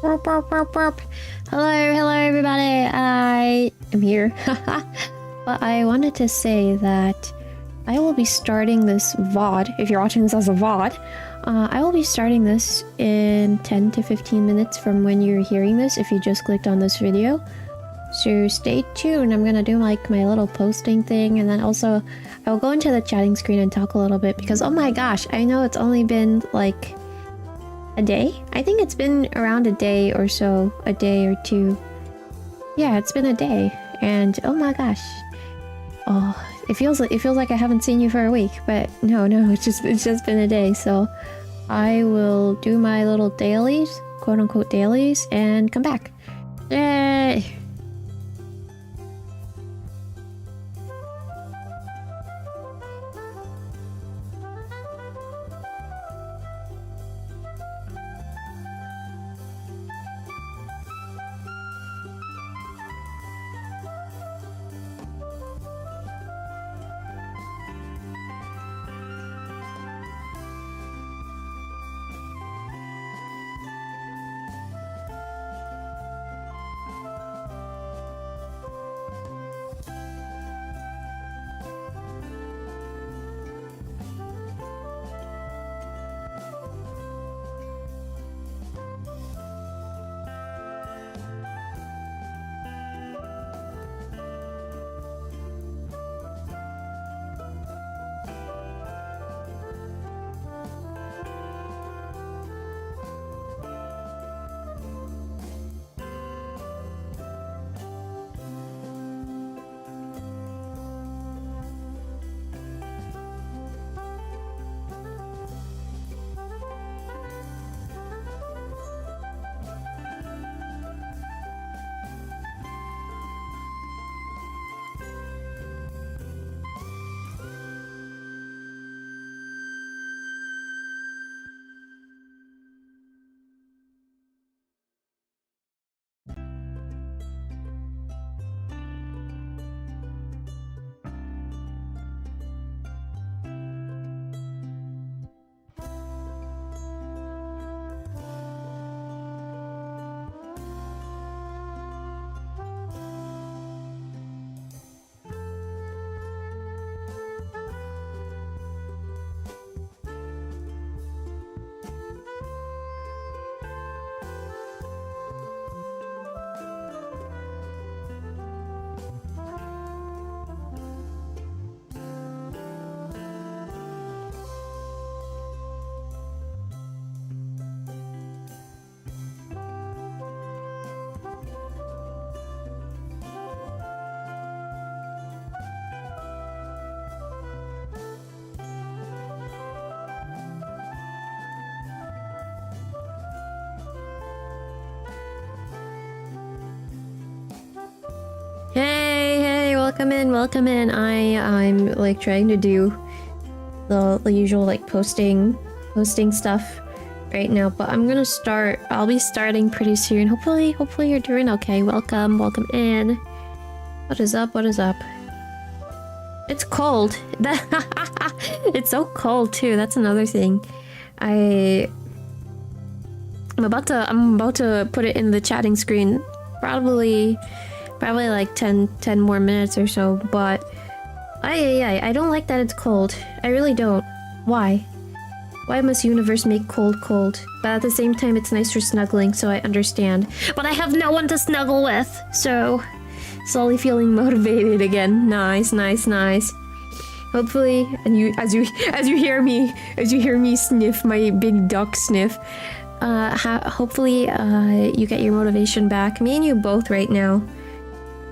Hello everybody, I am here. But I wanted to say that I will be starting this VOD, if you're watching this as a VOD, I will be starting this in 10 to 15 minutes from when you're hearing this, if you just clicked on this video. So stay tuned, I'm gonna do like my little posting thing, and then also I will go into the chatting screen and talk a little bit, because oh my gosh, I know it's only been like a day? I think it's been around a day or so, a day or two. Yeah, it's been a day, and oh my gosh. Oh, it feels like I haven't seen you for a week, but no, it's just been a day. So I will do my little dailies, quote unquote dailies, and come back. Yay! Welcome in. I'm like trying to do the usual like posting stuff right now, but I'll be starting pretty soon. Hopefully you're doing okay. Welcome in. What is up? It's cold. It's so cold too. That's another thing. I'm about to put it in the chatting screen. Probably like 10 more minutes or so, but I don't like that it's cold. I really don't. Why must universe make cold? But at the same time it's nice for snuggling, so I understand. But I have no one to snuggle with, so slowly feeling motivated again. Nice. Hopefully, and as you hear me sniff my big duck sniff, hopefully you get your motivation back. Me and you both right now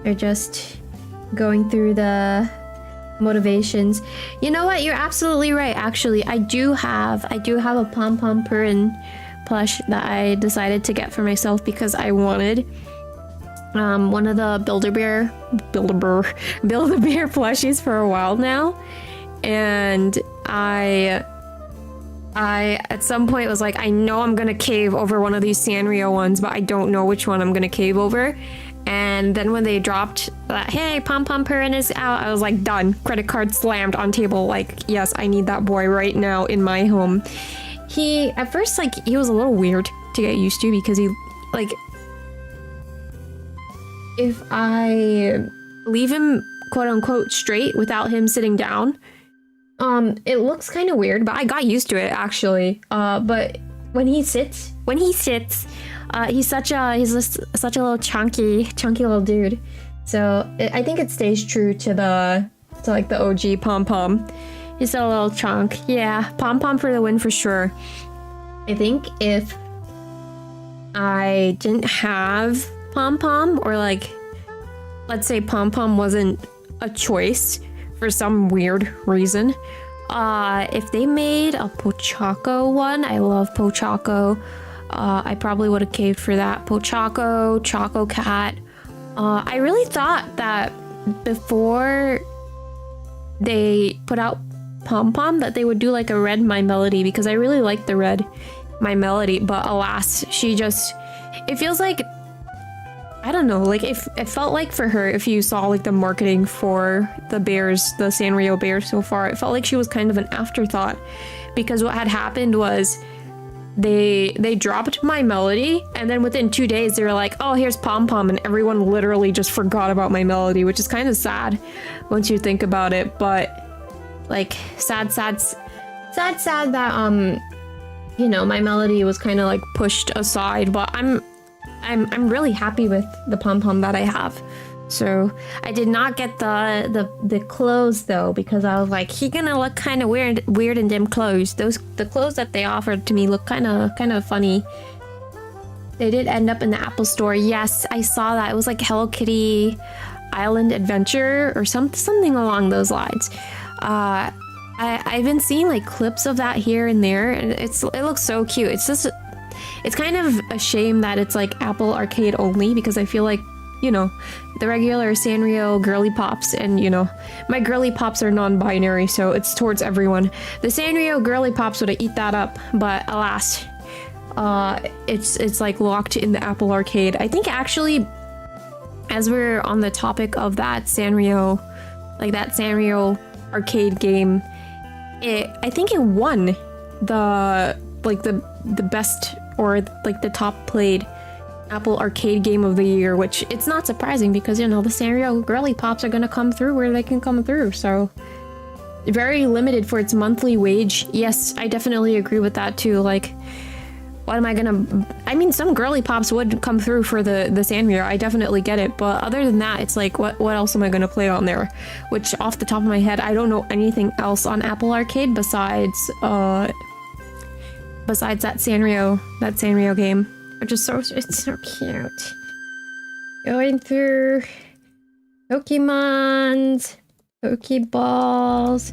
are just going through the motivations. You know what? You're absolutely right. Actually, I do have a pom-pom Purin plush that I decided to get for myself because I wanted one of the Build-A-Bear plushies for a while now, and I at some point was like, I know I'm gonna cave over one of these Sanrio ones, but I don't know which one I'm gonna cave over. And then when they dropped that, hey, Pom Pom Purin is out, I was like, done. Credit card slammed on table, like, yes, I need that boy right now in my home. At first, like, he was a little weird to get used to because like, if I leave him quote unquote straight without him sitting down, it looks kind of weird, but I got used to it actually. But when he sits, he's such a little chunky little dude. So I think it stays true to like the OG Pom Pom. He's a little chunk. Yeah, Pom Pom for the win for sure. I think if I didn't have Pom Pom, or like, let's say Pom Pom wasn't a choice for some weird reason, if they made a Pochacco one, I love Pochacco. I probably would have caved for that. Pochacco, Choco Cat. I really thought that before they put out Pom Pom that they would do like a red My Melody, because I really like the red My Melody, but alas, it feels like, I don't know, like if it felt like for her, if you saw like the marketing for the bears, the Sanrio bears so far, it felt like she was kind of an afterthought, because what had happened was they dropped My Melody, and then within 2 days they were like, oh, here's Pom Pom, and everyone literally just forgot about My Melody, which is kind of sad once you think about it. But like sad that you know, My Melody was kind of like pushed aside. But I'm really happy with the Pom Pom that I have. So I did not get the clothes though, because I was like, he gonna look kind of weird in them clothes. The clothes that they offered to me look kind of funny. They did end up in the Apple Store. Yes, I saw that. It was like Hello Kitty Island Adventure or something along those lines. I've been seeing like clips of that here and there, and it looks so cute. It's kind of a shame that it's like Apple Arcade only, because I feel like, you know, the regular Sanrio girly pops, and you know, my girly pops are non-binary, so it's towards everyone. The Sanrio girly pops would have eat that up, but alas, it's like locked in the Apple Arcade. I think actually, as we're on the topic of that Sanrio arcade game, I think it won the best, or like the top played Apple Arcade Game of the Year, which it's not surprising, because you know the Sanrio girly pops are gonna come through where they can come through. So very limited for its monthly wage. Yes, I definitely agree with that too. Like, what am I gonna? I mean, some girly pops would come through for the Sanrio. I definitely get it, but other than that, it's like, what else am I gonna play on there? Which, off the top of my head, I don't know anything else on Apple Arcade besides that Sanrio game, which is it's so cute. Going through Pokemons, Pokeballs,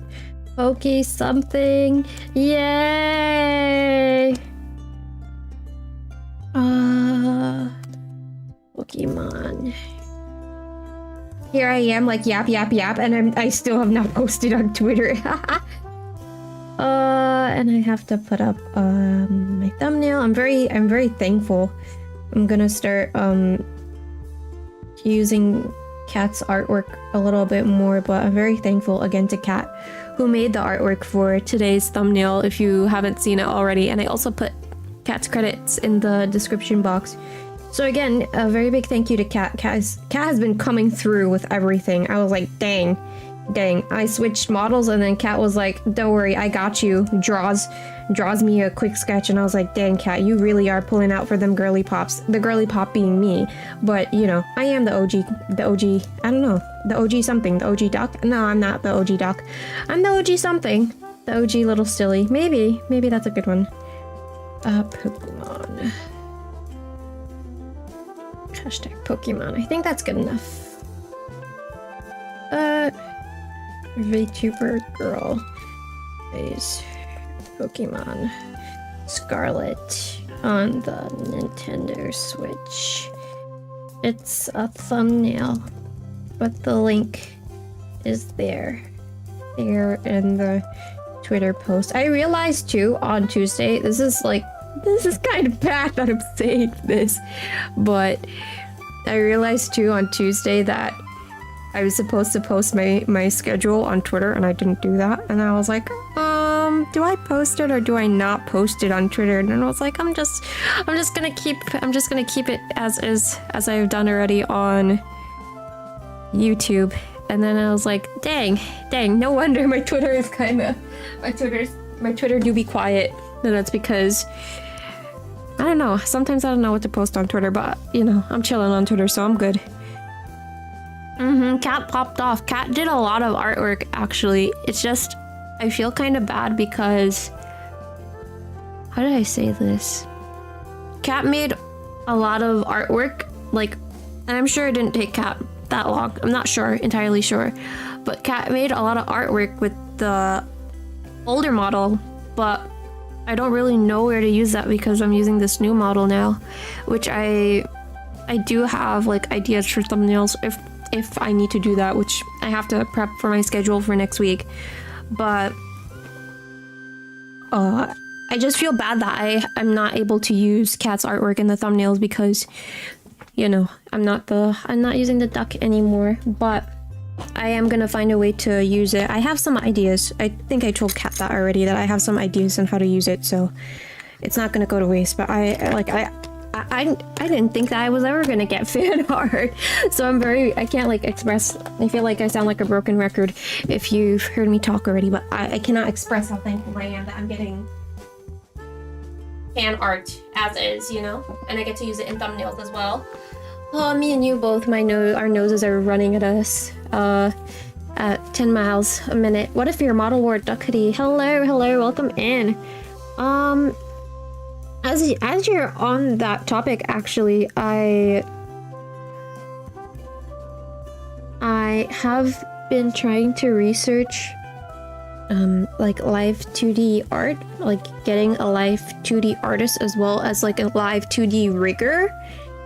Poke something. Yay! Pokemon. Here I am, like yap, and I still have not posted on Twitter. And I have to put up my thumbnail. I'm very thankful. I'm gonna start using Kat's artwork a little bit more, but I'm very thankful again to Kat, who made the artwork for today's thumbnail, if you haven't seen it already. And I also put Kat's credits in the description box. So again, a very big thank you to Kat. Kat has been coming through with everything. I was like, dang. I switched models, and then Kat was like, don't worry, I got you. Draws me a quick sketch, and I was like, dang, Kat, you really are pulling out for them girly pops. The girly pop being me. But, you know, I am the OG, I don't know, the OG something, the OG duck? No, I'm not the OG duck. I'm the OG something. The OG little silly. Maybe that's a good one. Pokemon. Hashtag Pokemon. I think that's good enough. VTuber girl plays Pokemon Scarlet on the Nintendo Switch. It's a thumbnail, but the link is there in the Twitter post. I realized too on Tuesday, this is kind of bad that I'm saying this, but I realized too on Tuesday that I was supposed to post my schedule on Twitter, and I didn't do that, and I was like, do I post it or do I not post it on Twitter? And I was like, I'm just gonna keep it as is, as I've done already on YouTube. And then I was like, dang, no wonder my Twitter is my Twitter do be quiet. And that's because, I don't know, sometimes I don't know what to post on Twitter, but, you know, I'm chilling on Twitter, so I'm good. Cat popped off. Cat did a lot of artwork, actually. It's just, I feel kind of bad because, how did I say this? Cat made a lot of artwork, like, and I'm sure it didn't take Cat that long. I'm not entirely sure. But Cat made a lot of artwork with the older model, but I don't really know where to use that because I'm using this new model now, which I do have like ideas for thumbnails if I need to do that, which I have to prep for my schedule for next week. But I just feel bad that I'm not able to use Cat's artwork in the thumbnails because, you know, I'm not using the duck anymore, but I am gonna find a way to use it. I have some ideas. I think I told Kat that already, that I have some ideas on how to use it, so it's not gonna go to waste. But I didn't think that I was ever gonna get fan art, so I can't like express. I feel like I sound like a broken record if you've heard me talk already, but I cannot express how thankful I am that I'm getting fan art as is, you know, and I get to use it in thumbnails as well. Oh, me and you both, our noses are running at us at 10 miles a minute. What if your model wore Duckie? Hello, welcome in. As you're on that topic, actually, I have been trying to research like live 2D art, like getting a live 2D artist as well as like a live 2D rigger.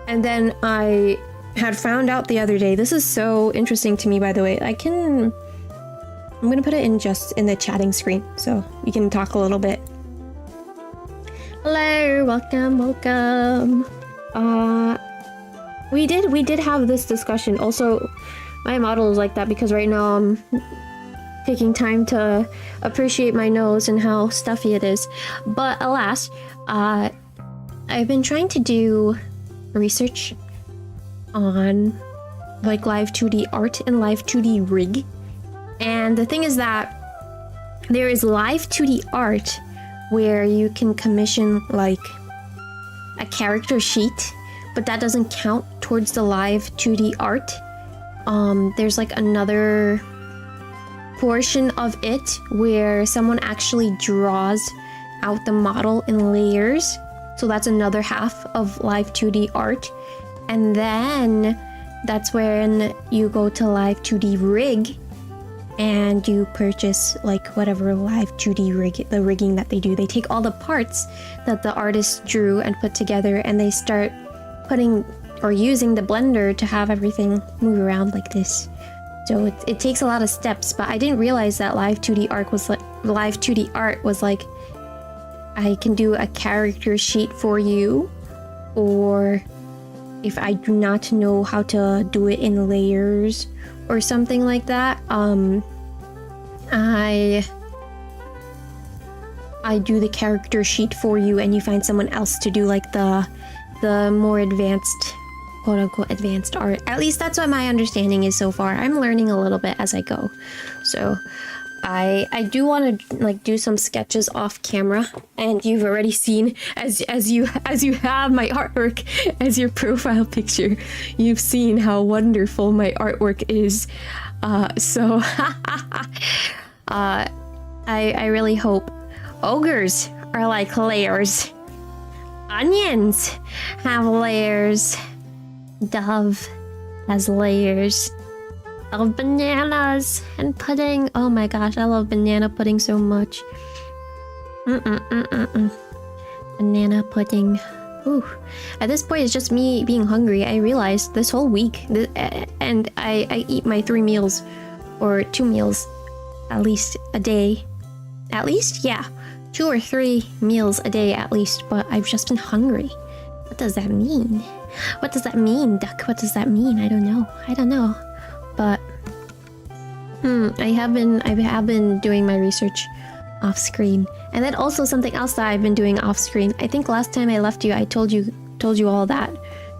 And then I had found out the other day, this is so interesting to me, by the way, I'm gonna put it in the chatting screen so we can talk a little bit. Hello, welcome. We did have this discussion. Also, my model is like that because right now I'm taking time to appreciate my nose and how stuffy it is. But alas, I've been trying to do research on like live 2D art and live 2D rig. And the thing is that there is live 2D art where you can commission like a character sheet, but that doesn't count towards the live 2D art. There's like another portion of it where someone actually draws out the model in layers. So that's another half of live 2D art. And then that's when you go to live 2D rig and you purchase like whatever live 2D rig, the rigging that they do. They take all the parts that the artist drew and put together and they start putting or using the blender to have everything move around like this. So it takes a lot of steps, but I didn't realize that live 2D art was like I can do a character sheet for you, or if I do not know how to do it in layers or something like that, I do the character sheet for you and you find someone else to do like the more advanced, quote unquote advanced art. At least that's what my understanding is so far. I'm learning a little bit as I go. So I do want to like do some sketches off camera, and you've already seen as you have my artwork as your profile picture. You've seen how wonderful my artwork is. So I really hope ogres are like layers. Onions have layers. Dove has layers. I love bananas and pudding. Oh my gosh, I love banana pudding so much. Banana pudding. Ooh. At this point, it's just me being hungry. I realized this whole week, and I eat my 3 meals, or 2 meals, at least a day. At least, yeah. 2 or 3 meals a day at least, but I've just been hungry. What does that mean? What does that mean, Duck? What does that mean? I don't know. But I have been doing my research off screen. And then also something else that I've been doing off screen. I think last time I left you, I told you all that.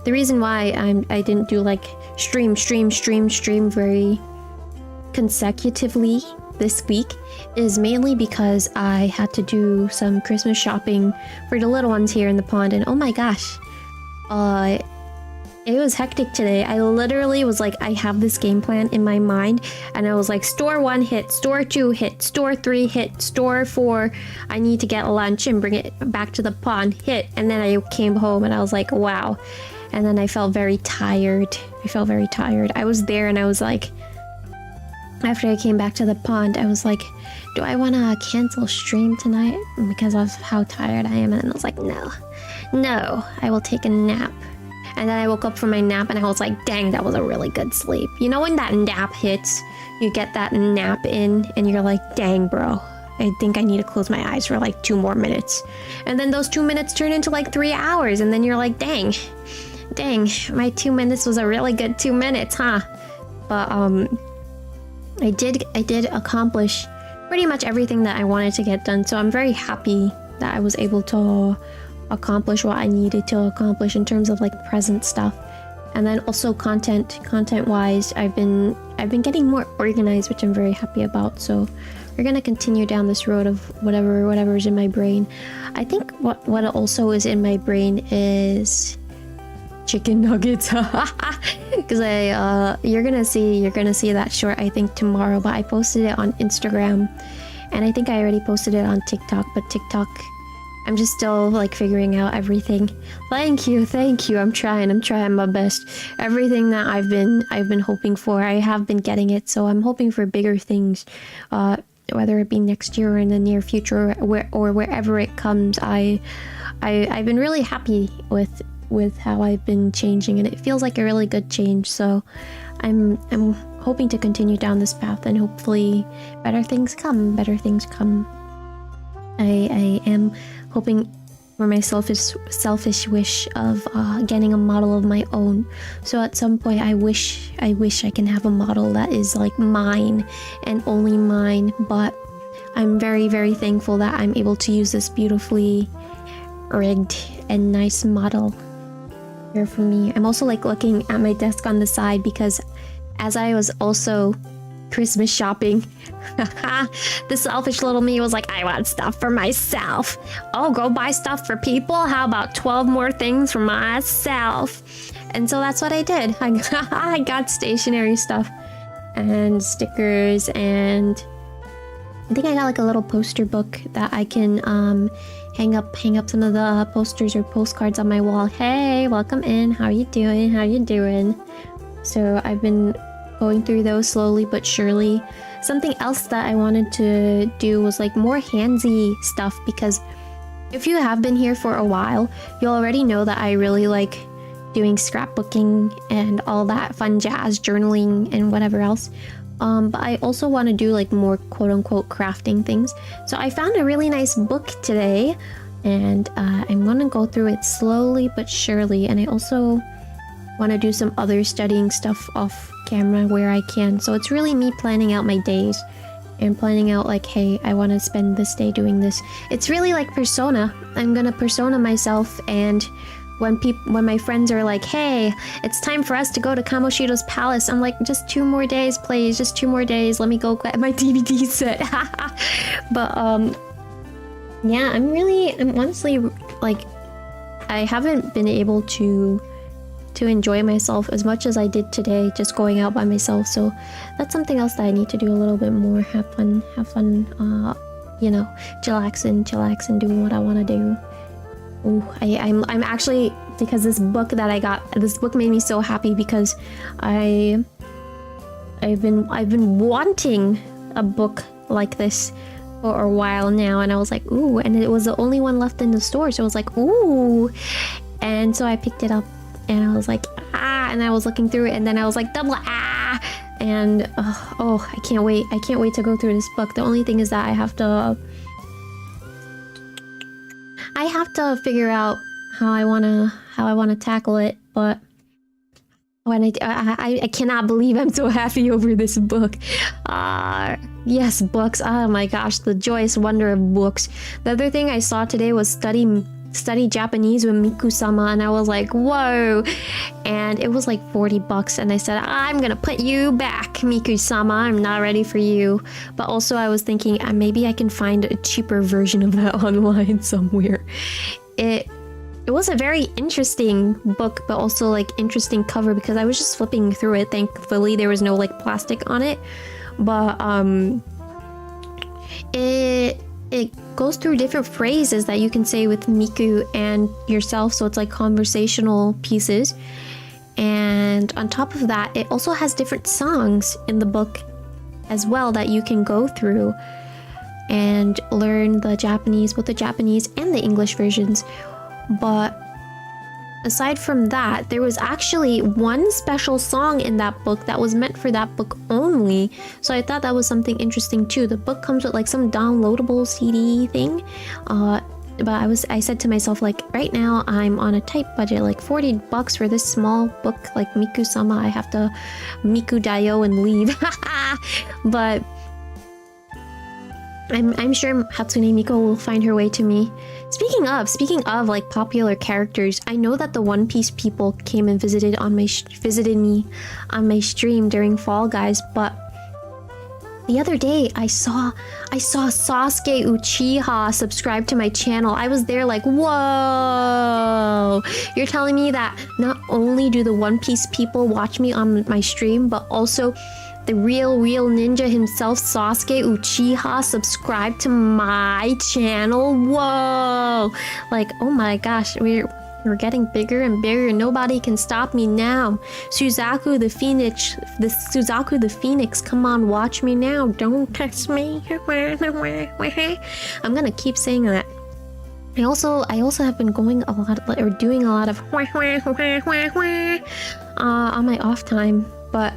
The reason why I didn't do like stream very consecutively this week is mainly because I had to do some Christmas shopping for the little ones here in the pond, and oh my gosh, it was hectic today. I literally was like, I have this game plan in my mind, and I was like, store 1 hit, store 2 hit, store 3 hit, store 4, I need to get lunch and bring it back to the pond, hit. And then I came home and I was like, wow. And then I felt very tired. I was there and I was like, after I came back to the pond, I was like, do I want to cancel stream tonight because of how tired I am? And I was like, no, I will take a nap. And then I woke up from my nap and I was like, dang, that was a really good sleep. You know when that nap hits, you get that nap in and you're like, dang, bro, I think I need to close my eyes for like 2 more minutes. And then those 2 minutes turn into like 3 hours. And then you're like, dang, my 2 minutes was a really good 2 minutes, huh? But I did accomplish pretty much everything that I wanted to get done. So I'm very happy that I was able to accomplish what I needed to accomplish in terms of like present stuff. And then also content wise, I've been getting more organized, which I'm very happy about. So we're gonna continue down this road of whatever's in my brain. I think what also is in my brain is chicken nuggets. Because you're gonna see that short, I think, tomorrow. But I posted it on Instagram, and I think I already posted it on TikTok. But TikTok, I'm just still like figuring out everything. Thank you. I'm trying my best. Everything that I've been hoping for, I have been getting it. So I'm hoping for bigger things, whether it be next year or in the near future, or wherever it comes. I've been really happy with how I've been changing, and it feels like a really good change. So I'm hoping to continue down this path, and hopefully better things come. I am hoping for my selfish wish of getting a model of my own. So at some point I wish I can have a model that is like mine and only mine. But I'm very, very thankful that I'm able to use this beautifully rigged and nice model here for me. I'm also like looking at my desk on the side because as I was also Christmas shopping, the selfish little me was like, I want stuff for myself. Oh, go buy stuff for people? How about 12 more things for myself? And so that's what I did. I got stationery stuff and stickers, and I think I got like a little poster book that I can hang up some of the posters or postcards on my wall. Hey, welcome in. How you doing? So I've been going through those slowly but surely. Something else that I wanted to do was like more handsy stuff, because if you have been here for a while, you already know that I really like doing scrapbooking and all that fun jazz, journaling and whatever else. But I also want to do like more quote-unquote crafting things. So I found a really nice book today, and I'm going to go through it slowly but surely. And I also want to do some other studying stuff off camera where I can. So it's really me planning out my days and planning out like, hey, I want to spend this day doing this. It's really like persona. I'm going to persona myself, and when my friends are like, hey, it's time for us to go to Kamoshido's palace, I'm like, just 2 more days, please, just 2 more days, let me go get my DVD set. But yeah, I'm honestly like, I haven't been able to enjoy myself as much as I did today, just going out by myself. So that's something else that I need to do a little bit more. Have fun, you know, chillax and doing what I want to do. Ooh, I'm actually, because this book that I got, this book made me so happy, because I've been wanting a book like this for a while now, and I was like, ooh, and it was the only one left in the store, so I was like, ooh, and so I picked it up, and I was like, ah, and I was looking through it, and then I was like, double ah, and oh, I can't wait to go through this book. The only thing is that I have to figure out how I wanna tackle it, but Oh, and I cannot believe I'm so happy over this book. Yes, books. Oh my gosh, the joyous wonder of books. The other thing I saw today was study Japanese with Miku-sama, and I was like, whoa. And it was like $40, and I said, I'm gonna put you back, Miku-sama. I'm not ready for you. But also I was thinking maybe I can find a cheaper version of that online somewhere. It was a very interesting book, but also like interesting cover because I was just flipping through it. Thankfully, there was no like plastic on it, but it goes through different phrases that you can say with Miku and yourself. So it's like conversational pieces, and on top of that, it also has different songs in the book as well that you can go through and learn the Japanese, both the Japanese and the English versions. But aside from that, there was actually one special song in that book that was meant for that book only. So I thought that was something interesting too. The book comes with like some downloadable CD thing. But I said to myself, like, right now I'm on a tight budget, like $40 for this small book, like Miku-sama. I have to Miku Dayo and leave. But I'm sure Hatsune Miku will find her way to me. Speaking of like popular characters, I know that the One Piece people came and visited me on my stream during Fall Guys, but the other day I saw Sasuke Uchiha subscribe to my channel. I was there like, whoa! You're telling me that not only do the One Piece people watch me on my stream, but also the real ninja himself, Sasuke Uchiha, subscribed to my channel. Whoa! Like, oh my gosh, we're getting bigger and bigger. Nobody can stop me now. Suzaku the Phoenix, come on, watch me now. Don't touch me. I'm gonna keep saying that. I also have been going a lot, or doing a lot of on my off time, but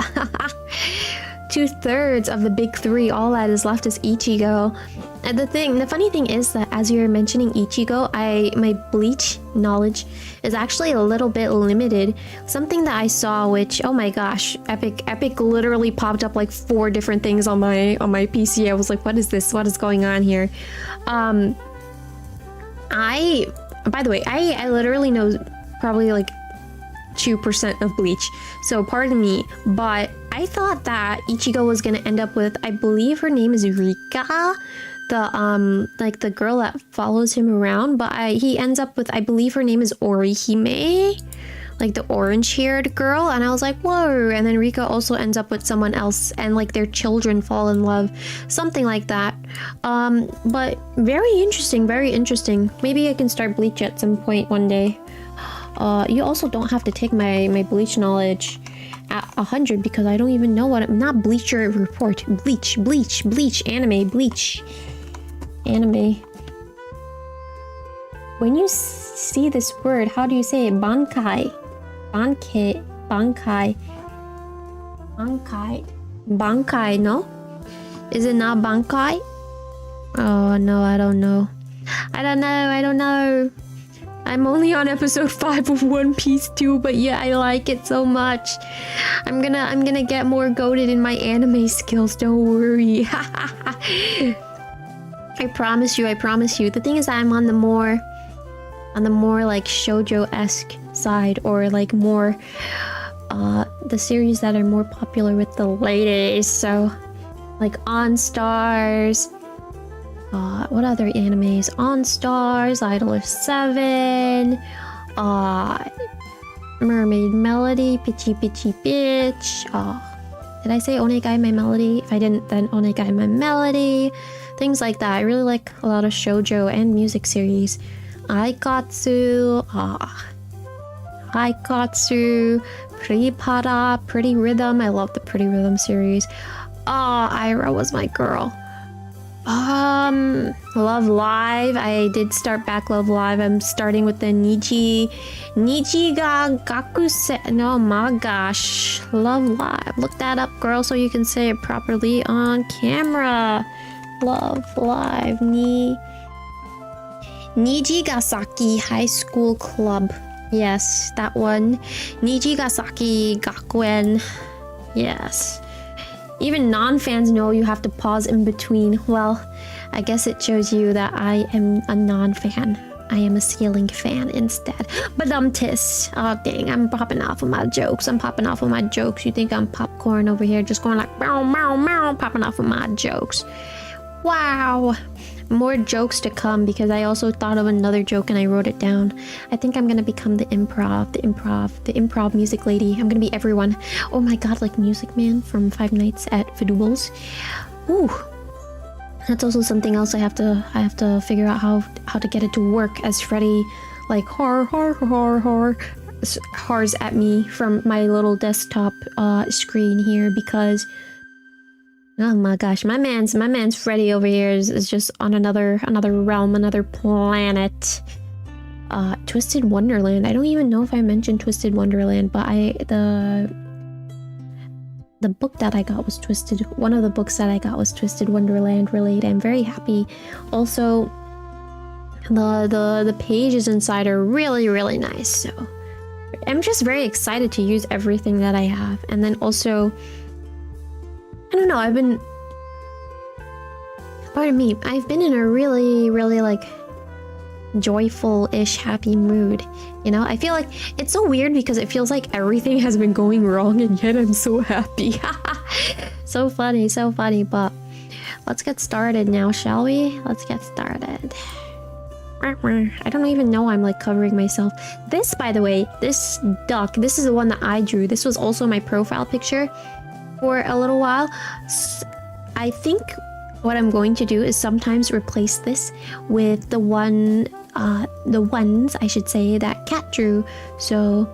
2/3 of the big three, all that is left is Ichigo. And the funny thing is that as you're mentioning Ichigo, my Bleach knowledge is actually a little bit limited. Something that I saw, which, oh my gosh, Epic literally popped up like 4 different things on my PC. I was like, what is this? What is going on here? By the way, I literally know probably like 2% of Bleach, so pardon me, but I thought that Ichigo was gonna end up with, I believe her name is Rika, like the girl that follows him around, but he ends up with, I believe her name is Orihime, like the orange-haired girl, and I was like, whoa, and then Rika also ends up with someone else, and like their children fall in love, something like that. But very interesting, very interesting. Maybe I can start Bleach at some point one day. You also don't have to take my Bleach knowledge at 100 because I don't even know what I'm not Bleacher Report. Bleach, anime, Bleach. Anime. When you see this word, how do you say it? Bankai. Bankai, no? Is it not Bankai? Oh no, I don't know. I don't know. I'm only on episode 5 of One Piece too, but yeah, I like it so much. I'm gonna get more goated in my anime skills, don't worry. I promise you. The thing is that I'm on the more like shoujo-esque side, or like more the series that are more popular with the ladies, so like On Stars. What other animes? On Stars, Idol 7, Mermaid Melody, Pitchy Bitch. Did I say Onegai My Melody? If I didn't, then Onegai My Melody. Things like that. I really like a lot of shoujo and music series. Aikatsu, Pretty Rhythm. I love the Pretty Rhythm series. Ira was my girl. Love Live. I did start back Love Live. I'm starting with the Niji ga Gakuse. No, my gosh. Love Live. Look that up, girl, so you can say it properly on camera. Love Live. Nijigasaki High School Club. Yes, that one. Nijigasaki Gakuen. Yes. Even non-fans know you have to pause in between. Well, I guess it shows you that I am a non-fan. I am a ceiling fan instead. But tis. Oh dang, I'm popping off of my jokes. You think I'm popcorn over here just going like meow meow meow, popping off of my jokes. Wow. More jokes to come because I also thought of another joke and I wrote it down. I think I'm gonna become the improv music lady. I'm gonna be everyone. Oh my god, like Music Man from Five Nights at Freddy's. Ooh. That's also something else I have to figure out how to get it to work as Freddy like hars at me from my little desktop screen here because oh my gosh, my man's Freddy over here is just on another realm, another planet. Twisted Wonderland. I don't even know if I mentioned Twisted Wonderland, but the book that I got was Twisted. One of the books that I got was Twisted Wonderland related. I'm very happy. Also, the pages inside are really, really nice. So I'm just very excited to use everything that I have. And then also, I don't know, I've been in a really, really like joyful-ish happy mood, you know? I feel like it's so weird because it feels like everything has been going wrong and yet I'm so happy. So funny, but let's get started now, shall we? Let's get started. I don't even know I'm like covering myself. This, by the way, this duck, this is the one that I drew. This was also my profile picture for a little while. I think what I'm going to do is sometimes replace this with the ones I should say that Cat drew. So,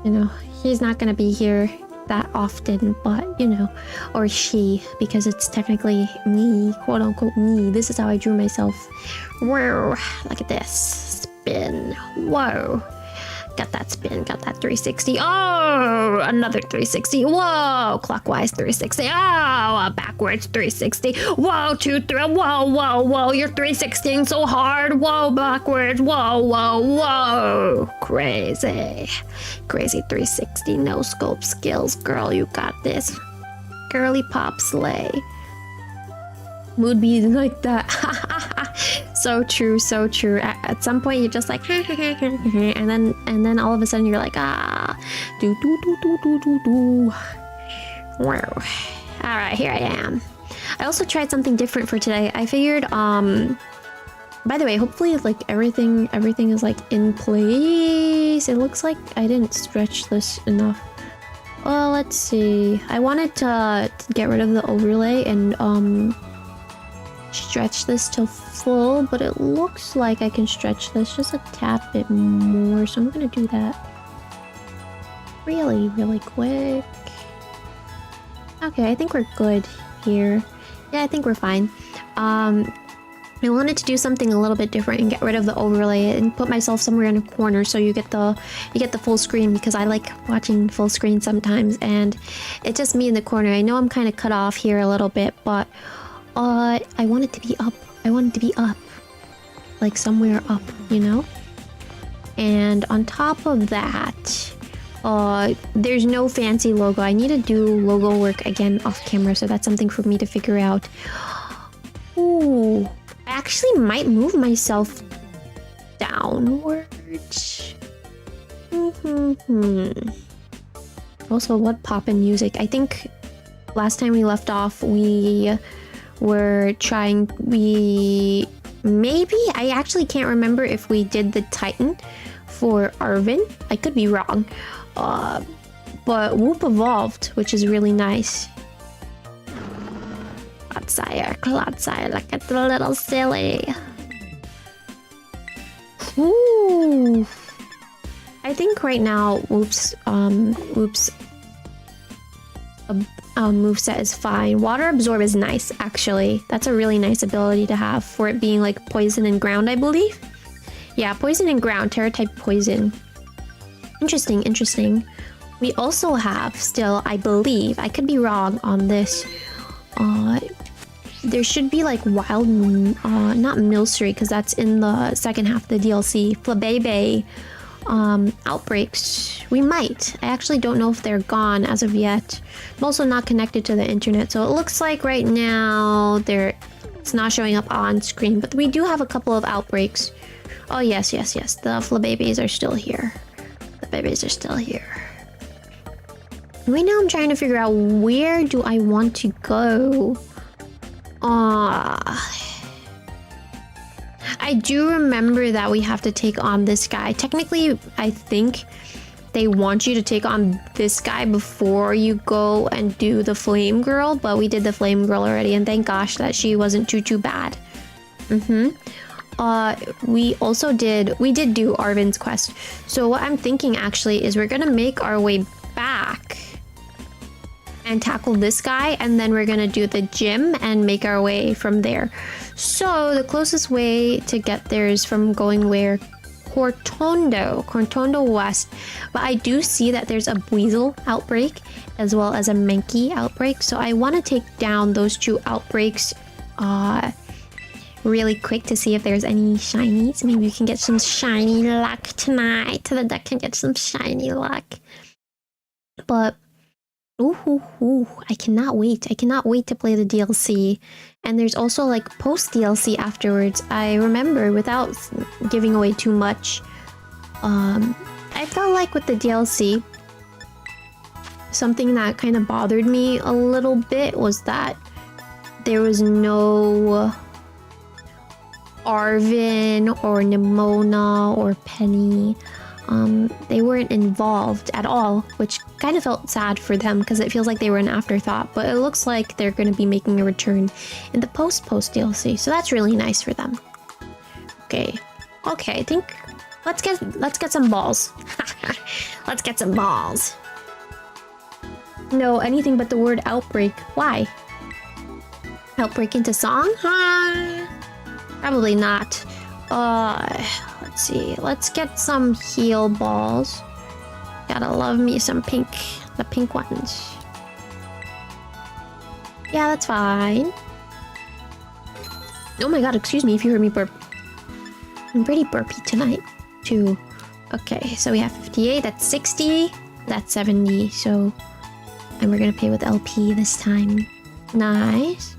you know, he's not gonna be here that often, but you know, or she, because it's technically me, quote unquote me. This is how I drew myself. Whoa, look at this spin. Whoa. Got that spin, got that 360. Oh, another 360. Whoa, clockwise 360. Oh, backwards 360. Whoa, 2, 3. Whoa. You're 360ing so hard. Whoa, backwards. Whoa. Crazy 360. No scope skills, girl. You got this. Girly pop slay. Mood be like that. So true. At some point you're just like and then all of a sudden you're like do. Wow. All right, here I am. I also tried something different for today. I figured by the way, hopefully like everything is like in place. It looks like I didn't stretch this enough. Well, let's see. I wanted to get rid of the overlay and stretch this till full, but it looks like I can stretch this just a tad bit more, so I'm gonna do that really, really quick. Okay, I think we're good here. Yeah, I think we're fine. I wanted to do something a little bit different and get rid of the overlay and put myself somewhere in a corner so you get the full screen, because I like watching full screen sometimes and it's just me in the corner. I know I'm kind of cut off here a little bit, but I want it to be up. I want it to be up. Like somewhere up, you know? And on top of that, there's no fancy logo. I need to do logo work again off camera, so that's something for me to figure out. Ooh, I actually might move myself downwards. Also, what poppin' music? I think last time we left off, I actually can't remember if we did the Titan for Arvin. I could be wrong. But Whoop evolved, which is really nice. Clodsire, look at the little silly. Ooh. I think right now Whoop's moveset is fine. Water absorb is nice, actually. That's a really nice ability to have for it being like poison and ground, I believe. Yeah, poison and ground, Terra type poison. Interesting. We also have still, I believe, I could be wrong on this. There should be like wild, not Milcery, because that's in the second half of the DLC. Flabebe outbreaks. We might. I actually don't know if they're gone as of yet. I'm also not connected to the internet, so it looks like right now it's not showing up on screen, but we do have a couple of outbreaks. Oh yes, yes, yes. The babies are still here. The babies are still here. Right now I'm trying to figure out where do I want to go. I do remember that we have to take on this guy. Technically, I think they want you to take on this guy before you go and do the flame girl, but we did the flame girl already, and thank gosh that she wasn't too bad. We did do Arvin's quest. So what I'm thinking actually is we're gonna make our way back and tackle this guy, and then we're gonna do the gym and make our way from there. So the closest way to get there is from going where? Cortondo West. But I do see that there's a Weasel outbreak as well as a Mankey outbreak, so I want to take down those two outbreaks really quick to see if there's any shinies. Maybe we can get some shiny luck tonight. The duck can get some shiny luck. But I cannot wait. I cannot wait to play the DLC. And there's also like post DLC afterwards. I remember, without giving away too much, I felt like with the DLC, something that kind of bothered me a little bit was that there was no Arvin or Nimona or Penny. They weren't involved at all, which kind of felt sad for them because it feels like they were an afterthought, but it looks like they're going to be making a return in the post DLC, so that's really nice for them. Okay, I think let's get some balls. Let's get some balls. No, anything but the word outbreak. Why? Outbreak into song? Probably not. Let's see. Let's get some heal balls. Gotta love me some pink. The pink ones. Yeah, that's fine. Oh my god, excuse me if you heard me burp. I'm pretty burpy tonight, too. Okay, so we have 58, that's 60, that's 70, so... And we're gonna pay with LP this time. Nice.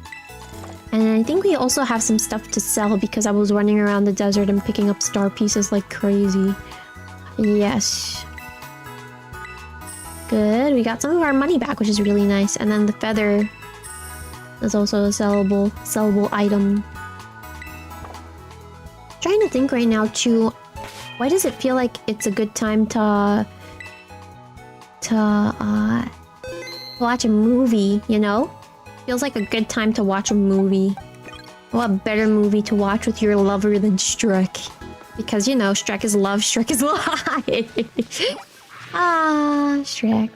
And I think we also have some stuff to sell because I was running around the desert and picking up star pieces like crazy. Yes. Good. We got some of our money back, which is really nice. And then the feather is also a sellable item. Trying to think right now too. Why does it feel like it's a good time to watch a movie, you know? Feels like a good time to watch a movie. What better movie to watch with your lover than Shrek? Because, you know, Shrek is love, Shrek is life. Shrek.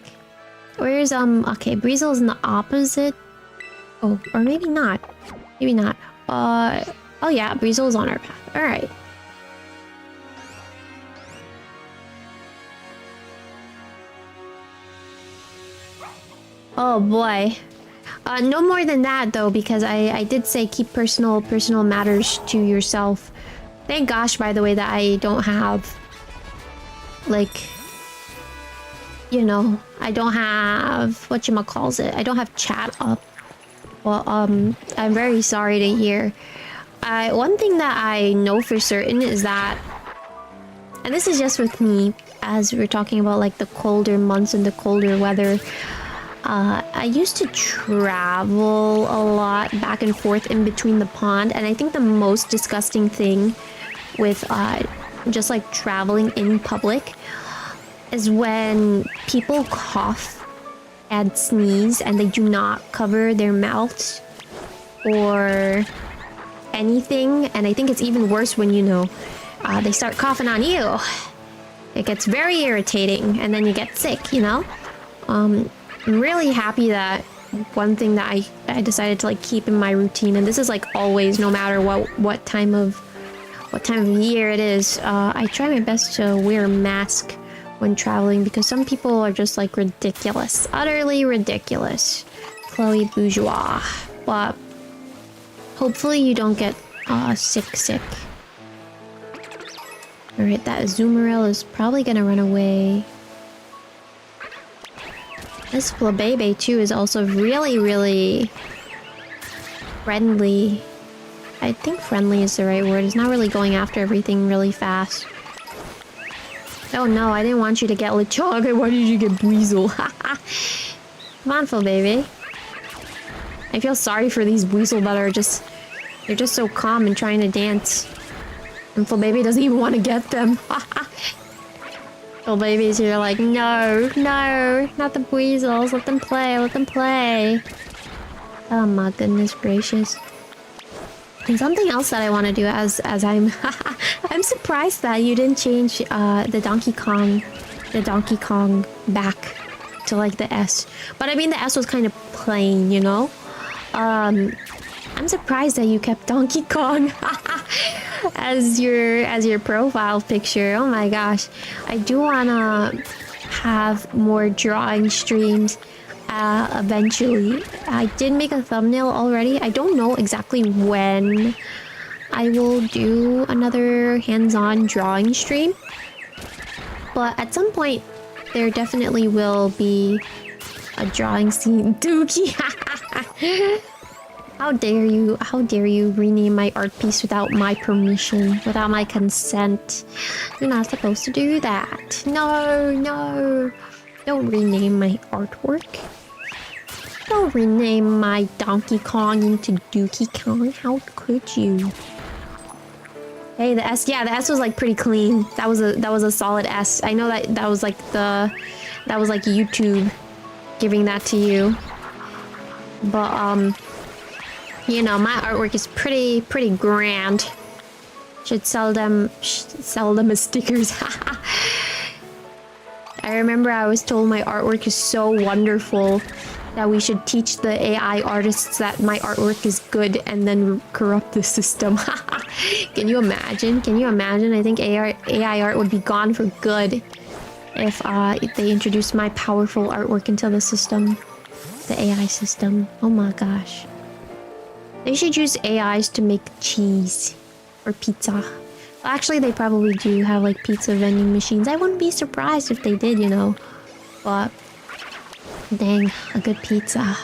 Where's, okay, Breezel's in the opposite. Oh, or maybe not. Maybe not. Oh yeah, Breezel's on our path. Alright. Oh boy. No more than that though, because I did say keep personal matters to yourself. Thank gosh, by the way, that I don't have, like, you know, I don't have, whatchamacallit, I don't have chat up. Well, I'm very sorry to hear. One thing that I know for certain is that, and this is just with me, as we're talking about like the colder months and the colder weather, I used to travel a lot back and forth in between the pond, and I think the most disgusting thing with just like traveling in public is when people cough and sneeze and they do not cover their mouths or anything. And I think it's even worse when, you know, they start coughing on you. It gets very irritating and then you get sick, you know? I'm really happy that one thing that I decided to like keep in my routine, and this is like always, no matter what time of year it is, I try my best to wear a mask when traveling because some people are just like ridiculous, utterly ridiculous. Chloe Bourgeois. But hopefully you don't get sick. Alright, that Azumarill is probably gonna run away. This Flabebe too is also really, really friendly. I think friendly is the right word. It's not really going after everything really fast. Oh no, I didn't want you to get Lechog. I wanted you to get Weasel. Come on, Flabebe. I feel sorry for these Weasel that are just... They're just so calm and trying to dance. And Flabebe doesn't even want to get them. Flabebe's here like, no, no, not the Weasels. Let them play, let them play. Oh my goodness gracious. And something else that I want to do as I'm... I'm surprised that you didn't change the Donkey Kong back to like the S. But I mean the S was kind of plain, you know? I'm surprised that you kept Donkey Kong as your profile picture. Oh my gosh. I do wanna have more drawing streams eventually. I did make a thumbnail already. I don't know exactly when I will do another hands-on drawing stream. But at some point there definitely will be a drawing scene. Duckie! How dare you rename my art piece without my permission, without my consent? You're not supposed to do that. No, no. Don't rename my artwork. Don't rename my Donkey Kong into Dookie Kong. How could you? Hey, the S, yeah, the S was like pretty clean. That was a solid S. I know that was like YouTube giving that to you. But you know, my artwork is pretty grand. Should sell them as stickers. I remember I was told my artwork is so wonderful that we should teach the AI artists that my artwork is good and then corrupt the system. Can you imagine? Can you imagine? I think AI art would be gone for good if they introduced my powerful artwork into the system. The AI system. Oh my gosh. They should use AIs to make cheese or pizza. Well, actually, they probably do have like pizza vending machines. I wouldn't be surprised if they did, you know. But dang, a good pizza.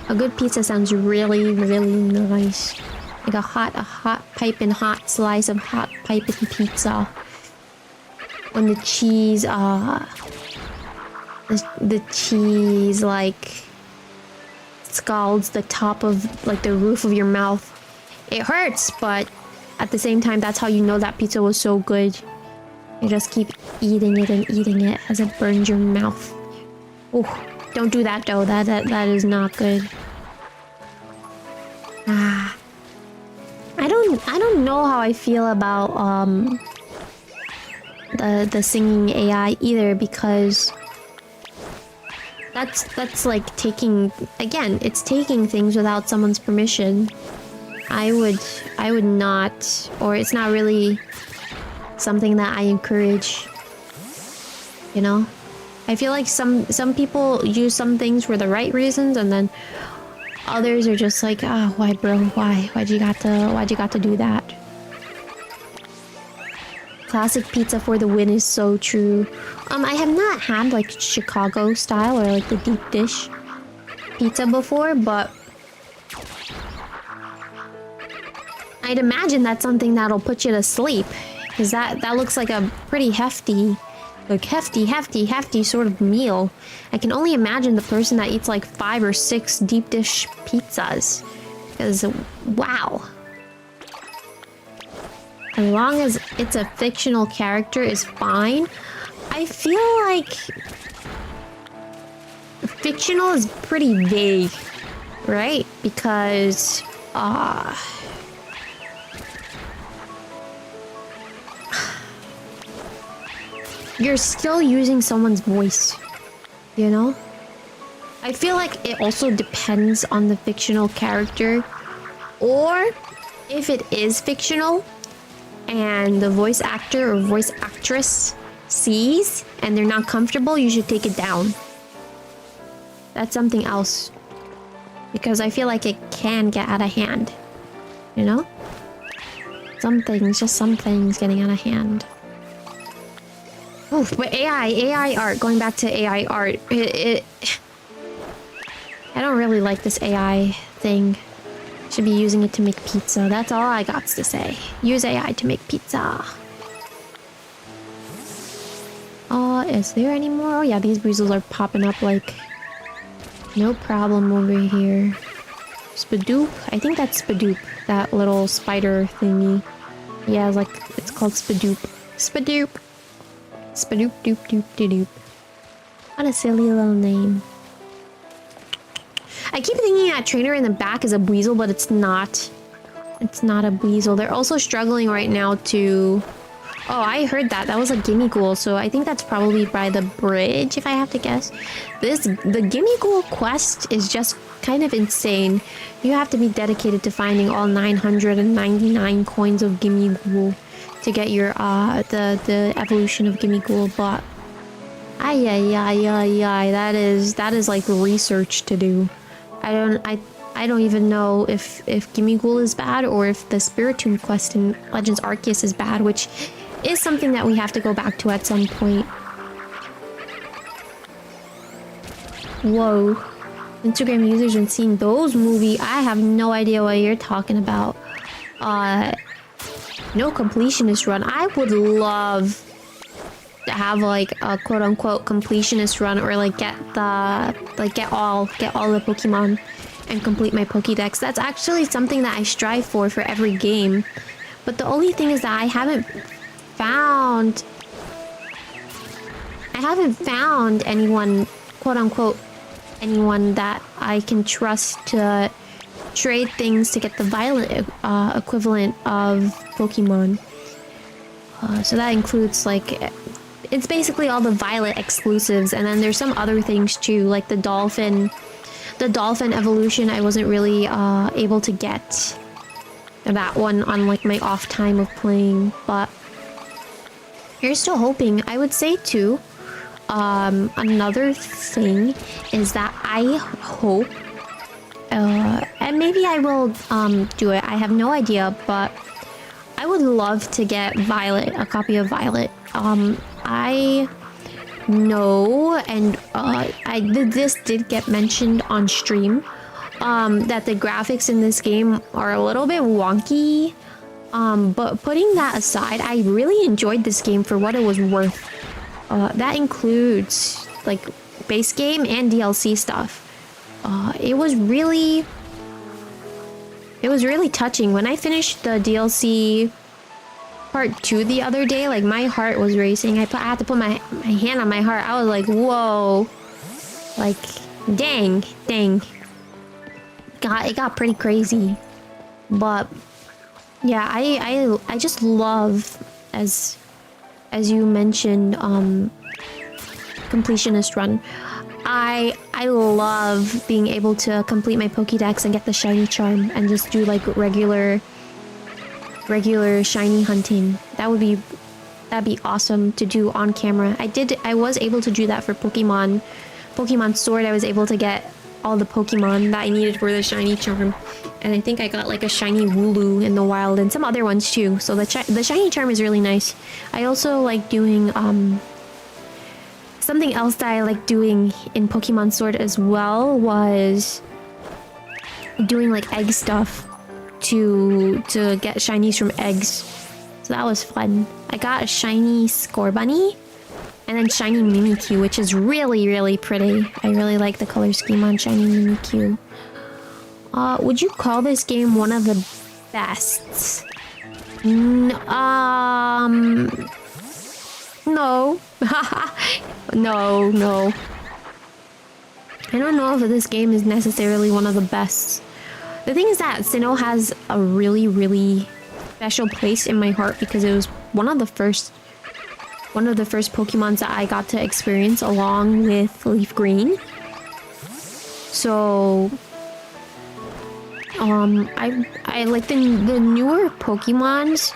A good pizza sounds really, really nice. Like a hot piping hot slice of hot piping pizza. When the cheese, the cheese like scalds the top of like the roof of your mouth. It hurts, but at the same time, that's how you know that pizza was so good. You just keep eating it and eating it as it burns your mouth. Oh, don't do that though. That is not good. I don't know how I feel about the singing AI either, because that's like taking, again, it's taking things without someone's permission. I would not, or it's not really something that I encourage, you know? I feel like some people use some things for the right reasons, and then others are just like, ah, why bro, why'd you got to do that? Classic pizza for the win is so true. I have not had like Chicago style or like the deep dish pizza before, but I'd imagine that's something that'll put you to sleep, because that looks like a pretty hefty sort of meal. I can only imagine the person that eats like 5 or 6 deep dish pizzas, because wow. As long as it's a fictional character is fine. I feel like fictional is pretty vague, right? Because you're still using someone's voice, you know? I feel like it also depends on the fictional character, or if it is fictional and the voice actor or voice actress sees and they're not comfortable, you should take it down. That's something else, because I feel like it can get out of hand, you know? Some things getting out of hand. Oof, but AI art, going back to AI art, I don't really like this AI thing. Should be using it to make pizza. That's all I got to say. Use AI to make pizza. Is there any more? Oh yeah, these weasels are popping up like no problem over here. Spadoop? I think that's Spadoop. That little spider thingy. Yeah, it's called Spadoop. Spadoop! Spadoop doop doop doop doop. What a silly little name. I keep thinking that trainer in the back is a weasel, but it's not. It's not a weasel. They're also struggling right now to... Oh, I heard that. That was a gimme ghoul, so I think that's probably by the bridge, if I have to guess. The gimme ghoul quest is just kind of insane. You have to be dedicated to finding all 999 coins of gimme ghoul to get your, the evolution of gimme ghoul, but... Ay, that is like research to do. I don't even know if Gimme Ghoul is bad or if the Spiritomb quest in Legends Arceus is bad, which is something that we have to go back to at some point. Whoa. Instagram users and seeing those movies, I have no idea what you're talking about. No completionist run. I would love to have like a quote-unquote completionist run, or like get all the Pokemon and complete my Pokédex. That's actually something that I strive for every game. But the only thing is that I haven't found anyone, quote-unquote, anyone that I can trust to trade things to get the Violet equivalent of Pokemon. So that includes like... It's basically all the Violet exclusives, and then there's some other things too, like the Dolphin evolution. I wasn't really able to get that one on like my off time of playing, but you're still hoping. I would say too, another thing is that I hope, and maybe I will do it. I have no idea, but I would love to get Violet, a copy of Violet. I know, and this did get mentioned on stream, that the graphics in this game are a little bit wonky. But putting that aside, I really enjoyed this game for what it was worth. That includes like base game and DLC stuff. It was really touching. When I finished the DLC part 2 the other day, like my heart was racing. I had to put my hand on my heart. I was like, whoa, like dang. It got pretty crazy. But yeah, I just love, as you mentioned, completionist run. I love being able to complete my Pokédex and get the shiny charm and just do like regular shiny hunting. That'd be awesome to do on camera. I was able to do that for Pokemon Sword. I was able to get all the Pokemon that I needed for the shiny charm, and I think I got like a shiny Wooloo in the wild and some other ones too. So the shiny charm is really nice. I also like doing something else that I like doing in Pokemon Sword as well was doing like egg stuff to get shinies from eggs. So that was fun. I got a shiny Scorbunny and then shiny Mimikyu, which is really pretty. I really like the color scheme on shiny Mimikyu. Would you call this game one of the best? No. No. I don't know if this game is necessarily one of the best. The thing is that Sinnoh has a really special place in my heart because it was one of the first Pokemons that I got to experience along with Leaf Green. So I like the newer Pokemons.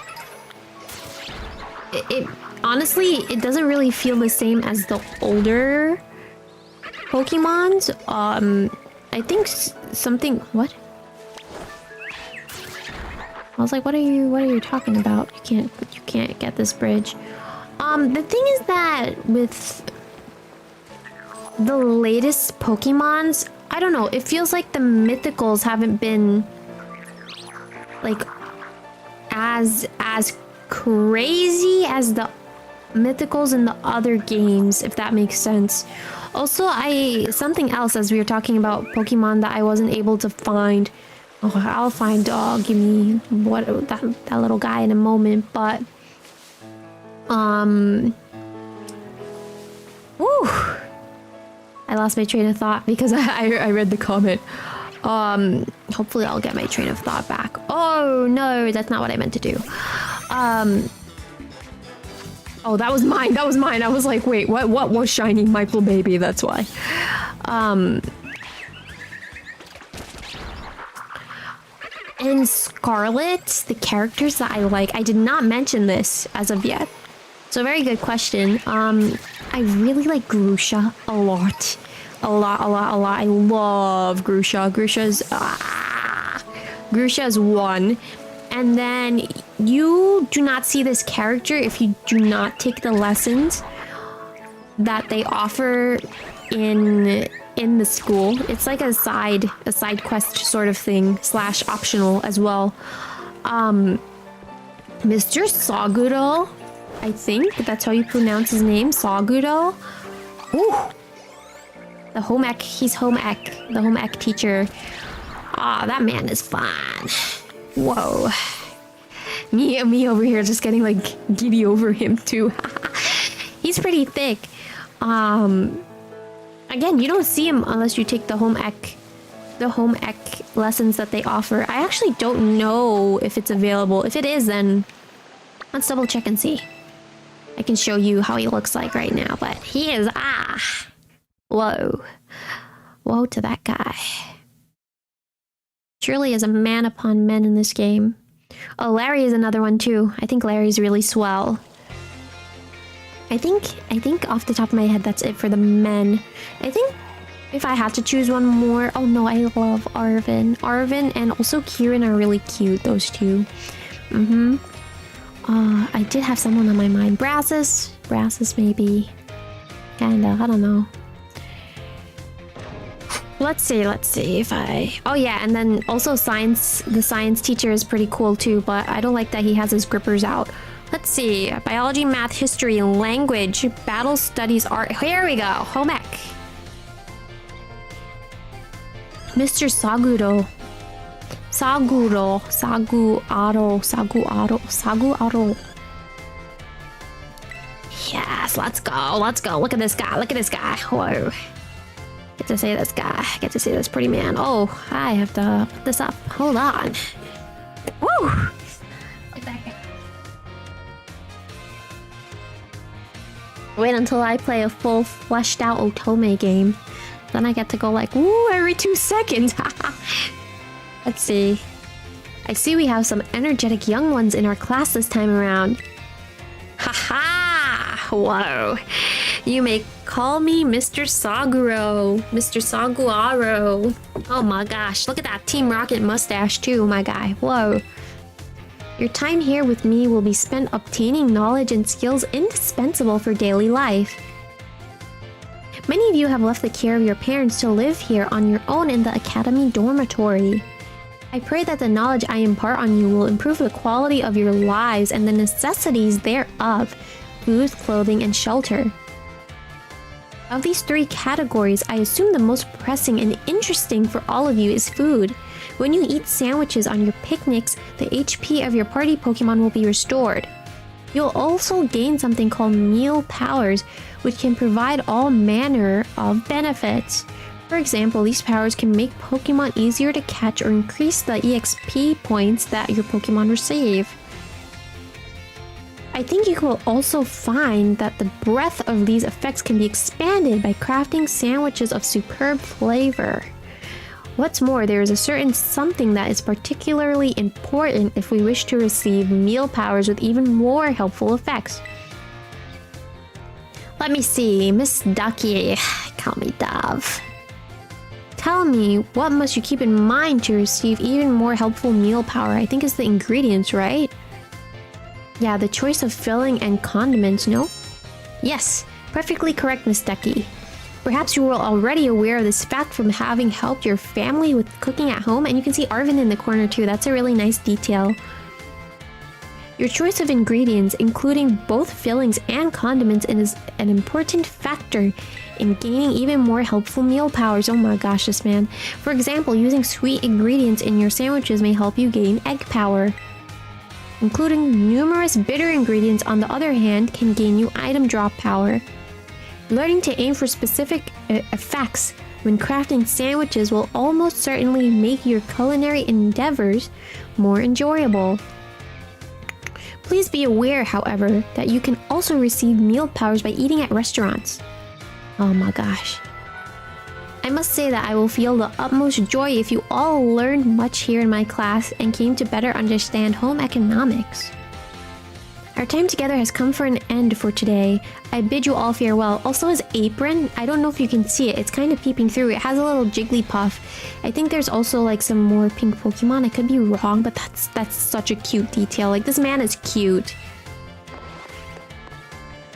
It honestly, it doesn't really feel the same as the older Pokemons. I think something... What? I was like, what are you talking about? You can't get this bridge. The thing is that with the latest Pokemons, I don't know, it feels like the mythicals haven't been like as crazy as the mythicals in the other games, if that makes sense. Also, something else as we were talking about Pokemon that I wasn't able to find. Oh, I'll find give me that little guy in a moment, but whew, I lost my train of thought because I read the comment. Hopefully I'll get my train of thought back. Oh no, that's not what I meant to do. Oh, that was mine. That was mine. I was like, wait, what was shiny? My little baby, that's why. In Scarlet, the characters that I like, I did not mention this as of yet. So very good question. I really like Grusha a lot. A lot. I love Grusha. Grusha's one. And then you do not see this character if you do not take the lessons that they offer in the school. It's like a side quest sort of thing / optional as well. Mr. Saguro, I think that's how you pronounce his name, Saguro. Ooh. He's home ec, the home ec teacher. Ah, that man is fun. Whoa. Me over here just getting like giddy over him too. He's pretty thick. Again, you don't see him unless you take the home ec lessons that they offer. I actually don't know if it's available. If it is, then let's double check and see. I can show you how he looks like right now, but he is whoa. Whoa to that guy. Surely is a man upon men in this game. Oh, Larry is another one too. I think Larry's really swell. I think off the top of my head that's it for the men. I think if I had to choose one more, oh no, I love Arvin. Arvin and also Kieran are really cute, those two. I did have someone on my mind. Brassus maybe. Kinda, I don't know. Let's see if oh yeah, and then also the science teacher is pretty cool too, but I don't like that he has his grippers out. Let's see, biology, math, history, language, battle studies, art. Here we go, home ec. Mr. Saguaro. Yes, let's go. Look at this guy. Whoa. Get to say this guy. Get to see this pretty man. Oh, I have to put this up. Hold on. Woo! Wait until I play a full fleshed out Otome game. Then I get to go like, woo, every 2 seconds. Let's see. I see we have some energetic young ones in our class this time around. Haha! Whoa. You may call me Mr. Saguro. Mr. Saguaro. Oh my gosh, look at that Team Rocket mustache too, my guy. Whoa. Your time here with me will be spent obtaining knowledge and skills indispensable for daily life. Many of you have left the care of your parents to live here on your own in the academy dormitory. I pray that the knowledge I impart on you will improve the quality of your lives and the necessities thereof, food, clothing, and shelter. Of these 3 categories, I assume the most pressing and interesting for all of you is food. When you eat sandwiches on your picnics, the HP of your party Pokemon will be restored. You'll also gain something called meal powers, which can provide all manner of benefits. For example, these powers can make Pokemon easier to catch or increase the EXP points that your Pokemon receive. I think you will also find that the breadth of these effects can be expanded by crafting sandwiches of superb flavor. What's more, there is a certain something that is particularly important if we wish to receive meal powers with even more helpful effects. Let me see, Miss Duckie, call me Dove. Tell me, what must you keep in mind to receive even more helpful meal power? I think it's the ingredients, right? Yeah, the choice of filling and condiments, no? Yes, perfectly correct, Miss Duckie. Perhaps you were already aware of this fact from having helped your family with cooking at home, and you can see Arvin in the corner too. That's a really nice detail. Your choice of ingredients, including both fillings and condiments, is an important factor in gaining even more helpful meal powers. Oh my gosh, this man. For example, using sweet ingredients in your sandwiches may help you gain egg power. Including numerous bitter ingredients, on the other hand, can gain you item drop power. Learning to aim for specific effects when crafting sandwiches will almost certainly make your culinary endeavors more enjoyable. Please be aware, however, that you can also receive meal powers by eating at restaurants. Oh my gosh. I must say that I will feel the utmost joy if you all learned much here in my class and came to better understand home economics. Our time together has come for an end for today. I bid you all farewell. Also, his apron, I don't know if you can see it. It's kind of peeping through. It has a little Jigglypuff. I think there's also like some more pink Pokemon. I could be wrong, but that's such a cute detail. Like, this man is cute.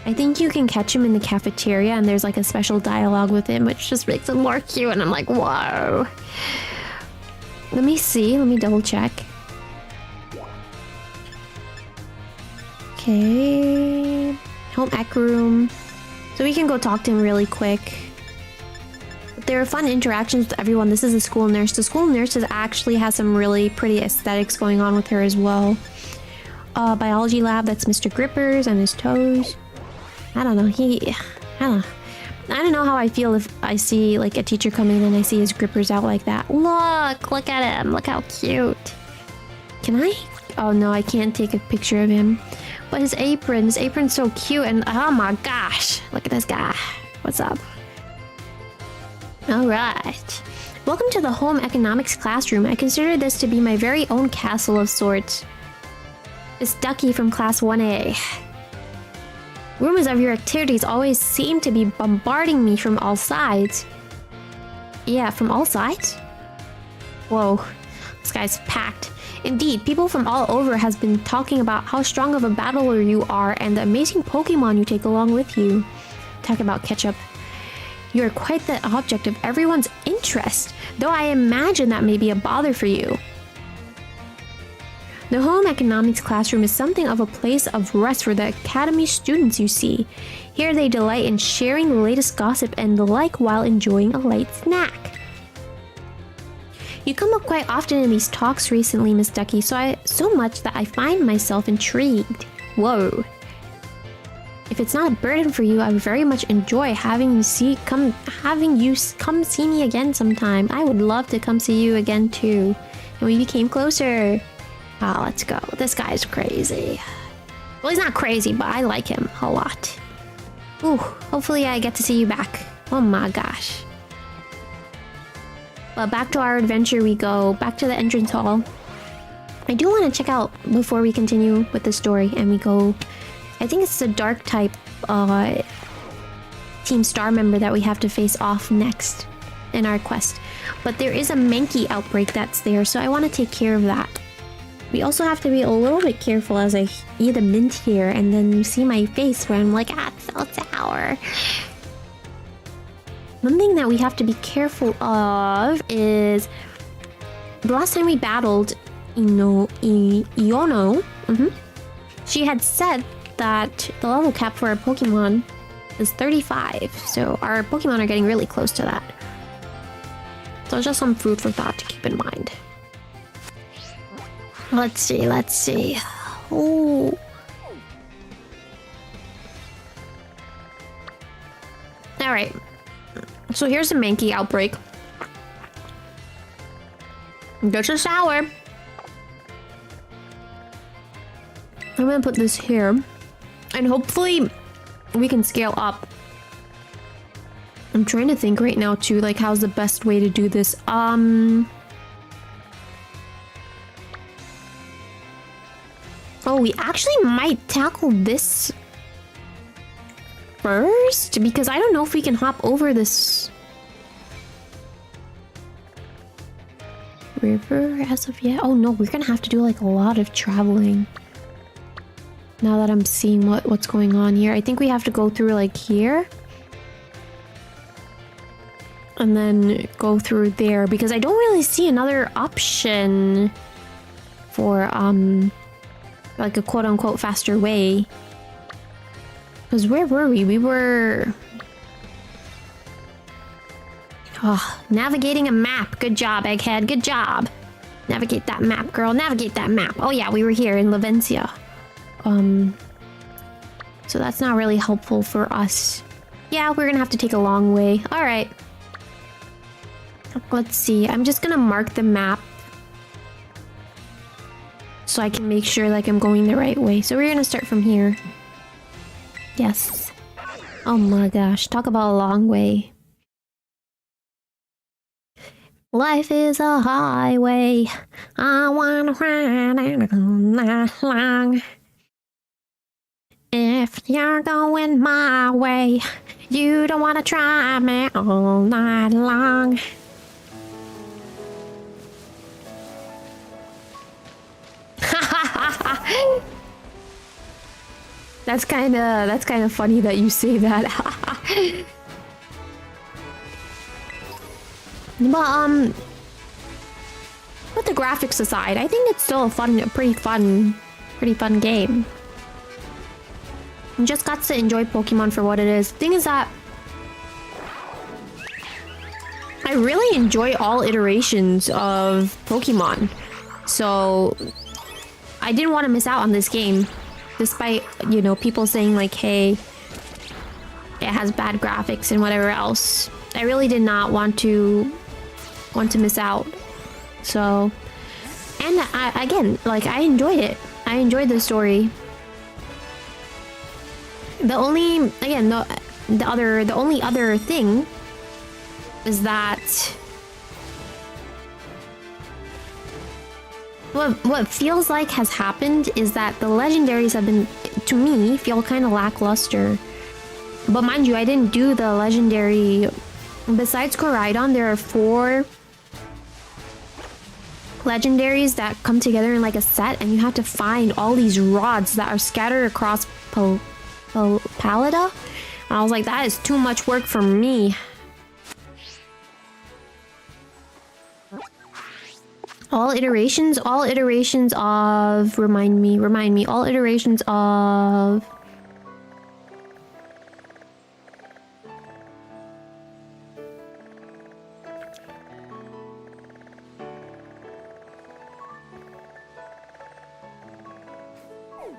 I think you can catch him in the cafeteria and there's like a special dialogue with him, which just makes him more cute. And I'm like, whoa. Let me see. Let me double check. Okay, home ec room. So we can go talk to him really quick. There are fun interactions with everyone. This is a school nurse. The school nurse actually has some really pretty aesthetics going on with her as well. Biology lab, that's Mr. Grippers and his toes. I don't know, I don't know how I feel if I see like a teacher come in and I see his grippers out like that. Look at him. Look how cute. Can I? Oh no, I can't take a picture of him. But his apron's so cute, and oh my gosh, look at this guy. What's up? Alright. Welcome to the home economics classroom. I consider this to be my very own castle of sorts. It's Duckie from class 1A. Rumors of your activities always seem to be bombarding me from all sides. Yeah, from all sides? Whoa, this guy's packed. Indeed, people from all over has been talking about how strong of a battler you are and the amazing Pokemon you take along with you. Talk about ketchup. You are quite the object of everyone's interest, though I imagine that may be a bother for you. The home economics classroom is something of a place of rest for the academy students, you see. Here they delight in sharing the latest gossip and the like while enjoying a light snack. You come up quite often in these talks recently, Miss Duckie, so much that I find myself intrigued. Whoa. If it's not a burden for you, I would very much enjoy having you come see me again sometime. I would love to come see you again too. And we became closer. Oh, let's go. This guy's crazy. Well, he's not crazy, but I like him a lot. Ooh, hopefully I get to see you back. Oh my gosh. Well, back to our adventure we go. Back to the entrance hall. I do want to check out before we continue with the story and we go... I think it's the dark type Team Star member that we have to face off next in our quest. But there is a Mankey outbreak that's there, so I want to take care of that. We also have to be a little bit careful as I eat a mint here and then you see my face where I'm like, it's so sour. One thing that we have to be careful of is the last time we battled Iono, she had said that the level cap for our Pokemon is 35, so our Pokemon are getting really close to that. So just some food for thought to keep in mind. Let's see. Ooh. Alright. So here's the Mankey outbreak. This is sour. I'm gonna put this here. And hopefully we can scale up. I'm trying to think right now too, like how's the best way to do this. Oh, we actually might tackle this first, because I don't know if we can hop over this river as of yet. Oh no, we're gonna have to do like a lot of traveling. Now that I'm seeing what's going on here. I think we have to go through like here. And then go through there because I don't really see another option for like a quote-unquote faster way. Because where were we? We were navigating a map. Good job, Egghead. Good job. Navigate that map, girl. Navigate that map. Oh yeah, we were here in Lavencia. So that's not really helpful for us. Yeah, we're gonna have to take a long way. All right. Let's see. I'm just gonna mark the map so I can make sure like I'm going the right way. So we're gonna start from here. Yes. Oh my gosh. Talk about a long way. Life is a highway. I wanna ride it all night long. If you're going my way, you don't wanna try me all night long. That's kind of funny that you say that. But put the graphics aside, I think it's still a pretty fun game. You just got to enjoy Pokemon for what it is. The thing is that I really enjoy all iterations of Pokemon, so I didn't want to miss out on this game. Despite, you know, people saying like, hey, it has bad graphics and whatever else. I really did not want to miss out. So, and again, like, I enjoyed it. I enjoyed the story. The only other thing is that what feels like has happened is that the legendaries have been, to me, feel kind of lackluster. But mind you, I didn't do the legendary. Besides Koraidon, there are 4 legendaries that come together in like a set, and you have to find all these rods that are scattered across Palada. And I was like, that is too much work for me. All iterations of... Remind me. All iterations of...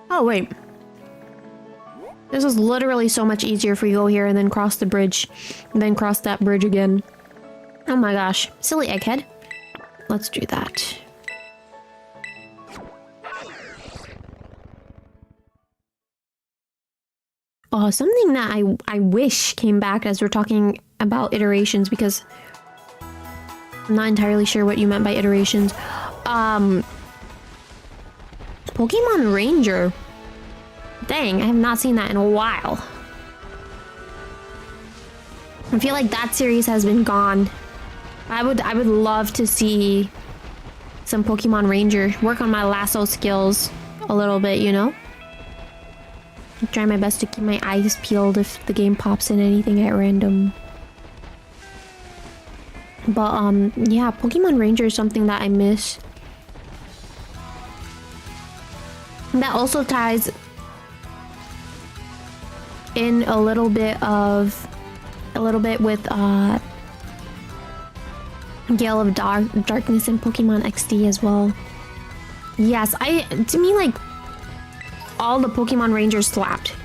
Oh, wait. This is literally so much easier if we go here and then cross the bridge. And then cross that bridge again. Oh my gosh. Silly Egghead. Let's do that. Oh, something that I wish came back as we're talking about iterations, because I'm not entirely sure what you meant by iterations. Pokemon Ranger. Dang, I have not seen that in a while. I feel like that series has been gone. I would love to see some Pokemon Ranger. Work on my lasso skills a little bit, you know? Try my best to keep my eyes peeled if the game pops in anything at random. But yeah, Pokemon Ranger is something that I miss. That also ties in a little bit with Gale of Darkness and Pokemon XD as well. Yes, to me, like, all the Pokemon Rangers slapped.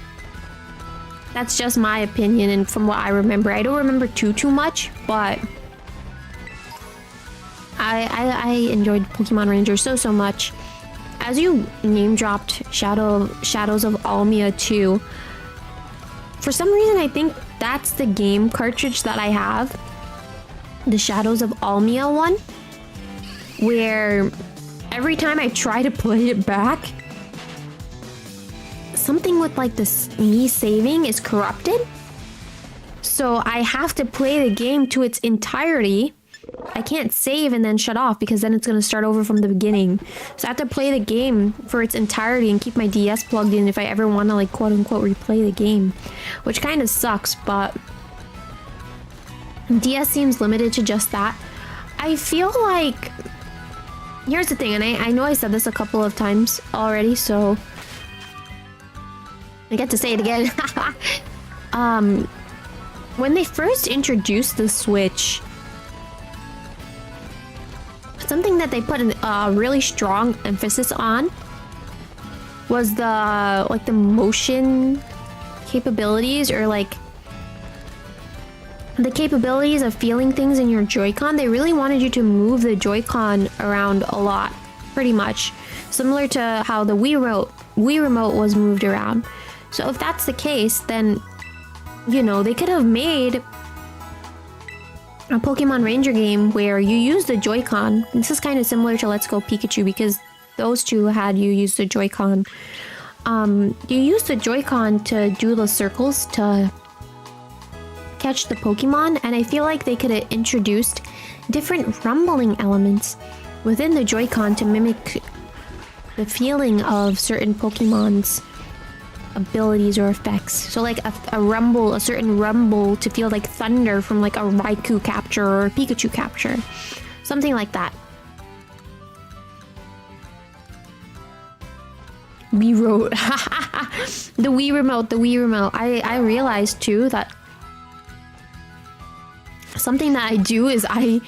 That's just my opinion, and from what I remember. I don't remember too much, but I enjoyed Pokemon Ranger so much. As you name dropped Shadows of Almia 2, for some reason I think that's the game cartridge that I have. The Shadows of Almia one, where every time I try to play it back, something with like me saving is corrupted. So I have to play the game to its entirety I can't save and then shut off because then it's going to start over from the beginning. So I have to play the game for its entirety and keep my DS plugged in if I ever want to like quote unquote replay the game, which kind of sucks, but DS seems limited to just that. I feel like, here's the thing, and I know I said this a couple of times already, so I get to say it again. When they first introduced the Switch, something that they put a really strong emphasis on was the motion capabilities, or like the capabilities of feeling things in your Joy-Con. They really wanted you to move the Joy-Con around a lot, pretty much similar to how the Wii remote was moved around. So if that's the case, then you know, they could have made a Pokemon Ranger game where you use the Joy-Con. This is kind of similar to Let's Go Pikachu because those two had you use the Joy-Con. You use the Joy-Con to do the circles to catch the Pokemon, and I feel like they could have introduced different rumbling elements within the Joy-Con to mimic the feeling of certain Pokemon's abilities or effects. So like a certain rumble to feel like thunder from like a Raikou capture or a Pikachu capture. Something like that. Wii Remote. The Wii Remote. I realized too that something that I do is I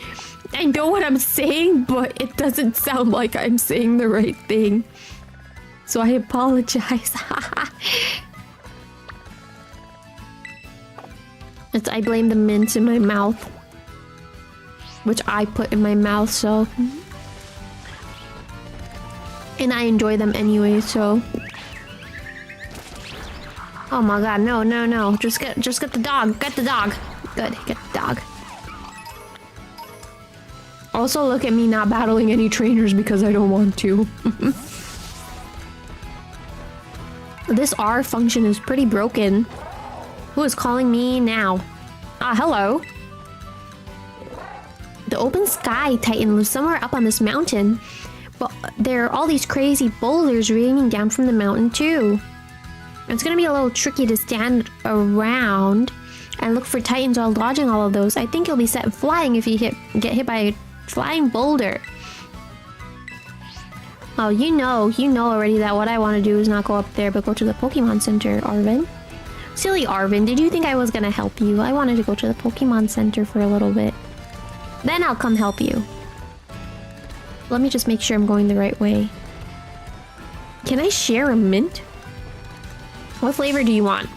know what I'm saying, but it doesn't sound like I'm saying the right thing. So I apologize. I blame the mints in my mouth, which I put in my mouth, so. And I enjoy them anyway, so. Oh my god, no. Just get the dog. Get the dog. Good, get the dog. Also, look at me not battling any trainers because I don't want to. This R function is pretty broken. Who is calling me now? Ah, hello. The open sky Titan lives somewhere up on this mountain. But there are all these crazy boulders raining down from the mountain too. It's gonna be a little tricky to stand around and look for Titans while dodging all of those. I think you'll be set flying if you get hit by a flying boulder. Oh, you know already that what I want to do is not go up there, but go to the Pokemon Center, Arvin. Silly Arvin, did you think I was gonna help you? I wanted to go to the Pokemon Center for a little bit. Then I'll come help you. Let me just make sure I'm going the right way. Can I share a mint? What flavor do you want?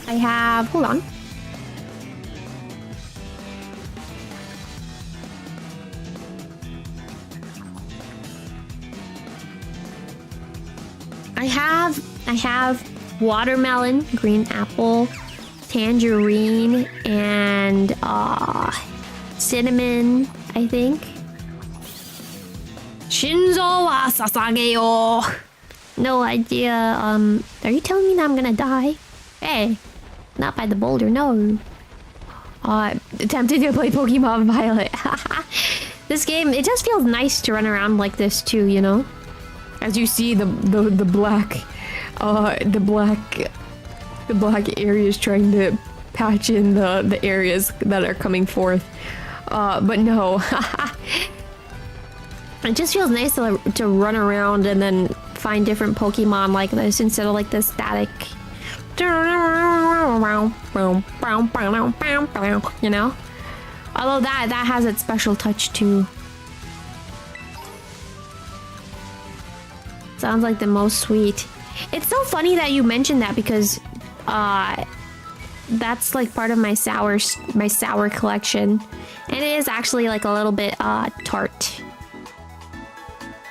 I have... hold on. I have watermelon, green apple, tangerine, and cinnamon, I think. Shinzo wa sasageyo. No idea. Are you telling me that I'm gonna die? Hey, not by the boulder, no. Attempted to play Pokemon Violet. This game, it just feels nice to run around like this too, you know? As you see the black areas trying to patch in the areas that are coming forth. But no. It just feels nice to run around and then find different Pokemon like this instead of like the static. You know? Although that has its special touch too. Sounds like the most sweet. It's so funny that you mentioned that because that's like part of my sour collection. And it is actually like a little bit tart.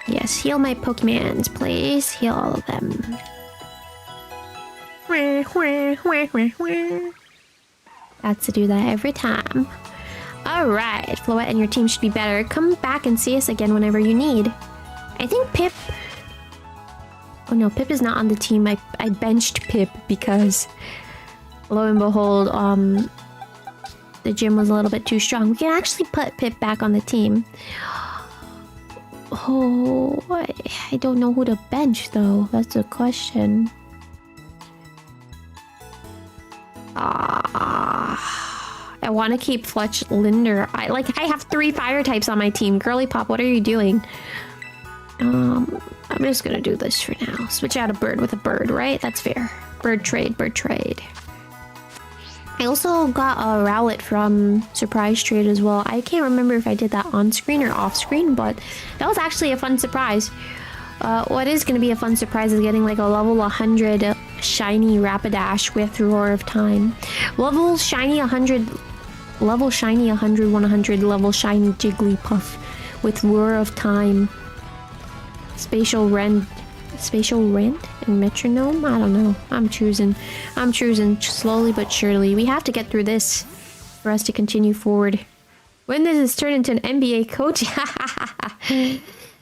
Yes, heal my Pokemons, please. Heal all of them. That's to do that every time. Alright, Floette and your team should be better. Come back and see us again whenever you need. I think Pip... oh no, Pip is not on the team. I benched Pip because, lo and behold, the gym was a little bit too strong. We can actually put Pip back on the team. Oh, I don't know who to bench though. That's the question. I want to keep Fletch Linder. I have 3 fire types on my team. Girly Pop, what are you doing? I'm just gonna do this for now. Switch out a bird with a bird, right? That's fair. Bird trade, bird trade. I also got a Rowlet from Surprise Trade as well. I can't remember if I did that on screen or off screen, but that was actually a fun surprise. What is going to be a fun surprise is getting like a level 100 shiny Rapidash with Roar of Time. Level shiny 100, 100, level shiny Jigglypuff with Roar of Time. Spatial Rend and Metronome? I don't know. I'm choosing slowly but surely. We have to get through this for us to continue forward. When does this turn into an NBA coach?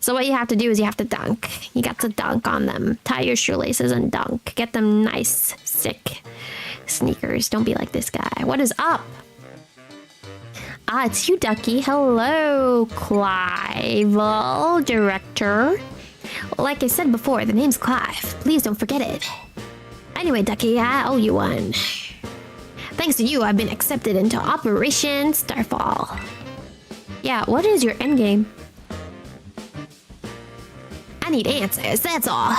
So what you have to do is you have to dunk. You got to dunk on them. Tie your shoelaces and dunk. Get them nice, sick sneakers. Don't be like this guy. What is up? Ah, it's you, Duckie. Hello, Clive, director. Like I said before, the name's Clive. Please don't forget it. Anyway, Duckie, I owe you one. Thanks to you, I've been accepted into Operation Starfall. Yeah, what is your endgame? I need answers, that's all.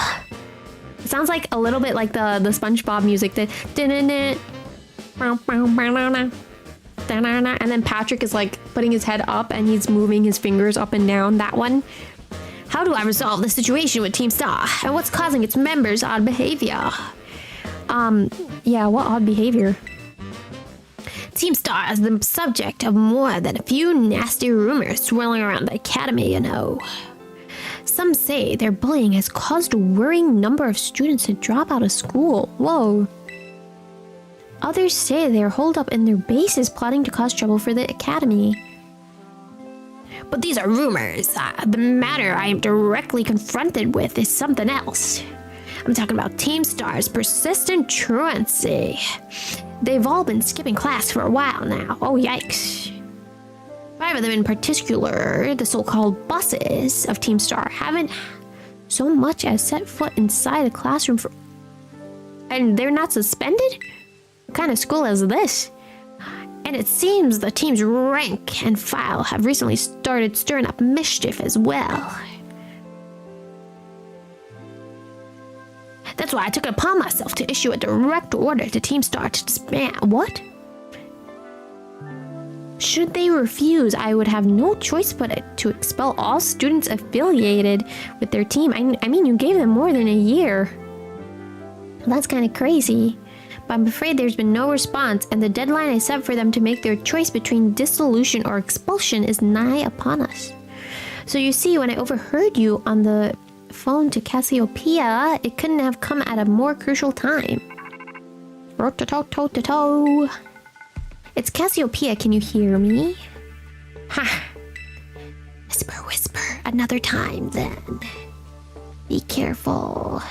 It sounds like a little bit like the SpongeBob music. And then Patrick is like putting his head up and he's moving his fingers up and down. That one. How do I resolve the situation with Team Star? And what's causing its members' odd behavior? Yeah, what odd behavior? Team Star is the subject of more than a few nasty rumors swirling around the academy, you know. Some say their bullying has caused a worrying number of students to drop out of school. Whoa. Others say they're holed up in their bases plotting to cause trouble for the academy. But these are rumors. The matter I am directly confronted with is something else. I'm talking about Team Star's persistent truancy. They've all been skipping class for a while now. Oh, yikes. 5 of them in particular, the so-called bosses of Team Star, haven't so much as set foot inside a classroom for... And they're not suspended? What kind of school is this? And it seems the team's rank and file have recently started stirring up mischief as well. That's why I took it upon myself to issue a direct order to Team Star to disband. What? Should they refuse, I would have no choice but to expel all students affiliated with their team. I mean, you gave them more than a year. That's kind of crazy. But I'm afraid there's been no response, and the deadline I set for them to make their choice between dissolution or expulsion is nigh upon us. So you see, when I overheard you on the phone to Cassiopeia, it couldn't have come at a more crucial time. Ro-to-to-to-to-to. It's Cassiopeia, can you hear me? Ha! Whisper, whisper, another time then. Be careful.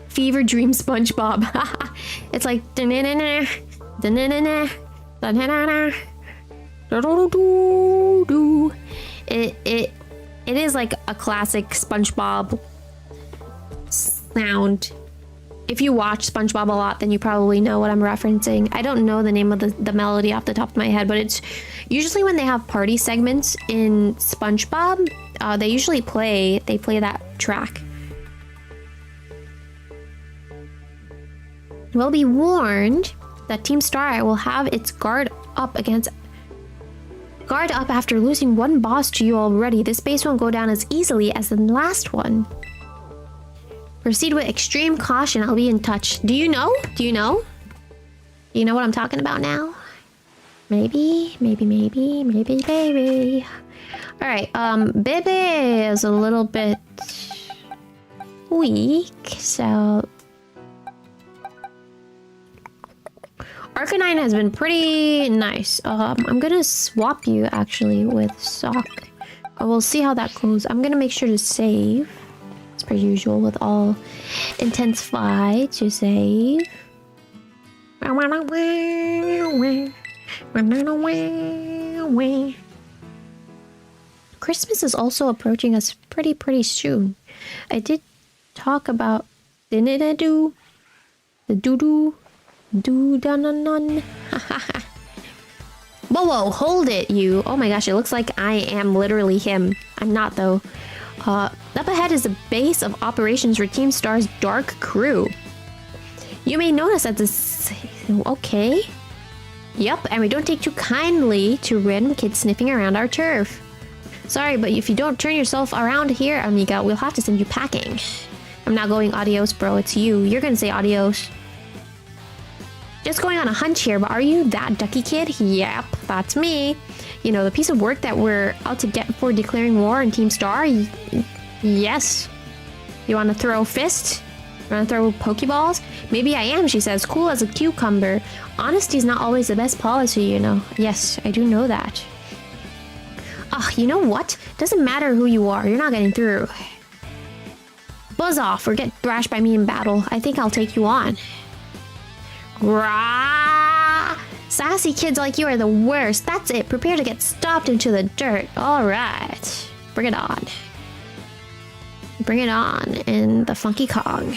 Fever Dream SpongeBob. It's like da-na-na-na, da-na-na-na, da-na-na-na, da-da-da-doo-doo. It is like a classic SpongeBob sound. If you watch SpongeBob a lot, then you probably know what I'm referencing. I don't know the name of the melody off the top of my head, but it's usually when they have party segments in SpongeBob, they usually play that track. Will be warned that Team Star will have its guard up after losing one boss to you already. This base won't go down as easily as the last one. Proceed with extreme caution. I'll be in touch. Do you know? Do you know what I'm talking about now? Maybe. All right. Bebe is a little bit weak, so Arcanine has been pretty nice. I'm gonna swap you actually with Sock. We'll see how that goes. I'm gonna make sure to save. As per usual with all intensify to save. Christmas is also approaching us pretty soon. I did talk about... Didn't I do? The doo-doo? Doo-da-nun-nun. Whoa, hold it, you. Oh my gosh, it looks like I am literally him. I'm not, though. Up ahead is the base of operations for Team Star's Dark Crew. You may notice that this... Okay. Yup, and we don't take too kindly to random kids sniffing around our turf. Sorry, but if you don't turn yourself around here, amiga, we'll have to send you packing. I'm not going adios, bro. It's you. You're gonna say adios. Just going on a hunch here, but are you that Duckie kid? Yep, that's me. You know, the piece of work that we're out to get for declaring war on Team Star? Yes. You want to throw fists? You want to throw Pokeballs? Maybe I am, she says, cool as a cucumber. Honesty's not always the best policy, you know. Yes, I do know that. Ugh, you know what? Doesn't matter who you are, you're not getting through. Buzz off or get thrashed by me in battle. I think I'll take you on. Rah! Sassy kids like you are the worst. That's it. Prepare to get stomped into the dirt. Alright. Bring it on. Bring it on in the Funky Kong.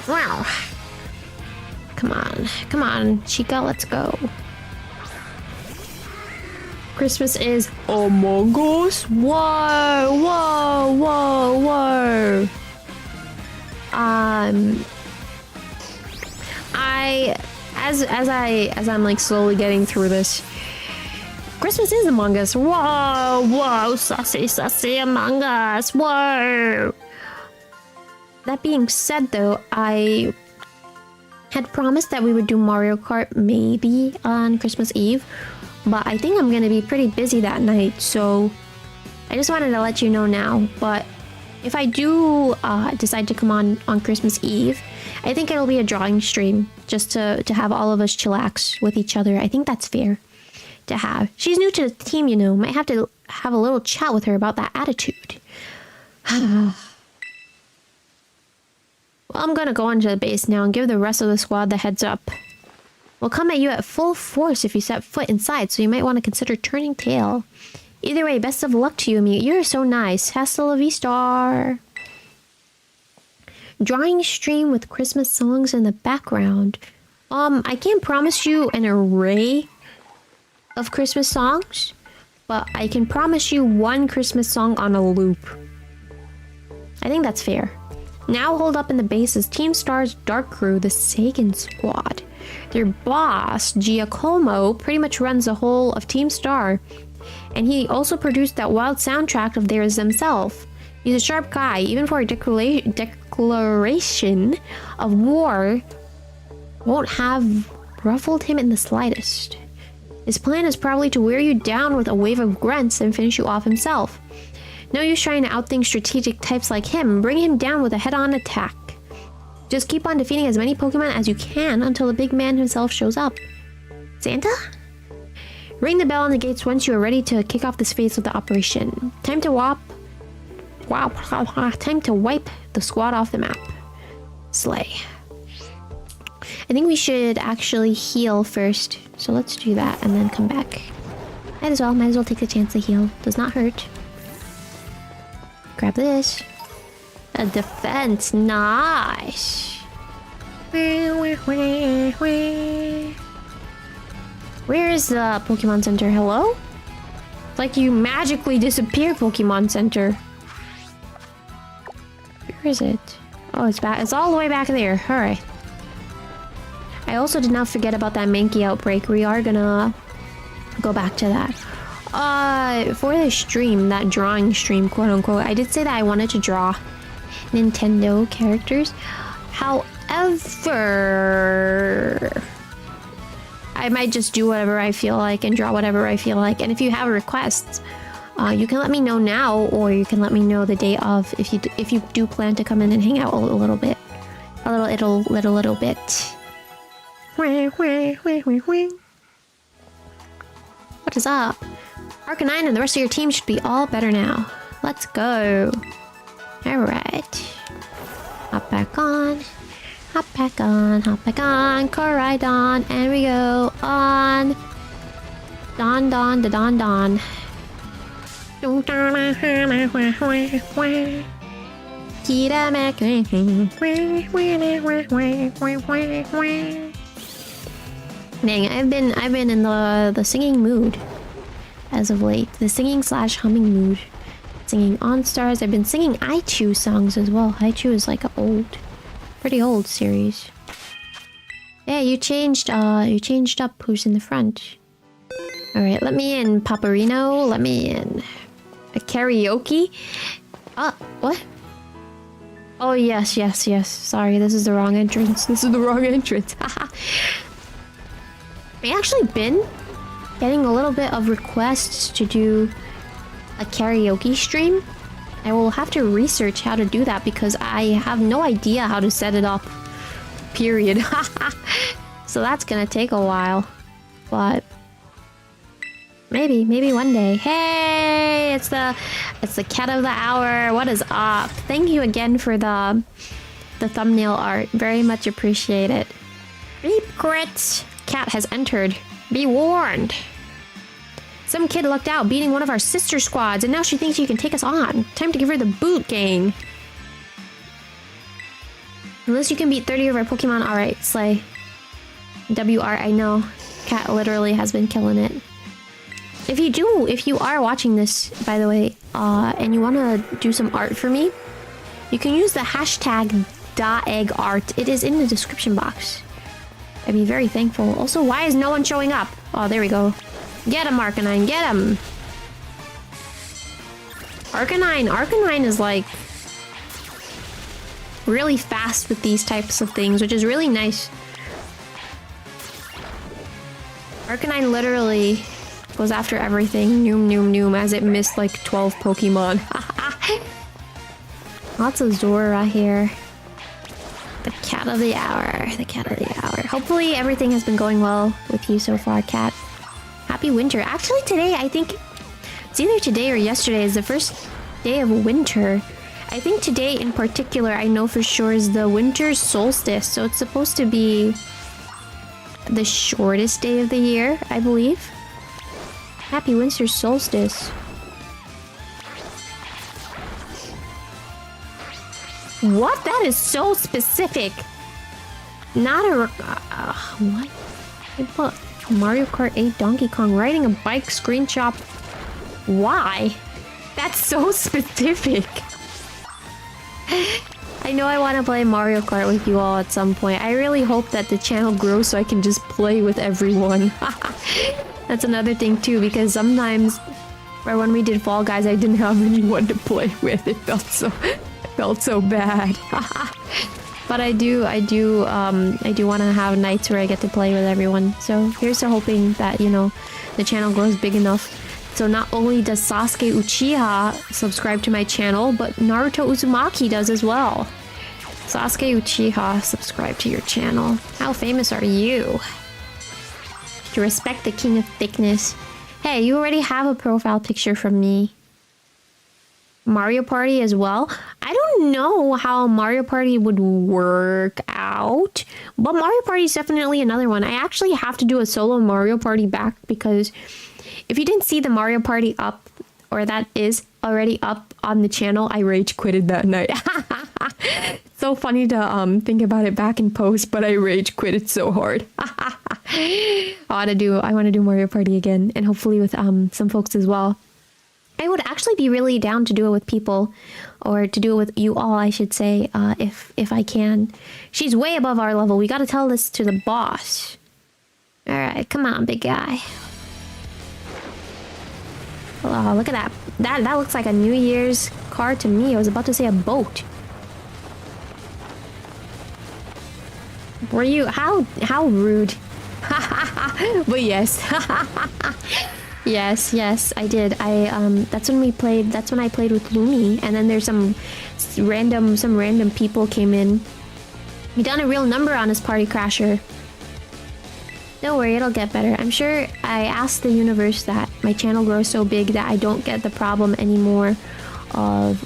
Wow. Come on, Chica, let's go. Christmas is Among Us? Whoa. As I'm like slowly getting through this, Christmas is Among Us. Whoa, sassy Among Us. Whoa. That being said, though, I had promised that we would do Mario Kart maybe on Christmas Eve, but I think I'm gonna be pretty busy that night, so I just wanted to let you know now. But if I do decide to come on Christmas Eve, I think it'll be a drawing stream just to have all of us chillax with each other. I think that's fair to have. She's new to the team, you know. Might have to have a little chat with her about that attitude. Well, I'm gonna go onto the base now and give the rest of the squad the heads up. We'll come at you at full force if you set foot inside, so you might want to consider turning tail. Either way, best of luck to you, Amiga. You're so nice. Hasta la vista. Drawing stream with Christmas songs in the background. I can't promise you an array of Christmas songs, but I can promise you one Christmas song on a loop. I think that's fair. Now hold up in the base is Team Star's Dark Crew, the Sagan Squad. Their boss, Giacomo, pretty much runs the whole of Team Star, and he also produced that wild soundtrack of theirs himself. He's a sharp guy, even for a declaration of war won't have ruffled him in the slightest. His plan is probably to wear you down with a wave of grunts and finish you off himself. No use trying to outthink strategic types like him. Bring him down with a head-on attack. Just keep on defeating as many Pokemon as you can until the big man himself shows up. Santa? Ring the bell on the gates once you are ready to kick off this phase of the operation. Time to wipe the squad off the map. Slay. I think we should actually heal first. So let's do that and then come back. Might as well take the chance to heal. Does not hurt. Grab this. A defense. Nice. Where is the Pokemon Center? Hello? It's like you magically disappeared, Pokemon Center. Where is it? Oh, it's back. It's all the way back there. Alright. I also did not forget about that Mankey outbreak. We are gonna go back to that. For the stream, that drawing stream, quote unquote, I did say that I wanted to draw Nintendo characters. However, I might just do whatever I feel like and draw whatever I feel like. And if you have requests, you can let me know now, or you can let me know the day of if you do plan to come in and hang out a little bit. A little bit. What is up? Arcanine and the rest of your team should be all better now. Let's go. Alright. Hop back on. Hop back on, Coridon, and we go on. Don, da don, don. Kita Mac. Dang, I've been in the singing mood as of late. The singing / humming mood. Singing On Stars. I've been singing Aichu songs as well. Aichu is like a pretty old series. Yeah, you changed up who's in the front. Alright, let me in, Paparino. Let me in. A karaoke? What? Oh, yes. Sorry, this is the wrong entrance. Haha. I actually been getting a little bit of requests to do a karaoke stream. I will have to research how to do that because I have no idea how to set it up. Period. So that's gonna take a while. But maybe one day. Hey, it's the cat of the hour. What is up? Thank you again for the thumbnail art. Very much appreciate it. Beep crits. Cat has entered. Be warned. Some kid lucked out beating one of our sister squads and now she thinks she can take us on. Time to give her the boot, gang. Unless you can beat 30 of our Pokemon. Alright, slay. WR, I know. Cat literally has been killing it. If you are watching this, by the way, and you want to do some art for me, you can use the hashtag #daeggart. It is in the description box. I'd be very thankful. Also, why is no one showing up? Oh, there we go. Get him, Arcanine, get him! Arcanine is like really fast with these types of things, which is really nice. Arcanine literally goes after everything. Noom, as it missed like 12 Pokemon. Lots of Zora here. The cat of the hour. Hopefully everything has been going well with you so far, Cat. Happy winter. Actually, today, I think it's either today or yesterday is the first day of winter. I think today in particular, I know for sure is the winter solstice. So it's supposed to be the shortest day of the year, I believe. Happy winter solstice. What? That is so specific. Not a... what? I put Mario Kart 8 Donkey Kong riding a bike screenshot. Why? That's so specific. I know I want to play Mario Kart with you all at some point. I really hope that the channel grows so I can just play with everyone. That's another thing too, because sometimes, or when we did Fall Guys, I didn't have anyone to play with. It felt so bad. But I do want to have nights where I get to play with everyone. So here's to hoping that, you know, the channel grows big enough. So not only does Sasuke Uchiha subscribe to my channel, but Naruto Uzumaki does as well. Sasuke Uchiha, subscribe to your channel. How famous are you? To respect the king of thickness. Hey, you already have a profile picture from me. Mario Party as well. I don't know how Mario Party would work out, but Mario Party is definitely another one. I actually have to do a solo Mario Party back because if you didn't see the Mario Party up, or that is already up on the channel, I rage quitted that night. So funny to think about it back in post, but I rage quitted so hard. I want to do Mario Party again, and hopefully with some folks as well. I would actually be really down to do it with people, or to do it with you all, I should say, if I can. She's way above our level. We gotta tell this to the boss. Alright, come on, big guy. Oh, look at that. That looks like a New Year's car to me. I was about to say a boat. Were you... How rude. But yes. Yes, I did. That's when I played with Lumi, and then there's some random people came in. We done a real number on his party crasher. Don't worry, it'll get better. I'm sure I asked the universe that my channel grows so big that I don't get the problem anymore of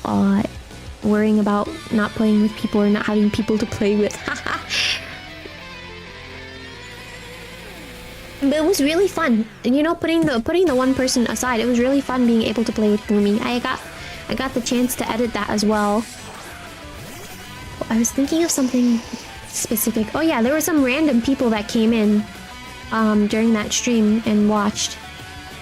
worrying about not playing with people or not having people to play with. But it was really fun. You know, putting the one person aside, it was really fun being able to play with Gloomy. I got the chance to edit that as well. I was thinking of something specific. Oh yeah, there were some random people that came in during that stream and watched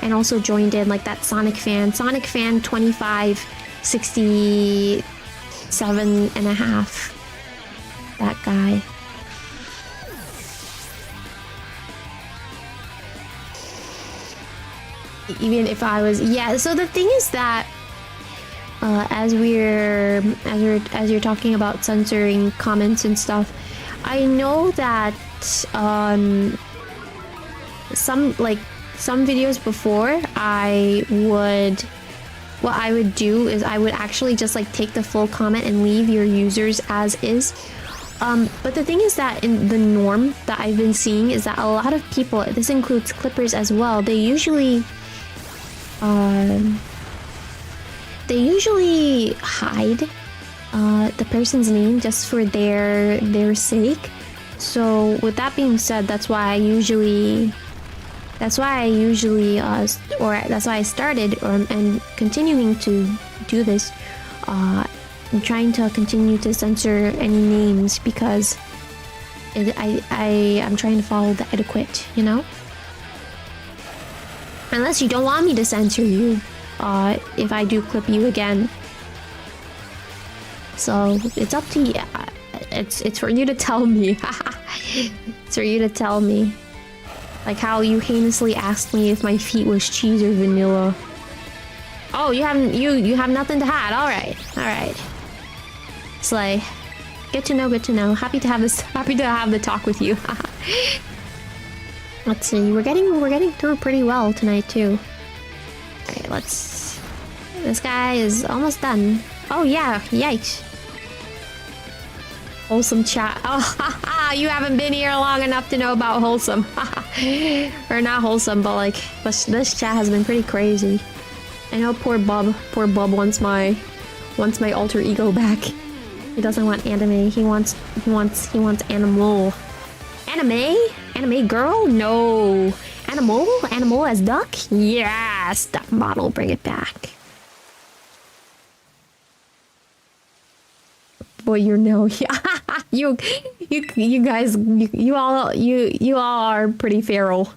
and also joined in, like that Sonic fan 2567.5, that guy. Even if I was, yeah, so the thing is that as you're talking about censoring comments and stuff, I know that some videos before, what I would do is I would actually just like take the full comment and leave your users as is. But the thing is that in the norm that I've been seeing is that a lot of people, this includes clippers as well, they usually hide the person's name just for their sake. So with that being said, that's why I started and continuing to do this. I'm trying to continue to censor any names because I'm trying to follow the etiquette, you know? Unless you don't want me to censor you, if I do clip you again. So it's up to you. It's for you to tell me. It's for you to tell me. Like how you heinously asked me if my feet was cheese or vanilla. Oh, you have nothing to hide. All right. Slay. Good to know. Happy to have the talk with you. Let's see. We're getting through pretty well tonight too. Okay, let's. This guy is almost done. Oh yeah, yikes. Wholesome chat. Oh, you haven't been here long enough to know about wholesome. Or not wholesome, but like this chat has been pretty crazy. I know poor Bub wants my alter ego back. He doesn't want anime. He wants animal. Anime girl? No. Animal as duck? Yes, duck model, bring it back. Boy, you're no. you guys, you all are pretty feral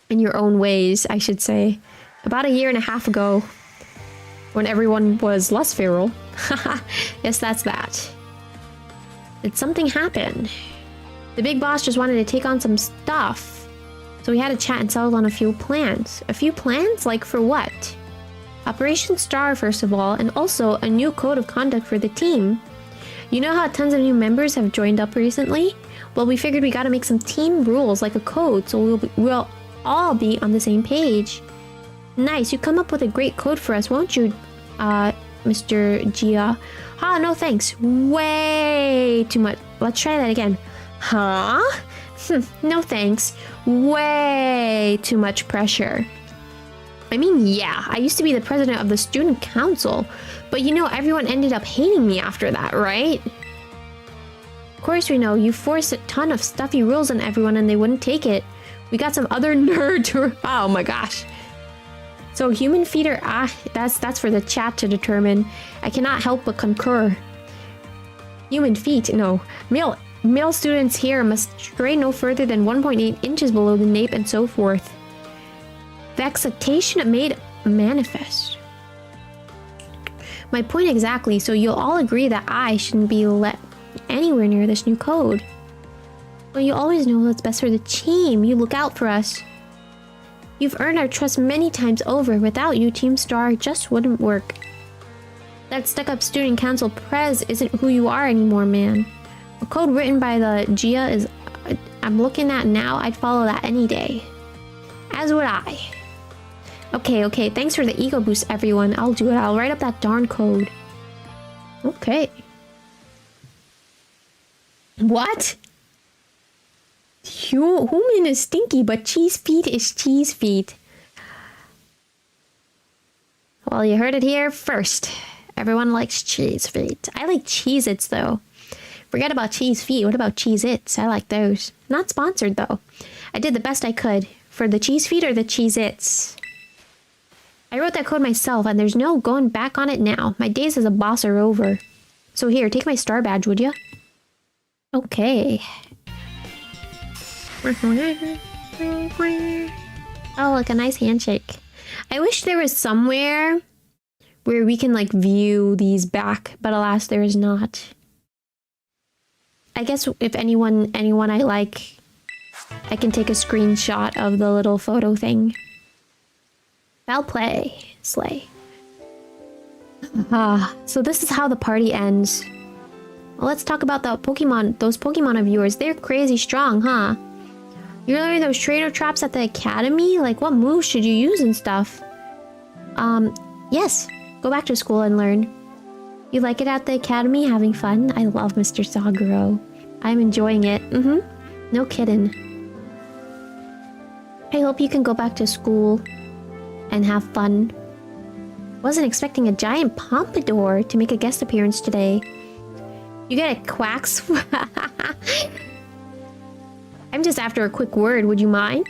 in your own ways, I should say. About a year and a half ago, when everyone was less feral. Yes, that's that. Did something happen? The big boss just wanted to take on some stuff. So we had a chat and settled on a few plans. A few plans? Like for what? Operation Star, first of all, and also a new code of conduct for the team. You know how tons of new members have joined up recently? Well, we figured we gotta make some team rules, like a code, so we'll all be on the same page. Nice, you come up with a great code for us, won't you, Mr. Gia? Ah, no thanks. Way too much. Let's try that again. Huh? No thanks. Way too much pressure. I mean, yeah, I used to be the president of the student council, but you know, everyone ended up hating me after that, right? Of course we know, you forced a ton of stuffy rules on everyone and they wouldn't take it. We got some other nerd to... Oh my gosh. So human feet are... that's for the chat to determine. I cannot help but concur. Human feet, no. Male students here must stray no further than 1.8 inches below the nape and so forth. Vexation made manifest. My point exactly, so you'll all agree that I shouldn't be let anywhere near this new code. Well, you always know what's best for the team. You look out for us. You've earned our trust many times over. Without you, Team Star just wouldn't work. That stuck-up student council prez isn't who you are anymore, man. A code written by the Gia is... I'm looking at now, I'd follow that any day. As would I. Okay, thanks for the ego boost, everyone. I'll do it. I'll write up that darn code. Okay. What? Human is stinky, but cheese feet is cheese feet. Well, you heard it here first. Everyone likes cheese feet. I like Cheez-Its though. Forget about cheese feet. What about Cheez-Its? I like those. Not sponsored though. I did the best I could. For the cheese feet or the Cheez-Its? I wrote that code myself and there's no going back on it now. My days as a boss are over. So here, take my star badge, would you? Okay. Oh, look, a nice handshake. I wish there was somewhere where we can like view these back, but alas, there is not. I guess if anyone I like, I can take a screenshot of the little photo thing. Foul play. Slay. So this is how the party ends. Well, let's talk about the Pokemon, those Pokemon of yours. They're crazy strong, huh? You learning those trainer traps at the academy? Like, what moves should you use and stuff? Yes. Go back to school and learn. You like it at the academy? Having fun? I love Mr. Saguro. I'm enjoying it. No kidding. I hope you can go back to school and have fun. Wasn't expecting a giant pompadour to make a guest appearance today. You get a quacks? I'm just after a quick word, would you mind?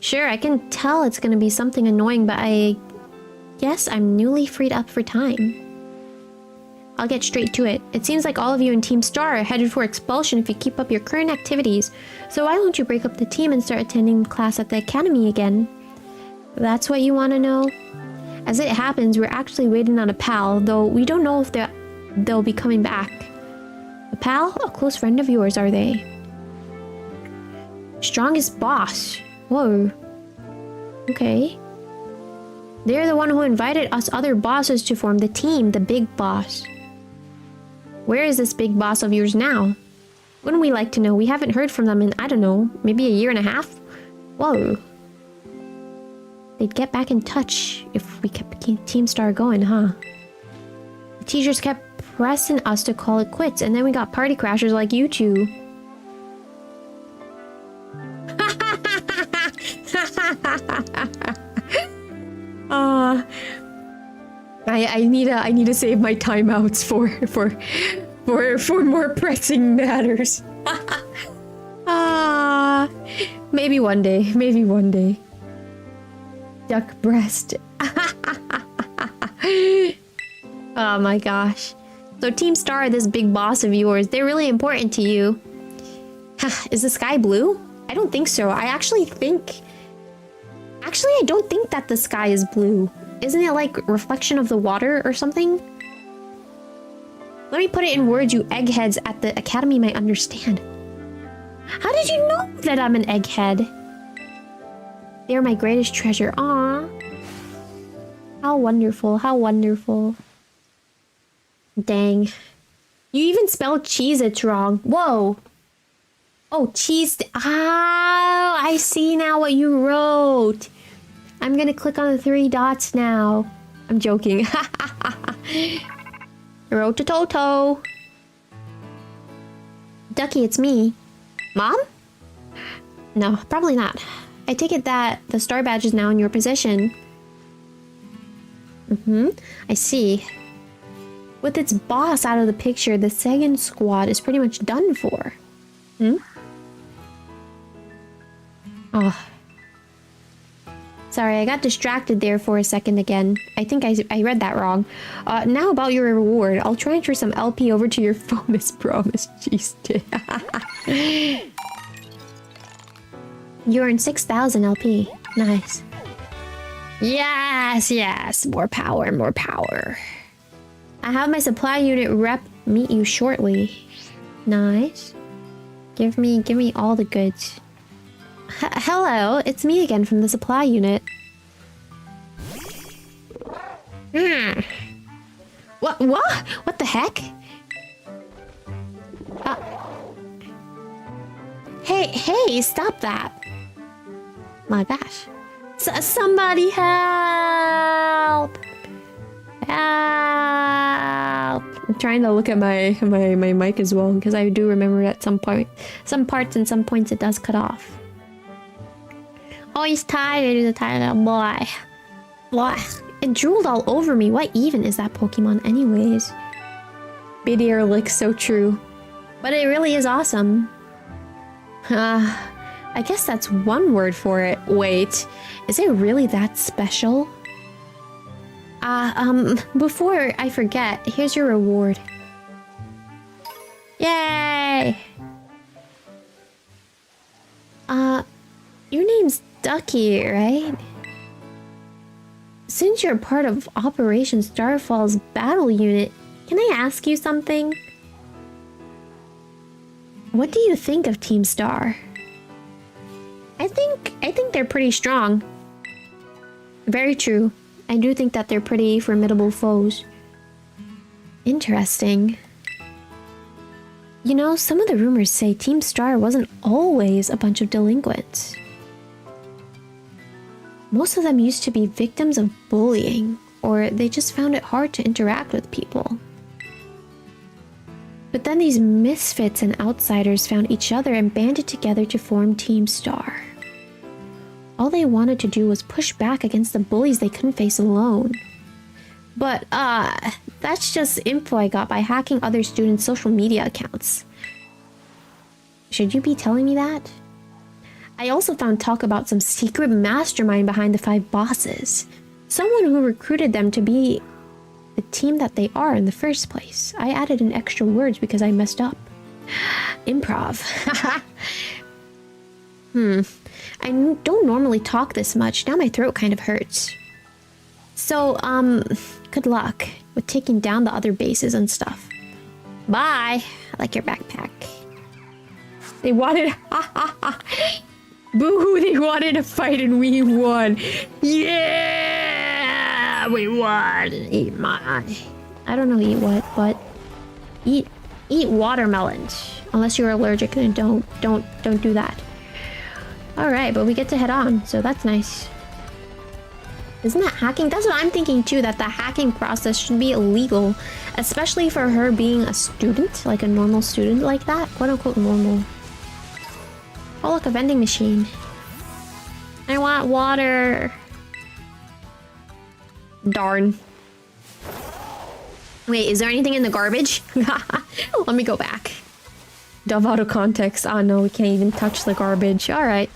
Sure, I can tell it's gonna be something annoying, but I guess I'm newly freed up for time. I'll get straight to it. It seems like all of you in Team Star are headed for expulsion if you keep up your current activities. So why won't you break up the team and start attending class at the academy again? That's what you want to know? As it happens, we're actually waiting on a pal, though we don't know if they'll be coming back. A pal? A close friend of yours, are they? Strongest boss. Whoa. Okay. They're the one who invited us other bosses to form the team, the big boss. Where is this big boss of yours now? Wouldn't we like to know? We haven't heard from them in, I don't know, maybe a year and a half? Whoa. They'd get back in touch if we kept Team Star going, huh? The teachers kept pressing us to call it quits, and then we got party crashers like you two. I need to save my timeouts for more pressing matters. Maybe one day. Duck breast. Oh my gosh. So Team Star, this big boss of yours, they're really important to you. Is the sky blue? I don't think so. I don't think that the sky is blue. Isn't it like reflection of the water or something? Let me put it in words you eggheads at the academy might understand. How did you know that I'm an egghead? They're my greatest treasure. Aww. How wonderful. How wonderful. Dang. You even spelled Cheez-Its wrong. Whoa. Oh, cheese. Ah, I see now what you wrote. I'm gonna click on the 3 dots now. I'm joking. Rotototo. Duckie, it's me. Mom? No, probably not. I take it that the star badge is now in your possession. I see. With its boss out of the picture, the second squad is pretty much done for. Oh. Sorry, I got distracted there for a second again. I think I read that wrong. Now about your reward. I'll transfer some LP over to your phone as promised. Jeez. You earned 6,000 LP. Nice. Yes. More power, more power. I have my supply unit rep meet you shortly. Nice. Give me all the goods. Hello, it's me again from the supply unit. What? What the heck? Hey, stop that. My gosh. Somebody help! Help! I'm trying to look at my mic as well, because I do remember at some parts and some points it does cut off. Oh, he's tired. He's a tired little boy. It drooled all over me. What even is that Pokemon anyways? Bidier looks so true. But it really is awesome. I guess that's one word for it. Wait, is it really that special? Before I forget, here's your reward. Yay! Your name's Duckie, right? Since you're part of Operation Starfall's battle unit, can I ask you something? What do you think of Team Star? I think they're pretty strong. Very true. I do think that they're pretty formidable foes. Interesting. You know, some of the rumors say Team Star wasn't always a bunch of delinquents. Most of them used to be victims of bullying, or they just found it hard to interact with people. But then these misfits and outsiders found each other and banded together to form Team Star. All they wanted to do was push back against the bullies they couldn't face alone. But, that's just info I got by hacking other students' social media accounts. Should you be telling me that? I also found talk about some secret mastermind behind the 5 bosses. Someone who recruited them to be the team that they are in the first place. I added in extra words because I messed up. Improv. I don't normally talk this much. Now my throat kind of hurts. So, good luck with taking down the other bases and stuff. Bye. I like your backpack. They wanted... Boo-hoo, they wanted to fight and we won. Yeah! We won. Eat my... I don't know eat what, but... Eat watermelons. Unless you're allergic, then don't do that. Alright, but we get to head on, so that's nice. Isn't that hacking? That's what I'm thinking too, that the hacking process should be illegal. Especially for her being a student, like a normal student like that. Quote unquote normal. Oh look, a vending machine. I want water. Darn. Wait, is there anything in the garbage? Let me go back. Dove out of context. Oh no, we can't even touch the garbage. Alright.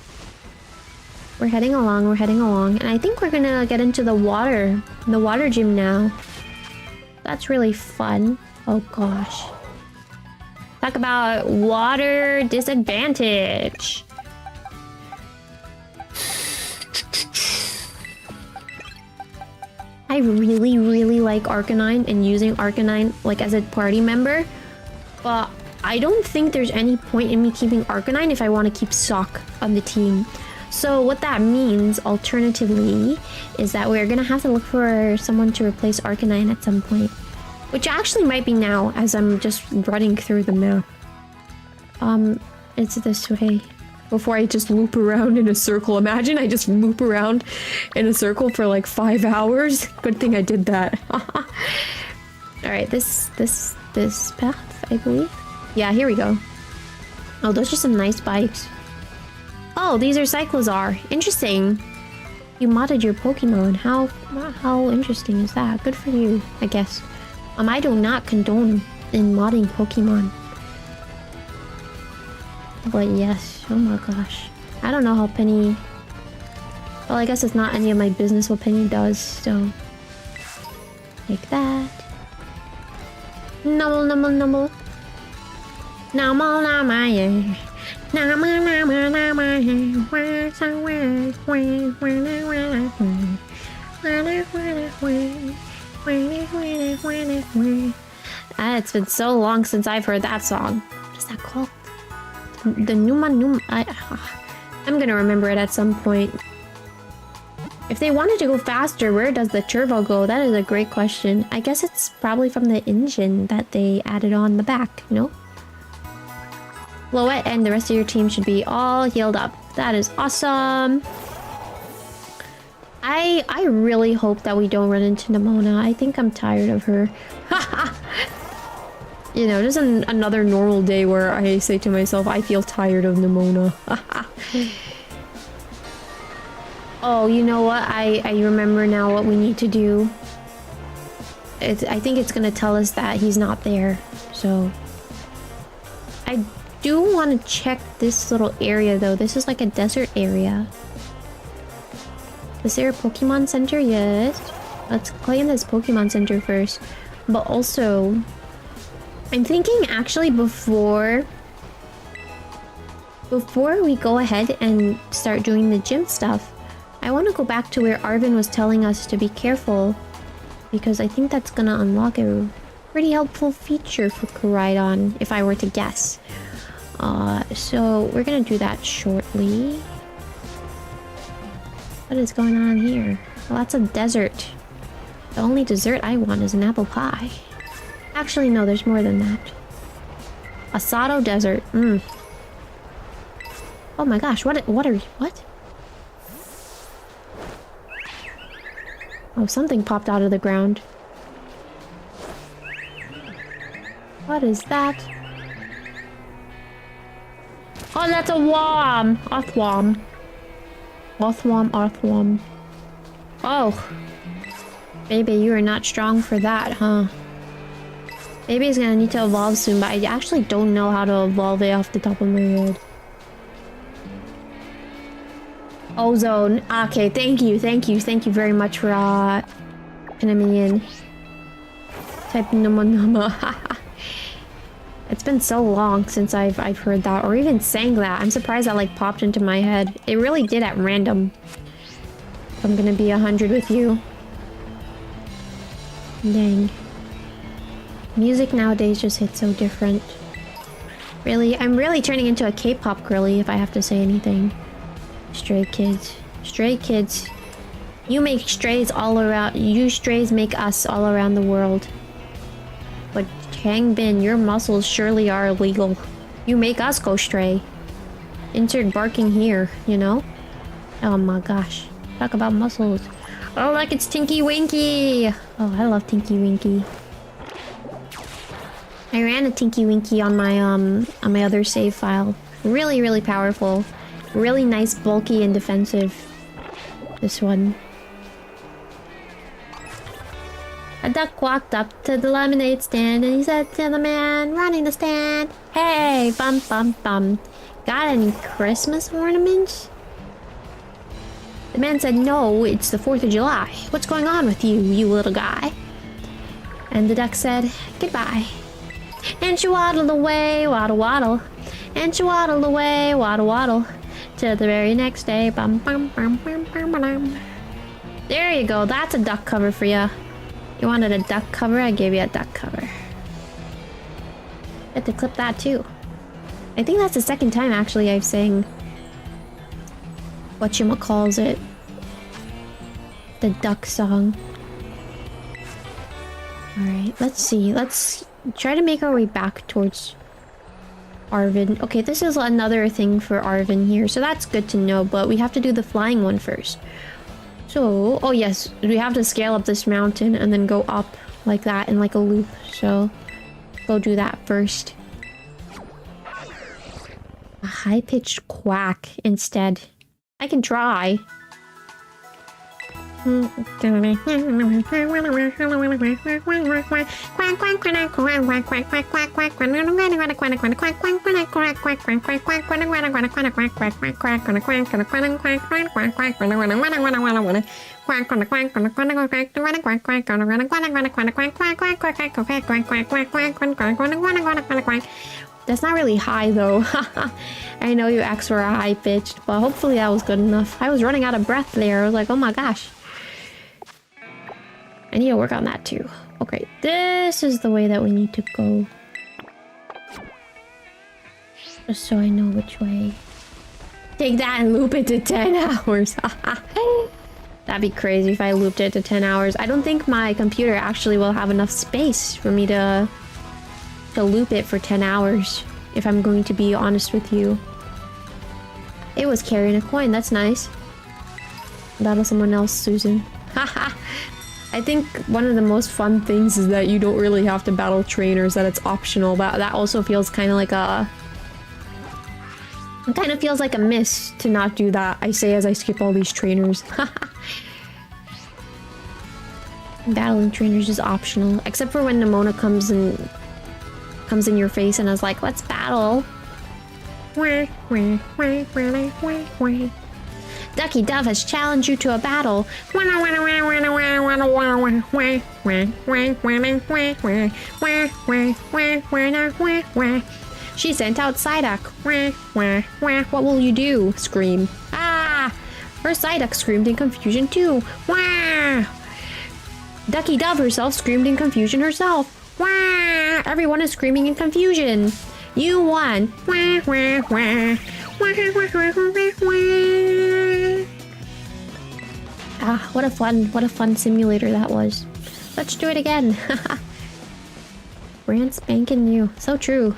We're heading along, and I think we're gonna get into the water gym now. That's really fun. Oh gosh. Talk about water disadvantage. I really like Arcanine and using Arcanine like as a party member, but I don't think there's any point in me keeping Arcanine if I want to keep Sock on the team. So what that means, alternatively, is that we're gonna have to look for someone to replace Arcanine at some point. Which actually might be now, as I'm just running through the map. It's this way. Before I just loop around in a circle. Imagine I just loop around in a circle for like 5 hours. Good thing I did that. Alright, this path, I believe. Yeah, here we go. Oh, those are some nice bikes. Oh, these are Cyclozar. Interesting. You modded your Pokemon. How interesting is that? Good for you, I guess. I do not condone in modding Pokemon. But yes, oh my gosh. I don't know how Penny... Well, I guess it's not any of my business what Penny does, so... Like that. Numble, numble, numble. Numble, numble, yeah. Numble, numble, numble. It's been so long since I've heard that song. What is that called? The Numa. I'm gonna remember it at some point. If they wanted to go faster, where does the turbo go? That is a great question. I guess it's probably from the engine that they added on the back, no? Floette and the rest of your team should be all healed up. That is awesome. I really hope that we don't run into Nimona. I think I'm tired of her. You know, just another normal day where I say to myself, I feel tired of Nimona. Oh, you know what? I remember now what we need to do. I think it's gonna tell us that he's not there. So... I do want to check this little area, though. This is like a desert area. Is there a Pokemon Center? Yes. Let's claim this Pokemon Center first. But also... I'm thinking actually before we go ahead and start doing the gym stuff, I want to go back to where Arvin was telling us to be careful, because I think that's gonna unlock a pretty helpful feature for Koraidon, if I were to guess. So we're gonna do that shortly. What is going on here? Lots of desert. The only dessert I want is an apple pie. Actually, no, there's more than that. Asado Desert. Oh my gosh, what? Oh, something popped out of the ground. What is that? Oh, that's a worm! Earthworm. Earthworm. Oh. Baby, you are not strong for that, huh? Maybe he's gonna need to evolve soon, but I actually don't know how to evolve it off the top of my head. Ozone. Okay, thank you very much for putting me in. Type nama. It's been so long since I've heard that, or even sang that. I'm surprised that like popped into my head. It really did at random. If I'm gonna be 100 with you. Dang. Music nowadays just hits so different. Really, I'm really turning into a K-pop girly if I have to say anything. Stray kids. Stray kids. You make strays all around. You strays make us all around the world. But Changbin, your muscles surely are illegal. You make us go stray. Insert barking here, you know? Oh my gosh. Talk about muscles. Oh, like it's Tinky Winky! Oh, I love Tinky Winky. I ran a Tinky Winky on my other save file. Really, really powerful. Really nice, bulky, and defensive. This one. A duck walked up to the lemonade stand and he said to the man running the stand, "Hey, bum bum bum, got any Christmas ornaments?" The man said, "No, it's the 4th of July. What's going on with you, you little guy?" And the duck said, "Goodbye." And she waddled away, waddle waddle. And she waddled away, waddle waddle. Till the very next day, bum bum bum bum bum bum. There you go, that's a duck cover for you. You wanted a duck cover? I gave you a duck cover. Get to clip that too. I think that's the second time actually I've sang whatchamacallit, the duck song. Alright, let's see. Let's try to make our way back towards Arvin. Okay, this is another thing for Arvin here, so that's good to know, but we have to do the flying one first. So, oh yes, we have to scale up this mountain and then go up like that in like a loop, so go do that first. A high-pitched quack instead. I can try. That's not really high though. I know you asked for a high pitched, but hopefully that was good enough. I was running out of breath there. I was like, oh my gosh. I need to work on that too. Okay, this is the way that we need to go. Just so I know which way. Take that and loop it to 10 hours. That'd be crazy if I looped it to 10 hours. I don't think my computer actually will have enough space for me to loop it for 10 hours, if I'm going to be honest with you. It was carrying a coin, that's nice. Battle someone else, Susan. Haha. I think one of the most fun things is that you don't really have to battle trainers, that it's optional. That also feels kind of like a It kind of feels like a miss to not do that, I say as I skip all these trainers. Battling trainers is optional, except for when Nimona comes in your face and is like, let's battle. Ducky Dove has challenged you to a battle. She sent out Psyduck. What will you do? Scream. Ah! Her Psyduck screamed in confusion too. Ducky Dove herself screamed in confusion herself. Everyone is screaming in confusion. You won. Ah, what a fun simulator that was. Let's do it again. Brand spanking new. So true.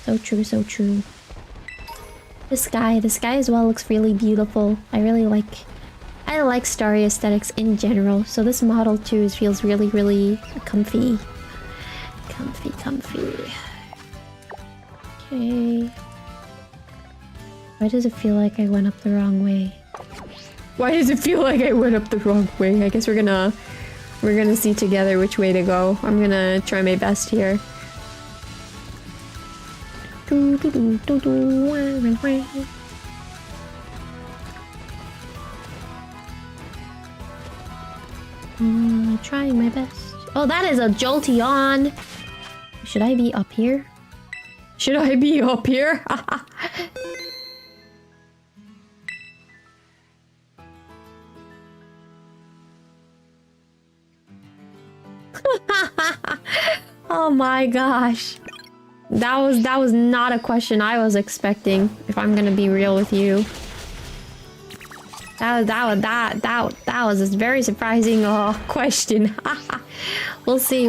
So true, so true. The sky as well looks really beautiful. I like starry aesthetics in general, so this model too feels really, really comfy. Comfy. Okay. Why does it feel like I went up the wrong way? Why does it feel like I went up the wrong way? I guess we're gonna see together which way to go. I'm gonna try my best here. Trying my best. Oh, that is a Jolteon! Should I be up here? Should I be up here? Oh my gosh. That was not a question I was expecting, if I'm gonna be real with you. That was a very surprising question. We'll see.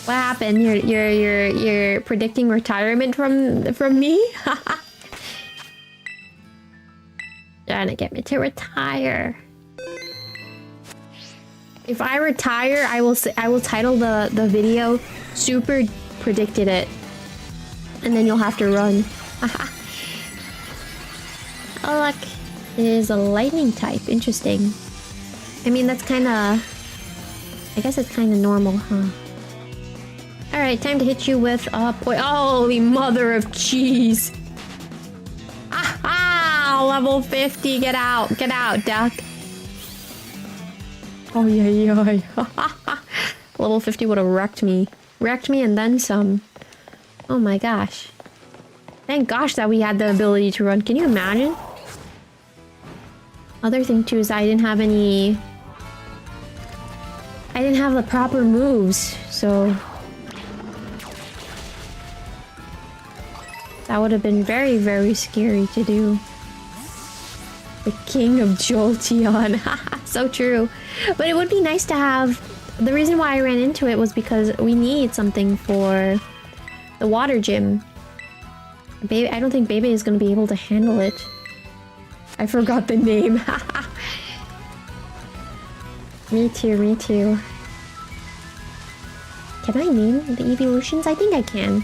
What happened? You're predicting retirement from me? Trying to get me to retire. If I retire, I will title the video "Super Predicted It," and then you'll have to run. Oh look, it is a lightning type. Interesting. I mean, that's kind of. I guess it's kind of normal, huh? All right, time to hit you with holy mother of cheese! Ah, level 50. Get out, Duck. Oh yeah. Level 50 would have wrecked me and then some. Oh my gosh. Thank gosh that we had the ability to run. Can you imagine? Other thing too is I didn't have the proper moves, so that would have been very, very scary to do. The king of Jolteon. So true. But it would be nice to have... The reason why I ran into it was because we need something for the water gym. I don't think Bebe is going to be able to handle it. I forgot the name. Me too. Can I name the evolutions? I think I can.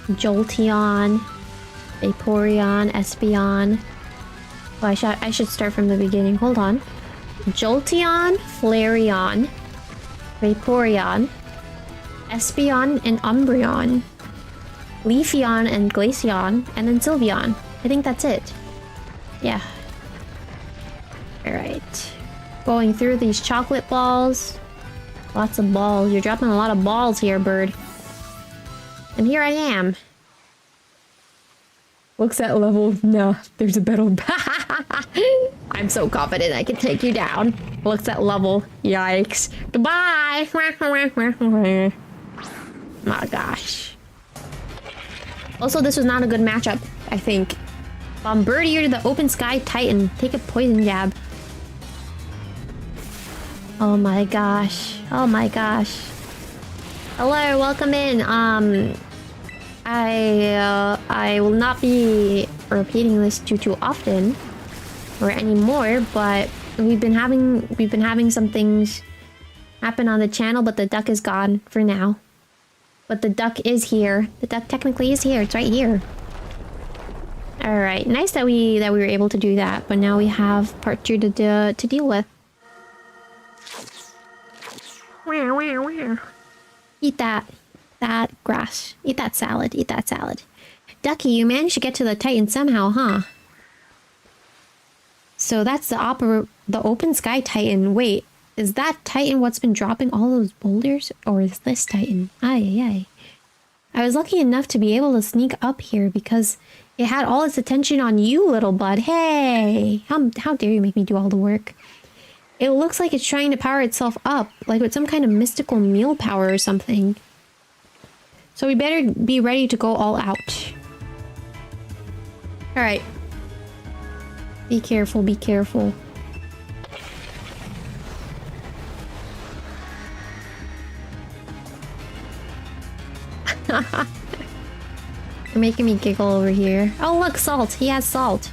Jolteon, Vaporeon, Espeon. Oh, I should start from the beginning. Hold on. Jolteon, Flareon, Vaporeon, Espeon, and Umbreon. Leafeon and Glaceon, and then Sylveon. I think that's it. Yeah. Alright. Going through these chocolate balls. Lots of balls. You're dropping a lot of balls here, bird. And here I am. Looks at level... No, there's a battle. I'm so confident I can take you down. Looks at level. Yikes. Goodbye! My gosh. Also, this was not a good matchup, I think. Bombardier to the Open Sky Titan. Take a poison jab. Oh my gosh. Oh my gosh. Hello, welcome in. I will not be repeating this too often or anymore, but we've been having some things happen on the channel, but the duck is gone for now. But the duck is here. The duck technically is here. It's right here. Alright, nice that we were able to do that. But now we have part 2 to deal with. Eat that grass. Eat that salad. Eat that salad. Duckie, you managed to get to the Titan somehow, huh? So that's the open sky Titan. Wait, is that Titan what's been dropping all those boulders? Or is this Titan? Ay. I was lucky enough to be able to sneak up here because it had all its attention on you, little bud. Hey! How dare you make me do all the work? It looks like it's trying to power itself up, like with some kind of mystical meal power or something. So we better be ready to go all out. Alright. Be careful, be careful. You're making me giggle over here. Oh look, salt! He has salt!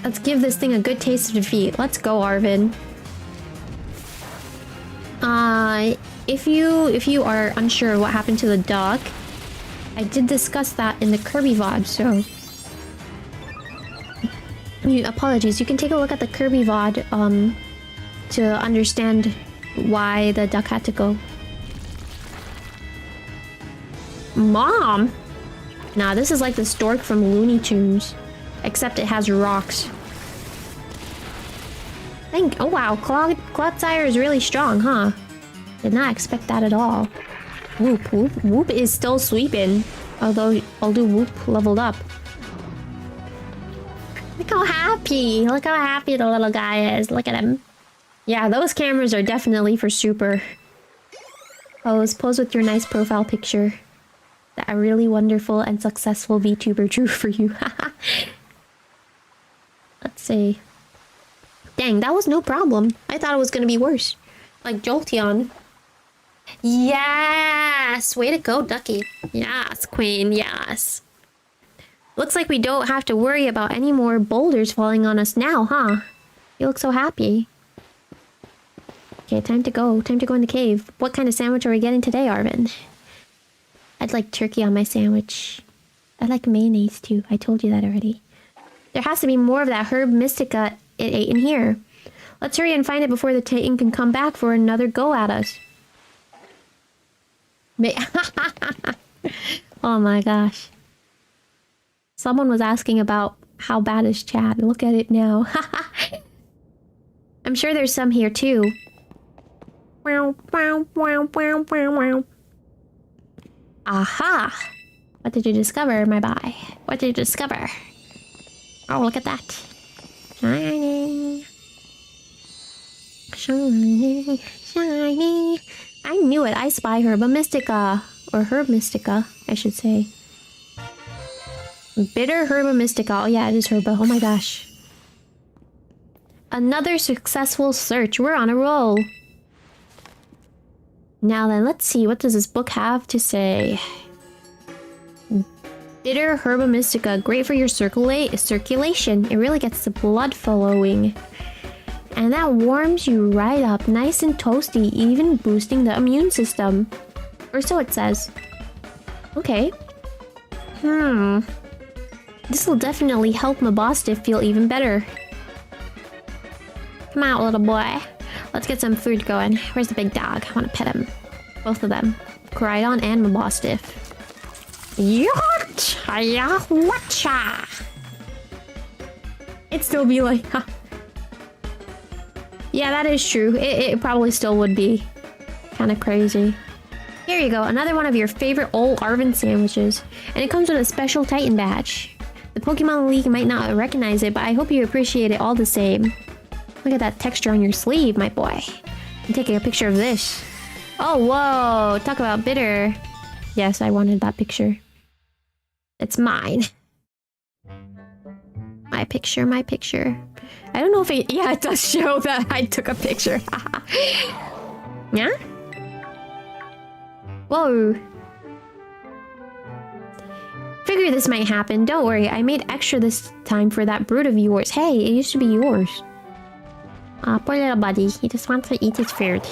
Let's give this thing a good taste of defeat. Let's go, Arvin. If you are unsure what happened to the duck, I did discuss that in the Kirby VOD, so... apologies, you can take a look at the Kirby VOD, to understand why the duck had to go. Mom! Nah, this is like the stork from Looney Tunes. Except it has rocks. Oh wow, Clodsire is really strong, huh? Did not expect that at all. Whoop. Whoop is still sweeping. Although Whoop leveled up. Look how happy the little guy is. Look at him. Yeah, those cameras are definitely for super. Pose with your nice profile picture. That a really wonderful and successful VTuber drew for you. Let's see. Dang, that was no problem. I thought it was gonna be worse. Like Jolteon. Yes! Way to go, Duckie. Yes, Queen, yes. Looks like we don't have to worry about any more boulders falling on us now, huh? You look so happy. Okay, time to go. Time to go in the cave. What kind of sandwich are we getting today, Arvin? I'd like turkey on my sandwich. I like mayonnaise too. I told you that already. There has to be more of that herb mystica it ate in here. Let's hurry and find it before the Titan can come back for another go at us. Oh my gosh. Someone was asking about how bad is Chad. Look at it now. I'm sure there's some here too. Aha! What did you discover, my boy? What did you discover? Oh, look at that. Shining. Shiny. Shiny. I knew it. I spy Herba Mystica. Or Herb Mystica, I should say. Bitter Herba Mystica. Oh yeah, it is Herba. Oh my gosh. Another successful search. We're on a roll. Now then, let's see. What does this book have to say? Bitter Herba Mystica. Great for your circulation. It really gets the blood flowing. And that warms you right up. Nice and toasty. Even boosting the immune system. Or so it says. Okay. This will definitely help my boss to feel even better. Come out, little boy. Let's get some food going. Where's the big dog? I want to pet him. Both of them. Koraidon and Mabostiff. Watcha! It'd still be like, huh. Yeah, that is true. It probably still would be. Kind of crazy. Here you go. Another one of your favorite old Arvin sandwiches. And it comes with a special Titan badge. The Pokemon League might not recognize it, but I hope you appreciate it all the same. Look at that texture on your sleeve, my boy. I'm taking a picture of this. Oh, whoa. Talk about bitter. Yes, I wanted that picture. It's mine. My picture, my picture. I don't know if it... Yeah, it does show that I took a picture. Yeah? Whoa. Figure this might happen. Don't worry, I made extra this time for that brood of yours. Hey, it used to be yours. Poor little buddy. He just wants to eat his food.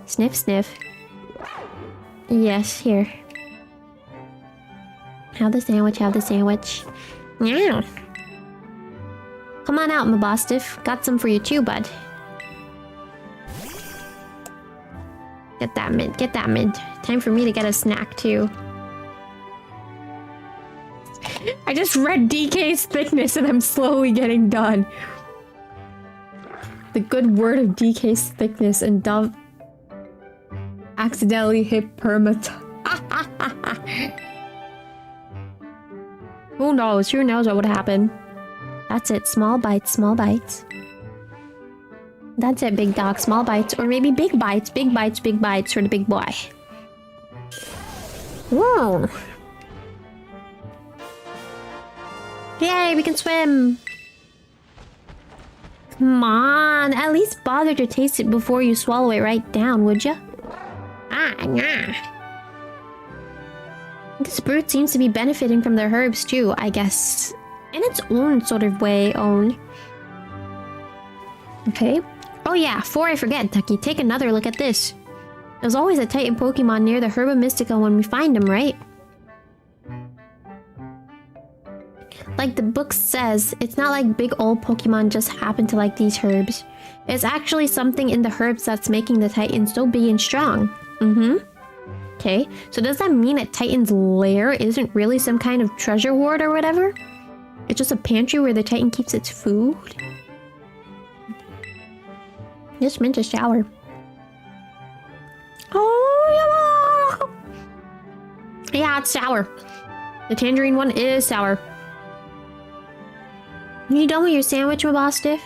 Sniff, sniff. Yes, here. Have the sandwich, have the sandwich. Yeah. Come on out, Mabostiff. Got some for you too, bud. Get that mid, get that mid. Time for me to get a snack too. I just read DK's thickness and I'm slowly getting done. The good word of DK's thickness and Dove accidentally hit permit. Who knows? Who knows what would happen? That's it. Small bites, small bites. That's it, big dog. Small bites. Or maybe big bites. Big bites, big bites for the big boy. Whoa. Yay, we can swim. Come on. At least bother to taste it before you swallow it right down, would ya? This brute seems to be benefiting from the herbs too, I guess. In its own sort of way, Okay. Oh yeah, before I forget, Duckie, take another look at this. There's always a Titan Pokemon near the Herba Mystica when we find them, right? Like the book says, it's not like big old Pokemon just happen to like these herbs. It's actually something in the herbs that's making the Titan so big and strong. Okay, so does that mean that Titan's lair isn't really some kind of treasure hoard or whatever? It's just a pantry where the Titan keeps its food? This mint is sour. Oh, yeah, it's sour. The tangerine one is sour. Are you done with your sandwich, Mabostiff?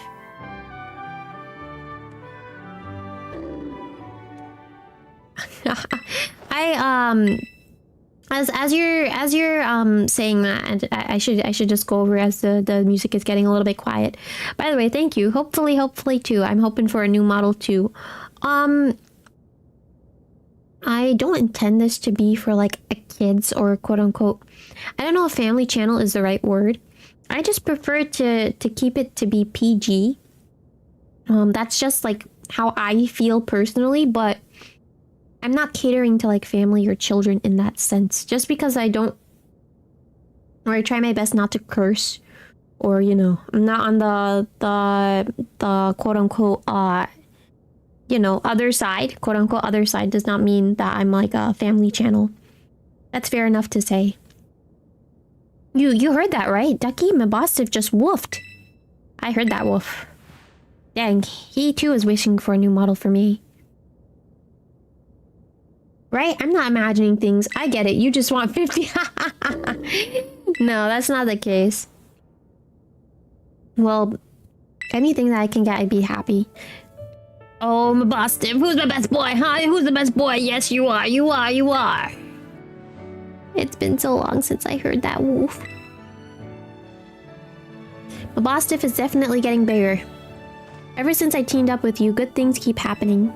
As you're saying that, I should just go over as the music is getting a little bit quiet. By the way, thank you. Hopefully too. I'm hoping for a new model too. I don't intend this to be for like a kids or quote unquote. I don't know if family channel is the right word. I just prefer to keep it to be PG. That's just like how I feel personally, but I'm not catering to like family or children in that sense. Just because I don't, or I try my best not to curse, or you know, I'm not on the quote unquote you know, other side. Quote unquote other side does not mean that I'm like a family channel. That's fair enough to say. You heard that right? Duckie, Mabostiff just woofed. I heard that woof. Dang, he too is wishing for a new model for me. Right? I'm not imagining things. I get it. You just want 50. No, that's not the case. Well, anything that I can get, I'd be happy. Oh, Mabostiff, who's the best boy, huh? Who's the best boy? Yes, you are. You are. You are. It's been so long since I heard that woof. Mabostiff is definitely getting bigger. Ever since I teamed up with you, good things keep happening.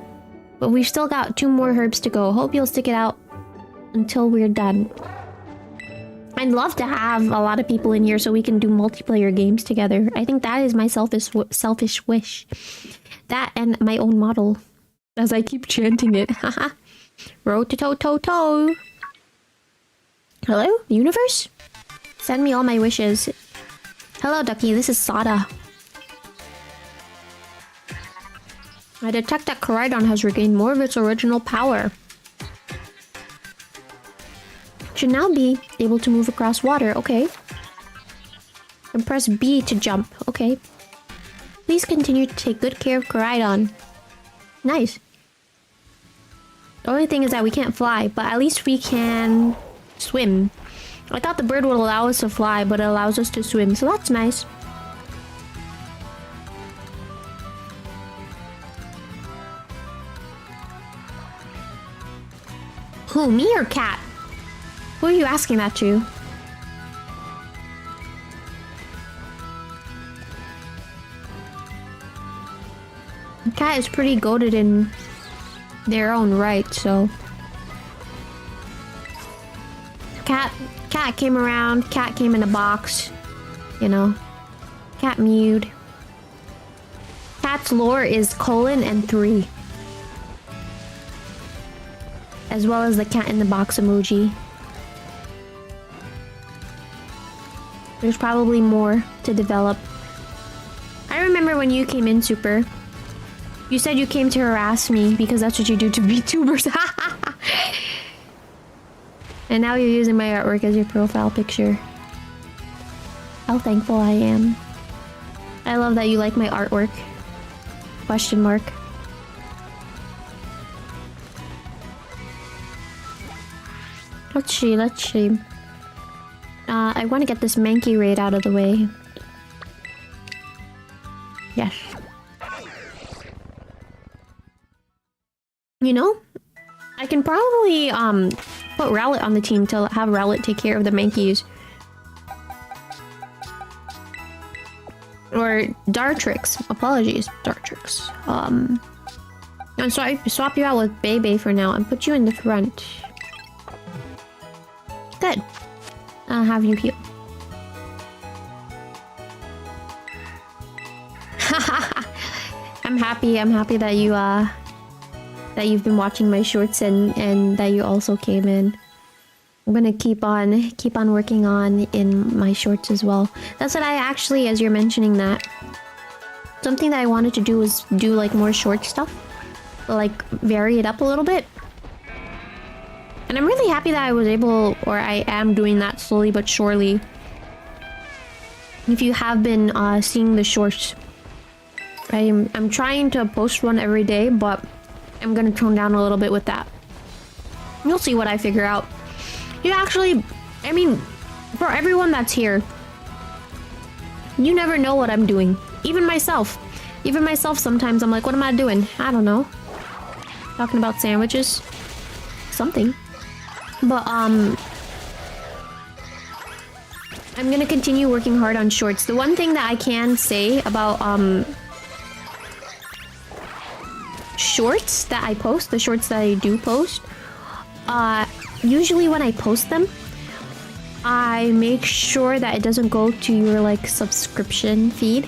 But we've still got 2 more herbs to go. Hope you'll stick it out until we're done. I'd love to have a lot of people in here so we can do multiplayer games together. I think that is my selfish wish. That and my own model. As I keep chanting it. Haha. Ro-to-to-to-to. Hello, universe? Send me all my wishes. Hello, Duckie. This is Sada. I detect that Koraidon has regained more of its original power. Should now be able to move across water. Okay. And press B to jump. Okay. Please continue to take good care of Koraidon. Nice. The only thing is that we can't fly, but at least we can swim. I thought the bird would allow us to fly, but it allows us to swim, so that's nice. Who, me or Cat? Who are you asking that to? Cat is pretty goated in their own right, so... Cat came around, Cat came in a box, you know. Cat mewed. Cat's lore is : and 3. as well as the cat in the box emoji. There's probably more to develop. I remember when you came in, Super. You said you came to harass me because that's what you do to VTubers. And now you're using my artwork as your profile picture. How thankful I am. I love that you like my artwork. Question mark. Let's see, let's see. I want to get this Mankey raid out of the way. Yes. You know, I can probably put Rowlet on the team to have Rowlet take care of the Mankeys. Or Dartrix. Apologies, Dartrix. And so I swap you out with Bebe for now and put you in the front. Good. I'll have you heal. I'm happy that you that you've been watching my shorts and that you also came in. I'm gonna keep on working on in my shorts as well. That's what I actually, as you're mentioning that, something that I wanted to do was do like more short stuff, like vary it up a little bit. And I'm really happy that I was able, or I am doing that slowly but surely. If you have been seeing the shorts, I'm trying to post one every day, but I'm gonna tone down a little bit with that. You'll see what I figure out. You actually, I mean, for everyone that's here, you never know what I'm doing. Even myself. Even myself sometimes I'm like, what am I doing? I don't know. Talking about sandwiches. Something. But, I'm gonna continue working hard on shorts. The one thing that I can say about, shorts that I post, the shorts that I do post, usually when I post them, I make sure that it doesn't go to your, like, subscription feed.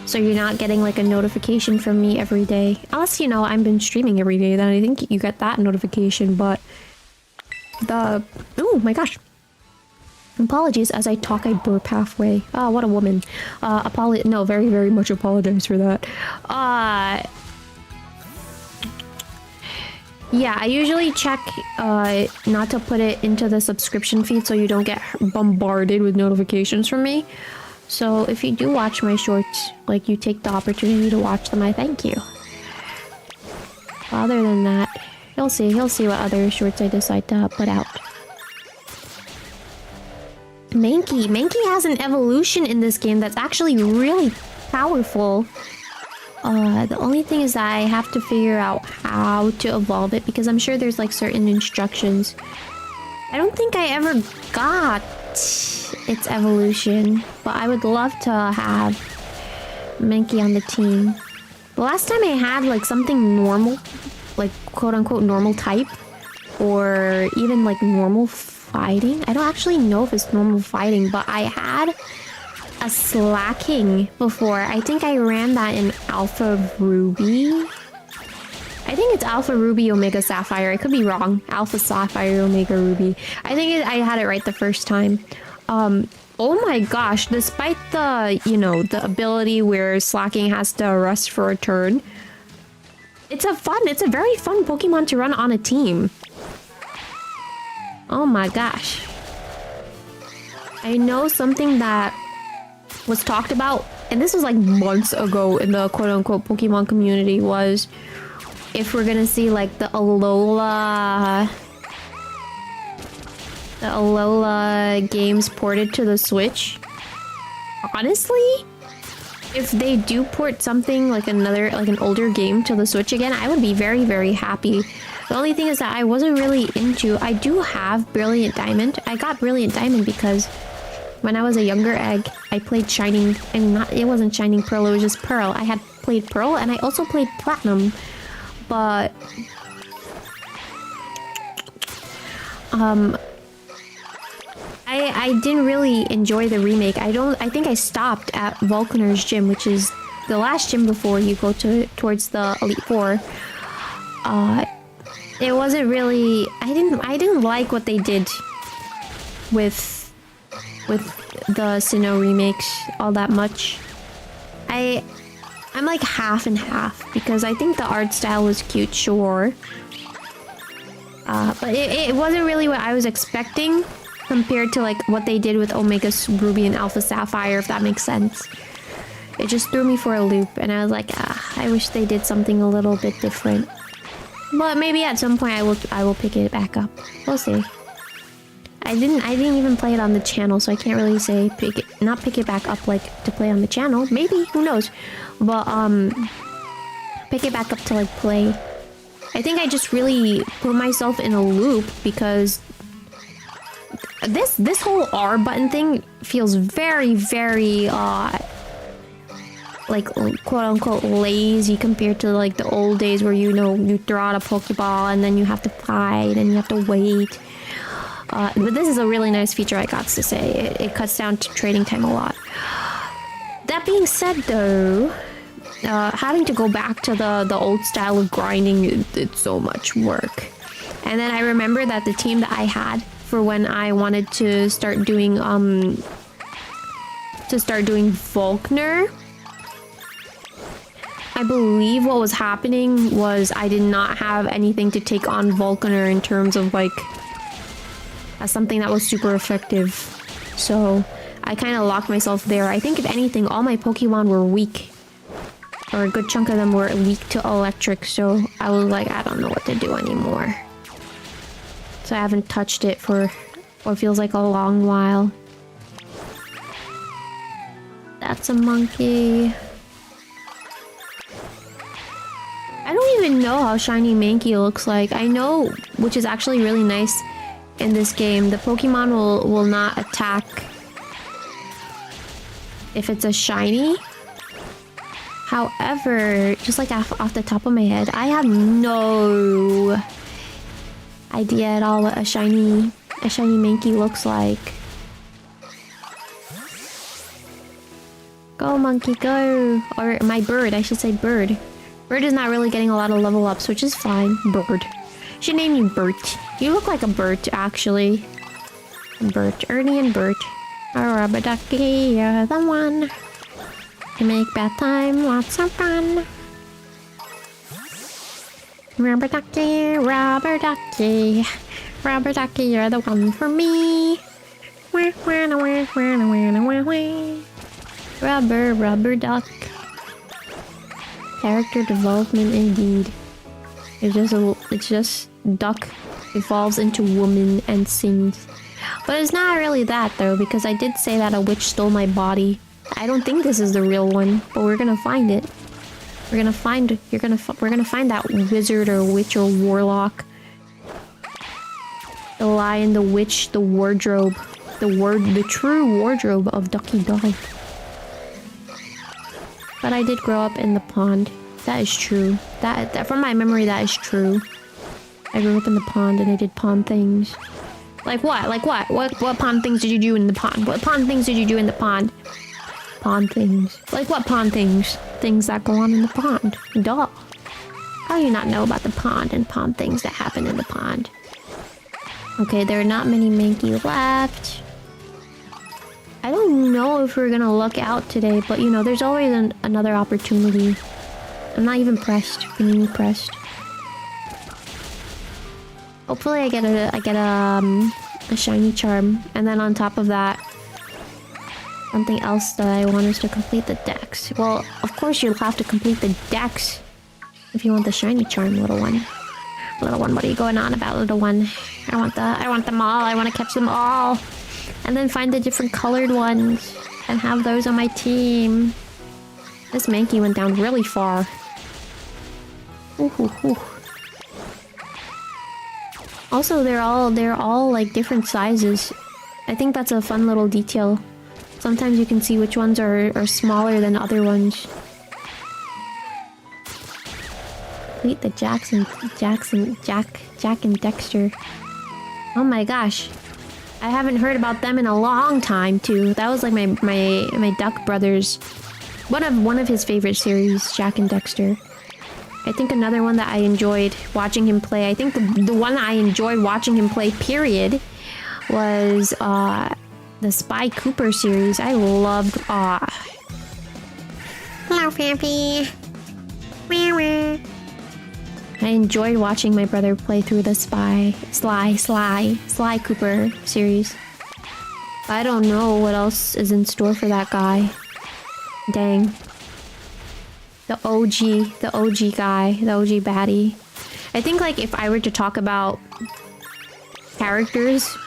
So you're not getting, like, a notification from me every day. Unless, you know, I've been streaming every day, then I think you get that notification, but oh my gosh. Apologies, as I talk, I burp halfway. Oh, what a woman. No, very, very much apologize for that. Yeah, I usually check not to put it into the subscription feed so you don't get bombarded with notifications from me. So if you do watch my shorts, like you take the opportunity to watch them, I thank you. Other than that, he'll see what other shorts I decide to put out. Mankey has an evolution in this game that's actually really powerful. The only thing is that I have to figure out how to evolve it because I'm sure there's like certain instructions. I don't think I ever got its evolution, but I would love to have Mankey on the team. The last time I had like something normal, like quote-unquote normal type, or even like normal fighting. I don't actually know if it's normal fighting, but I had a slacking before. I think I ran that in Alpha Ruby. I think it's Alpha Ruby Omega Sapphire. I could be wrong. Alpha Sapphire Omega Ruby. I think I had it right the first time. Oh my gosh, despite the, you know, the ability where slacking has to rest for a turn, it's a very fun Pokemon to run on a team. Oh my gosh. I know something that was talked about, and this was like months ago in the quote-unquote Pokemon community, was if we're gonna see like the Alola games ported to the Switch. Honestly, if they do port something like an older game to the Switch again, I would be very, very happy. The only thing is that I wasn't really into... I do have Brilliant Diamond. I got Brilliant Diamond because when I was a younger egg, I played Shining... And it wasn't Shining Pearl, it was just Pearl. I had played Pearl and I also played Platinum. But... I didn't really enjoy the remake. I think I stopped at Vulcaner's gym, which is the last gym before you go towards the Elite Four. it wasn't really... I didn't like what they did with the Sinnoh remakes all that much. I'm like half and half because I think the art style was cute, sure. But it wasn't really what I was expecting compared to like what they did with Omega Ruby and Alpha Sapphire, if that makes sense. It just threw me for a loop and I was like, I wish they did something a little bit different. But maybe at some point I will pick it back up. We'll see. I didn't even play it on the channel, so I can't really say not pick it back up like to play on the channel. Maybe, who knows? But pick it back up to like play. I think I just really put myself in a loop because this whole R button thing feels very, very like quote unquote lazy compared to like the old days where you know you throw out a Pokeball and then you have to fight and you have to wait. But this is a really nice feature, I got to say. It cuts down to trading time a lot. That being said, though, having to go back to the old style of grinding, it's so much work. And then I remember that the team that I had for when I wanted to start doing Volkner, I believe what was happening was I did not have anything to take on Volkner in terms of like as something that was super effective. So I kind of locked myself there. I think if anything, all my Pokemon were weak. Or a good chunk of them were weak to electric, so I was like, I don't know what to do anymore. So I haven't touched it for what feels like a long while. That's a monkey. I don't even know how shiny Mankey looks like. I know, which is actually really nice in this game, the Pokemon will not attack if it's a shiny. However, just like off the top of my head, I have no idea at all what a shiny Mankey looks like. Go monkey, go! Or my bird, I should say bird. Bird is not really getting a lot of level ups, which is fine. Bird. Should name you Bert. You look like a Bert, actually. Bert, Ernie and Bert. A rubber ducky, you're the one. You make bath time lots of fun. Rubber ducky, rubber ducky. Rubber ducky, you're the one for me. Rubber duck. Character development indeed. It's just Duck evolves into woman and sings. But it's not really that though, because I did say that a witch stole my body. I don't think this is the real one, but we're gonna find it. We're gonna find that wizard or witch or warlock. The lion, the witch, the wardrobe, the true wardrobe of Ducky Dog. But I did grow up in the pond. That is true. That from my memory, that is true. I grew up in the pond and I did pond things. Like what? Like what? What pond things did you do in the pond? What pond things did you do in the pond? Pond things. Like what pond things? Things that go on in the pond. Duh. How do you not know about the pond and pond things that happen in the pond? Okay, there are not many Mankey left. I don't know if we're gonna luck out today, but you know, there's always another opportunity. I'm not even pressed. Being pressed. Hopefully, I get a shiny charm, and then on top of that, something else that I want is to complete the dex. Well, of course, you'll have to complete the dex if you want the shiny charm, little one. Little one, what are you going on about, little one? I want them all. I want to catch them all. And then find the different colored ones and have those on my team. This Mankey went down really far. Ooh, ooh, ooh. Also, they're all like different sizes. I think that's a fun little detail. Sometimes you can see which ones are smaller than other ones. Complete the Jack and Dexter. Oh my gosh. I haven't heard about them in a long time too. That was like my Duck brothers. One of his favorite series, Jack and Dexter. I think another one that I enjoyed watching him play, I think the one I enjoyed watching him play, period, was the Spy Cooper series. I loved Hello, Pappy. I enjoyed watching my brother play through the Sly Cooper series. I don't know what else is in store for that guy. Dang. The OG guy, the OG baddie. I think like if I were to talk about characters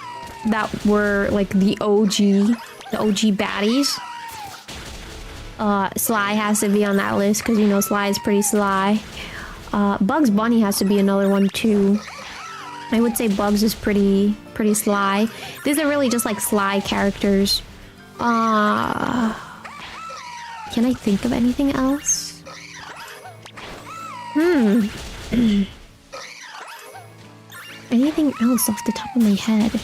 that were like the OG baddies, Sly has to be on that list because you know Sly is pretty sly. Bugs Bunny has to be another one too. I would say Bugs is pretty sly. These are really just like sly characters. Can I think of anything else? Anything else off the top of my head?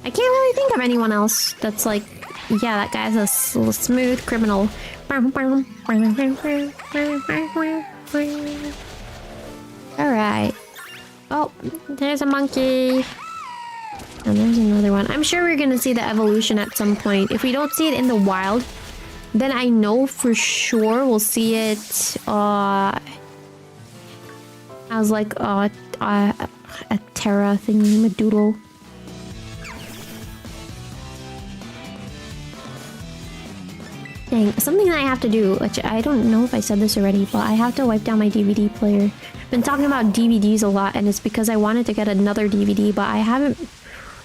I can't really think of anyone else that's like, yeah, that guy's a smooth criminal. Alright. Oh, there's a monkey. And there's another one. I'm sure we're gonna see the evolution at some point. If we don't see it in the wild, then I know for sure we'll see it, as like, a Terra thingy, Madoodle. Dang, something that I have to do, which I don't know if I said this already, but I have to wipe down my DVD player. I've been talking about DVDs a lot, and it's because I wanted to get another DVD, but I haven't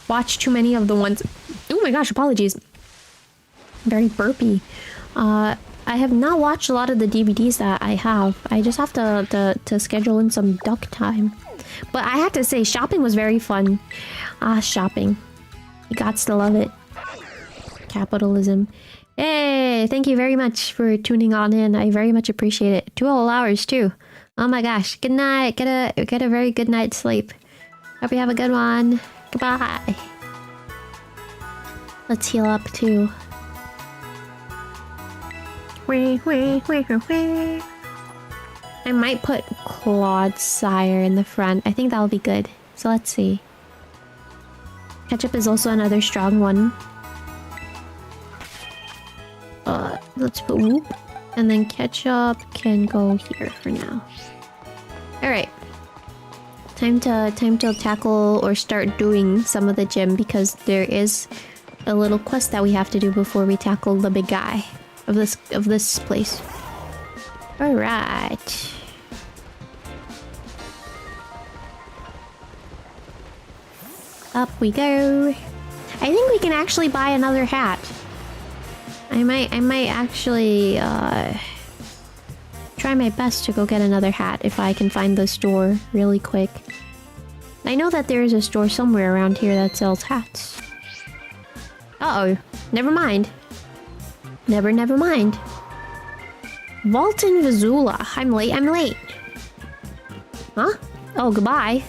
watched too many of the ones... Oh my gosh, apologies. Very burpy. I have not watched a lot of the DVDs that I have. I just have to schedule in some duck time. But I have to say, shopping was very fun. Shopping. You gots to love it. Capitalism. Hey, thank you very much for tuning on in. I very much appreciate it. 2 whole hours too. Oh my gosh. Good night. Get a very good night's sleep. Hope you have a good one. Goodbye. Let's heal up too. I might put Claude Sire in the front. I think that'll be good. So let's see. Ketchup is also another strong one. Let's put Whoop. And then Ketchup can go here for now. Alright. Time to tackle or start doing some of the gym because there is a little quest that we have to do before we tackle the big guy of this place. Alright. Up we go. I think we can actually buy another hat. I might actually try my best to go get another hat if I can find the store really quick. I know that there is a store somewhere around here that sells hats. Uh-oh. Never mind. Never mind. Walton Vizula. I'm late. Huh? Oh, goodbye.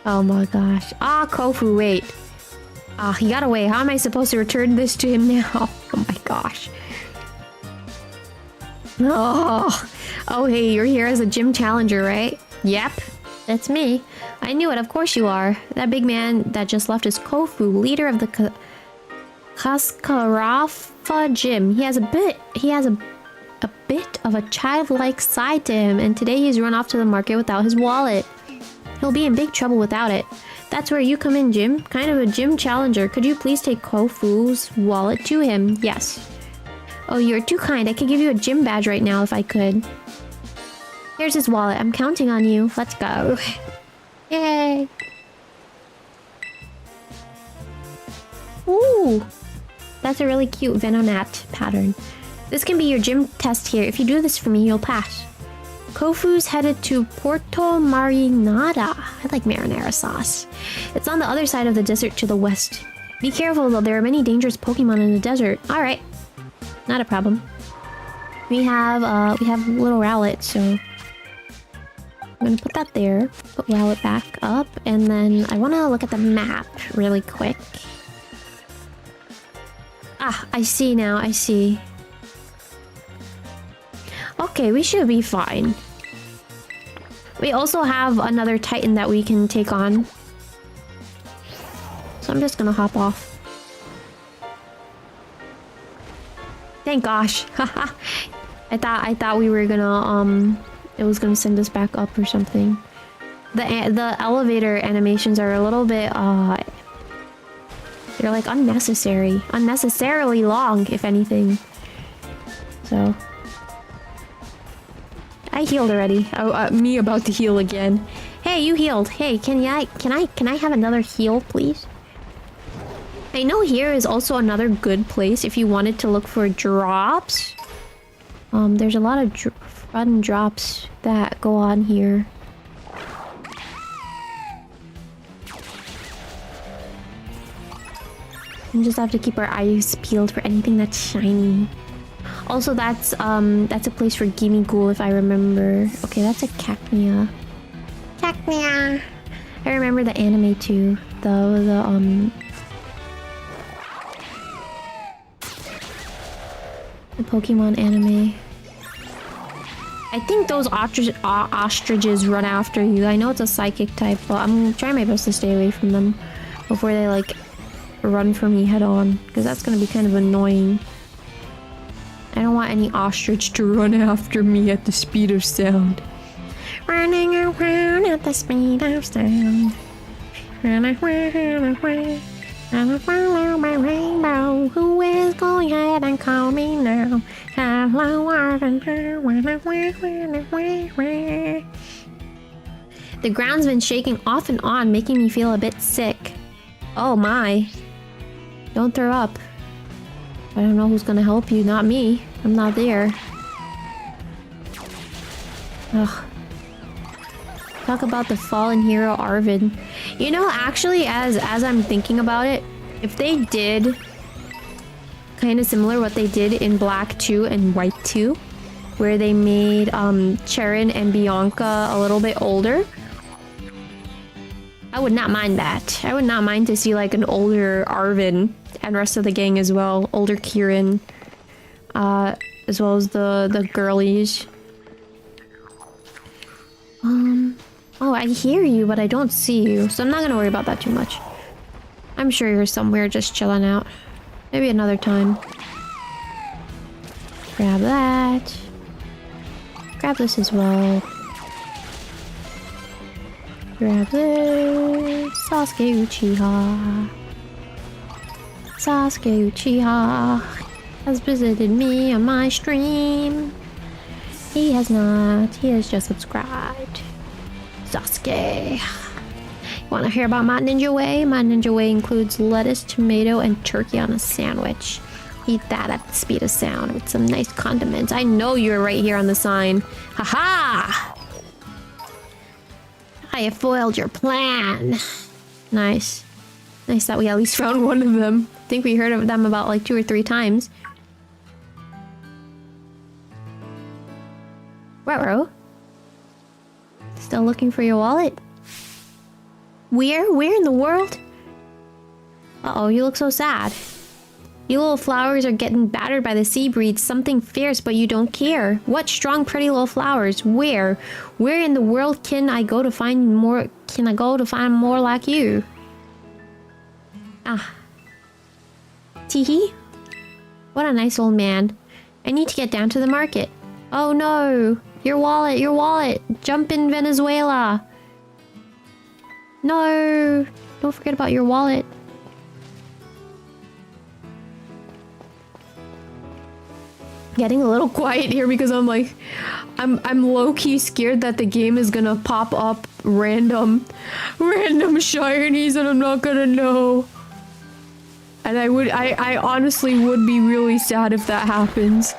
Oh my gosh. Kofu, wait. He got away. How am I supposed to return this to him now? Oh my gosh. Oh, hey, you're here as a gym challenger, right? Yep, that's me. I knew it, of course you are. That big man that just left is Kofu, leader of the Kaskarafa gym. He has a bit of a childlike side to him, and today he's run off to the market without his wallet. He'll be in big trouble without it. That's where you come in, Jim. Kind of a gym challenger. Could you please take Kofu's wallet to him? Yes. Oh, you're too kind. I could give you a gym badge right now if I could. Here's his wallet. I'm counting on you. Let's go. Yay. Ooh. That's a really cute Venonat pattern. This can be your gym test here. If you do this for me, you'll pass. Kofu's headed to Porto Marinara. I like marinara sauce. It's on the other side of the desert to the west. Be careful though, there are many dangerous Pokemon in the desert. Alright. Not a problem. We have little Rowlet, so I'm gonna put that there. Put Rowlet back up, and then I wanna look at the map really quick. Ah, I see now, I see. Okay, we should be fine. We also have another Titan that we can take on. So I'm just gonna hop off. Thank gosh. I thought we were gonna it was gonna send us back up or something. The elevator animations are a little bit they're like unnecessary. Unnecessarily long, if anything. So I healed already. Oh, me about to heal again. Hey, you healed. Hey, can I have another heal, please? I know here is also another good place if you wanted to look for drops. There's a lot of fun drops that go on here. We just have to keep our eyes peeled for anything that's shiny. Also, that's a place for Gimme Ghoul if I remember. Okay, that's a Cacnea. Cacnea! I remember the anime too. The Pokemon anime. I think those ostriches run after you. I know it's a psychic type, but I'm trying my best to stay away from them before they like run for me head on, because that's gonna be kind of annoying. I don't want any ostrich to run after me at the speed of sound. Running around at the speed of sound. And I follow my rainbow. Who is going ahead and call me now? The ground's been shaking off and on, making me feel a bit sick. Oh my. Don't throw up. I don't know who's gonna help you, not me. I'm not there. Ugh. Talk about the fallen hero Arvid. You know, actually, as I'm thinking about it, if they did kind of similar what they did in Black 2 and White 2, where they made Charon and Bianca a little bit older, I would not mind that. I would not mind to see like an older Arvid and rest of the gang as well. Older Kieran, as well as the girlies. Oh, I hear you, but I don't see you, so I'm not gonna worry about that too much. I'm sure you're somewhere just chilling out. Maybe another time. Grab that. Grab this as well. Grab this. Sasuke Uchiha. Sasuke Uchiha has visited me on my stream. He has not. He has just subscribed. Sasuke. You want to hear about my ninja way? My ninja way includes lettuce, tomato, and turkey on a sandwich. Eat that at the speed of sound with some nice condiments. I know you're right here on the sign. Haha! I have foiled your plan. Nice. Nice that we at least found one of them. I think we heard of them about like 2 or 3 times. Ruh-roh. Still looking for your wallet? Where? Where in the world? Uh-oh, you look so sad. You little flowers are getting battered by the sea breeze. Something fierce, but you don't care. What strong, pretty little flowers? Where? Where in the world can I go to find more? Can I go to find more like you? Ah. Teehee? What a nice old man. I need to get down to the market. Oh no! Your wallet, your wallet! Jump in Venezuela! No! Don't forget about your wallet. Getting a little quiet here because I'm like, I'm low-key scared that the game is gonna pop up random shinies and I'm not gonna know. And I honestly would be really sad if that happens.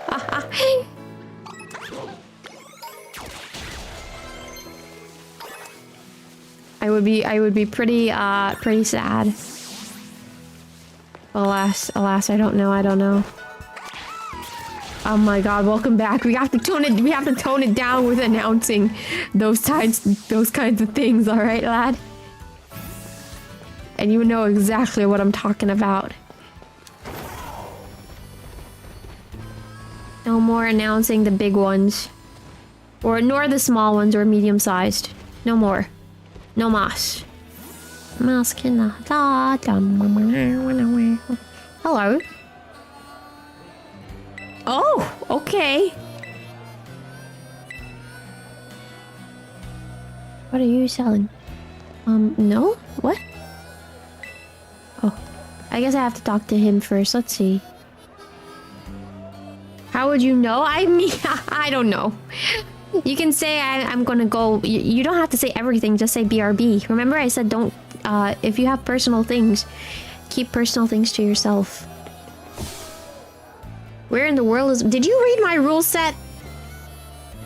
I would be pretty sad. Alas, I don't know. Oh my god, welcome back. We have to tone it down with announcing those kinds of things, alright, lad? And you know exactly what I'm talking about. No more announcing the big ones. Or nor the small ones or medium-sized. No more. No mas. Hello. Oh, okay. What are you selling? No? What? Oh. I guess I have to talk to him first. Let's see. How would you know? I mean, I don't know. You can say I'm gonna go. You don't have to say everything. Just say BRB. Remember I said don't, if you have personal things, keep personal things to yourself. Where in the world is... Did you read my rule set?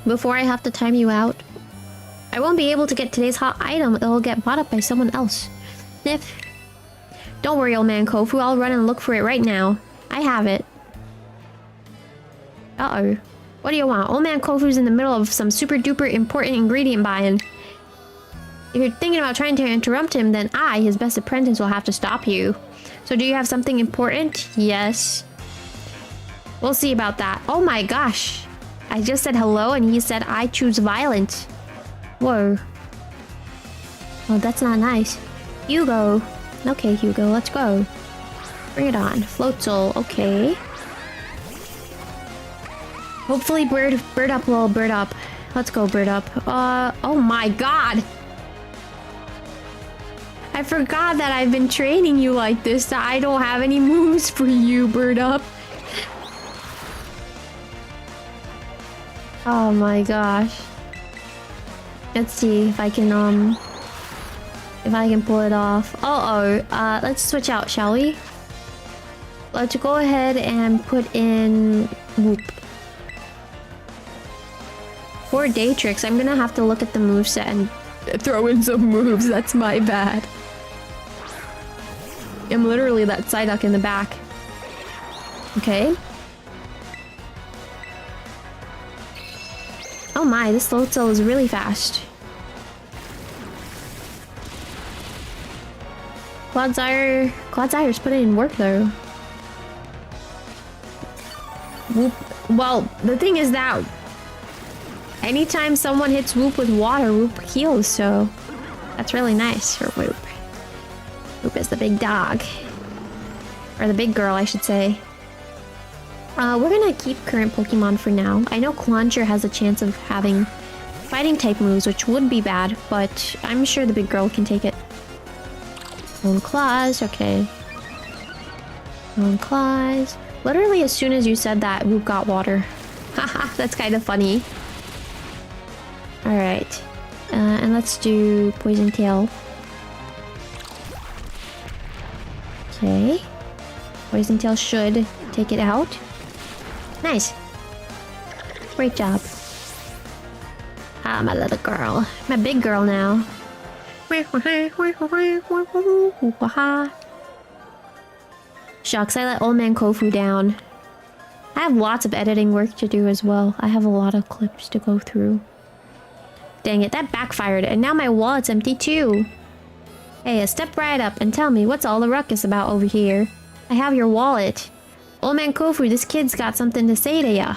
Before I have to time you out. I won't be able to get today's hot item. It'll get bought up by someone else. Sniff. Don't worry, old man Kofu. I'll run and look for it right now. I have it. Uh-oh. What do you want? Old man Kofu's in the middle of some super duper important ingredient buying. If you're thinking about trying to interrupt him, then I, his best apprentice, will have to stop you. So do you have something important? Yes. We'll see about that. Oh my gosh. I just said hello and he said I choose violent. Whoa. Oh, that's not nice. Hugo. Okay, Hugo, let's go. Bring it on. Floatzel. Okay. Hopefully bird up, little bird up. Let's go, bird up. Oh my god. I forgot that I've been training you like this. I don't have any moves for you, bird up. Oh my gosh. Let's see if I can pull it off. Let's switch out, shall we? Let's go ahead and put in Whoop. For Daytrix, I'm gonna have to look at the moveset and throw in some moves. That's my bad. I'm literally that Psyduck in the back. Okay. Oh my, this Floatzel is really fast. Clodzire's putting in work though. Whoop. Well, the thing is that anytime someone hits Whoop with water, Whoop heals, so that's really nice for Whoop. Whoop is the big dog. Or the big girl, I should say. We're gonna keep current Pokemon for now. I know Clauncher has a chance of having fighting type moves, which would be bad, but I'm sure the big girl can take it. Bone Claws, okay. Bone Claws. Literally as soon as you said that, Whoop got water. Haha, that's kind of funny. Alright. And let's do Poison Tail. Okay. Poison Tail should take it out. Nice. Great job. Ah, my little girl. My big girl now. Shucks, I let old man Kofu down. I have lots of editing work to do as well. I have a lot of clips to go through. Dang it, that backfired, and now my wallet's empty too. Hey, step right up and tell me what's all the ruckus about over here. I have your wallet. Old man Kofu, this kid's got something to say to ya.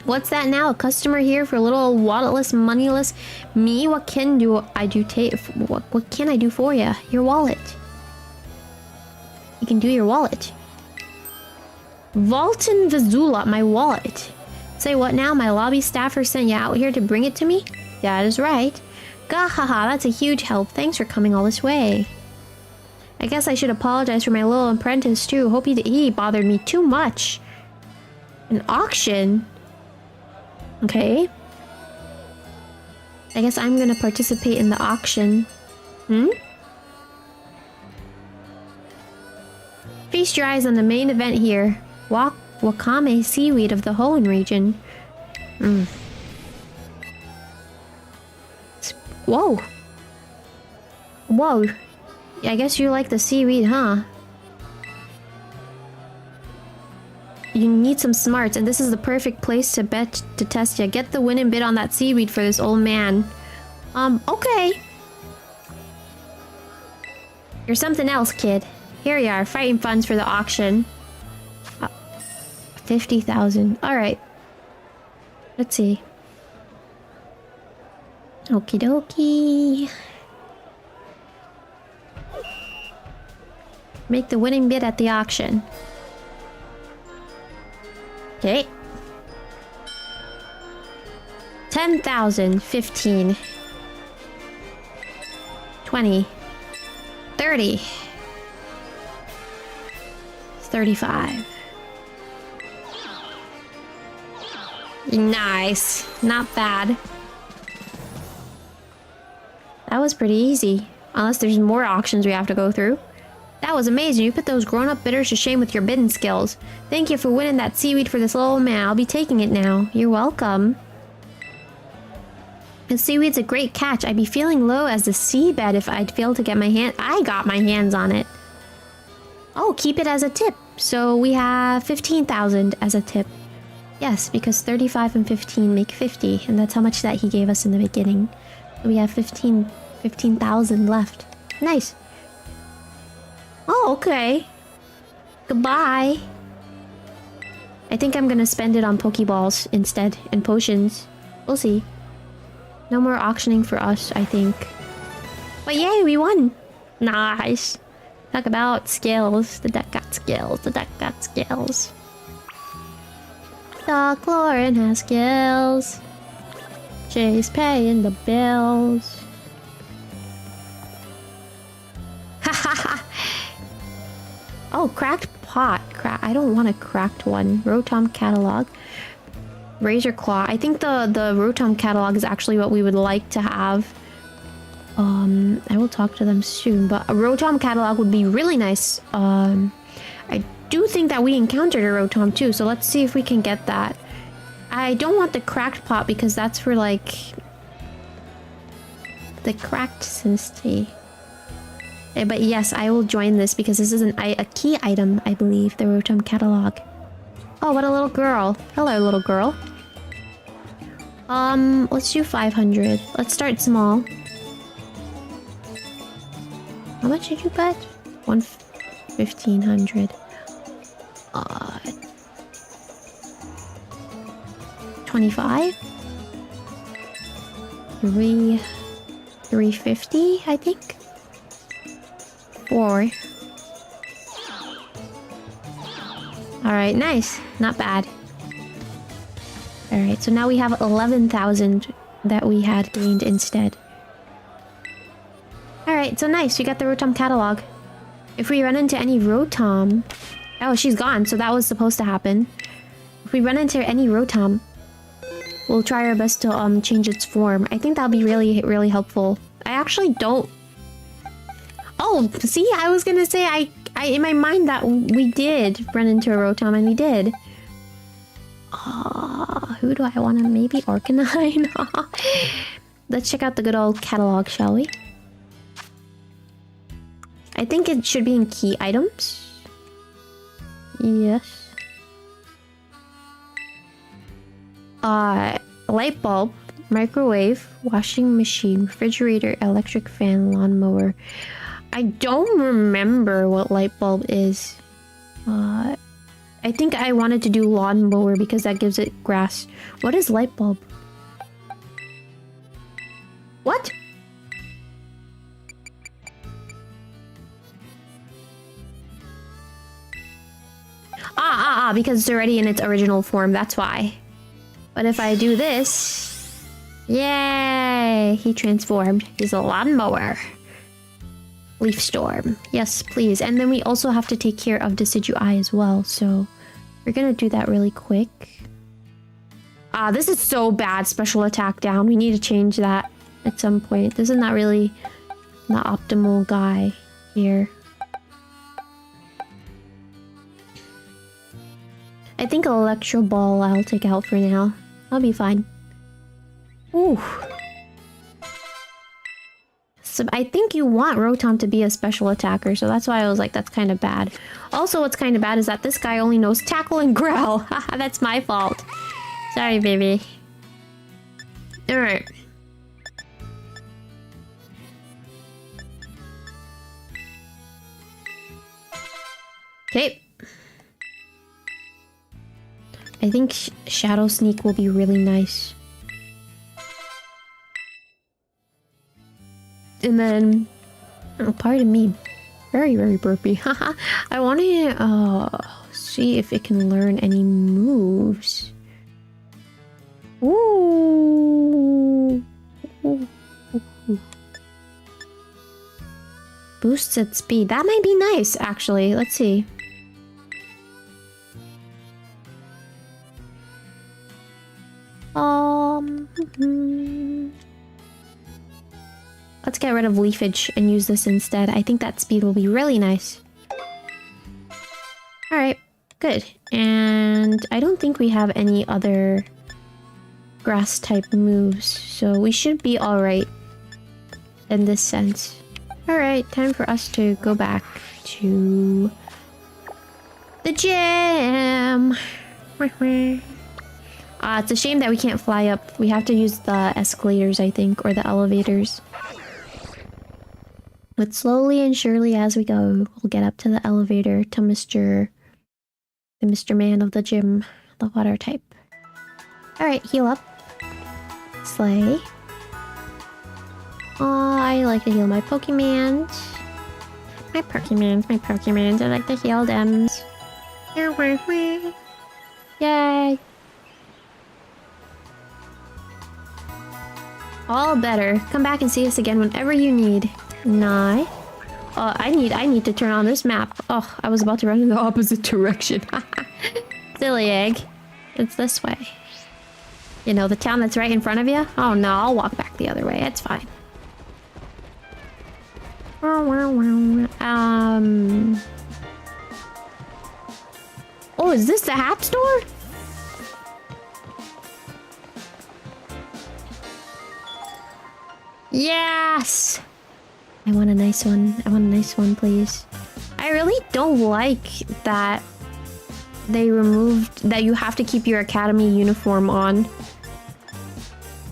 What's that now? A customer here for a little walletless, moneyless me? What can I do for ya? Your wallet. You can do your wallet. Valton Vizula, my wallet. Say what now? My lobby staffer sent you out here to bring it to me? That is right. Gahaha, that's a huge help. Thanks for coming all this way. I guess I should apologize for my little apprentice too. Hope he bothered me too much. An auction? Okay. I guess I'm gonna participate in the auction. Feast your eyes on the main event here. Wakame seaweed of the Hoenn region. Whoa. Whoa. I guess you like the seaweed, huh? You need some smarts, and this is the perfect place to test ya. Get the winning bid on that seaweed for this old man. Okay. You're something else, kid. Here you are, fighting funds for the auction. 50,000. Alright. Let's see. Okie dokie. Make the winning bid at the auction. Okay. 10,000. 15. 20. 30. 35. Nice. Not bad. That was pretty easy. Unless there's more auctions we have to go through. That was amazing. You put those grown-up bidders to shame with your bidding skills. Thank you for winning that seaweed for this little old man. I'll be taking it now. You're welcome. The seaweed's a great catch. I'd be feeling low as the seabed if I'd failed to get my hand... I got my hands on it. Oh, keep it as a tip. So we have 15,000 as a tip. Yes, because 35 and 15 make 50. And that's how much that he gave us in the beginning. We have 15,000 left. Nice. Oh, okay. Goodbye. I think I'm gonna spend it on Pokeballs instead, and potions. We'll see. No more auctioning for us, I think. But yay, we won! Nice. Talk about skills. The deck got skills. The deck got skills. Doc Lauren has skills. Jay's paying the bills. Oh, cracked pot. I don't want a cracked one. Rotom catalog. Razor Claw. I think the Rotom catalog is actually what we would like to have. I will talk to them soon, but a Rotom catalog would be really nice. I do think that we encountered a Rotom too, so let's see if we can get that. I don't want the cracked pot because that's for like the cracked Sinsty. But yes, I will join this because this is a key item, I believe, the Rotom catalog. Oh, what a little girl. Hello, little girl. Let's do 500. Let's start small. How much did you bet? 1,500. 25? 350, I think. 4. Alright, nice. Not bad. Alright, so now we have 11,000 that we had gained instead. Alright, so nice. We got the Rotom catalog. If we run into any Rotom... Oh, she's gone, so that was supposed to happen. If we run into any Rotom, we'll try our best to change its form. I think that'll be really, really helpful. I actually don't... Oh, see, I was gonna say, I in my mind that we did run into a Rotom, and we did. Who do I want to maybe Arcanine? Let's check out the good old catalog, shall we? I think it should be in key items. Yes. Light bulb, microwave, washing machine, refrigerator, electric fan, lawnmower. I don't remember what light bulb is. I think I wanted to do lawnmower because that gives it grass. What is light bulb? What? Because it's already in its original form, that's why. But if I do this... Yay! He transformed. He's a lawnmower. Leaf Storm. Yes, please. And then we also have to take care of Decidueye as well, so... We're gonna do that really quick. This is so bad. Special attack down. We need to change that at some point. This is not really the optimal guy here. I think Electro Ball I'll take out for now. I'll be fine. Ooh. So I think you want Rotom to be a special attacker, so that's why I was like, that's kind of bad. Also, what's kind of bad is that this guy only knows Tackle and Growl. Haha, that's my fault. Sorry, baby. Alright. Okay. I think Shadow Sneak will be really nice. And then... Oh, pardon me. Very, very burpy. Haha. I want to see if it can learn any moves. Ooh. Boosts its speed. That might be nice, actually. Let's see. Let's get rid of leafage and use this instead. I think that speed will be really nice. Alright, good. And I don't think we have any other grass type moves, so we should be alright in this sense. Alright, time for us to go back to the gym. It's a shame that we can't fly up. We have to use the escalators, I think, or the elevators. But slowly and surely as we go, we'll get up to the elevator to the Mr. Man of the gym, the water type. Alright, heal up. Slay. I like to heal my Pokemons. My Pokemons, I like to heal them. Yay! All better. Come back and see us again whenever you need. Nah. I need to turn on this map. Oh, I was about to run in the opposite direction. Silly egg. It's this way. You know, the town that's right in front of you? Oh no, I'll walk back the other way. It's fine. Oh, is this the hat store? Yes! I want a nice one. I want a nice one, please. I really don't like that they removed that you have to keep your academy uniform on.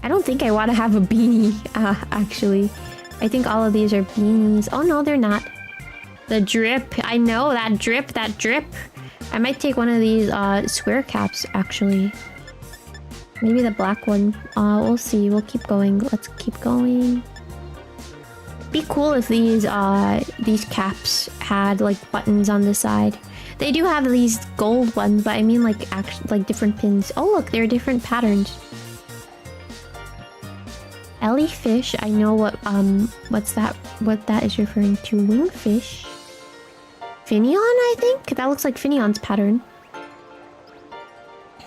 I don't think I want to have a beanie, actually. I think all of these are beanies. Oh no, they're not. The drip. I know, that drip, that drip. I might take one of these square caps, actually. Maybe the black one. We'll see. We'll keep going. Let's keep going. Be cool if these caps had like buttons on the side. They do have these gold ones, but I mean like like different pins. Oh look, there are different patterns. Ellie fish. I know what that is referring to. Wingfish. Finion, I think? That looks like Finion's pattern.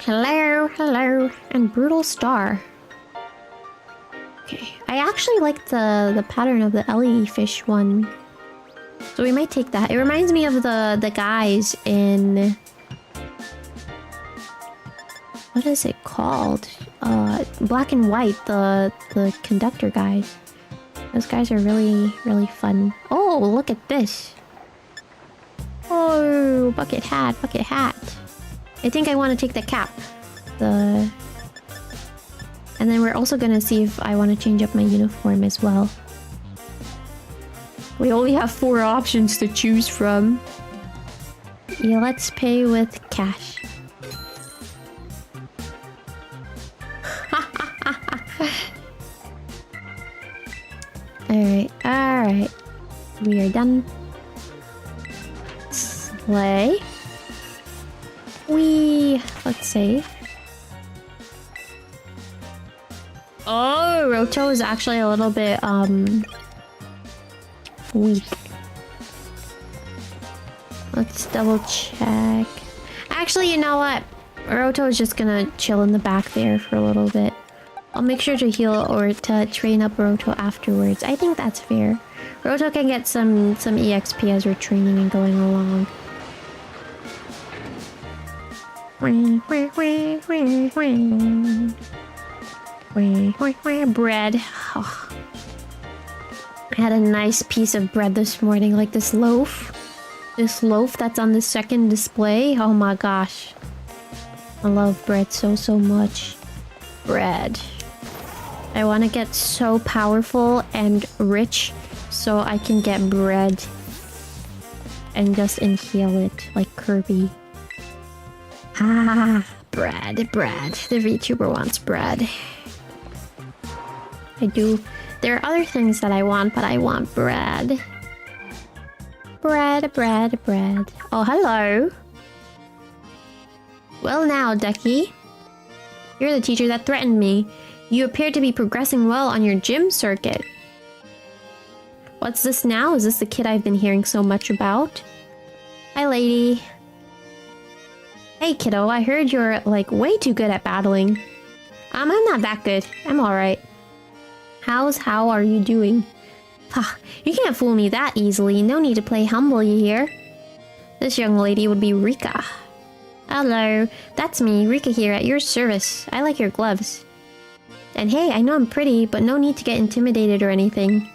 Hello, hello, and Brutal Star. Okay, I actually like the pattern of the Ellie fish one. So we might take that. It reminds me of the guys in... What is it called? Black and White, the conductor guys. Those guys are really, really fun. Oh, look at this. Oh, bucket hat, bucket hat. I think I want to take the cap. And then we're also gonna see if I want to change up my uniform as well. We only have 4 options to choose from. Yeah, let's pay with cash. Alright, alright. We are done. Slay. Let's save. Oh, Roto is actually a little bit, weak. Let's double check. Actually, you know what? Roto is just gonna chill in the back there for a little bit. I'll make sure to heal or to train up Roto afterwards. I think that's fair. Roto can get some EXP as we're training and going along. Bread. Oh. I had a nice piece of bread this morning, like this loaf. This loaf that's on the second display. Oh my gosh. I love bread so much. Bread. I want to get so powerful and rich so I can get bread and just inhale it like Kirby. Ah, Bread. The VTuber wants bread. I do. There are other things that I want, but I want bread. Bread. Oh, hello. Well now, Duckie. You're the teacher that threatened me. You appear to be progressing well on your gym circuit. What's this now? Is this the kid I've been hearing so much about? Hi, lady. Hey, kiddo. I heard you're, like, way too good at battling. I'm not that good. I'm alright. How are you doing? You can't fool me that easily. No need to play humble, you hear? This young lady would be Rika. Hello. That's me, Rika here at your service. I like your gloves. And hey, I know I'm pretty, but no need to get intimidated or anything.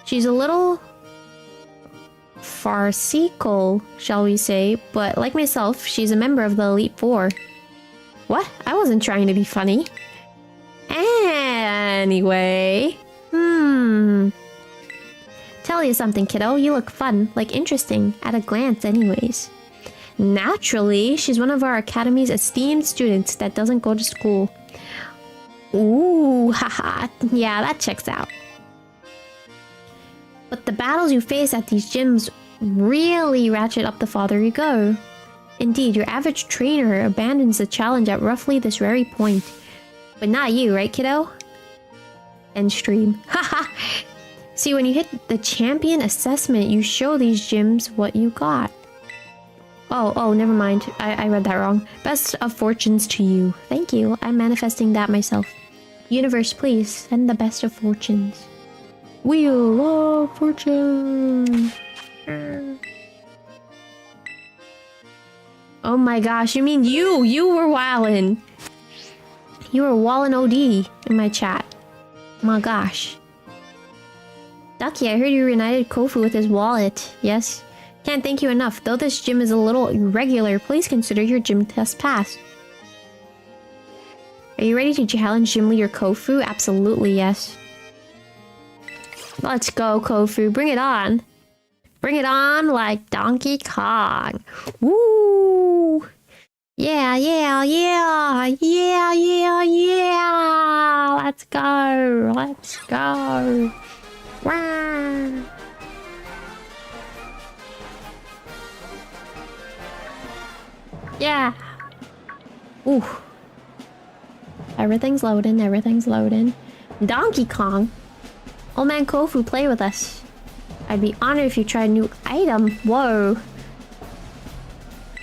She's a little farcical, shall we say, but like myself, she's a member of the Elite Four. What? I wasn't trying to be funny. Anyway, tell you something, kiddo. You look fun, like interesting, at a glance anyways. Naturally, she's one of our academy's esteemed students that doesn't go to school. Ooh, haha. Yeah, that checks out. But the battles you face at these gyms really ratchet up the farther you go. Indeed, your average trainer abandons the challenge at roughly this very point. But not you, right, kiddo? End stream. Haha! See, when you hit the champion assessment, you show these gyms what you got. Oh, never mind. I read that wrong. Best of fortunes to you. Thank you. I'm manifesting that myself. Universe, please, send the best of fortunes. Wheel of Fortune! Oh my gosh, you mean you? You were wildin'. You were wallin' OD in my chat. My gosh. Duckie, I heard you reunited Kofu with his wallet. Yes? Can't thank you enough. Though this gym is a little irregular, please consider your gym test passed. Are you ready to challenge Gym Leader Kofu? Absolutely, yes. Let's go, Kofu. Bring it on. Bring it on like Donkey Kong. Woo! Yeah. Let's go. Wow. Yeah. Ooh. Everything's loading. Donkey Kong. Old man Kofu, play with us. I'd be honored if you tried a new item. Whoa.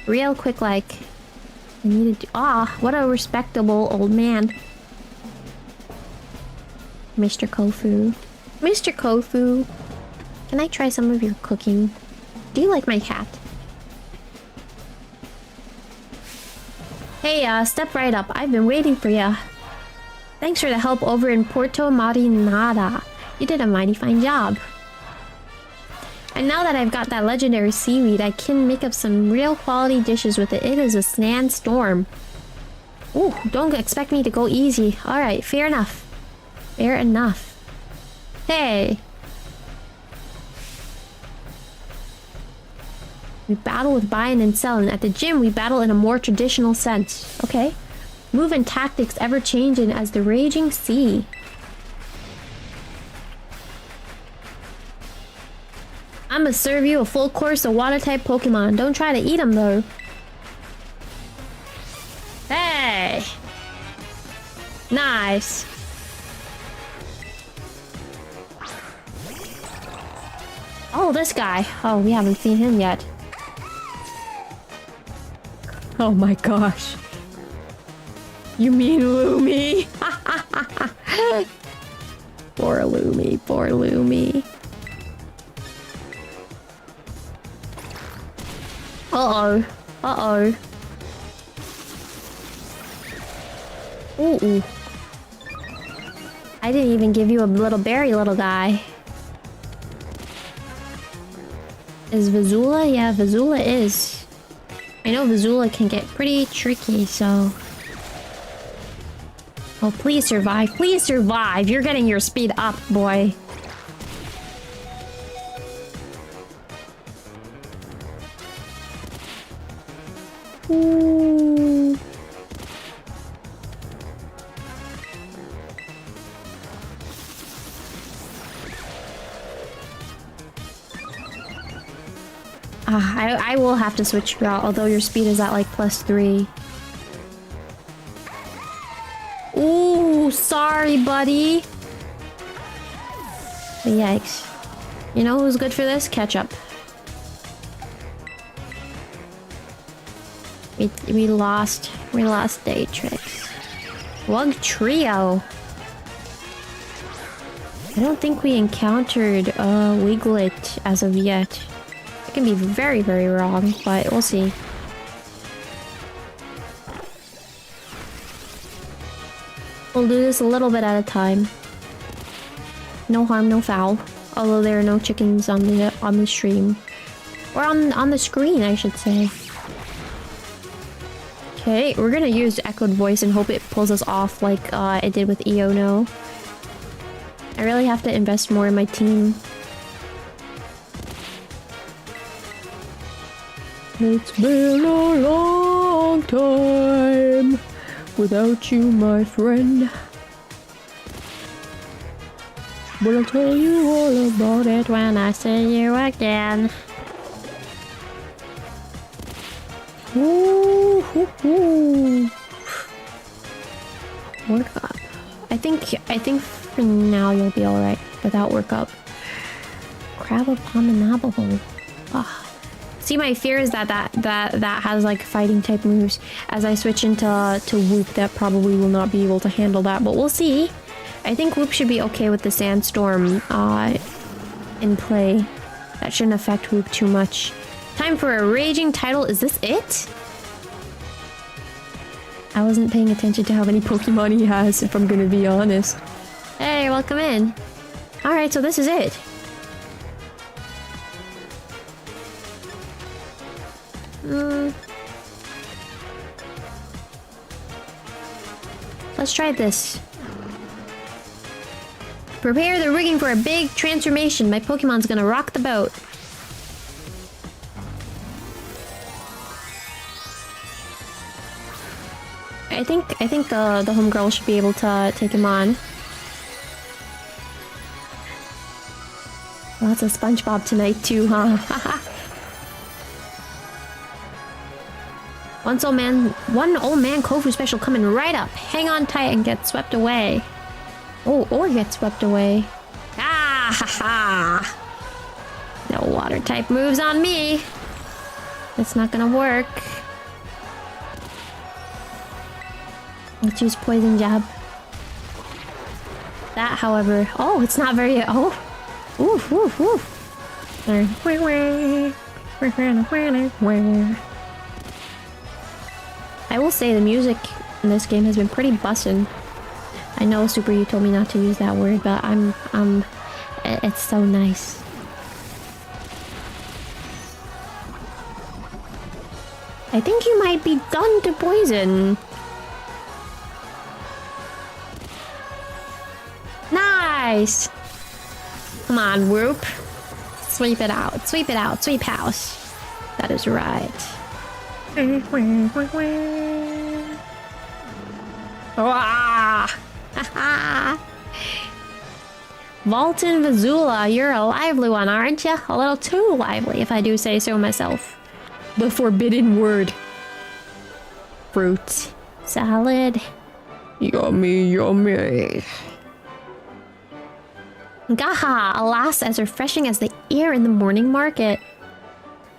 Real quick, like... I needed to... what a respectable old man. Mr. Kofu. Mr. Kofu. Can I try some of your cooking? Do you like my cat? Hey, step right up. I've been waiting for ya. Thanks for the help over in Porto Marinada. You did a mighty fine job. And now that I've got that legendary seaweed, I can make up some real quality dishes with it. It is a sandstorm. Ooh, don't expect me to go easy. Alright, fair enough. Fair enough. Hey! We battle with buying and selling. At the gym, we battle in a more traditional sense. Okay. Move and tactics ever changing as the raging sea. I'ma serve you a full course of water-type Pokemon. Don't try to eat them, though. Hey! Nice. Oh, this guy. Oh, we haven't seen him yet. Oh my gosh. You mean Lumi? Poor Lumi, poor Lumi. Uh-oh. Uh-oh. Ooh. I didn't even give you a little berry, little guy. Is Vizula? Yeah, Vizula is. I know Vizula can get pretty tricky, so... Oh, please survive. Please survive. You're getting your speed up, boy. Ooh. I will have to switch you out, although your speed is at like +3. Ooh, sorry, buddy. Yikes. You know who's good for this? Ketchup. We lost Datrix. Wug Trio. I don't think we encountered Wiglet as of yet. I can be very, very wrong, but we'll see. We'll do this a little bit at a time. No harm, no foul. Although there are no chickens on the stream. Or on the screen, I should say. Okay, we're gonna use echoed voice and hope it pulls us off like it did with Iono. I really have to invest more in my team. It's been a long time without you, my friend. But I'll tell you all about it when I see you again. Ooh, hoo, hoo. Work up. I think for now you'll be alright without work up. Crab upon the Navajo. Ah. See, my fear is that has like fighting type moves. As I switch into Whoop, that probably will not be able to handle that, but we'll see. I think Whoop should be okay with the Sandstorm in play. That shouldn't affect Whoop too much. Time for a raging title. Is this it? I wasn't paying attention to how many Pokemon he has, if I'm gonna be honest. Hey, welcome in. Alright, so this is it. Let's try this. Prepare the rigging for a big transformation. My Pokemon's gonna rock the boat. I think the homegirl should be able to take him on. Lots of SpongeBob tonight too, huh? One old man Kofu special coming right up. Hang on tight and get swept away. Oh, or get swept away. Ah ha ha! No water type moves on me. That's not gonna work. Let's use poison jab. That, however, oh, it's not very. Oh, oof, oof, oof. I will say the music in this game has been pretty bussin'. I know, Super, you told me not to use that word, but it's so nice. I think you might be done to poison. Nice! Come on, Whoop. Sweep it out, sweep it out, sweep house. That is right. Ah! Vaultin Vazula, you're a lively one, aren't you? A little too lively, if I do say so myself. The forbidden word. Fruit. Salad. Yummy, yummy. Gaha, alas, as refreshing as the air in the morning market.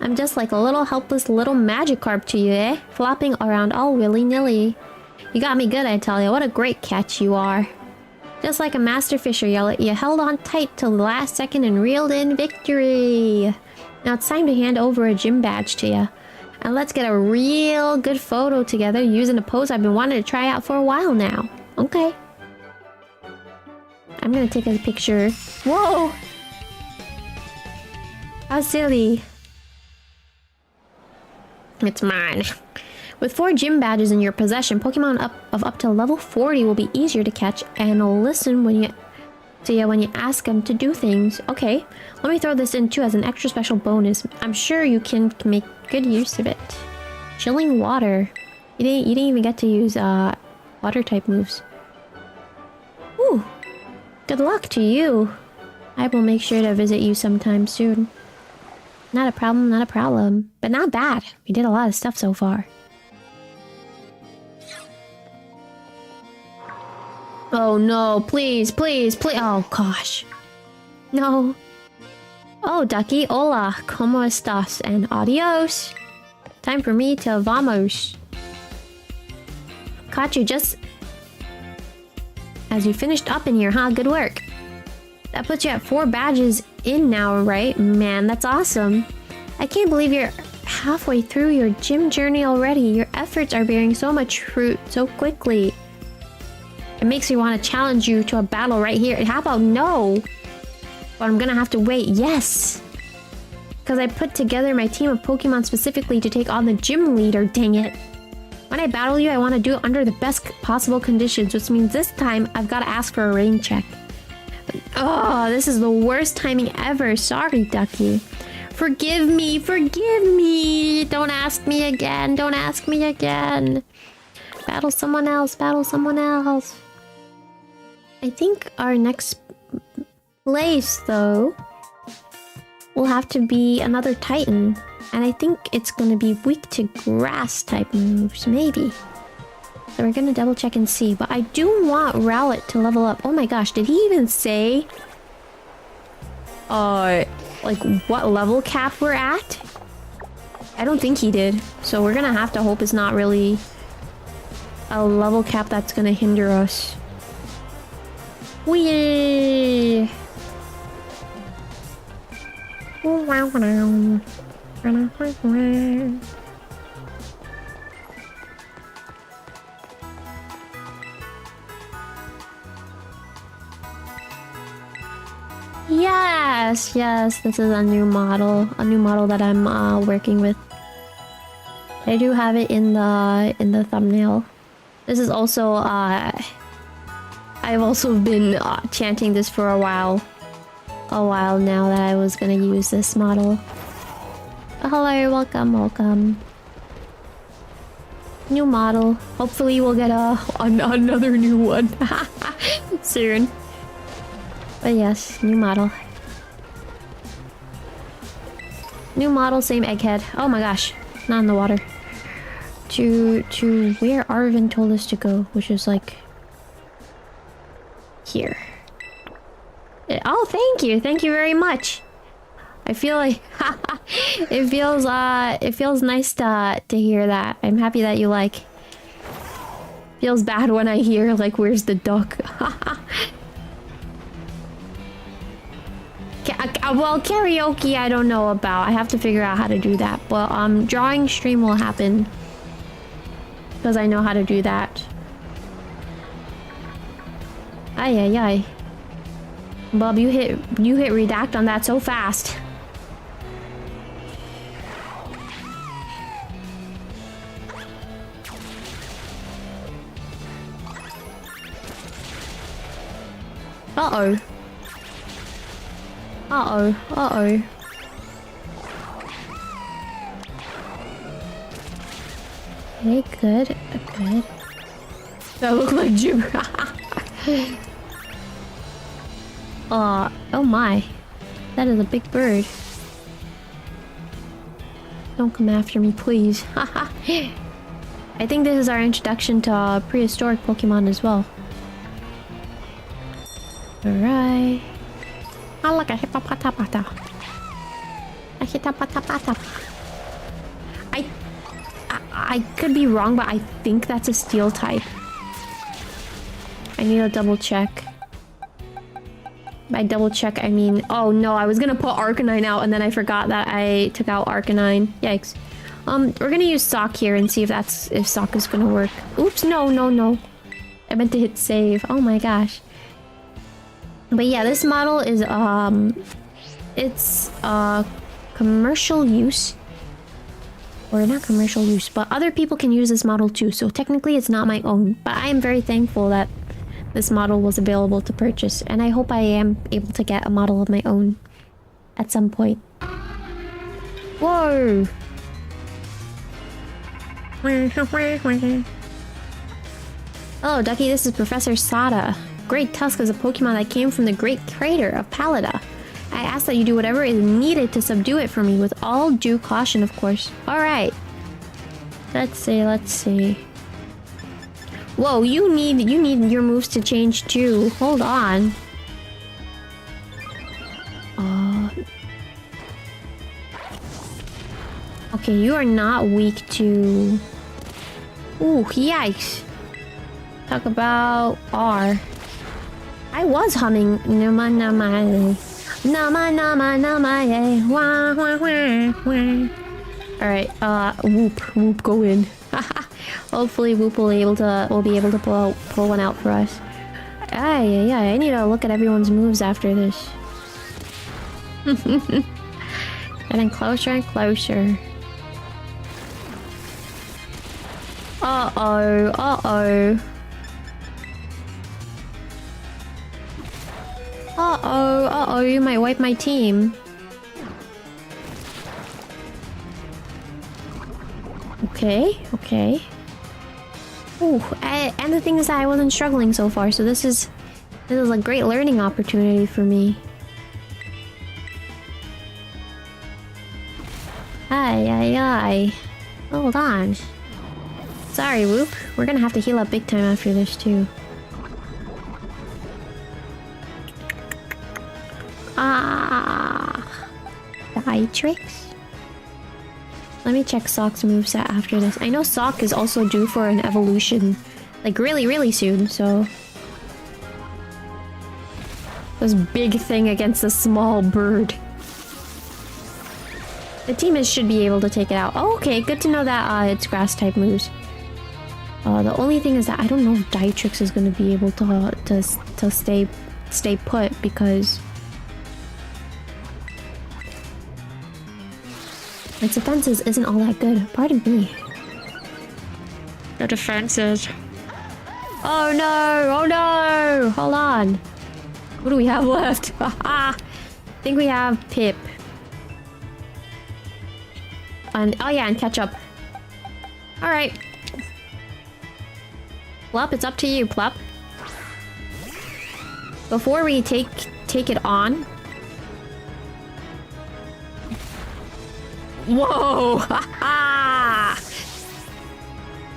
I'm just like a little helpless little Magikarp to you, eh? Flopping around all willy-nilly. You got me good, I tell you. What a great catch you are. Just like a master fisher, you held on tight till the last second and reeled in victory. Now it's time to hand over a gym badge to you. And let's get a real good photo together using a pose I've been wanting to try out for a while now. Okay. I'm gonna take a picture. Whoa! How silly. It's mine. With 4 gym badges in your possession, Pokemon up to level 40 will be easier to catch and will listen when you ask them to do things. Okay, let me throw this in too as an extra special bonus. I'm sure you can make good use of it. Chilling water. You didn't even get to use water type moves. Ooh. Good luck to you. I will make sure to visit you sometime soon. Not a problem, not a problem. But not bad. We did a lot of stuff so far. Oh no, please, please, please. Oh gosh. No. Oh, Duckie, hola, ¿cómo estás? And adios. Time for me to vamos. Caught you just as you finished up in here, huh? Good work. That puts you at 4 badges in now, right? Man, that's awesome. I can't believe you're halfway through your gym journey already. Your efforts are bearing so much fruit so quickly. It makes me want to challenge you to a battle right here. How about no? But I'm gonna have to wait. Yes! Because I put together my team of Pokemon specifically to take on the gym leader, dang it. When I battle you, I want to do it under the best possible conditions, which means this time I've got to ask for a rain check. Oh, this is the worst timing ever. Sorry, Duckie. Forgive me, forgive me. Don't ask me again, don't ask me again. Battle someone else, battle someone else. I think our next place, though, will have to be another Titan. And I think it's going to be weak to grass type moves, maybe. So we're going to double check and see. But I do want Rowlet to level up. Oh my gosh, did he even say... like what level cap we're at? I don't think he did. So we're going to have to hope it's not really a level cap that's going to hinder us. Whee! Wow, wow. Yes, yes, this is a new model that I'm working with. I do have it in the thumbnail. This is also I've also been chanting this for a while now that I was gonna use this model. Hello, welcome, welcome. New model. Hopefully we'll get another new one soon. But yes, new model. New model, same egghead. Oh my gosh, not in the water. To where Arvin told us to go, which is like here. Oh, thank you very much. I feel like it feels nice to hear that. I'm happy that you like. Feels bad when I hear like where's the duck. Well, karaoke I don't know about. I have to figure out how to do that. But drawing stream will happen because I know how to do that. Ay ay ay. Bob, you hit redact on that so fast. Uh-oh. Uh-oh. Uh-oh. Okay, good. Good. That looked like Jim. Oh my. That is a big bird. Don't come after me, please. I think this is our introduction to prehistoric Pokemon as well. Alright. I like a hippopotapata. A hippopotapata. I could be wrong, but I think that's a steel type. I need to double check. By double check, I mean... Oh no, I was gonna put Arcanine out and then I forgot that I took out Arcanine. Yikes. We're gonna use Sock here and see if Sock is gonna work. Oops, no, no, no. I meant to hit save. Oh my gosh. But yeah, this model is, it's, commercial use. Or not commercial use, but other people can use this model too, so technically it's not my own. But I am very thankful that this model was available to purchase, and I hope I am able to get a model of my own at some point. Whoa! Hello, Duckie, this is Professor Sada. Great Tusk is a Pokemon that came from the Great Crater of Palada. I ask that you do whatever is needed to subdue it for me with all due caution, of course. Alright. Let's see. Whoa, you need your moves to change too. Hold on. Okay, you are not weak to... Ooh, yikes. Talk about R. I was humming Nama Nama Nama Nama Nama Wah Wah Wah Wah. Alright, Whoop, go in. Hopefully Whoop will be able to pull one out for us. Yeah, I need to look at everyone's moves after this. Getting closer and closer. Uh-oh, you might wipe my team. Okay. Ooh, and the thing is that I wasn't struggling so far, so this is a great learning opportunity for me. Ay. Hold on. Sorry, Whoop. We're gonna have to heal up big time after this, too. Die tricks? Let me check Sock's moveset after this. I know Sock is also due for an evolution. Like, really soon, so... This big thing against a small bird. The team should be able to take it out. Oh, okay, good to know that it's grass-type moves. The only thing is that I don't know if Dietrix is going to be able to stay put because its defenses isn't all that good. Pardon me. The defenses. Oh no! Hold on. What do we have left? I think we have Pip. And oh yeah, and Ketchup. All right. Plup, it's up to you, Plup. Before we take it on. Whoa!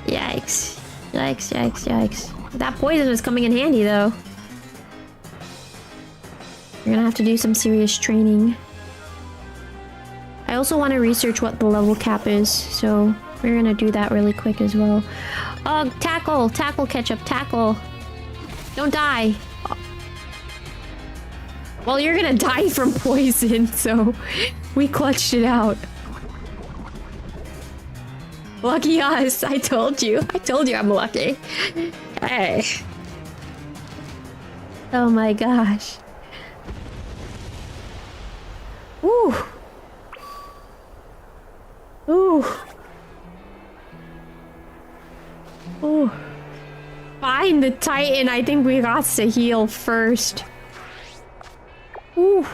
Yikes. That poison was coming in handy, though. We're gonna have to do some serious training. I also want to research what the level cap is, so we're gonna do that really quick as well. Tackle, Ketchup, tackle. Don't die. Well, you're gonna die from poison, so we clutched it out. Lucky us, I told you I'm lucky. Hey. Oh my gosh. Ooh. Find the Titan. I think we got to heal first. Ooh.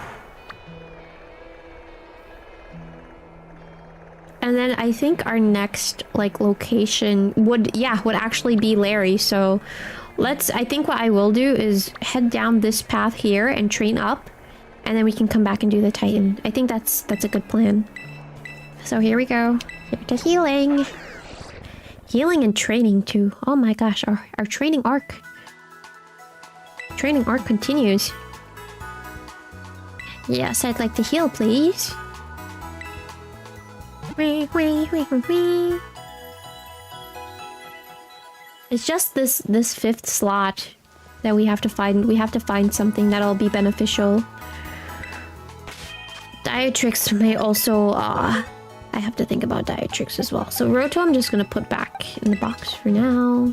And then I think our next location would actually be Larry. So I think what I will do is head down this path here and train up, and then we can come back and do the Titan. I think that's a good plan. So here we go. Here to healing. Healing and training too. Oh my gosh, our training arc. Training arc continues. Yes, I'd like to heal, please. It's just this fifth slot that we have to find. We have to find something that'll be beneficial. Dietrix may also I have to think about Dietrix as well. So Roto I'm just gonna put back in the box for now.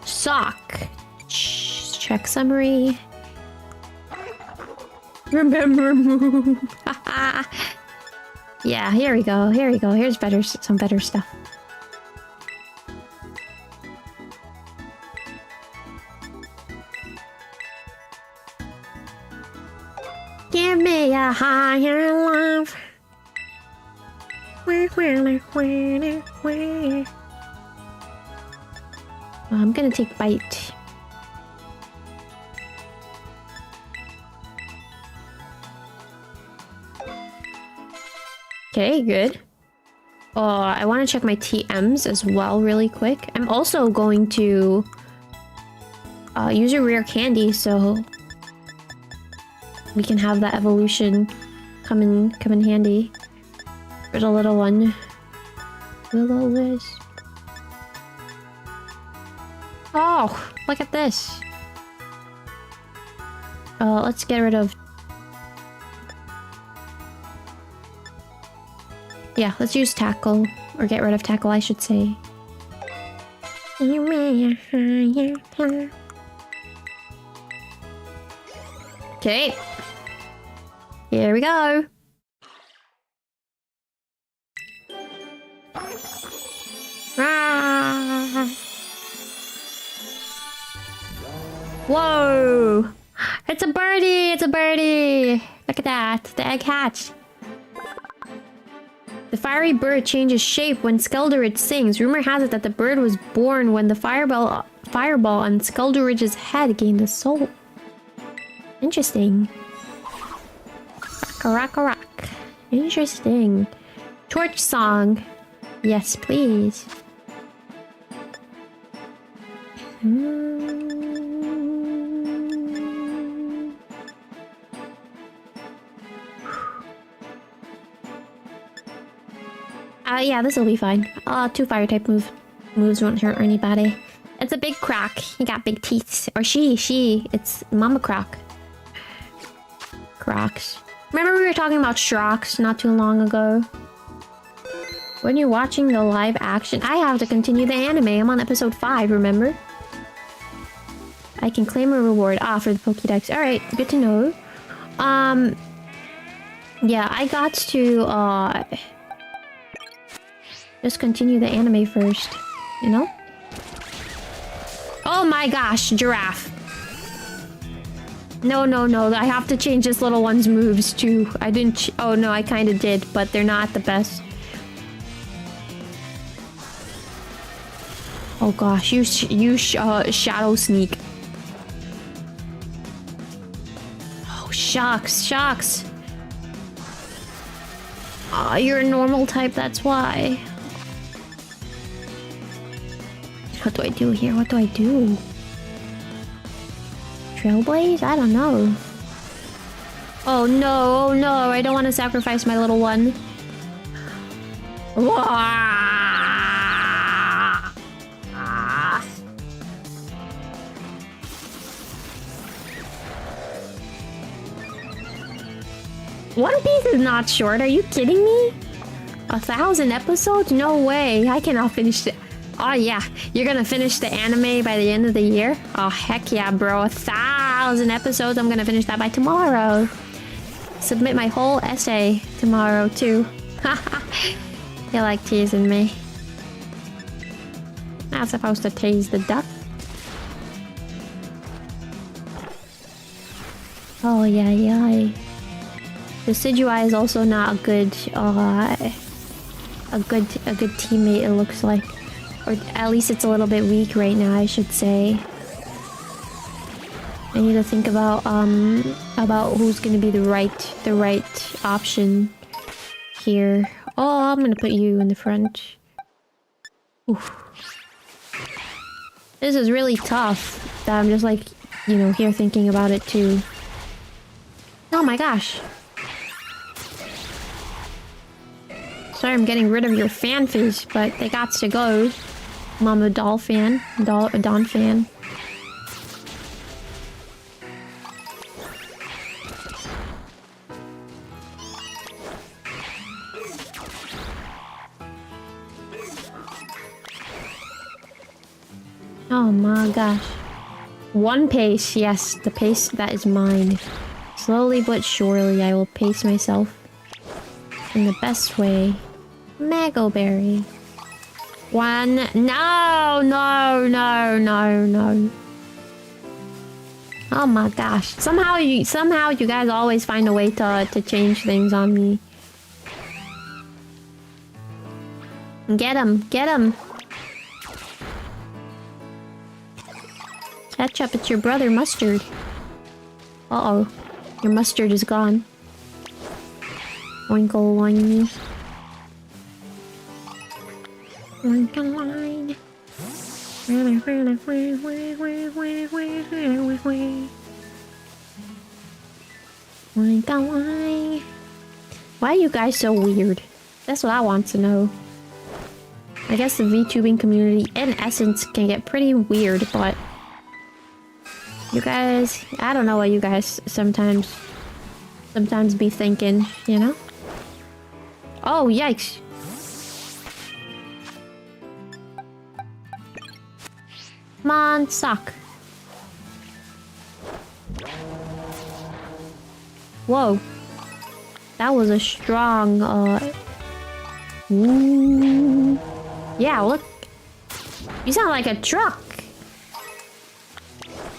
Sock. Check summary. Remember move. Yeah, here we go. Here's some better stuff. Give me a higher love. I'm gonna take bite. Okay, good. I want to check my TMs as well really quick. I'm also going to use a rare candy so we can have that evolution come in handy for the little one. Will-o-wisp. Oh, look at this. Let's get rid of... Yeah, let's use tackle. Or get rid of tackle, I should say. Okay. Here we go. Ah. Whoa! It's a birdie! It's a birdie! Look at that. The egg hatched. The fiery bird changes shape when Skeldridge sings. Rumor has it that the bird was born when the fireball on Skeldridge's head gained a soul. Interesting. Rock, rock, rock. Interesting. Torch song. Yes, please. Yeah, this will be fine. 2 fire type moves won't hurt anybody. It's a big croc. He got big teeth. Or she. It's Mama Croc. Crocs. Remember we were talking about Shrocks not too long ago? When you're watching the live action... I have to continue the anime. I'm on episode 5, remember? I can claim a reward. For the Pokédex. Alright, good to know. Yeah, I got to, just continue the anime first, you know? Oh my gosh, giraffe. No, I have to change this little one's moves too. I didn't... oh no, I kind of did, but they're not the best. Oh gosh, you shadow sneak. Oh, shucks. Oh, you're a normal type, that's why. What do I do here? What do I do? Trailblaze? I don't know. Oh no, I don't want to sacrifice my little one. One Piece is not short, are you kidding me? 1,000 episodes? No way, I cannot finish it. Oh yeah, you're gonna finish the anime by the end of the year? Oh heck yeah, bro. 1,000 episodes, I'm gonna finish that by tomorrow. Submit my whole essay tomorrow too. You like teasing me. Not supposed to tease the duck. Oh yeah. The Decidueye is also not a good teammate, it looks like. Or at least it's a little bit weak right now, I should say. I need to think about who's gonna be the right option here. Oh, I'm gonna put you in the front. Oof. This is really tough. That I'm just like, you know, here thinking about it too. Oh my gosh. Sorry I'm getting rid of your fan face, but they got to go. Mama Don fan. Oh my gosh. One pace, yes, the pace that is mine. Slowly but surely I will pace myself in the best way. Magoberry. One. No. Oh my gosh. Somehow you guys always find a way to change things on me. Get him. Ketchup, it's your brother Mustard. Uh-oh. Your mustard is gone. Oinkle whiny. Like a line. Like a line. Why are you guys so weird? That's what I want to know. I guess the VTubing community, in essence, can get pretty weird, but... You guys... I don't know what you guys sometimes be thinking, you know? Oh, yikes. Come on, suck. Whoa. That was a strong, Ooh. Yeah, look. You sound like a truck.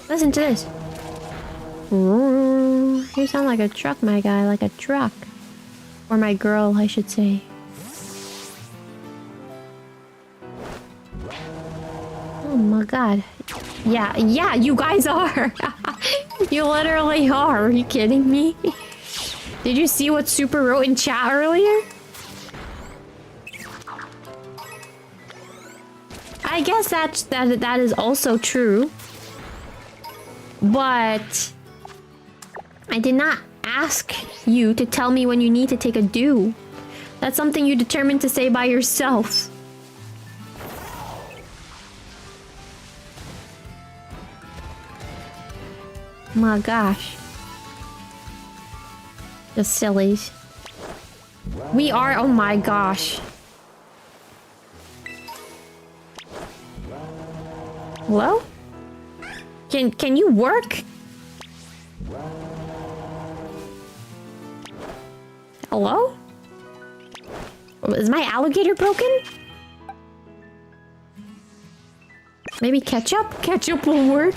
Listen to this. Ooh. You sound like a truck, my guy. Like a truck. Or my girl, I should say. Oh my god. Yeah, you guys are. You literally are. Are you kidding me? Did you see what Super wrote in chat earlier? I guess that is also true. But I did not ask you to tell me when you need to take a do. That's something you determined to say by yourself. My gosh. The sillies. We are, oh my gosh. Hello? Can you work? Hello? Is my alligator broken? Maybe ketchup? Ketchup will work.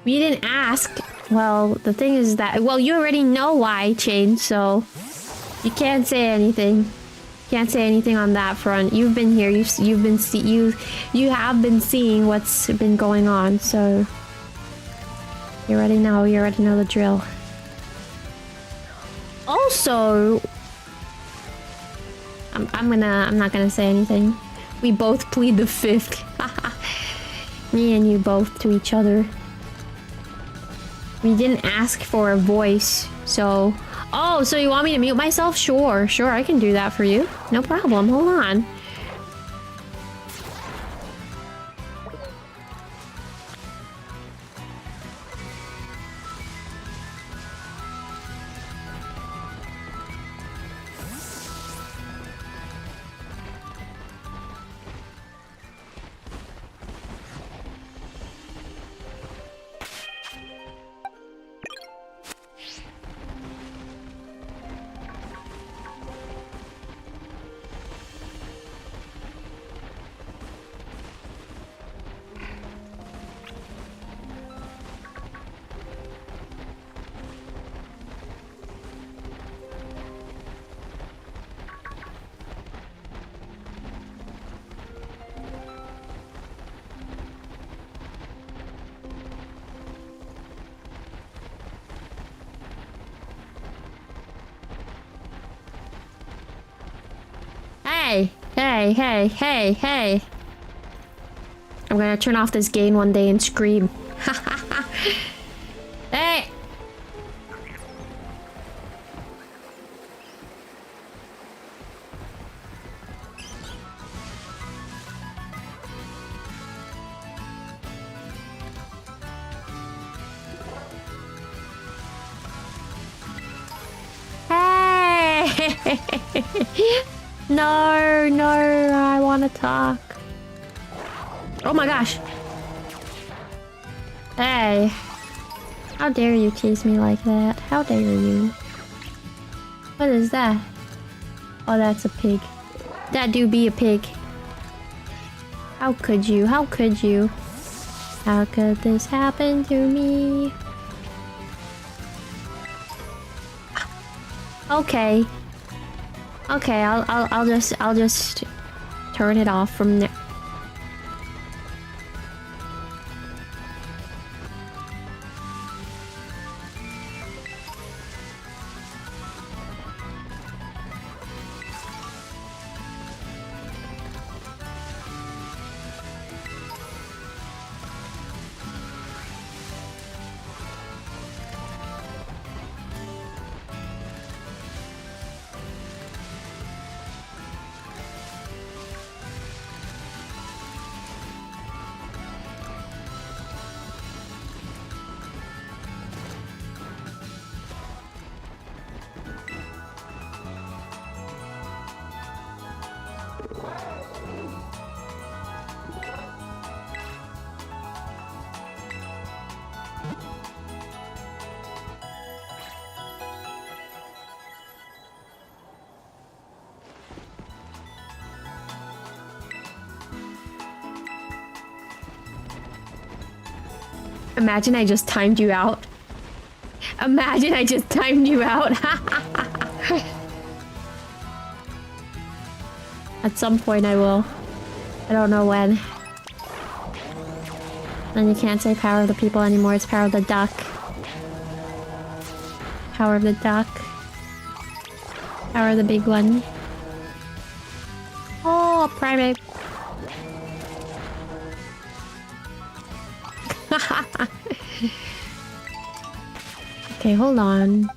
We didn't ask. Well, the thing is that... Well, you already know why I changed, so... You can't say anything. Can't say anything on that front. You've been here. You have been seeing what's been going on, so... You already know. You already know the drill. Also... I'm not gonna say anything. We both plead the fifth. Me and you both to each other. We didn't ask for a voice, so... Oh, so you want me to mute myself? Sure, I can do that for you. No problem, hold on. Hey. I'm gonna turn off this game one day and scream. Hey! Hey! No, I want to talk. Oh my gosh. Hey. How dare you tease me like that? How dare you? What is that? Oh, that's a pig. That do be a pig. How could you? How could you? How could this happen to me? Okay. Okay, I'll just turn it off from there. Imagine I just timed you out. Imagine I just timed you out. At some point I will. I don't know when. And you can't say power of the people anymore, it's power of the duck. Power of the duck. Power of the big one. Oh, primate. Okay, hold on.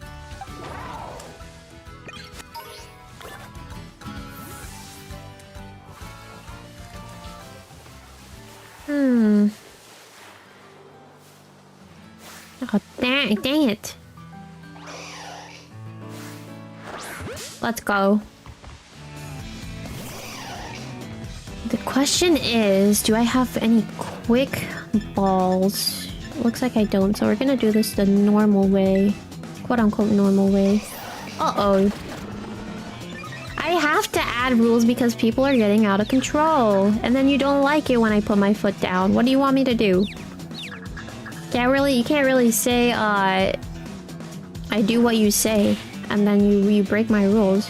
Oh, dang it. Let's go. The question is, do I have any quick balls? Looks like I don't, so we're gonna do this the normal way. Quote-unquote normal way. Uh-oh. I have to add rules because people are getting out of control. And then you don't like it when I put my foot down. What do you want me to do? You can't really say, I do what you say, and then you break my rules.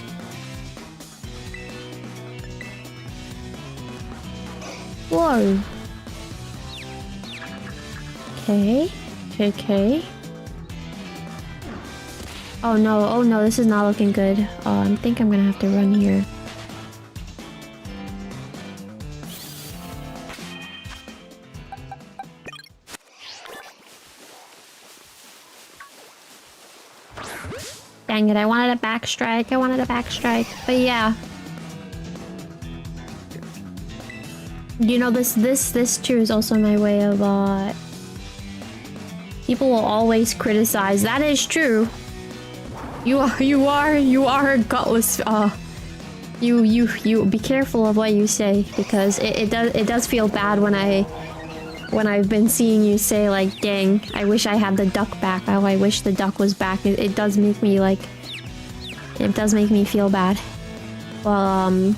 Whoa. Okay. Okay. Oh no, this is not looking good. I think I'm gonna have to run here. Dang it, I wanted a backstrike. But yeah. You know, this too is also my way of, people will always criticize. That is true. You are gutless. You be careful of what you say, because it does feel bad when I've been seeing you say like, dang, I wish I had the duck back. Oh, I wish the duck was back. It does make me like, it does make me feel bad. Well, I'm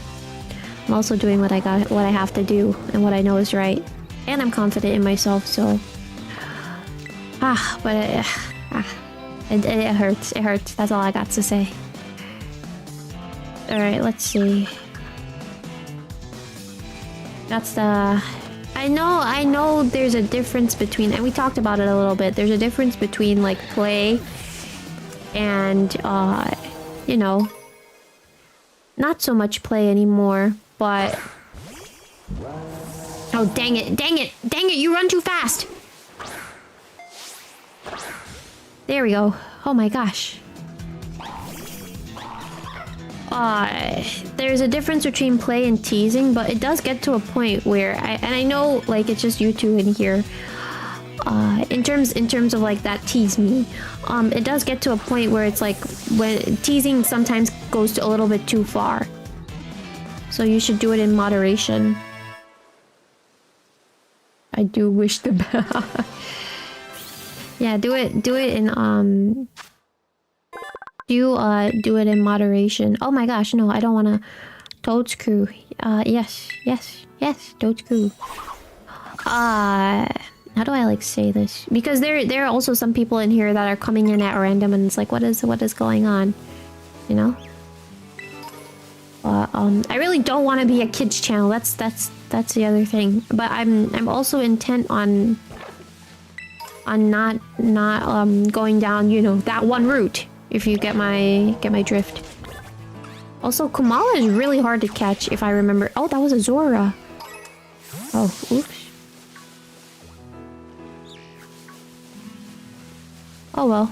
also doing what I have to do and what I know is right, and I'm confident in myself. So, but it hurts. It hurts. That's all I got to say. All right, let's see. That's the. I know. There's a difference between, and we talked about it a little bit. There's a difference between like play and you know, not so much play anymore, but oh dang it! You run too fast. There we go. Oh my gosh. There's a difference between play and teasing, but it does get to a point where I know like it's just you two in here. In terms of like that tease me, it does get to a point where it's like when teasing sometimes goes to a little bit too far. So you should do it in moderation. I do wish the best. Yeah, do it in do it in moderation. Oh my gosh, no, I don't wanna. Toad's crew. Yes, Toad's crew. How do I like say this? Because there are also some people in here that are coming in at random, and it's like, what is going on? You know? I really don't want to be a kids channel. That's the other thing. But I'm also intent on not going down, you know, that one route. If you get my drift. Also, Kamala is really hard to catch if I remember. Oh, that was a Zora. Oh, oops. Oh well.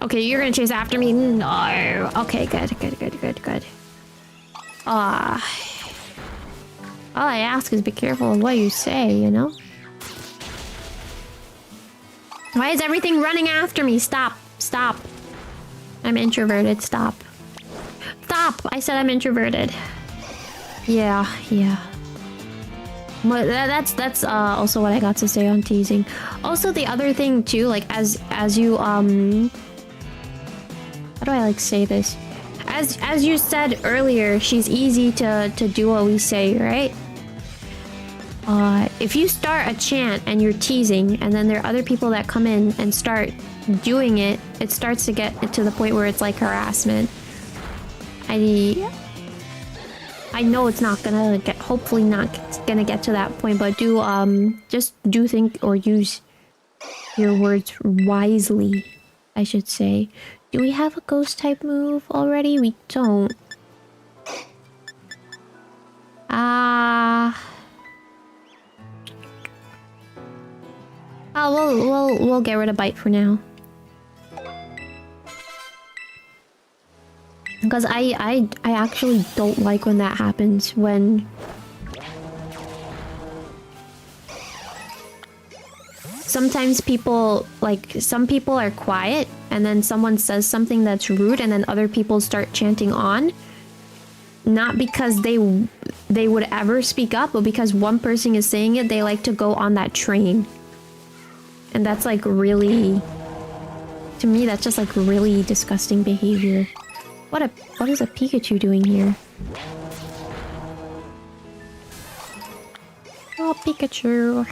Okay, you're gonna chase after me? No. Okay, good. All I ask is be careful of what you say, you know? Why is everything running after me? Stop. I'm introverted. Stop. I said I'm introverted. Yeah. But that's also what I got to say on teasing. Also, the other thing too, like as you how do I like say this? as you said earlier, she's easy to do what we say, right? If you start a chant and you're teasing, and then there are other people that come in and start doing it, it starts to get to the point where it's like harassment. I know it's not gonna get, hopefully not gonna get to that point, but do just do think or use your words wisely, I should say. Do we have a ghost type move already? We don't. We'll get rid of bite for now. Because I actually don't like when that happens, when sometimes people, like, some people are quiet and then someone says something that's rude and then other people start chanting on. Not because they would ever speak up, but because one person is saying it, they like to go on that train. And that's like really, to me, that's just like really disgusting behavior. What is a Pikachu doing here? Oh, Pikachu.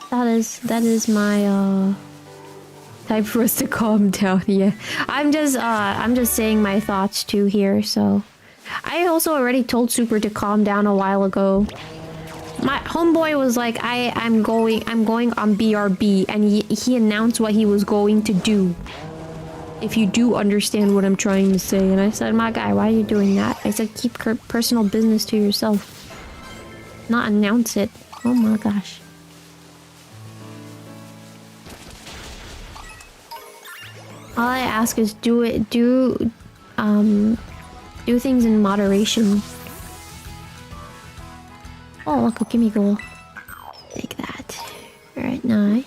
That is my time for us to calm down. Yeah, I'm just saying my thoughts too here. So I also already told Super to calm down a while ago. My homeboy was like, I'm going on BRB, and he announced what he was going to do. If you do understand what I'm trying to say. And I said, my guy, why are you doing that? I said, keep personal business to yourself, not announce it. Oh my gosh. All I ask is do things in moderation. Oh, look, a gimme goal. Take that. Alright, nice.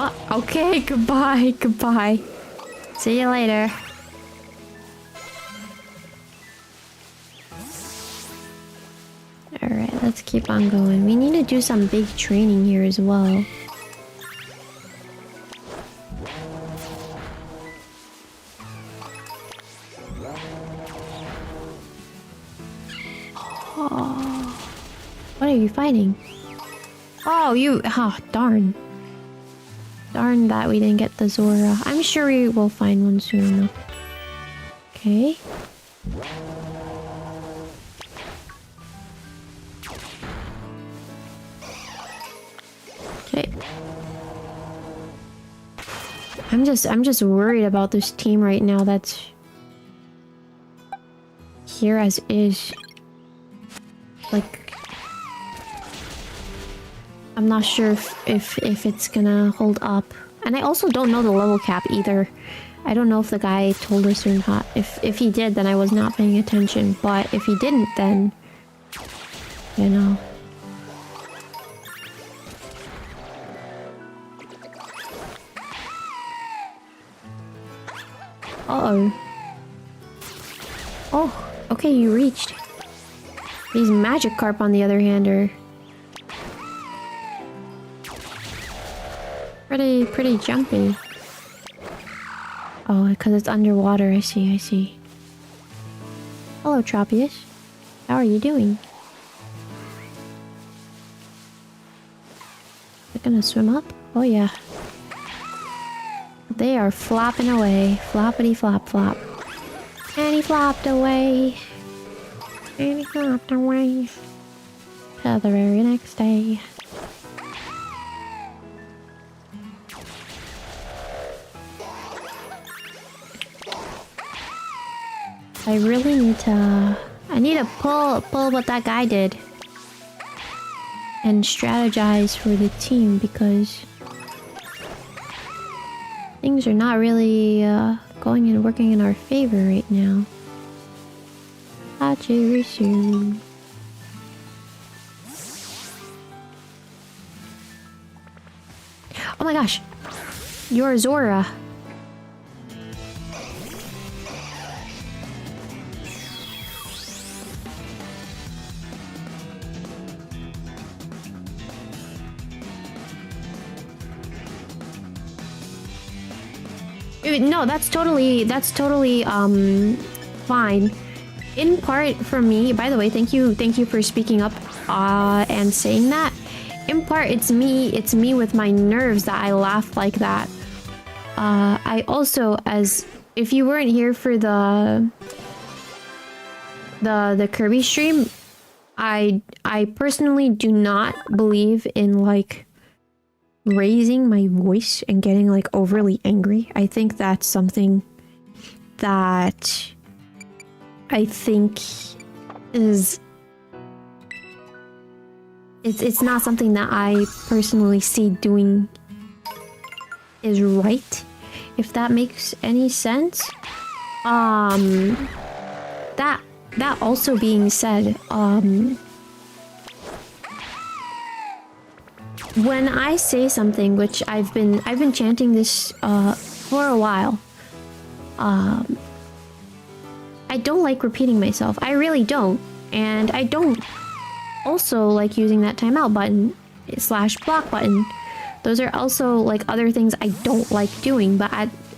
Oh, okay, goodbye, goodbye. See you later. Alright, let's keep on going. We need to do some big training here as well. What are you fighting? Oh, you... Oh, darn. Darn that we didn't get the Zora. I'm sure we will find one soon enough. Okay. Okay. I'm just worried about this team right now that's here as is. Like, I'm not sure if it's gonna hold up. And I also don't know the level cap either. I don't know if the guy told us or not. If he did, then I was not paying attention. But if he didn't, then... you know. Uh-oh. Oh, okay, you reached. These Magikarp, on the other hand, are... pretty jumpy. Oh, because it's underwater. I see, I see. Hello, Tropius. How are you doing? They're gonna swim up? Oh, yeah. They are flopping away. Floppity flop flop. And he flopped away. And he flopped away. Till the very next day. I really need to... I need to pull what that guy did. And strategize for the team, because... things are not really going and working in our favor right now. Hachirisu. Oh my gosh! You're Zora. No, that's totally fine. In part for me, by the way, thank you for speaking up and saying that. In part, it's me with my nerves that I laugh like that. I also, as if you weren't here for the Kirby stream, I personally do not believe in like raising my voice and getting like overly angry. I think that's something that I think is it's not something that I personally see doing is right, if that makes any sense. That also being said, when I say something, which I've been chanting this for a while, I don't like repeating myself. I really don't. And I don't also like using that timeout button / block button. Those are also like other things I don't like doing, but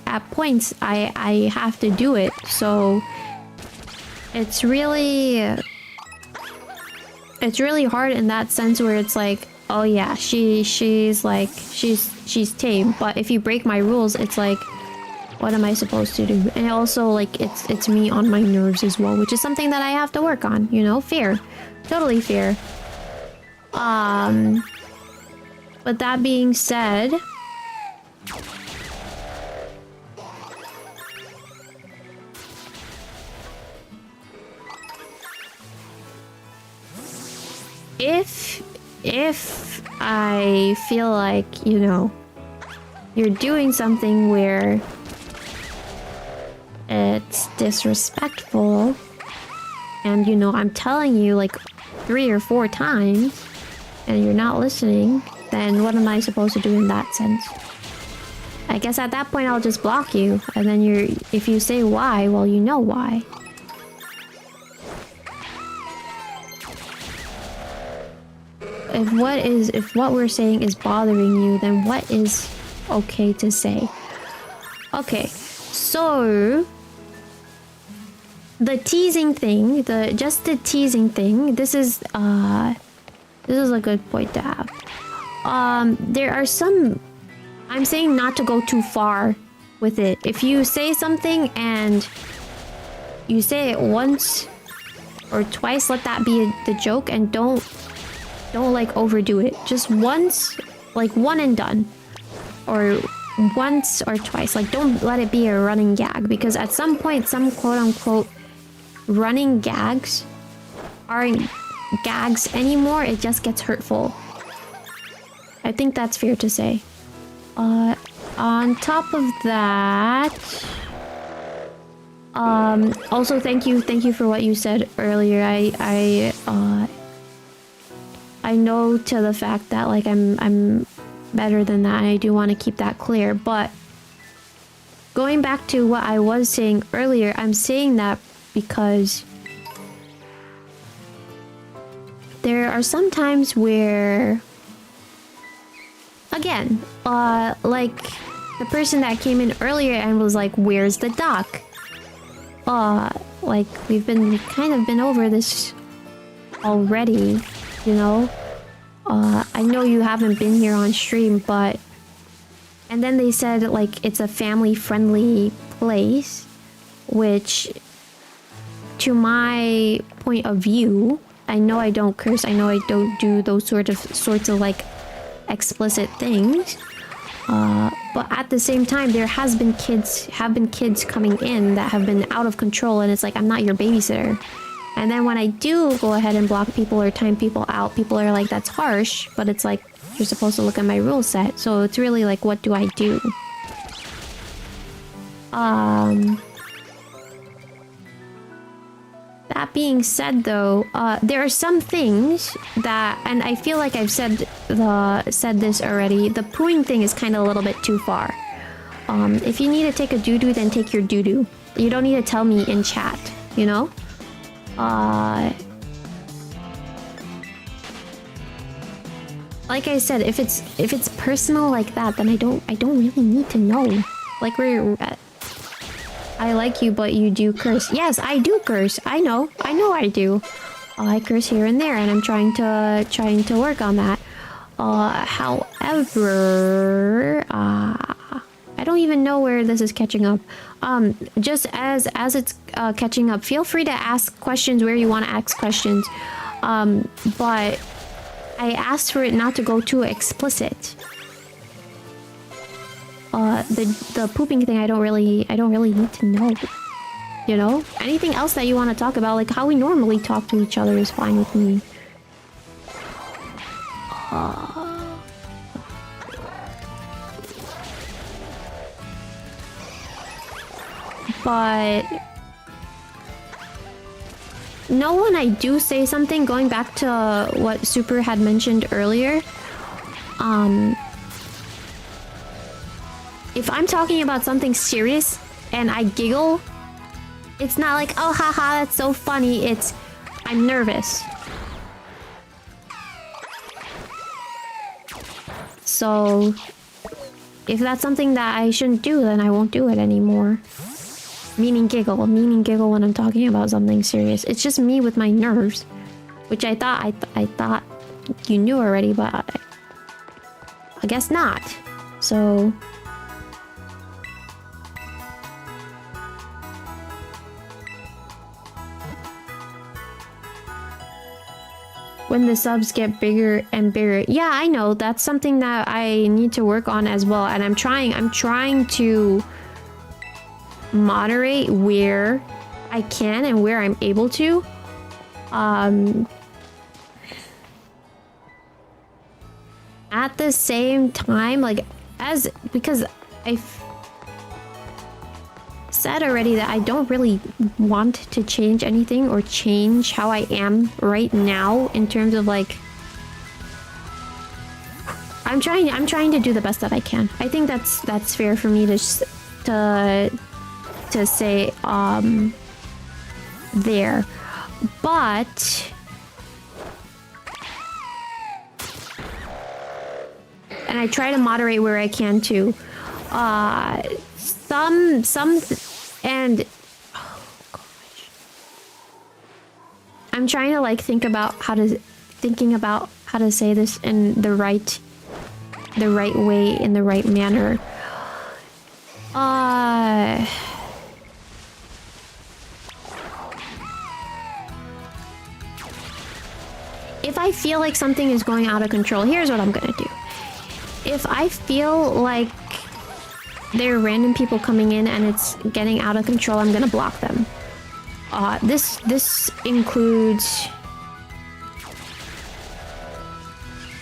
at points I have to do it. So it's really hard in that sense where it's like, oh yeah, she's tame, but if you break my rules, it's like, what am I supposed to do? And also like it's me on my nerves as well, which is something that I have to work on, you know? Fair. Totally fair. But that being said, if I feel like, you know, you're doing something where it's disrespectful, and you know, I'm telling you like 3 or 4 times and you're not listening, then what am I supposed to do in that sense? I guess at that point I'll just block you, and then if you say why, well, you know why. If what we're saying is bothering you, then what is okay to say? Okay, so the teasing thing, just the teasing thing, this is a good point to have. There are some, I'm saying not to go too far with it. If you say something and you say it once or twice, let that be the joke, and don't like overdo it. Just once, like one and done, or once or twice. Like don't let it be a running gag, because at some point some quote-unquote running gags aren't gags anymore. It just gets hurtful. I think that's fair to say. On top of that, also thank you for what you said earlier. I know to the fact that like I'm better than that, and I do want to keep that clear. But going back to what I was saying earlier, I'm saying that because there are some times where, again, like the person that came in earlier and was like, "Where's the duck?" Like we've kind of been over this already, you know. I know you haven't been here on stream, but... And then they said, like, it's a family-friendly place, which, to my point of view, I know I don't curse, I know I don't do those sorts of, like, explicit things, but at the same time, there have been kids coming in that have been out of control, and it's like, I'm not your babysitter. And then when I do go ahead and block people or time people out, people are like, that's harsh, but it's like, you're supposed to look at my rule set. So it's really like, what do I do? That being said though, there are some things that, and I feel like I've said this already, the pooing thing is kind of a little bit too far. If you need to take a doo-doo, then take your doo-doo. You don't need to tell me in chat, you know? Like I said, if it's personal like that, then I don't really need to know. Like where you're at. I like you, but you do curse. Yes, I do curse. I know I do. I curse here and there, and I'm trying to work on that. However, I don't even know where this is catching up. Just as it's catching up, feel free to ask questions where you want to ask questions. But I asked for it not to go too explicit. The pooping thing, I don't really need to know. You know? Anything else that you want to talk about, like how we normally talk to each other, is fine with me. But no, when I do say something, going back to what Super had mentioned earlier, if I'm talking about something serious and I giggle, it's not like, oh haha, that's so funny. It's, I'm nervous. So if that's something that I shouldn't do, then I won't do it anymore. Meaning giggle when I'm talking about something serious. It's just me with my nerves, which I thought you knew already, but I guess not. So when the subs get bigger and bigger, yeah, I know that's something that I need to work on as well, and I'm trying to moderate where I can and where I'm able to. At the same time, like, because I've said already that I don't really want to change anything or change how I am right now in terms of like, I'm trying to do the best that I can. I think that's fair for me to say there, but and I try to moderate where I can too. And oh gosh, I'm trying to like think about how to say this in the right way, in the right manner. If I feel like something is going out of control, here's what I'm gonna do. If I feel like there are random people coming in and it's getting out of control, I'm gonna block them. This includes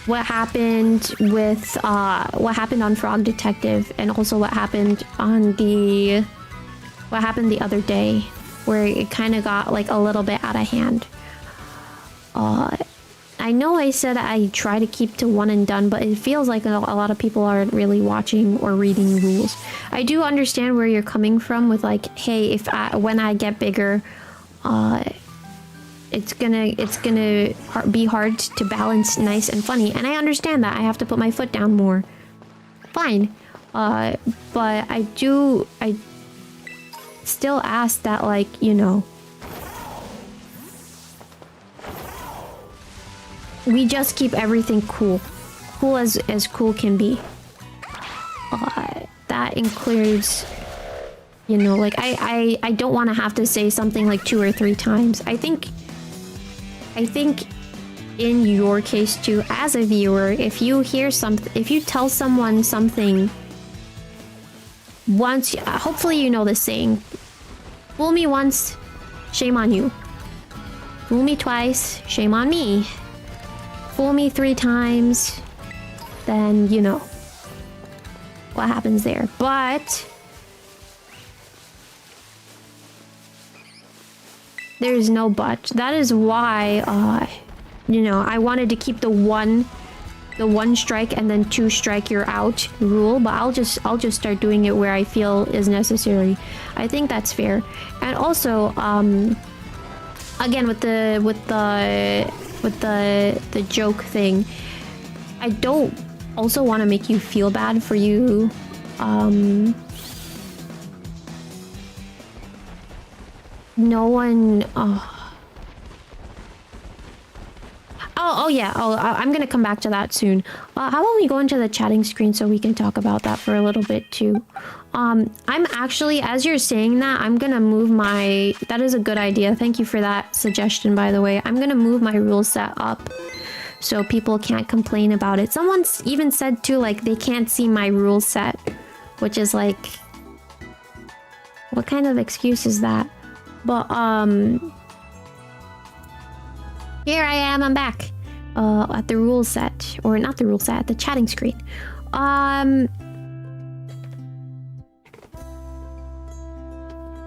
what happened with what happened on Frog Detective, and also what happened the other day, where it kind of got like a little bit out of hand. I know I said I try to keep to one and done, but it feels like a lot of people aren't really watching or reading rules. I do understand where you're coming from with like, hey, when I get bigger, it's gonna be hard to balance nice and funny, and I understand that. I have to put my foot down more. Fine, but I still ask that, like, you know, we just keep everything cool as cool can be. That includes, you know, like I don't want to have to say something like 2 or 3 times. I think in your case too, as a viewer, if you tell someone something once, hopefully you know the saying, fool me once, shame on you. Fool me twice, shame on me. Fool me 3 times, then you know what happens there. But there's no but. That is why you know, I wanted to keep the one strike and then 2 strike you're out rule, but I'll just start doing it where I feel is necessary. I think that's fair. And also again, with the joke thing, I don't also want to make you feel bad for you no one... Oh yeah. I'm gonna come back to that soon. How about we go into the chatting screen so we can talk about that for a little bit too. I'm actually, as you're saying that, I'm gonna move my... That is a good idea. Thank you for that suggestion, by the way. I'm gonna move my rule set up so people can't complain about it. Someone's even said too, like, they can't see my rule set, which is like... What kind of excuse is that? But, here I am, I'm back. At the rule set. Or not the rule set, at the chatting screen. I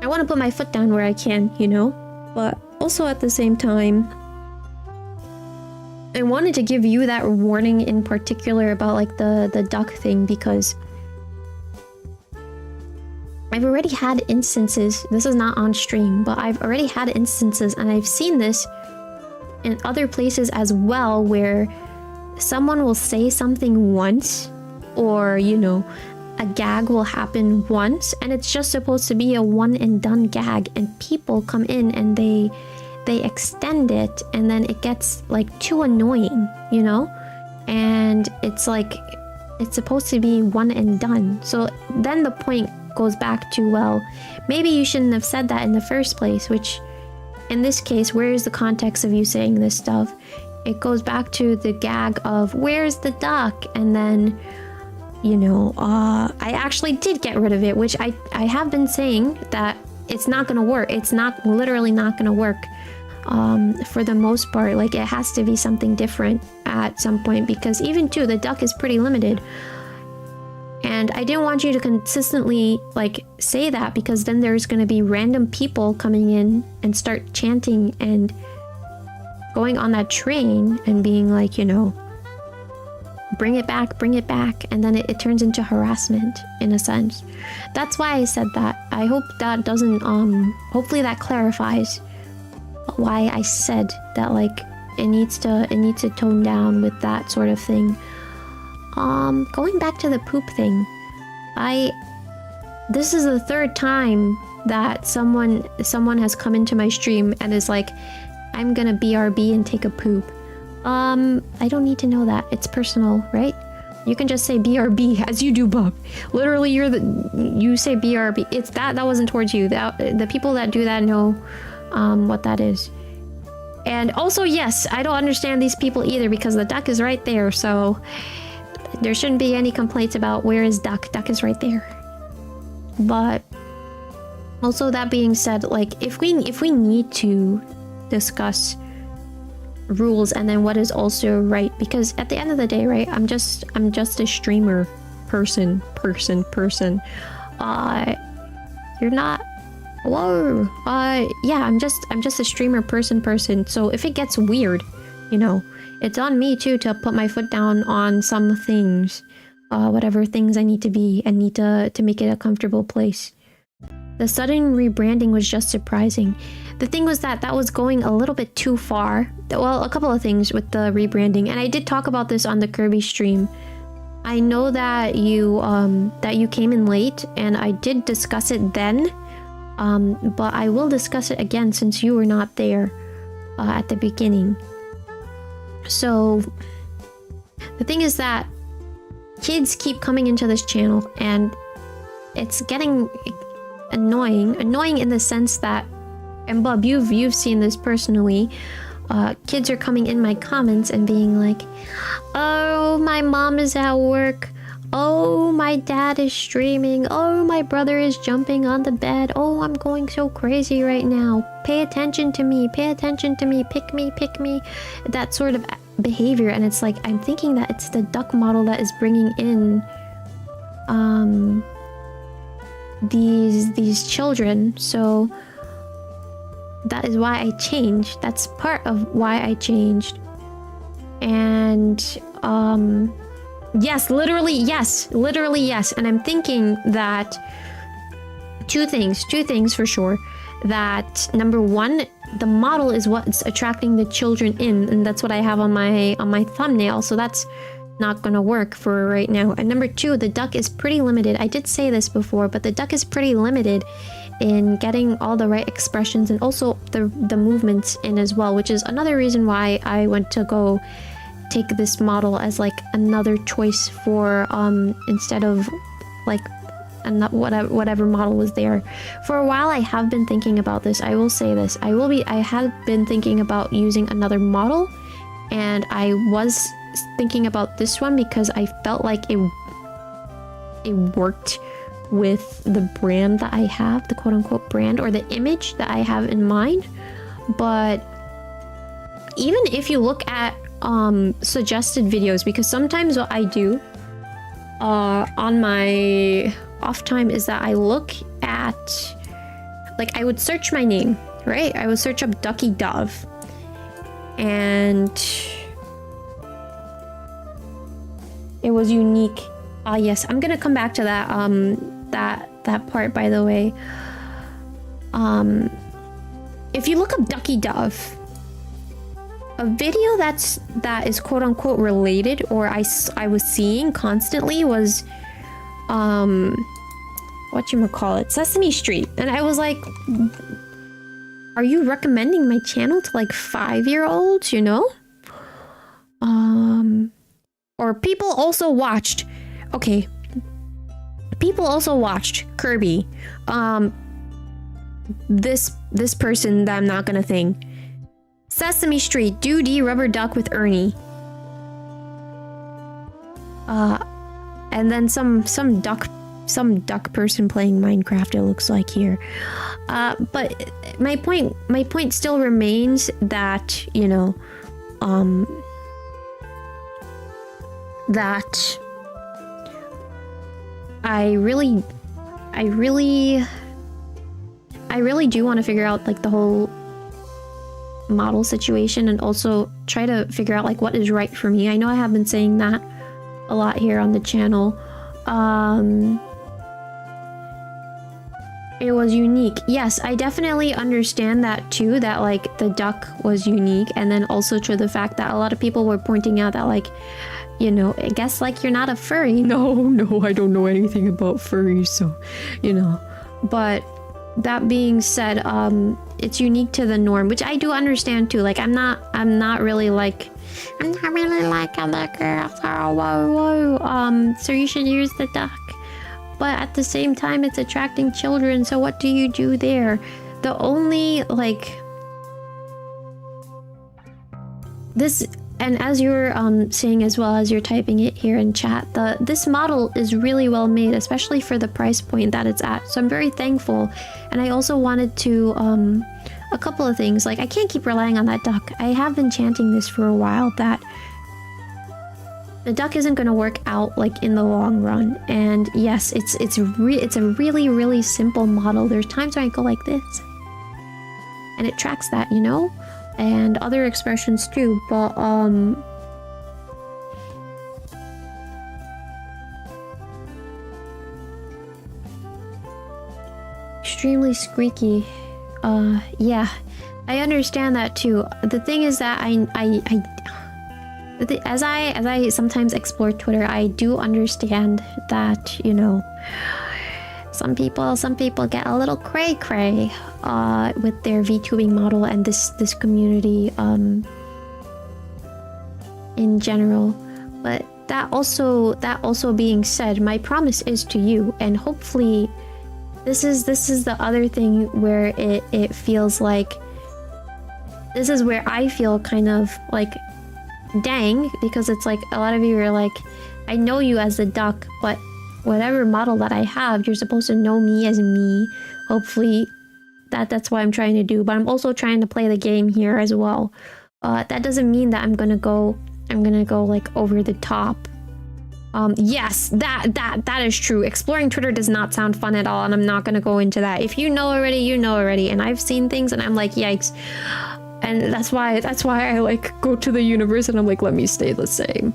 want to put my foot down where I can, you know? But also at the same time, I wanted to give you that warning in particular about, like, the duck thing, because I've already had instances, this is not on stream, but I've already had instances, and I've seen this in other places as well, where someone will say something once, or, you know, a gag will happen once, and it's just supposed to be a one and done gag, and people come in and they extend it, and then it gets like too annoying, you know? And it's like, it's supposed to be one and done. So then the point goes back to, well, maybe you shouldn't have said that in the first place, which in this case, where is the context of you saying this stuff? It goes back to the gag of, where's the duck? And then, you know, I actually did get rid of it, which I have been saying that it's not gonna work. It's not, literally not gonna work for the most part. Like, it has to be something different at some point, because even too, the duck is pretty limited. And I didn't want you to consistently, like, say that, because then there's going to be random people coming in and start chanting and going on that train and being like, you know, bring it back, and then it turns into harassment in a sense. That's why I said that. I hope that doesn't, hopefully that clarifies why I said that, like, it needs to tone down with that sort of thing. Going back to the poop thing, this is the third time that someone has come into my stream and is like, I'm gonna BRB and take a poop. I don't need to know that. It's personal, right? You can just say BRB as you do, Bob. Literally, you say BRB. It's that wasn't towards you. The people that do that know what that is. And also, yes, I don't understand these people either, because the duck is right there, so there shouldn't be any complaints about where is duck. Duck is right there. But also, that being said, like, if we need to discuss rules and then what is also right, because at the end of the day, right, I'm just a streamer person. You're not. Whoa. Yeah, I'm just a streamer person. So if it gets weird, you know, it's on me too to put my foot down on some things, whatever things I need to be, and need to make it a comfortable place. The sudden rebranding was just surprising. The thing was that was going a little bit too far. Well, a couple of things with the rebranding, and I did talk about this on the Kirby stream. I know that you came in late, and I did discuss it then, but I will discuss it again since you were not there at the beginning. So the thing is that kids keep coming into this channel, and it's getting annoying in the sense that, and Bob, you've seen this personally, kids are coming in my comments and being like, oh, my mom is at work, oh, my dad is streaming, oh, my brother is jumping on the bed, oh, I'm going so crazy right now, pay attention to me, pick me, that sort of behavior. And it's like, I'm thinking that it's the duck model that is bringing in these children. So that is why I changed. That's part of why I changed. And yes, literally yes. And I'm thinking that two things for sure. That number one, the model is what's attracting the children in, and that's what I have on my thumbnail, so that's not gonna work for right now. And number two, the duck is pretty limited. I did say this before, but the duck is pretty limited in getting all the right expressions and also the movements in as well, which is another reason why I went to go take this model as like another choice for instead of like whatever model was there. For a while I have been thinking about this. I will say this. I have been thinking about using another model, and I was thinking about this one because I felt like it worked with the brand that I have, the quote-unquote brand or the image that I have in mind. But even if you look at suggested videos, because sometimes what I do on my off time is that I look at, like, I would search my name, right? I would search up Duckie Dove, and it was unique. Yes, I'm gonna come back to that that part, by the way. If you look up Duckie Dove, a video that is quote unquote related, or I was seeing constantly, was whatchamacallit, Sesame Street. And I was like, are you recommending my channel to like 5-year-olds, you know? Or people also watched, okay, people also watched Kirby. This person that I'm not gonna think. Sesame Street, Doody, Rubber Duck with Ernie. And then some duck person playing Minecraft, it looks like here. But my point still remains that, you know, that I really do want to figure out like the whole model situation, and also try to figure out like what is right for me. I know I have been saying that a lot here on the channel. It was unique. Yes, I definitely understand that too, that like the duck was unique, and then also to the fact that a lot of people were pointing out that, like, you know, I guess like you're not a furry. No, I don't know anything about furries, so, you know. But that being said, it's unique to the norm, which I do understand too. Like, I'm not really like other girls. Oh, whoa. So you should use the duck. But at the same time, it's attracting children, so what do you do there? The only, like, this, and as you're saying as well as you're typing it here in chat, this model is really well made, especially for the price point that it's at. So I'm very thankful. And I also wanted to a couple of things. Like, I can't keep relying on that duck. I have been chanting this for a while, that the duck isn't going to work out like in the long run. And yes, it's a really simple model. There's times when I go like this, and it tracks that, you know, and other expressions too. But extremely squeaky. Yeah, I understand that too. The thing is that as I sometimes explore Twitter, I do understand that, you know, some people get a little cray-cray with their VTubing model and this community in general. But that also being said, my promise is to you, and hopefully this is the other thing where it feels like, this is where I feel kind of like, dang, because it's like a lot of you are like, I know you as the duck, but whatever model that I have, you're supposed to know me as me. Hopefully that's what I'm trying to do, but I'm also trying to play the game here as well. That doesn't mean that I'm gonna go like over the top. Yes, that is true. Exploring Twitter does not sound fun at all, and I'm not gonna go into that. If you know already, you know already, and I've seen things and I'm like, yikes. And that's why I like go to the universe and I'm like, let me stay the same.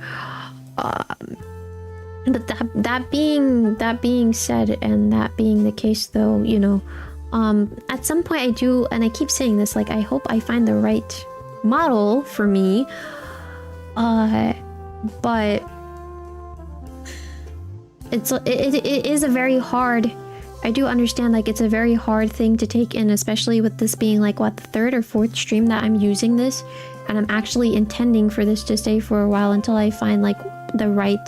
But that being said, and that being the case though, you know, at some point I do, and I keep saying this, like, I hope I find the right model for me. But it is a very hard, I do understand like it's a very hard thing to take in, especially with this being like what, the third or fourth stream that I'm using this, and I'm actually intending for this to stay for a while until I find like the right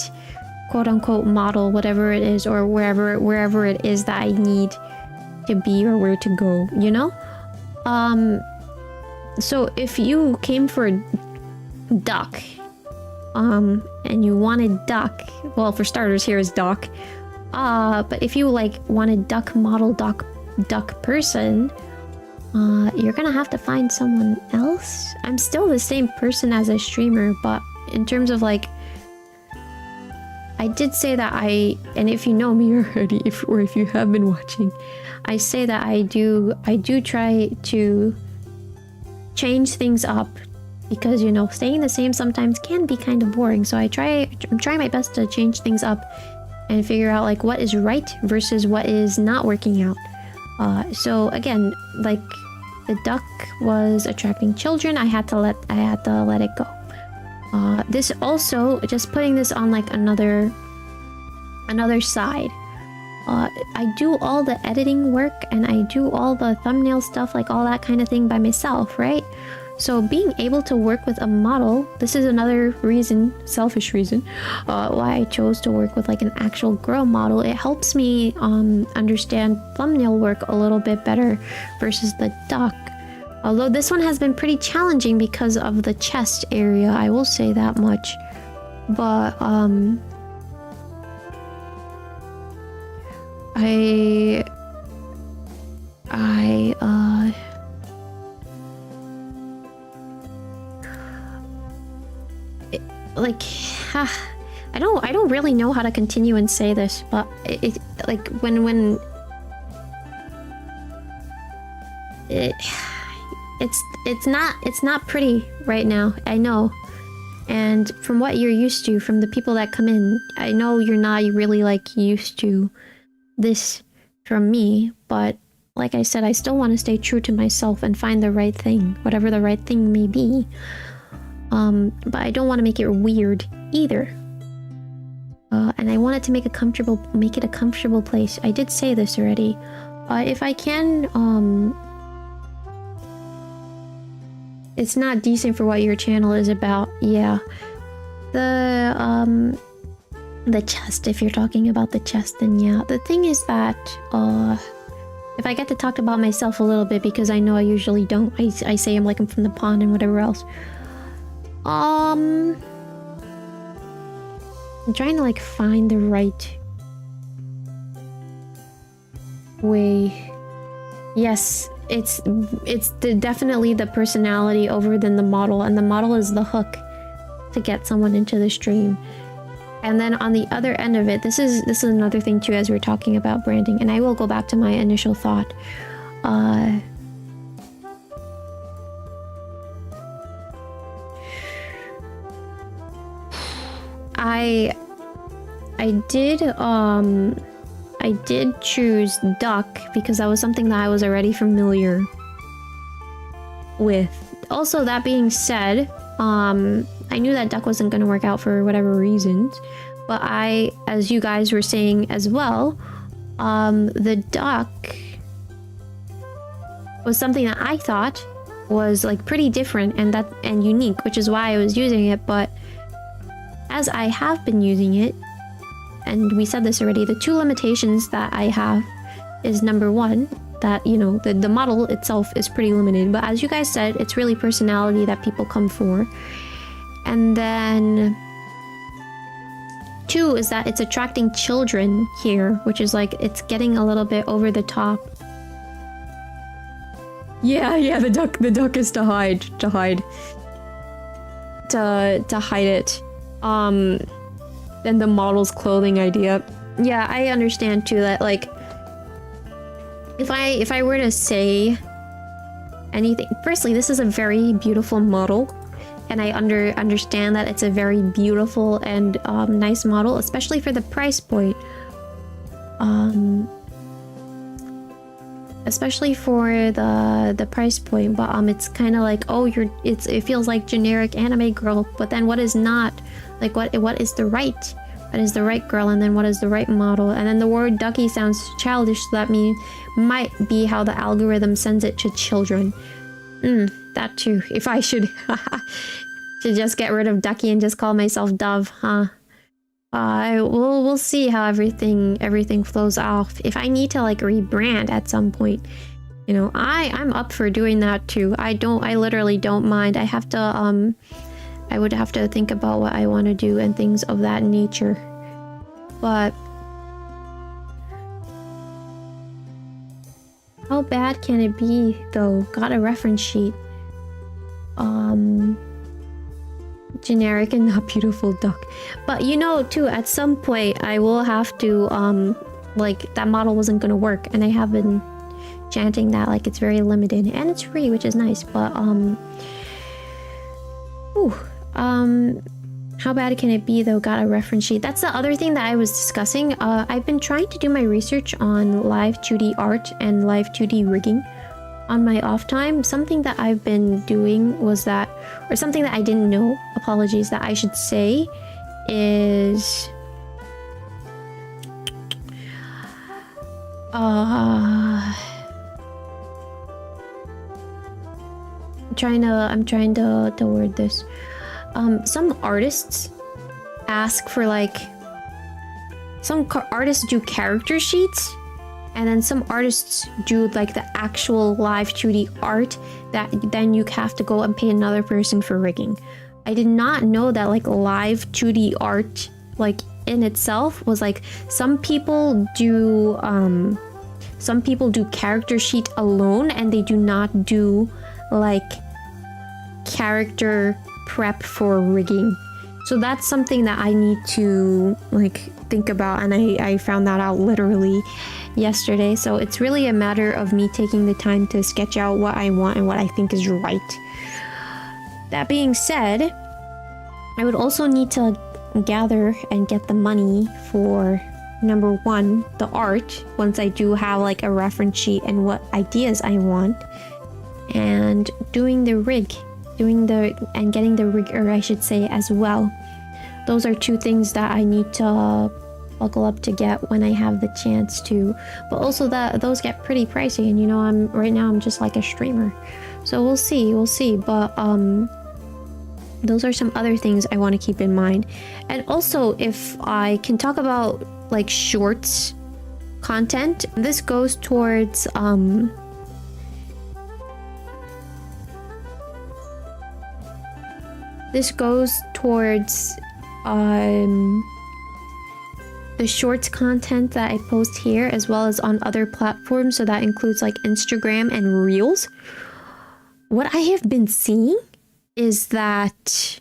quote-unquote model, whatever it is, or wherever it is that I need to be or where to go, you know? So if you came for Duck, and you wanted Duck, well, for starters, here is Duck. But if you like wanted Duck model Duck person, you're gonna have to find someone else. I'm still the same person as a streamer, but in terms of like, I did say that and if you know me already, if you have been watching, I say that I do try to change things up, because you know, staying the same sometimes can be kind of boring. So I'm trying my best to change things up and figure out like what is right versus what is not working out. So again, like the Duck was attracting children, I had to let it go. This also, just putting this on like another side. I do all the editing work and I do all the thumbnail stuff, like all that kind of thing by myself, right? So being able to work with a model, this is another reason, selfish reason, why I chose to work with like an actual girl model. It helps me understand thumbnail work a little bit better versus the Duck. Although this one has been pretty challenging because of the chest area, I will say that much. But I don't really know how to continue and say this, but it like when it's not pretty right now, I know. And from what you're used to, from the people that come in, I know you're not really like used to this from me, but like I said, I still want to stay true to myself and find the right thing, whatever the right thing may be. But I don't want to make it weird either. And I want it to make it a comfortable place. I did say this already. If I can, it's not decent for what your channel is about. Yeah. The chest, if you're talking about the chest, then yeah. The thing is that, if I get to talk about myself a little bit, because I know I usually don't. I say I'm from the pond and whatever else. I'm trying to find the right way. Yes, it's definitely the personality over than the model, and the model is the hook to get someone into the stream. And then on the other end of it, this is another thing too, as we're talking about branding, and I will go back to my initial thought. I did choose Duck because that was something that I was already familiar with. Also, that being said, I knew that Duck wasn't going to work out for whatever reasons, but as you guys were saying as well, the Duck was something that I thought was pretty different and unique, which is why I was using it. But as I have been using it, and we said this already, the two limitations that I have is, number one, that, the model itself is pretty limited, but as you guys said, it's really personality that people come for. And then two is that it's attracting children here, which is it's getting a little bit over the top. Yeah, the duck is to hide it. Then the model's clothing idea. Yeah, I understand too that if I were to say anything, firstly, this is a very beautiful model, and I understand that it's a very beautiful and nice model, especially for the price point. Especially for the price point, but it's kind of it feels like generic anime girl, but then what is not? What is the right What is the right girl, and then what is the right model? And then the word Duckie sounds childish, so that might be how the algorithm sends it to children. That too. If I should just get rid of Duckie and just call myself Dove, huh? We'll see how everything flows off. If I need to like rebrand at some point, you know, I'm up for doing that too. I literally don't mind. I would have to think about what I want to do and things of that nature. But how bad can it be though? Got a reference sheet. Generic and not beautiful duck. But you know too, at some point I will have to like that model wasn't gonna work, and I have been chanting that like it's very limited and it's free, which is nice, but how bad can it be though? Got a reference sheet. That's the other thing that I was discussing. I've been trying to do my research on live 2D art and live 2D rigging on my off time. Something that I've been doing was that, or something that I didn't know, apologies, that I should say is I'm trying to word this. Some artists ask for like, some artists do character sheets, and then some artists do like the actual live 2D art that then you have to go and pay another person for rigging. I did not know that like live 2D art like in itself was like, some people do character sheet alone, and they do not do like character prep for rigging. So that's something that I need to like think about, and I found that out literally yesterday. So it's really a matter of me taking the time to sketch out what I want and what I think is right. That being said, I would also need to gather and get the money for number one, the art, once I do have like a reference sheet and what ideas I want, and doing the rig, getting the rigger, I should say, as well. Those are two things that I need to buckle up to get when I have the chance to. But also that those get pretty pricey, and you know, right now I'm just like a streamer, so we'll see. But those are some other things I want to keep in mind. And also, if I can talk about like shorts content, this goes towards the shorts content that I post here, as well as on other platforms. So that includes like Instagram and Reels. What I have been seeing is that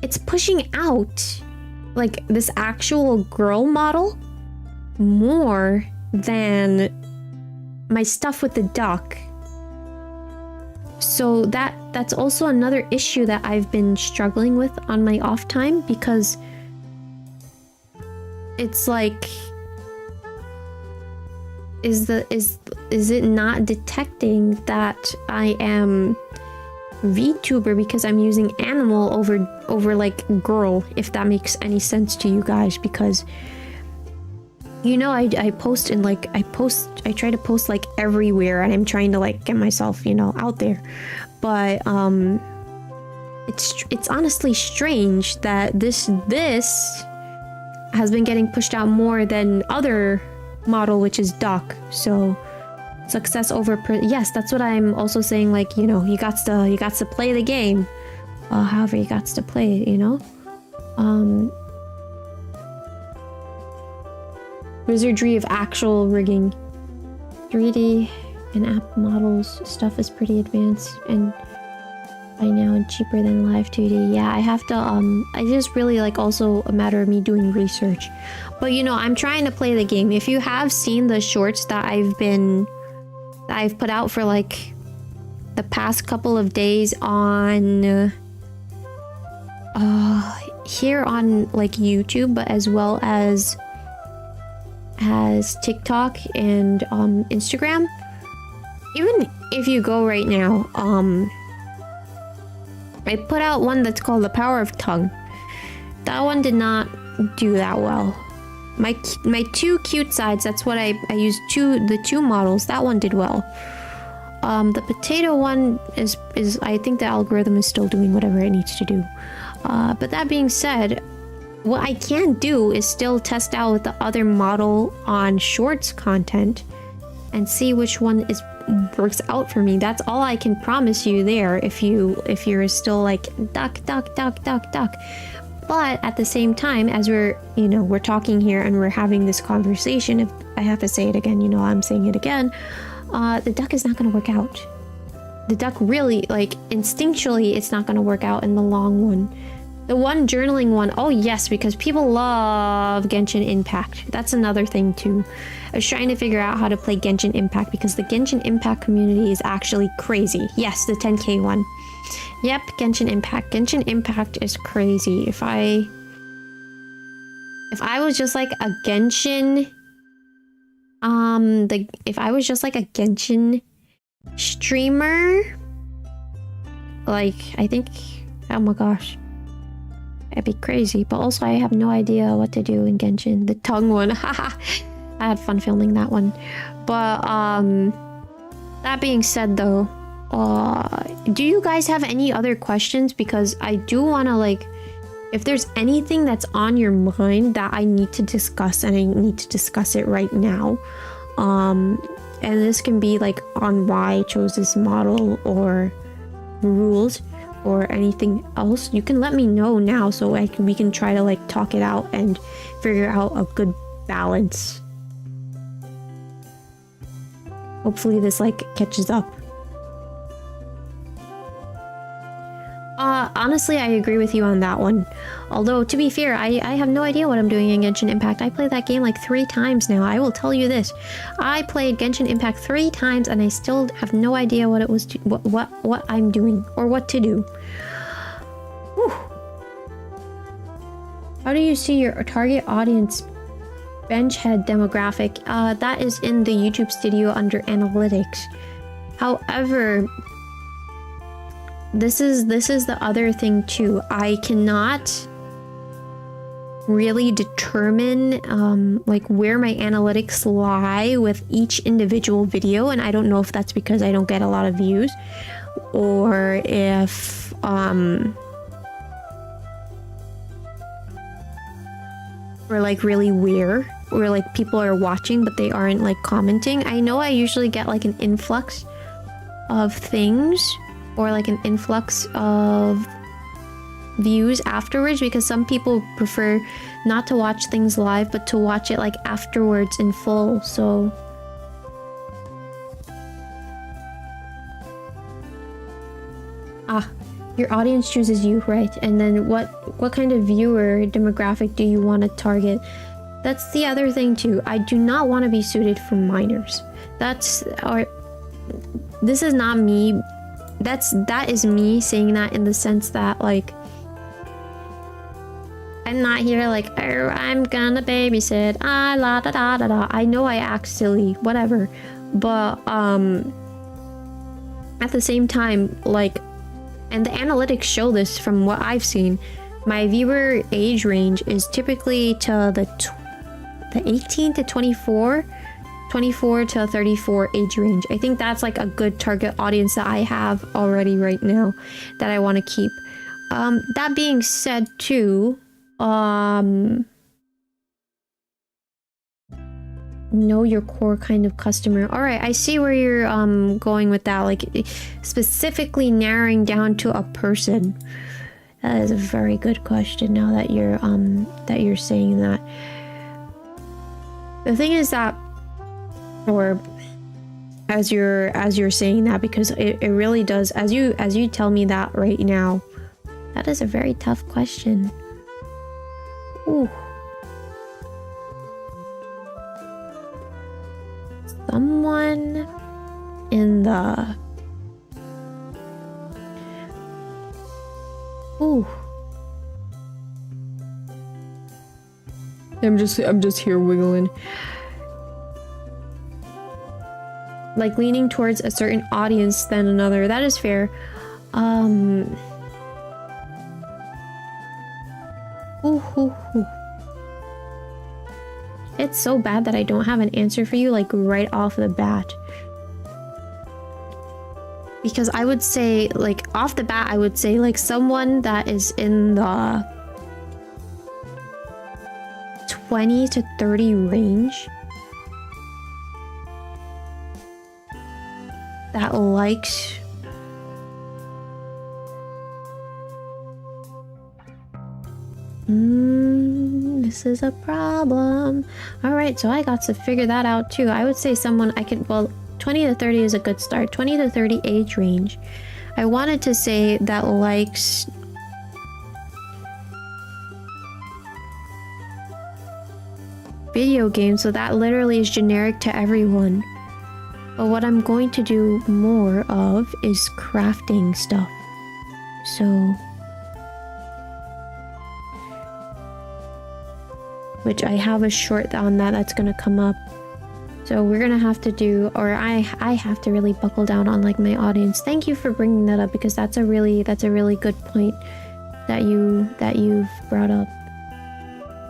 it's pushing out like this actual girl model more than my stuff with the duck. So that's also another issue that I've been struggling with on my off time, because it's like, is it not detecting that I am VTuber because I'm using animal over like girl, if that makes any sense to you guys? Because you know, I post in like I try to post like everywhere, and I'm trying to like get myself, you know, out there. But it's honestly strange that this has been getting pushed out more than other model, which is Duck. So success over yes, that's what I'm also saying. Like, you know, you got to play the game, however you got to play it, you know. Wizardry of actual rigging, 3D and app models stuff is pretty advanced and by now and cheaper than live 2D. Yeah, I have to I just really like also a matter of me doing research. But you know, I'm trying to play the game. If you have seen the shorts that I've put out for like the past couple of days on here on like YouTube, but as well as TikTok and Instagram. Even if you go right now, I put out one that's called The Power of Tongue. That one did not do that well. My two cute sides, that's what I used the two models. That one did well. The potato one is I think the algorithm is still doing whatever it needs to do. But that being said, what I can do is still test out with the other model on shorts content and see which one works out for me. That's all I can promise you there if you're still like duck. But at the same time, as we're talking here and we're having this conversation, if I have to say it again, I'm saying it again, the duck is not going to work out. The duck really, like, instinctually, it's not going to work out in the long run. The one journaling one, oh yes, because people love Genshin Impact. That's another thing too. I was trying to figure out how to play Genshin Impact because the Genshin Impact community is actually crazy. Yes, the 10k one. Yep, Genshin Impact. Genshin Impact is crazy. If I was just like a Genshin, if I was just like a Genshin streamer, like, I think, oh my gosh, it'd be crazy. But also I have no idea what to do in Genshin. The tongue one, haha. I had fun filming that one. But that being said though, do you guys have any other questions? Because I do want to, like, if there's anything that's on your mind that I need to discuss, and I need to discuss it right now, and this can be like on why I chose this model or rules or anything else, you can let me know now so we can try to like talk it out and figure out a good balance. Hopefully this like catches up. Honestly, I agree with you on that one. Although, to be fair, I have no idea what I'm doing in Genshin Impact. I played that game like 3 times now. I will tell you this. I played Genshin Impact 3 times and I still have no idea what it was what I'm doing or what to do. Whew. How do you see your target audience benchhead demographic? That is in the YouTube Studio under analytics. However, this is the other thing too. I cannot really determine like where my analytics lie with each individual video, and I don't know if that's because I don't get a lot of views or if or like really where or like people are watching but they aren't like commenting. I know I usually get like an influx of things or like an influx of views afterwards, because some people prefer not to watch things live but to watch it like afterwards in full. So your audience chooses you, right? And then what kind of viewer demographic do you want to target? That's the other thing too. I do not want to be suited for minors. This is not me. That is me saying that in the sense that, like, I'm not here like, oh, I'm gonna babysit, la da da da da. I know I act silly, whatever, but at the same time, like, and the analytics show this from what I've seen, my viewer age range is typically to the 18 to 24 to 34 age range. I think that's like a good target audience that I have already right now that I want to keep. That being said too, know your core kind of customer. All right, I see where you're going with that, like specifically narrowing down to a person. That is a very good question now that you're saying that. The thing is that, or as you're saying that, because it really does, as you tell me that right now, that is a very tough question. Ooh. Someone in the... Ooh. I'm just here wiggling. Like leaning towards a certain audience than another. That is fair. Ooh. it's so bad that I don't have an answer for you, like, right off the bat. Because I would say, like, off the bat, I would say, like, someone that is in the 20 to 30 range that likes this is a problem. All right, so I got to figure that out too. I would say someone I could, well, 20 to 30 is a good start. 20 to 30 age range. I wanted to say that likes video games, so that literally is generic to everyone. But what I'm going to do more of is crafting stuff. So, which I have a short on that's gonna come up. So we're gonna have to do, or I have to really buckle down on like my audience. Thank you for bringing that up, because that's a really good point that you've brought up.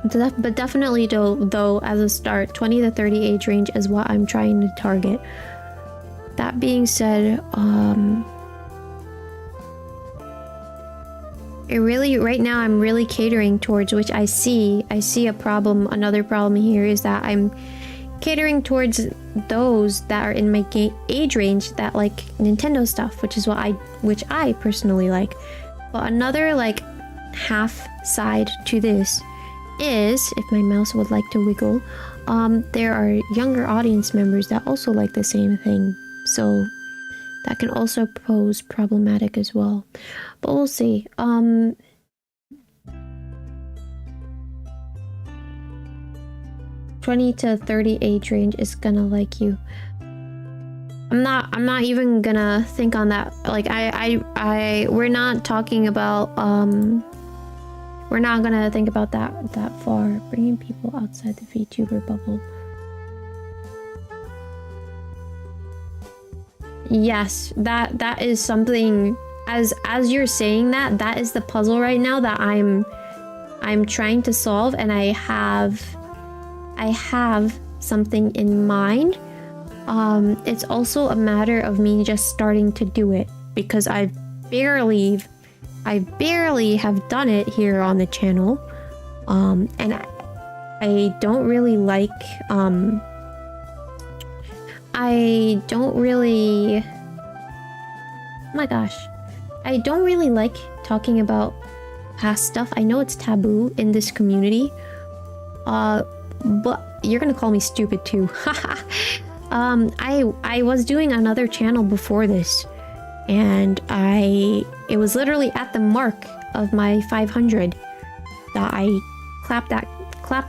But definitely though as a start, 20 to 30 age range is what I'm trying to target. That being said, it really, right now I'm really catering towards, which I see a problem. Another problem here is that I'm catering towards those that are in my age range that like Nintendo stuff, which I personally like. But another like half side to this is, if my mouse would like to wiggle, there are younger audience members that also like the same thing, so that can also pose problematic as well. But we'll see. 20 to 30 age range is gonna like you. I'm not even gonna think on that. Like we're not talking about we're not gonna think about that far. Bringing people outside the VTuber bubble. Yes, that is something. As you're saying that is the puzzle right now that I'm trying to solve, and I have something in mind. It's also a matter of me just starting to do it, because I barely have done it here on the channel. And I don't really like oh my gosh, I don't really like talking about past stuff. I know it's taboo in this community, but you're gonna call me stupid too. I was doing another channel before this, and it was literally at the mark of my 500 that I clapped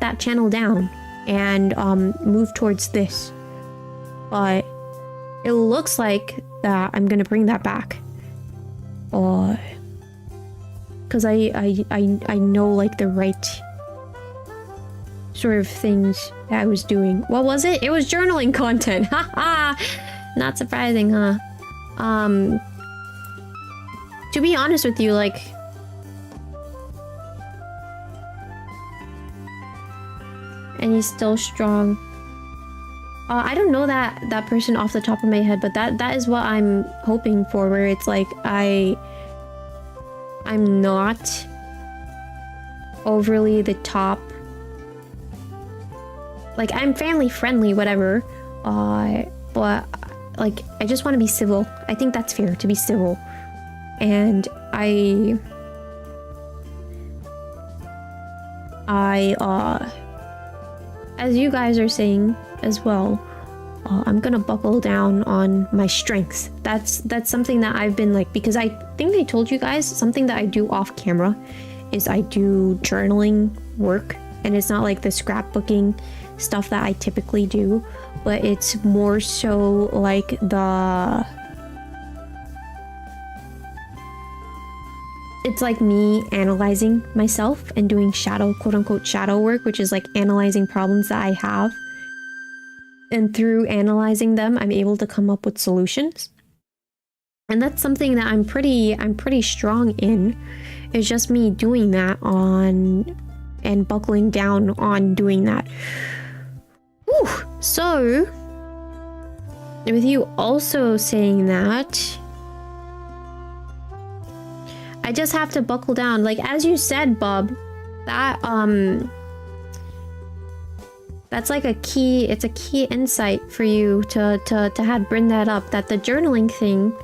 that channel down and moved towards this. But it looks like that I'm gonna bring that back, because I know like the right sort of things that I was doing. What was it? It was journaling content. Haha. Not surprising, huh? To be honest with you, like, and he's still strong. I don't know that person off the top of my head, but that is what I'm hoping for, where it's like I'm not overly the top. Like, I'm family friendly, whatever, but like I just want to be civil. I think that's fair to be civil, and I as you guys are saying as well, I'm gonna buckle down on my strengths. That's something that I've been like, because I think I told you guys something that I do off camera is I do journaling work, and it's not like the scrapbooking stuff that I typically do, but it's more so like it's like me analyzing myself and doing quote unquote shadow work, which is like analyzing problems that I have. And through analyzing them, I'm able to come up with solutions. And that's something that I'm pretty strong in. It's just me doing that and buckling down on doing that. Whew. So, with you also saying that, I just have to buckle down. Like, as you said, Bub, that, that's like a key, it's a key insight for you to have bring that up, that the journaling thing,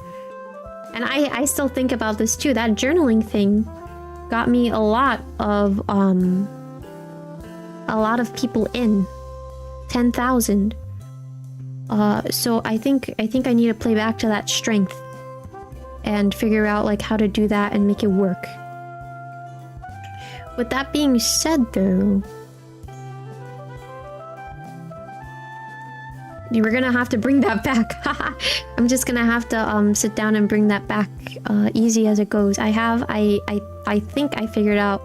and I still think about this too, that journaling thing got me a lot of people in. 10,000. So I think I need to play back to that strength and figure out like how to do that and make it work. With that being said though, we're gonna have to bring that back. I'm just gonna have to sit down and bring that back easy as it goes. I think I figured out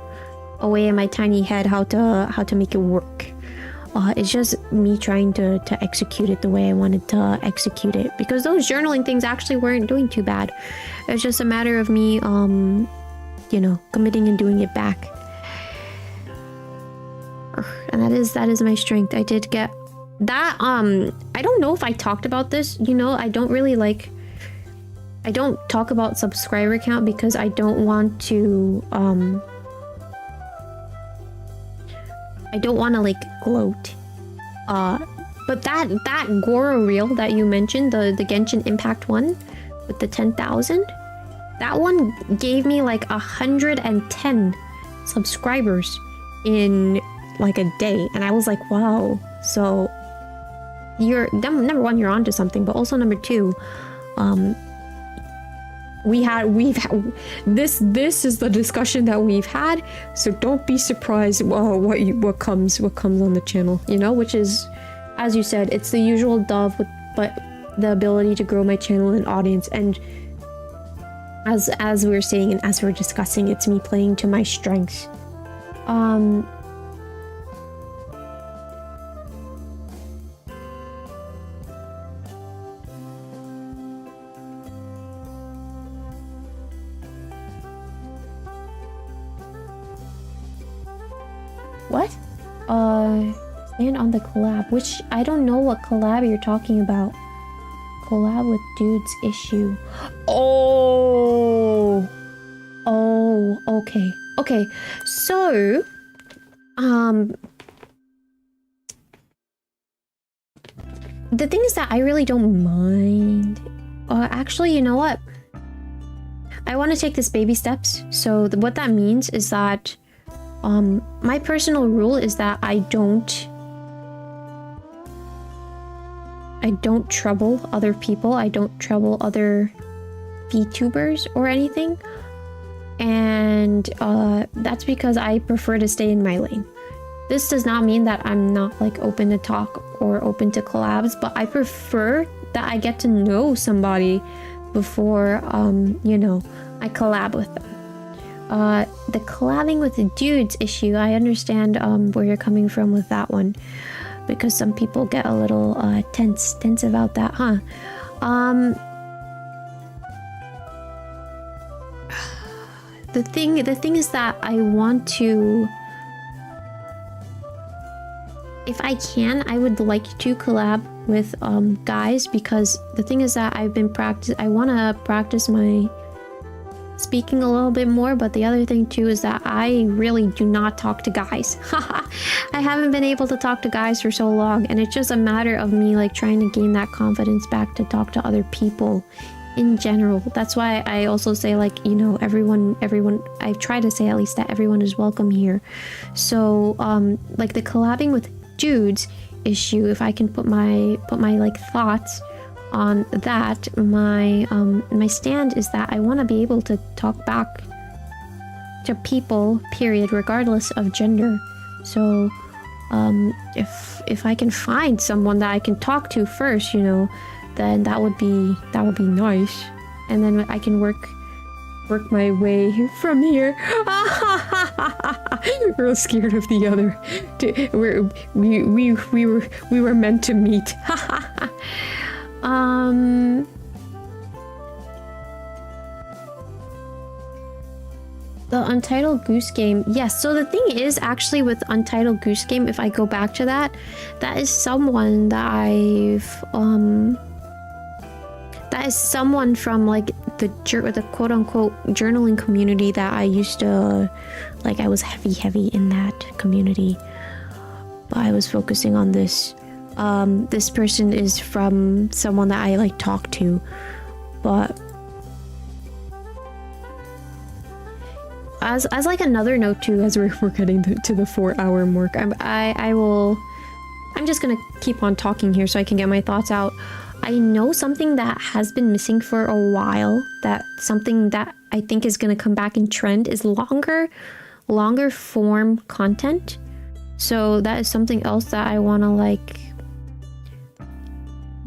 a way in my tiny head how to make it work. It's just me trying to execute it the way I wanted to execute it, because those journaling things actually weren't doing too bad. It's just a matter of me you know, committing and doing it back. And that is my strength. I did get that. I don't know if I talked about this, you know. I don't talk about subscriber count because I don't want to like gloat. But that Goro reel that you mentioned, the Genshin Impact one with the 10,000, that one gave me like 110 subscribers in like a day, and I was like, wow. So you're number one, you're onto something, but also number two, we've had this is the discussion that we've had, so don't be surprised what comes on the channel, you know, which is, as you said, it's the usual dove but the ability to grow my channel and audience. And as we were saying and as we're discussing, it's me playing to my strengths. What? Stand on the collab, which I don't know what collab you're talking about. Collab with dude's issue. Oh, okay. So, the thing is that I really don't mind. Actually, you know what? I want to take this baby steps. So what that means is that my personal rule is that I don't trouble other people. I don't trouble other VTubers or anything. And that's because I prefer to stay in my lane. This does not mean that I'm not like open to talk or open to collabs, but I prefer that I get to know somebody before you know, I collab with them. The collabing with the dudes issue, I understand where you're coming from with that one, because some people get a little tense about that, huh? The thing is that I want to, if I can, I would like to collab with guys, because the thing is that I want to practice my speaking a little bit more. But the other thing too is that I really do not talk to guys. I haven't been able to talk to guys for so long, and it's just a matter of me like trying to gain that confidence back to talk to other people in general. That's why I also say, like, you know, everyone I try to say at least that everyone is welcome here. So like the collabing with dudes issue, if I can put my like thoughts on that, my stand is that I want to be able to talk back to people, period, regardless of gender. So if I can find someone that I can talk to first, you know, then that would be nice, and then I can work my way from here. Real scared of the other. We were meant to meet. The Untitled Goose Game. Yes, so the thing is actually with Untitled Goose Game, if I go back to that, that is someone that that is someone from like the quote unquote journaling community that I used to, like, I was heavy in that community. But I was focusing on this. This person is from someone that I like talk to, but as like another note too, as we're getting to the 4-hour mark, I'm just gonna keep on talking here so I can get my thoughts out. I know something that has been missing for a while, that something that I think is gonna come back in trend is longer form content. So that is something else that I want to like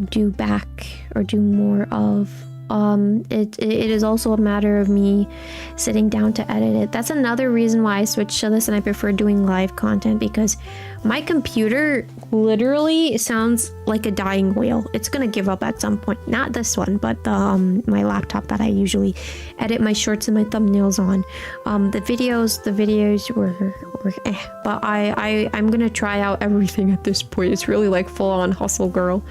do back or do more of. It is also a matter of me sitting down to edit it. That's another reason why I switched to this and I prefer doing live content, because my computer literally sounds like a dying whale. It's gonna give up at some point. Not this one, but the my laptop that I usually edit my shorts and my thumbnails on. The videos were but I'm gonna try out everything at this point. It's really like full on hustle, girl.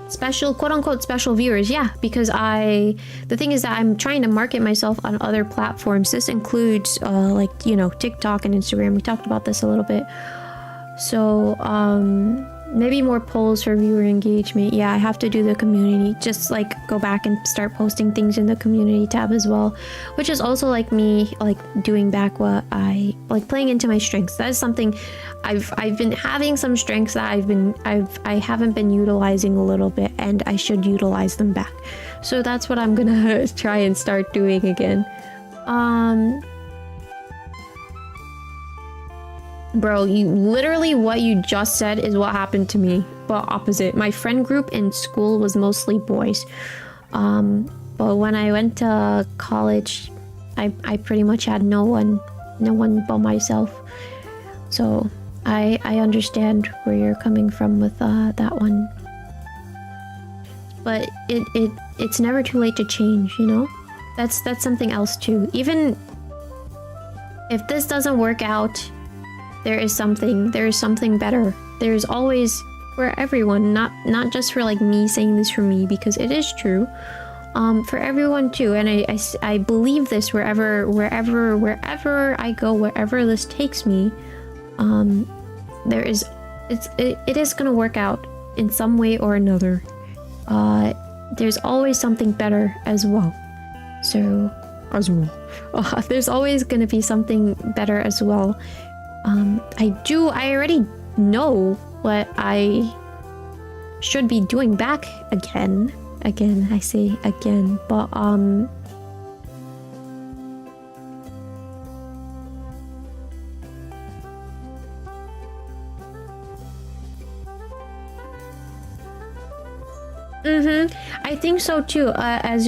Special, quote unquote, special viewers, yeah, because the thing is that I'm trying to market myself on other platforms. This includes like, you know, TikTok and Instagram. We talked about this a little bit. So maybe more polls for viewer engagement. Yeah, I have to do the community, just like go back and start posting things in the community tab as well, which is also like me like doing back what I like, playing into my strengths. That is something I've been having, some strengths that I haven't been utilizing a little bit, and I should utilize them back. So that's what I'm gonna try and start doing again. Bro, you literally, what you just said is what happened to me, but opposite. My friend group in school was mostly boys, but when I went to college, I pretty much had no one but myself. So I understand where you're coming from with that one, but it's never too late to change, you know. That's something else too. Even if this doesn't work out, there is something better. There's always, for everyone, not just for like me saying this for me, because it is true, for everyone too. And I believe this wherever I go, wherever this takes me, it is gonna work out in some way or another. There's always something better as well. So there's always gonna be something better as well. I already know what I should be doing back again, I say again, but I think so too, as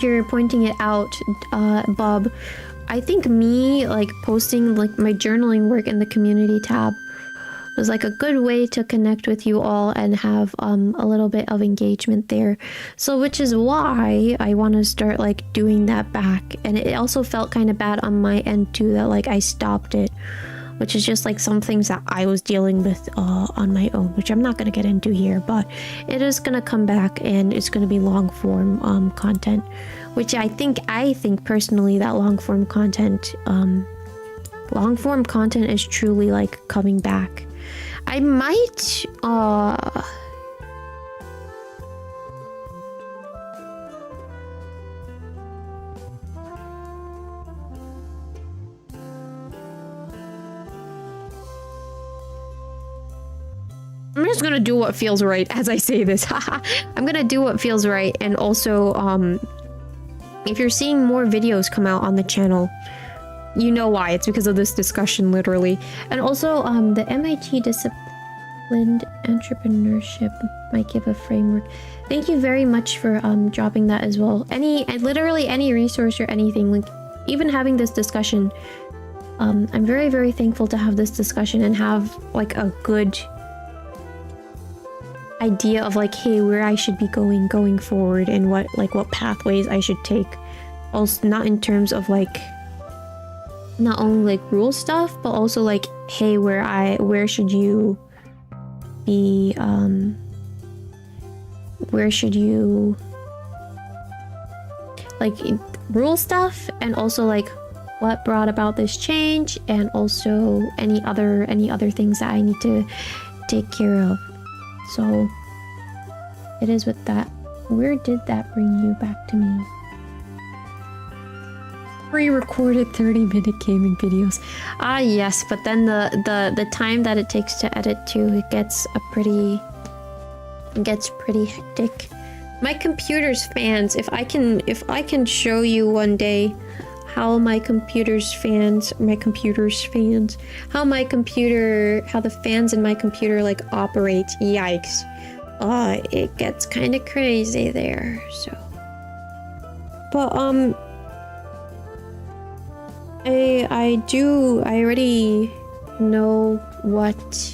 you're pointing it out, Bob. I think me like posting like my journaling work in the community tab was like a good way to connect with you all and have a little bit of engagement there. So which is why I want to start like doing that back. And it also felt kind of bad on my end too that like I stopped it, which is just like some things that I was dealing with on my own, which I'm not going to get into here, but it is going to come back and it's going to be long form content, which I think personally that long form content is truly like coming back. I might I'm just gonna do what feels right as I say this. I'm gonna do what feels right. And also, if you're seeing more videos come out on the channel, you know why. It's because of this discussion, literally. And also, the MIT Disciplined Entrepreneurship might give a framework. Thank you very much for dropping that as well. Literally any resource or anything, like even having this discussion, I'm very, very thankful to have this discussion and have like a good idea of like, hey, where I should be going forward, and what pathways I should take. Also, not in terms of like, not only like rule stuff, but also like, hey, where should you be, where should you, like, rule stuff, and also like what brought about this change, and also any other things that I need to take care of. So it is with that. Where did that bring you back to me? Pre-recorded 30-minute gaming videos. Ah yes, but then the time that it takes to edit too, it gets pretty hectic. My computer's fans, if I can show you one day how how the fans in my computer like operate. Yikes. It gets kind of crazy there. So, but I already know what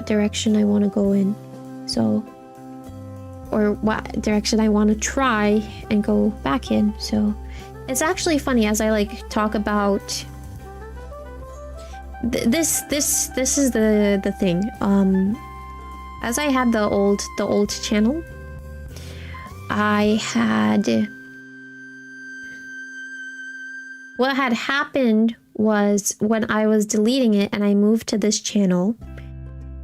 direction I want to go in. So, or what direction I want to try and go back in. So it's actually funny as I like talk about this is the thing. As I had the old channel, what had happened was when I was deleting it and I moved to this channel,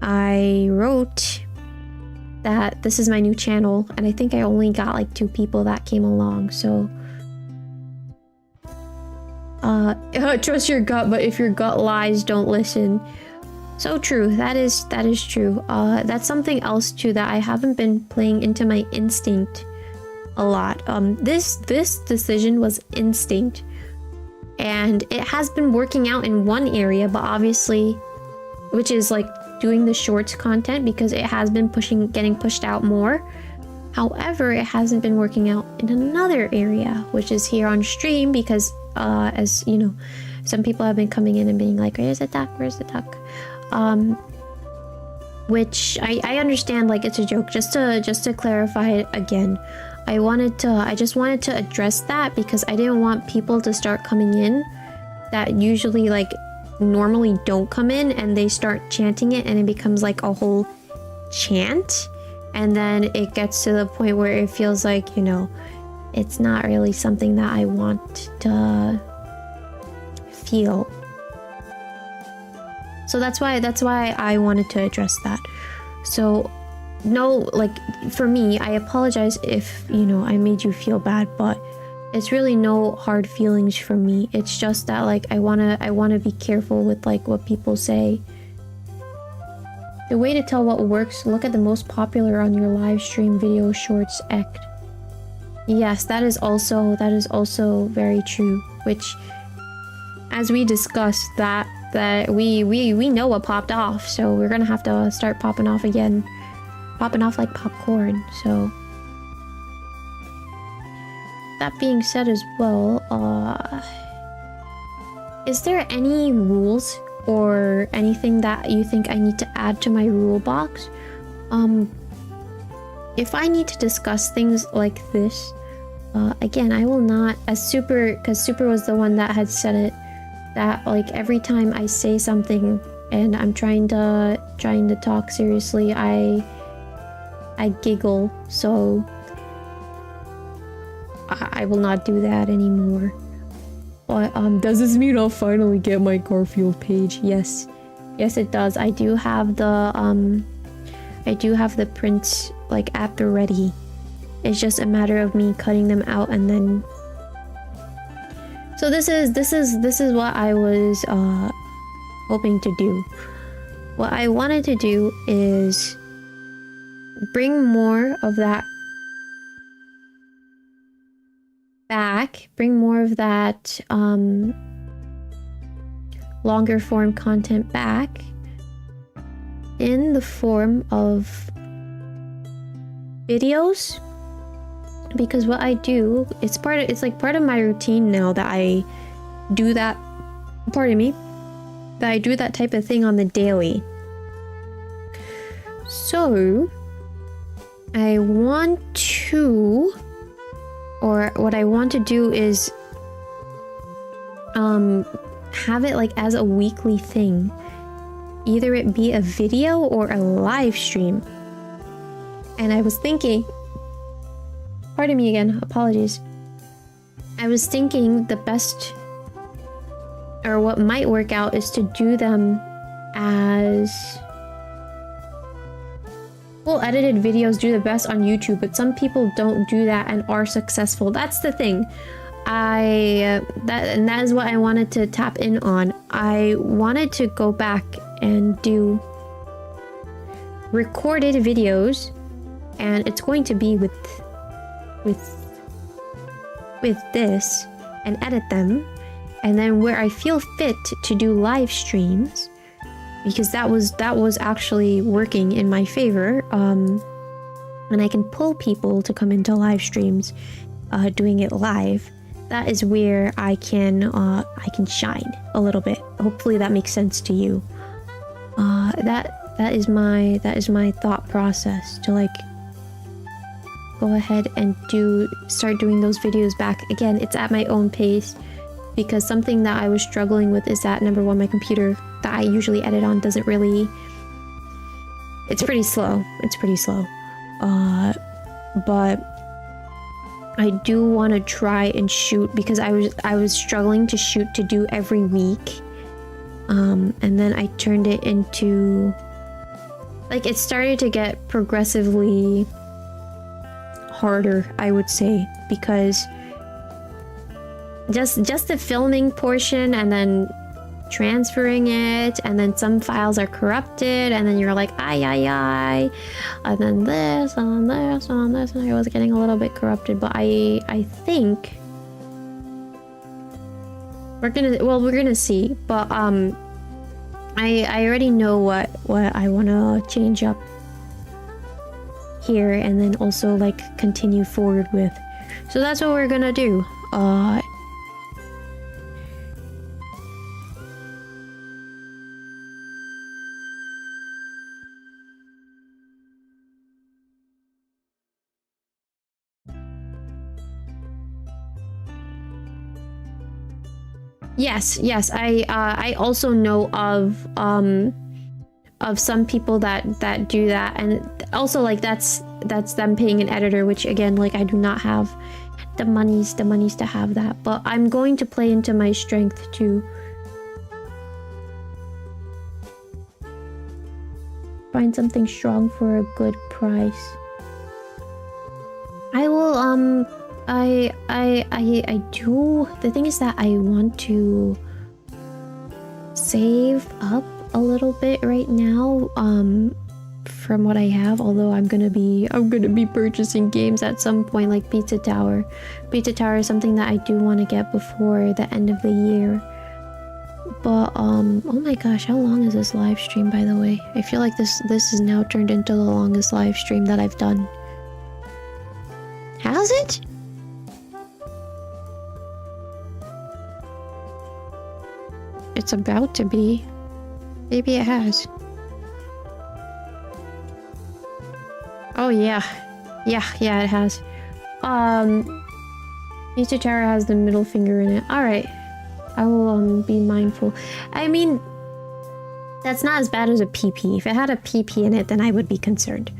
I wrote that this is my new channel, and I think I only got like 2 people that came along. So trust your gut, but if your gut lies, don't listen. So true. That is true. That's something else too that I haven't been playing into my instinct a lot. This decision was instinct, and it has been working out in one area, but obviously, which is like doing the shorts content, because it has been getting pushed out more. However, it hasn't been working out in another area, which is here on stream, because as you know, some people have been coming in and being like, where's the duck? Which I understand, like, it's a joke. Just to clarify it again, I just wanted to address that, because I didn't want people to start coming in that usually like normally don't come in, and they start chanting it, and it becomes like a whole chant, and then it gets to the point where it feels like, you know, it's not really something that I want to feel. So that's why I wanted to address that. So no, like, for me, I apologize if, you know, I made you feel bad, but it's really no hard feelings from me. It's just that, like, I wanna be careful with like what people say. The way to tell what works, look at the most popular on your live stream video shorts act. Yes, that is also very true, which, as we discussed, that we know what popped off, so we're gonna have to start popping off again. Popping off like popcorn. So that being said as well, is there any rules or anything that you think I need to add to my rule box? If I need to discuss things like this, again, I will not, as Super, because Super was the one that had said it, that like every time I say something and I'm trying to talk seriously, I giggle, so I will not do that anymore. But does this mean I'll finally get my Garfield page? Yes it does. I do have the prints like at the ready. It's just a matter of me cutting them out, and then so this is what I was hoping to do. What I wanted to do is bring more of that back, bring more of that longer form content back in the form of videos, because what I do, it's like part of my routine now that I do that, that I do that type of thing on the daily. So I want to, or what I want to do is have it like as a weekly thing. Either it be a video or a live stream. And I was thinking, pardon me again, apologies. I was thinking the best, or what might work out, is to do them as full edited videos. Do the best on YouTube, but some people don't do that and are successful. That's the thing. That is what I wanted to tap in on. I wanted to go back and do recorded videos, and it's going to be with this, and edit them, and then where I feel fit to do live streams, because that was actually working in my favor, and I can pull people to come into live streams, doing it live. That is where I can shine a little bit. Hopefully that makes sense to you. That is my thought process, to like go ahead and start doing those videos back. Again, it's at my own pace, because something that I was struggling with is that, number one, my computer that I usually edit on doesn't really, it's pretty slow. But I do want to try and shoot, because I was struggling to shoot to do every week, and then I turned it into, like, it started to get progressively harder, I would say, because just the filming portion, and then transferring it, and then some files are corrupted, and then you're like, ay, and then this, and then this, and then this, and I was getting a little bit corrupted. But I think we're gonna see. But I already know what I want to change up here, and then also like continue forward with. So that's what we're gonna do. Yes. I also know of some people that do that, and also like that's them paying an editor, which again, like, I do not have the monies to have that, but I'm going to play into my strength to find something strong for a good price. I will I do. The thing is that I want to save up a little bit right now, from what I have, although I'm gonna be purchasing games at some point, like Pizza Tower. Pizza Tower is something that I do want to get before the end of the year. But oh my gosh, how long is this live stream, by the way? I feel like this is now turned into the longest live stream that I've done. Has it? It's about to be. Maybe it has. Oh yeah, it has. Pizza Tower has the middle finger in it. All right, I will be mindful. I mean, that's not as bad as a PP. If it had a PP in it, then I would be concerned.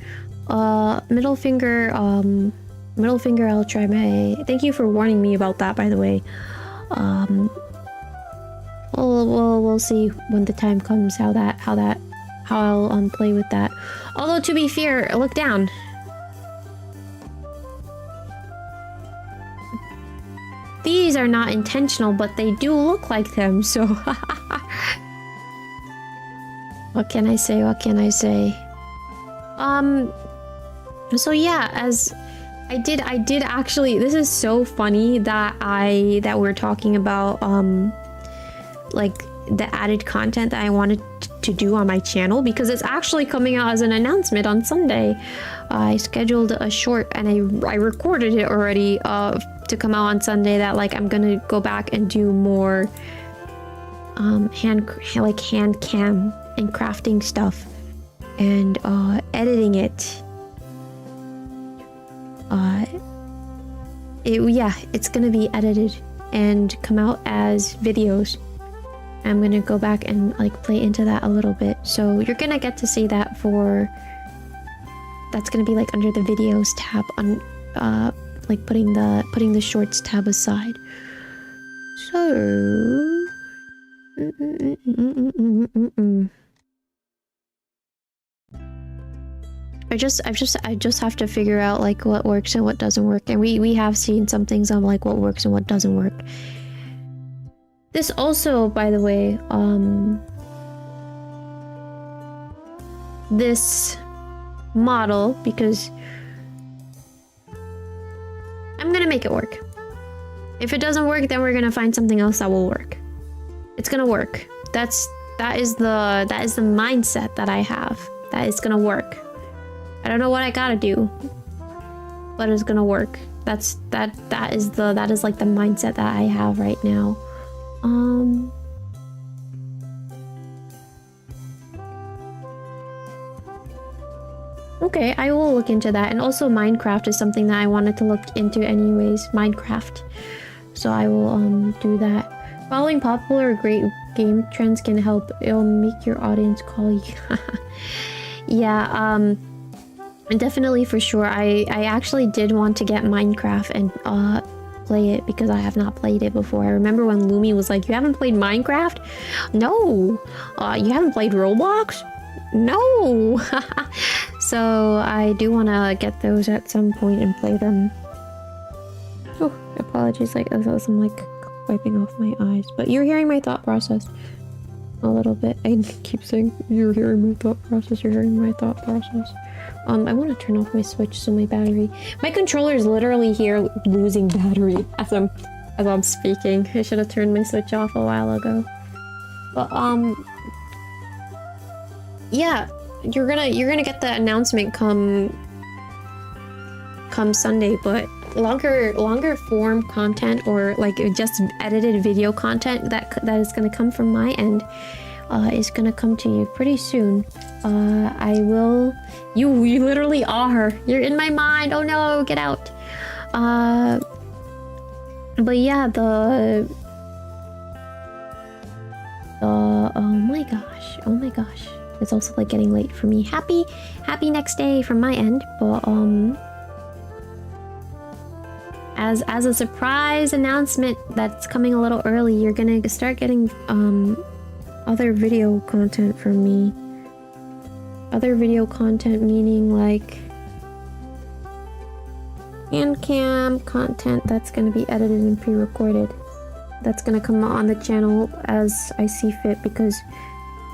Middle finger. I'll try my. Thank you for warning me about that, by the way. We'll see when the time comes how I'll play with that. Although, to be fair, look down. These are not intentional, but they do look like them, so what can I say? So yeah, as I did actually, this is so funny that we're talking about like the added content that I wanted to do on my channel, because it's actually coming out as an announcement on Sunday. I scheduled a short and I recorded it already to come out on Sunday, that like I'm gonna go back and do more hand cam and crafting stuff. and editing it. It's gonna be edited and come out as videos. I'm gonna go back and like play into that a little bit. So you're gonna get to see that that's gonna be like under the videos tab on like putting the shorts tab aside. So I just have to figure out like what works and what doesn't work, and we have seen some things on like what works and what doesn't work. This also, by the way, this model, because I'm gonna make it work. If it doesn't work, then we're gonna find something else that will work. It's gonna work. That is the mindset that I have. That it's gonna work. I don't know what I gotta do, but it's gonna work. That is like the mindset that I have right now. Okay, I will look into that. And also Minecraft is something that I wanted to look into anyways. Minecraft. So I will do that. Following popular great game trends can help. It'll make your audience call you. Yeah, definitely for sure. I actually did want to get Minecraft and play it because I have not played it before. I remember when Lumi was like, you haven't played Minecraft? No. You haven't played Roblox? No. So I do want to get those at some point and play them. Oh, apologies, like as I'm like wiping off my eyes, but you're hearing my thought process a little bit. I keep saying you're hearing my thought process, you're hearing my thought process. I want to turn off my switch so my controller is literally here losing battery as I'm speaking. I should have turned my switch off a while ago. But yeah, you're gonna get the announcement come Sunday, but longer form content or like just edited video content that is gonna come from my end is gonna come to you pretty soon. I will. You literally are. You're in my mind. Oh no, get out. But yeah, oh my gosh. It's also like getting late for me. Happy next day from my end. But as a surprise announcement that's coming a little early, you're gonna start getting other video content from me. Other video content meaning like hand cam content that's gonna be edited and pre-recorded. That's gonna come on the channel as I see fit, because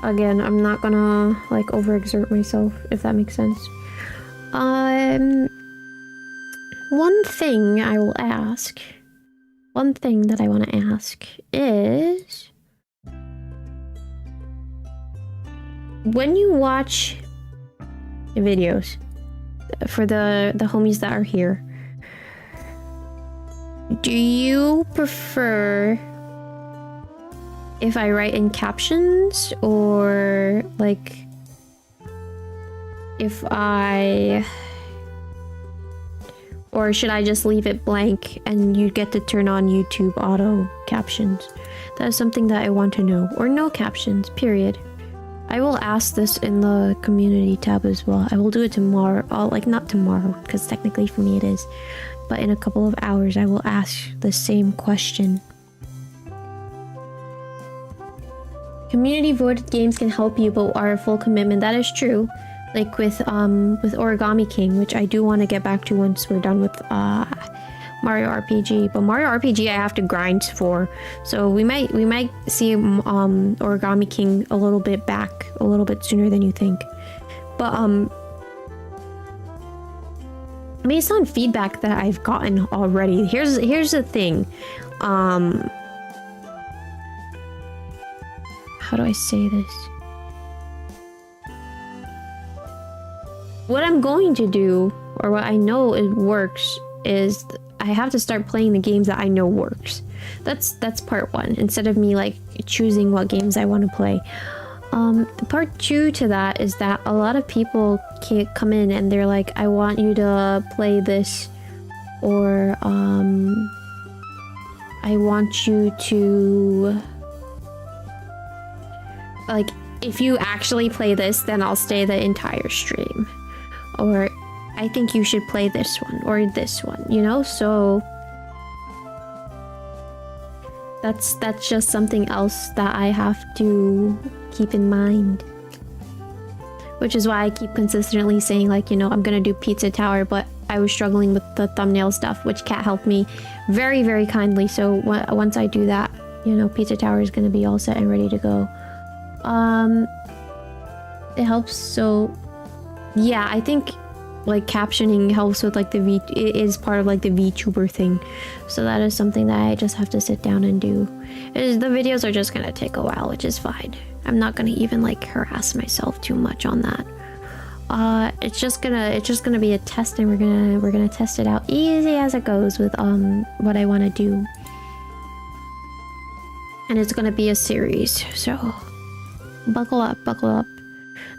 again, I'm not gonna like overexert myself, if that makes sense. One thing that I want to ask is, when you watch videos for the homies that are here, do you prefer if I write in captions, or like or should I just leave it blank and you get to turn on YouTube auto captions? That is something that I want to know. Or no captions, period. I will ask this in the community tab as well. I will do it tomorrow. Like, not tomorrow, because technically for me it is. But in a couple of hours, I will ask the same question. Community voted games can help you, but are a full commitment. That is true. Like with Origami King, which I do want to get back to once we're done with Mario RPG. But Mario RPG I have to grind for, so we might see Origami King a little bit sooner than you think. But based on feedback that I've gotten already, here's the thing. How do I say this? What I'm going to do, or what I know it works, is I have to start playing the games that I know works. That's part one, instead of me like choosing what games I want to play. Part two to that is that a lot of people can't come in and they're like, I want you to play this, or I want you to, like, if you actually play this, then I'll stay the entire stream, or I think you should play this one or this one, you know? So that's just something else that I have to keep in mind, which is why I keep consistently saying, like, you know, I'm gonna do Pizza Tower, but I was struggling with the thumbnail stuff, which Kat helped me very, very kindly. So once I do that, you know, Pizza Tower is gonna be all set and ready to go. It helps. So yeah, I think like captioning helps with like it is part of like the VTuber thing. So that is something that I just have to sit down and do. The videos are just gonna take a while, which is fine. I'm not gonna even like harass myself too much on that. It's just gonna be a test, and we're gonna test it out easy as it goes with what I want to do. And it's gonna be a series, so buckle up, buckle up.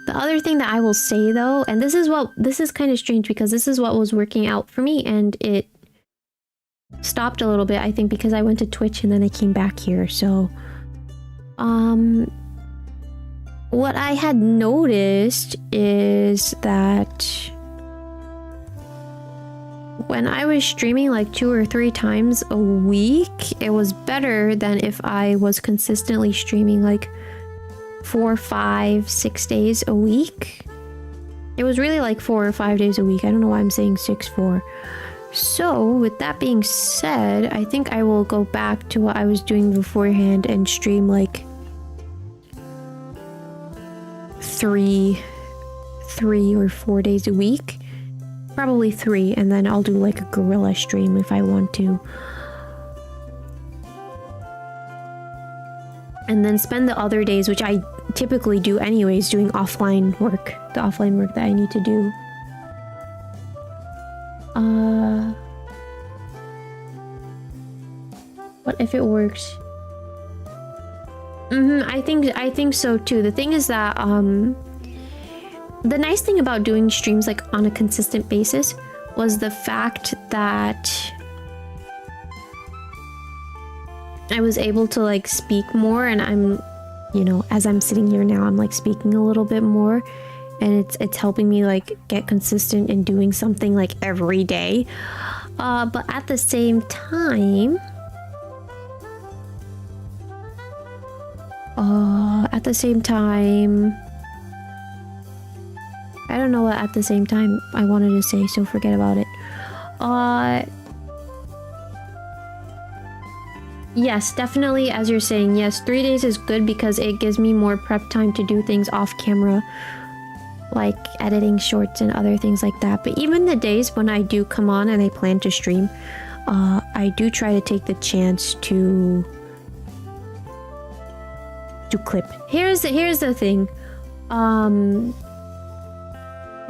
The other thing that I will say though, and this is kind of strange because this is what was working out for me, and it stopped a little bit, I think, because I went to Twitch and then I came back here. So what I had noticed is that when I was streaming like 2 or 3 times a week, it was better than if I was consistently streaming like 4, 5, 6 days a week. It was really like 4 or 5 days a week. I don't know why I'm saying 6, 4. So with that being said, I think I will go back to what I was doing beforehand and stream like 3 or 4 days a week. Probably 3, and then I'll do like a guerrilla stream if I want to. And then spend the other days, which I typically do anyways, doing offline work. The offline work that I need to do. What if it works? I think so too. The thing is that the nice thing about doing streams like on a consistent basis was the fact that I was able to like speak more, and I'm, you know, as I'm sitting here now, I'm like speaking a little bit more, and it's helping me like get consistent in doing something like every day. But at the same time, I don't know what at the same time I wanted to say, so forget about it. Yes, definitely, as you're saying, yes, 3 days is good because it gives me more prep time to do things off camera, like editing shorts and other things like that. But even the days when I do come on and I plan to stream, I do try to take the chance to clip. Here's the thing.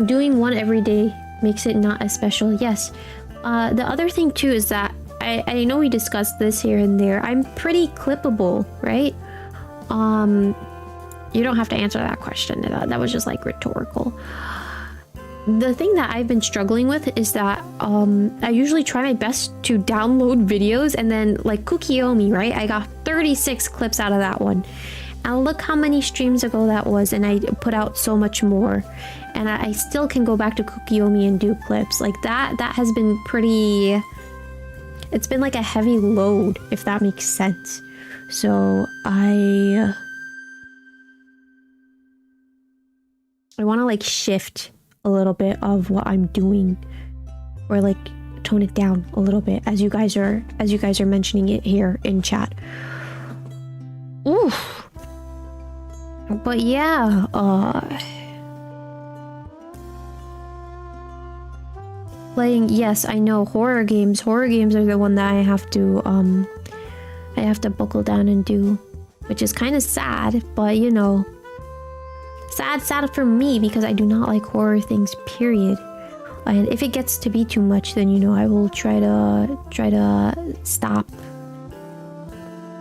Doing one every day makes it not as special. Yes. The other thing too is that I know we discussed this here and there. I'm pretty clippable, right? You don't have to answer that question. That was just like rhetorical. The thing that I've been struggling with is that I usually try my best to download videos, and then like Kukiomi, right? I got 36 clips out of that one. And look how many streams ago that was, and I put out so much more. And I still can go back to Kukiomi and do clips. Like that has been pretty... It's been like a heavy load, if that makes sense. So I want to like shift a little bit of what I'm doing, or like tone it down a little bit, as you guys are mentioning it here in chat. Oof. But yeah, playing, yes, I know, horror games are the one that I have to buckle down and do, which is kind of sad, but you know, sad for me because I do not like horror things, period. And if it gets to be too much, then you know I will try to stop.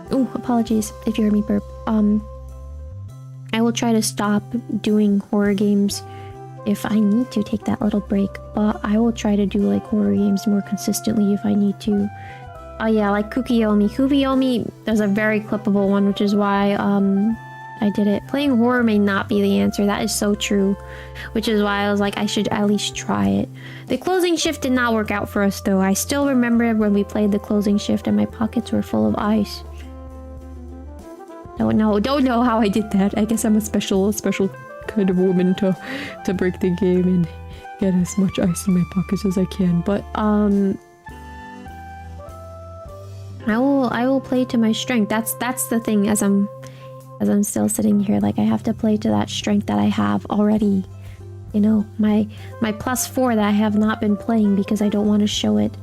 Oh, apologies if you heard me burp. I will try to stop doing horror games if I need to take that little break, but I will try to do like horror games more consistently if I need to. Oh yeah, like Kukiyomi. Kukiyomi, there's a very clippable one, which is why I did it. Playing horror may not be the answer. That is so true. Which is why I was like, I should at least try it. The closing shift did not work out for us though. I still remember when we played the closing shift and my pockets were full of ice. Don't know how I did that. I guess I'm a special kind of woman to break the game and get as much ice in my pockets as I can. But I will play to my strength. That's the thing. As I'm still sitting here, like I have to play to that strength that I have already. You know, my +4 that I have not been playing because I don't want to show it.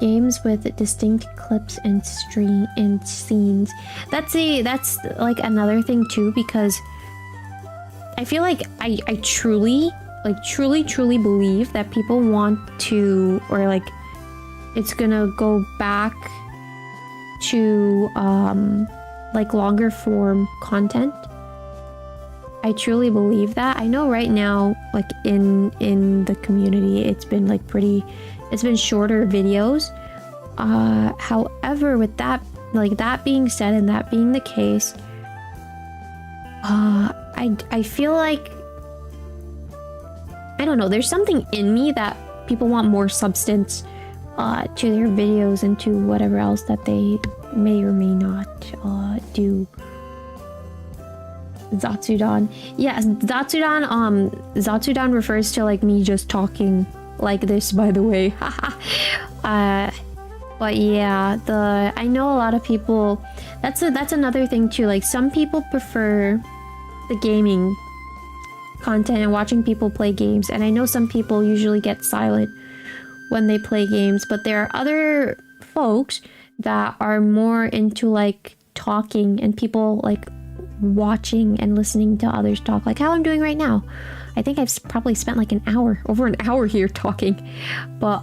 Games with distinct clips and scenes. That's like another thing too, because I feel like I truly believe that people want to, or like it's gonna go back to like longer form content. I truly believe that. I know right now, like in the community, it's been like it's been shorter videos. However, with that being said, and that being the case, I feel like, I don't know, there's something in me that people want more substance to their videos and to whatever else that they may or may not do. Zatsudan. Yes, Zatsudan refers to like me just talking like this, by the way. But yeah, I know a lot of people, that's another thing too. Like some people prefer the gaming content and watching people play games, and I know some people usually get silent when they play games, but there are other folks that are more into like talking and people like watching and listening to others talk, like how I'm doing right now. I think I've probably spent like over an hour here talking, but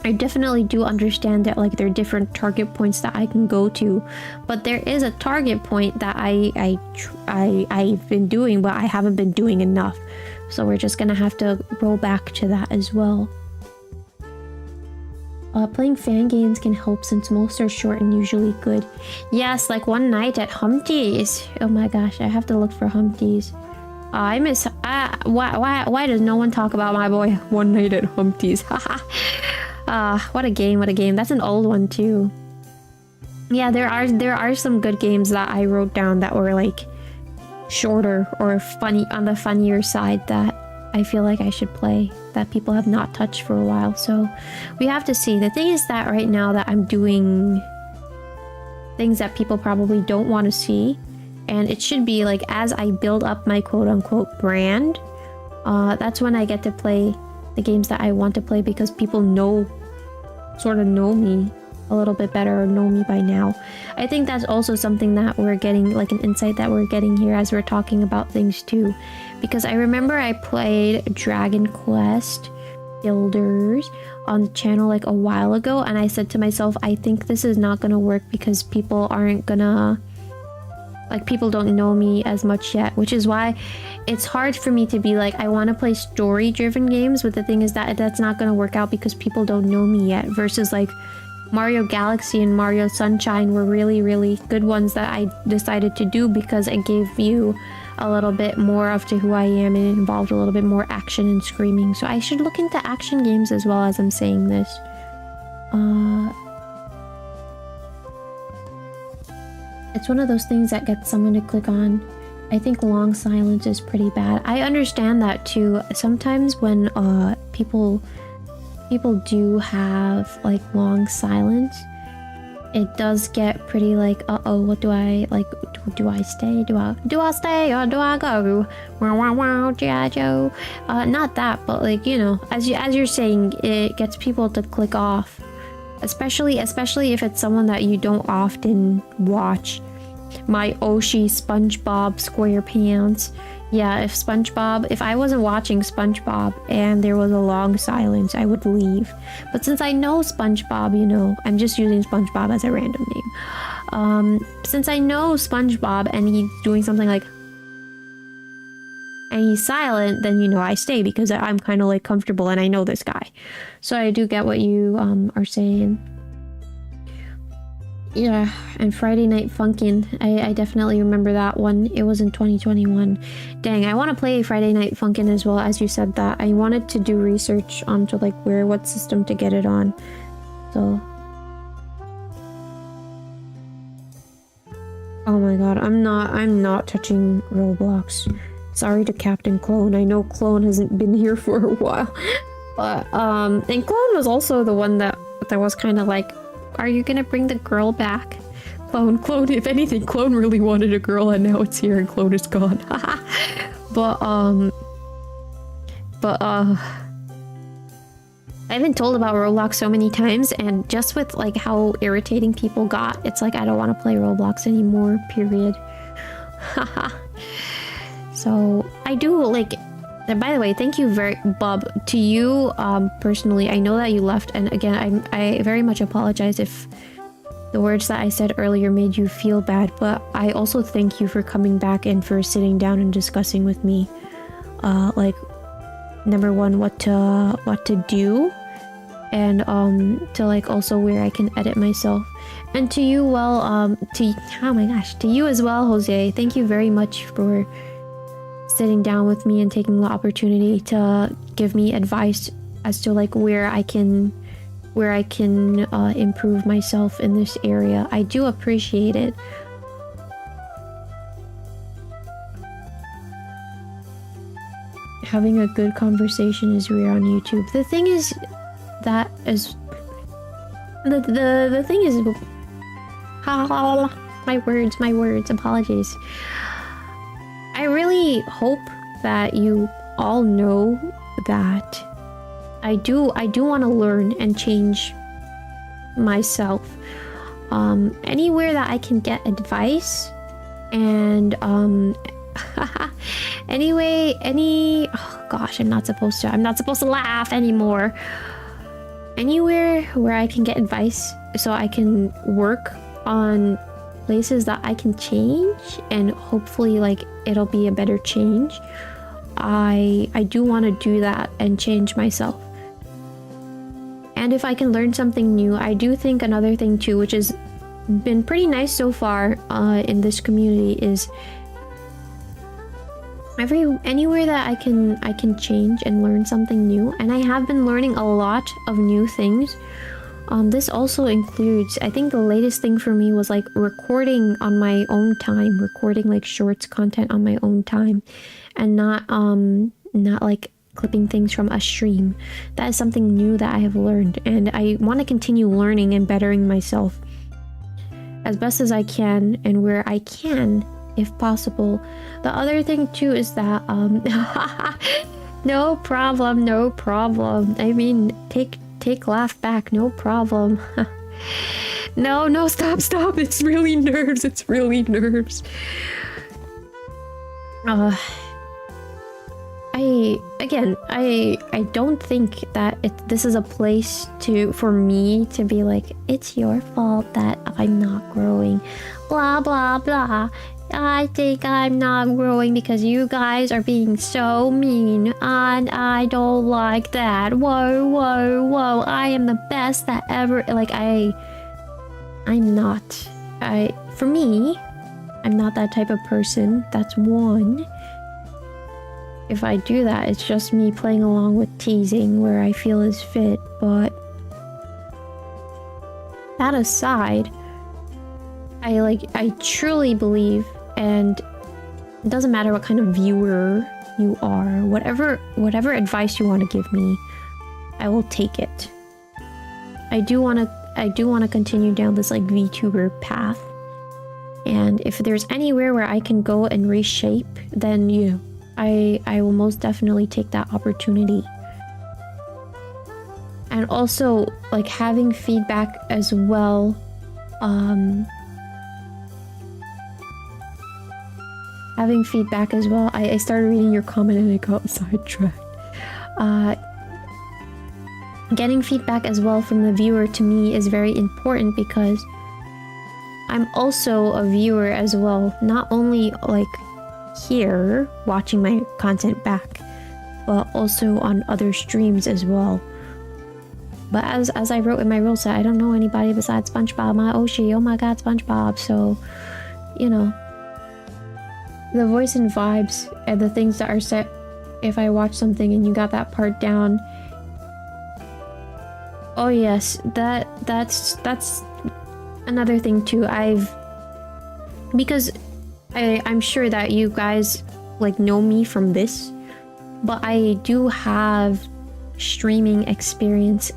I definitely do understand that like there are different target points that I can go to, but there is a target point that I've been doing, but I haven't been doing enough, so we're just gonna have to roll back to that as well. Playing fan games can help since most are short and usually good. Yes, like one night at Humpty's. Oh my gosh, I have to look for Humpty's. I miss. Why does no one talk about my boy One Night at Humpty's? What a game! What a game! That's an old one too. Yeah, there are some good games that I wrote down that were like shorter or funny, on the funnier side, that I feel like I should play, that people have not touched for a while. So we have to see. The thing is that right now that I'm doing things that people probably don't want to see, and it should be like as I build up my quote-unquote brand, that's when I get to play the games that I want to play, because people sort of know me a little bit better, or know me by now. I think that's also something that we're getting, like an insight that we're getting here as we're talking about things too, because I remember I played Dragon Quest Builders on the channel like a while ago, and I said to myself, I think this is not gonna work because people aren't gonna, like, people don't know me as much yet, which is why it's hard for me to be like, I want to play story driven games, but the thing is that that's not going to work out because people don't know me yet, versus like Mario Galaxy and Mario Sunshine were really good ones that I decided to do because it gave you a little bit more of to who I am, and it involved a little bit more action and screaming. So I should look into action games as well as I'm saying this. It's one of those things that gets someone to click on. I think long silence is pretty bad. I understand that too. Sometimes when people do have like long silence, it does get pretty like, uh-oh, what do I, like, do I stay? Do I stay or do I go? Wow, wow, wow, G.I. Joe. Not that, but like, you know, as you're saying, it gets people to click off. Especially if it's someone that you don't often watch. My Oshi SpongeBob SquarePants. Yeah, if I wasn't watching SpongeBob and there was a long silence, I would leave. But since I know SpongeBob, you know, I'm just using SpongeBob as a random name. since I know SpongeBob and he's doing something like, and he's silent, then you know I stay because I'm kind of like comfortable and I know this guy. So I do get what you are saying. Yeah, and Friday Night Funkin', I definitely remember that one. It was in 2021. Dang, I want to play Friday Night Funkin' as well, as you said that. I wanted to do research onto like what system to get it on. So... oh my god, I'm not touching Roblox. Sorry to Captain Clone. I know Clone hasn't been here for a while. But, and Clone was also the one that was kind of like, are you gonna bring the girl back? Clone, if anything, Clone really wanted a girl and now it's here and Clone is gone. But, I've been told about Roblox so many times, and just with like how irritating people got, it's like I don't want to play Roblox anymore, period. Haha. So, I do like... and by the way, thank you Bob, to you personally. I know that you left, and again, I very much apologize if the words that I said earlier made you feel bad, but I also thank you for coming back and for sitting down and discussing with me, like, number one, what to do, and to like also where I can edit myself. And to you, well, oh my gosh, to you as well, Jose, thank you very much for sitting down with me and taking the opportunity to give me advice as to like where I can improve myself in this area. I do appreciate it. Having a good conversation is rare on YouTube. The thing is that is the thing is my words, apologies. I really hope that you all know that I do want to learn and change myself. Anywhere that I can get advice and oh gosh, I'm not supposed to laugh anymore. Anywhere where I can get advice so I can work on places that I can change and hopefully like it'll be a better change. I do want to do that and change myself. And if I can learn something new, I do think another thing too, which has been pretty nice so far in this community, is anywhere that I can change and learn something new. And I have been learning a lot of new things. This also includes, I think the latest thing for me was like recording on my own time, recording like shorts content on my own time, and not like clipping things from a stream. That is something new that I have learned, and I want to continue learning and bettering myself as best as I can and where I can, if possible. The other thing too is that no problem. I mean, take laugh back, no problem. No, stop. It's really nerves. I don't think that this is a place for me to be like, it's your fault that I'm not growing, blah blah blah. I think I'm not growing because you guys are being so mean, and I don't like that. Whoa, I am the best that ever, like, I'm not. For me, I'm not that type of person. That's one. If I do that, it's just me playing along with teasing where I feel is fit, but that aside, I truly believe, and it doesn't matter what kind of viewer you are, whatever advice you want to give me, I will take it. I do want to continue down this like VTuber path, and if there's anywhere where I can go and reshape, then I will most definitely take that opportunity. And also like having feedback as well. I started reading your comment and I got sidetracked. Getting feedback as well from the viewer to me is very important, because I'm also a viewer as well, not only like here watching my content back, but also on other streams as well. But as I wrote in my rule set, I don't know anybody besides SpongeBob, my Oshi. Oh my god, SpongeBob. So, you know, the voice and vibes and the things that are set if I watch something and you got that part down. Oh yes, that's another thing too. Because I'm sure that you guys like know me from this, but I do have streaming experience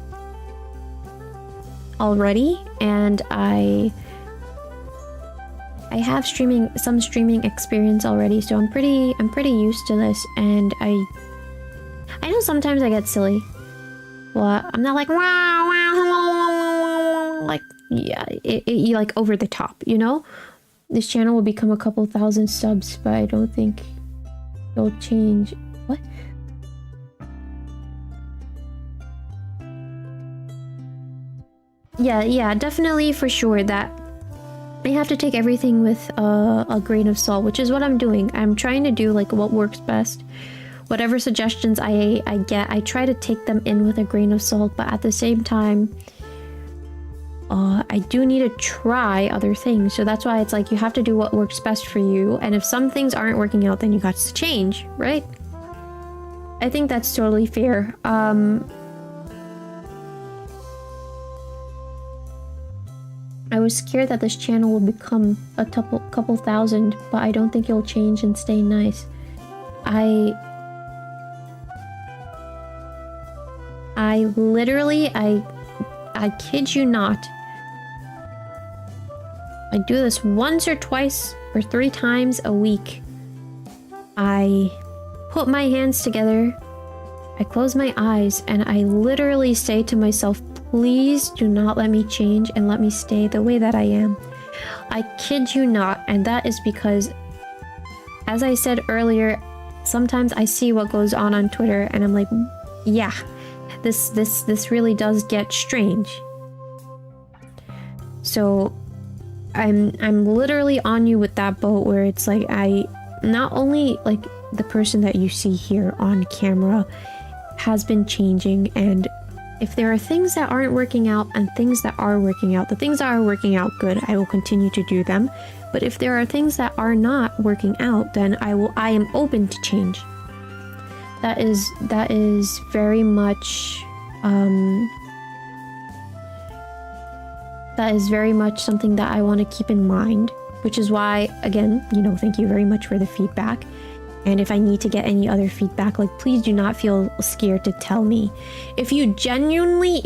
already, and I have some streaming experience already, so I'm pretty used to this, and I know sometimes I get silly. Well, I'm not like wow, like yeah, it like over the top, you know? This channel will become a couple thousand subs, but I don't think it'll change. What? Yeah, definitely for sure that I have to take everything with a grain of salt, which is what I'm doing. I'm trying to do like what works best. Whatever suggestions I get, I try to take them in with a grain of salt, but at the same time, I do need to try other things. So that's why it's like you have to do what works best for you, and if some things aren't working out, then you got to change, right? I think that's totally fair. I was scared that this channel will become a couple thousand, but I don't think it'll change and stay nice. I literally, I kid you not, I do this once or twice or 3 times a week. I put my hands together, I close my eyes, and I literally say to myself, please do not let me change and let me stay the way that I am. I kid you not, and that is because, as I said earlier, sometimes I see what goes on Twitter and I'm like, yeah, this really does get strange. So I'm literally on you with that boat where it's like I not only like the person that you see here on camera has been changing, and if there are things that aren't working out and things that are working out, the things that are working out good, I will continue to do them. But if there are things that are not working out, then I am open to change. That is very much something that I want to keep in mind, which is why, again, you know, thank you very much for the feedback. And if I need to get any other feedback, like, please do not feel scared to tell me. If you genuinely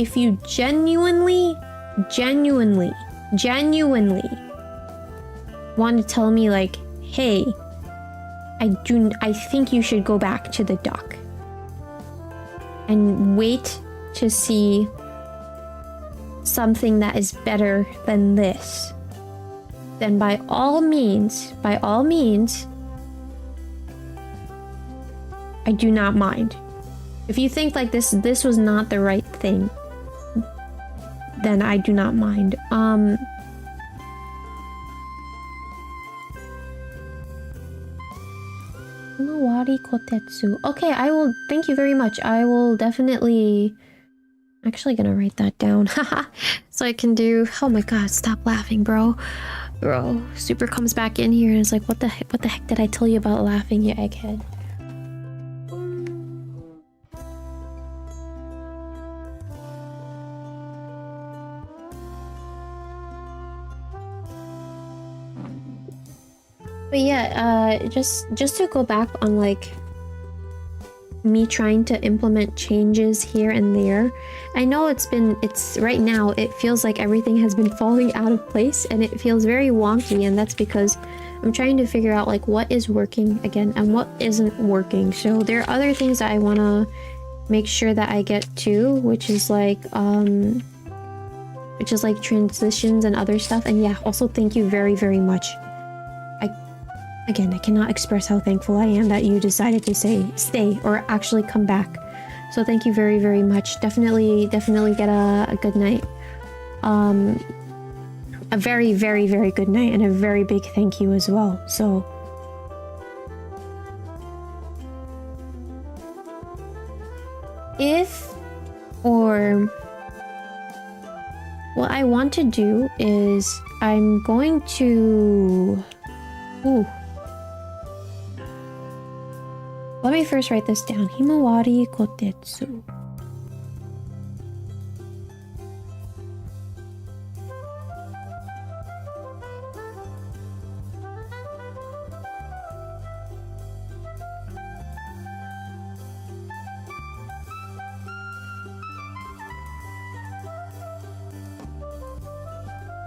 want to tell me, like, hey, I think you should go back to the dock and wait to see something that is better than this, then by all means, I do not mind. If you think like this was not the right thing, then I do not mind. Okay, I will, thank you very much. I will definitely, actually gonna write that down. So I can do, oh my god, stop laughing, bro. Super comes back in here and is like, what the heck did I tell you about laughing, you egghead? But yeah, just to go back on like me trying to implement changes here and there. I know it's right now it feels like everything has been falling out of place and it feels very wonky, and that's because I'm trying to figure out like what is working again and what isn't working. So there are other things that I want to make sure that I get to, which is like transitions and other stuff. And yeah, also thank you very, very much. Again, I cannot express how thankful I am that you decided to stay or actually come back. So thank you very, very much. Definitely get a good night. a very, very, very good night and a very big thank you as well. So what I want to do is I'm going to... Ooh. Let me first write this down. Himawari kotetsu.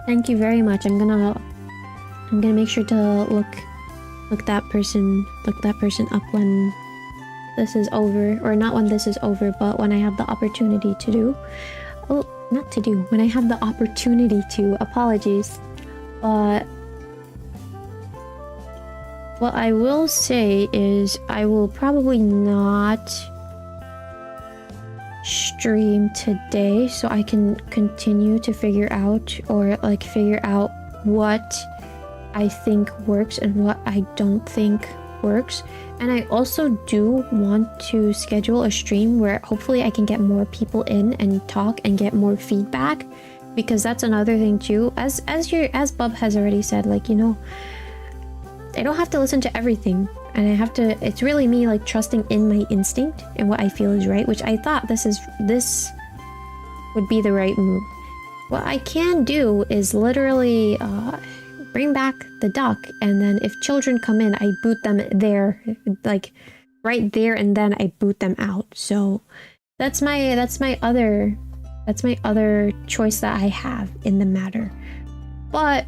Thank you very much. I'm gonna make sure to look that person up when this is over, or not when this is over, but when I have the opportunity to do. Oh, not to do. When I have the opportunity to. Apologies. But what I will say is I will probably not stream today, so I can continue to figure out what I think works and what I don't think works. And I also do want to schedule a stream where hopefully I can get more people in and talk and get more feedback, because that's another thing too. As Bub has already said, like, you know, I don't have to listen to everything, and I have to, it's really me like trusting in my instinct and what I feel is right, which I thought this would be the right move. What I can do is literally bring back the duck, and then if children come in, I boot them there, like right there, and then I boot them out. So that's my other choice that I have in the matter. But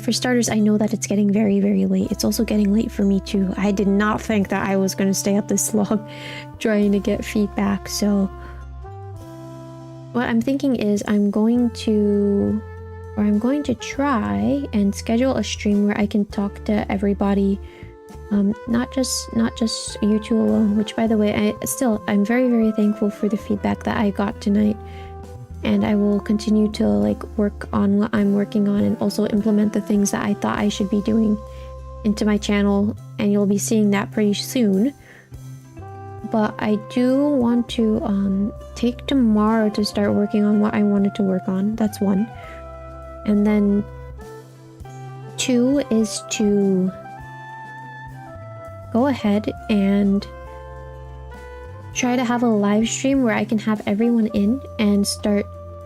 for starters, I know that it's getting very, very late. It's also getting late for me too. I did not think that I was going to stay up this long trying to get feedback. So what I'm thinking is I'm going to try and schedule a stream where I can talk to everybody, not just you two alone. Which, by the way, I'm very, very thankful for the feedback that I got tonight. And I will continue to like work on what I'm working on, and also implement the things that I thought I should be doing into my channel, and you'll be seeing that pretty soon. But I do want to take tomorrow to start working on what I wanted to work on. That's one. And then 2 is to go ahead and try to have a live stream where I can have everyone in and start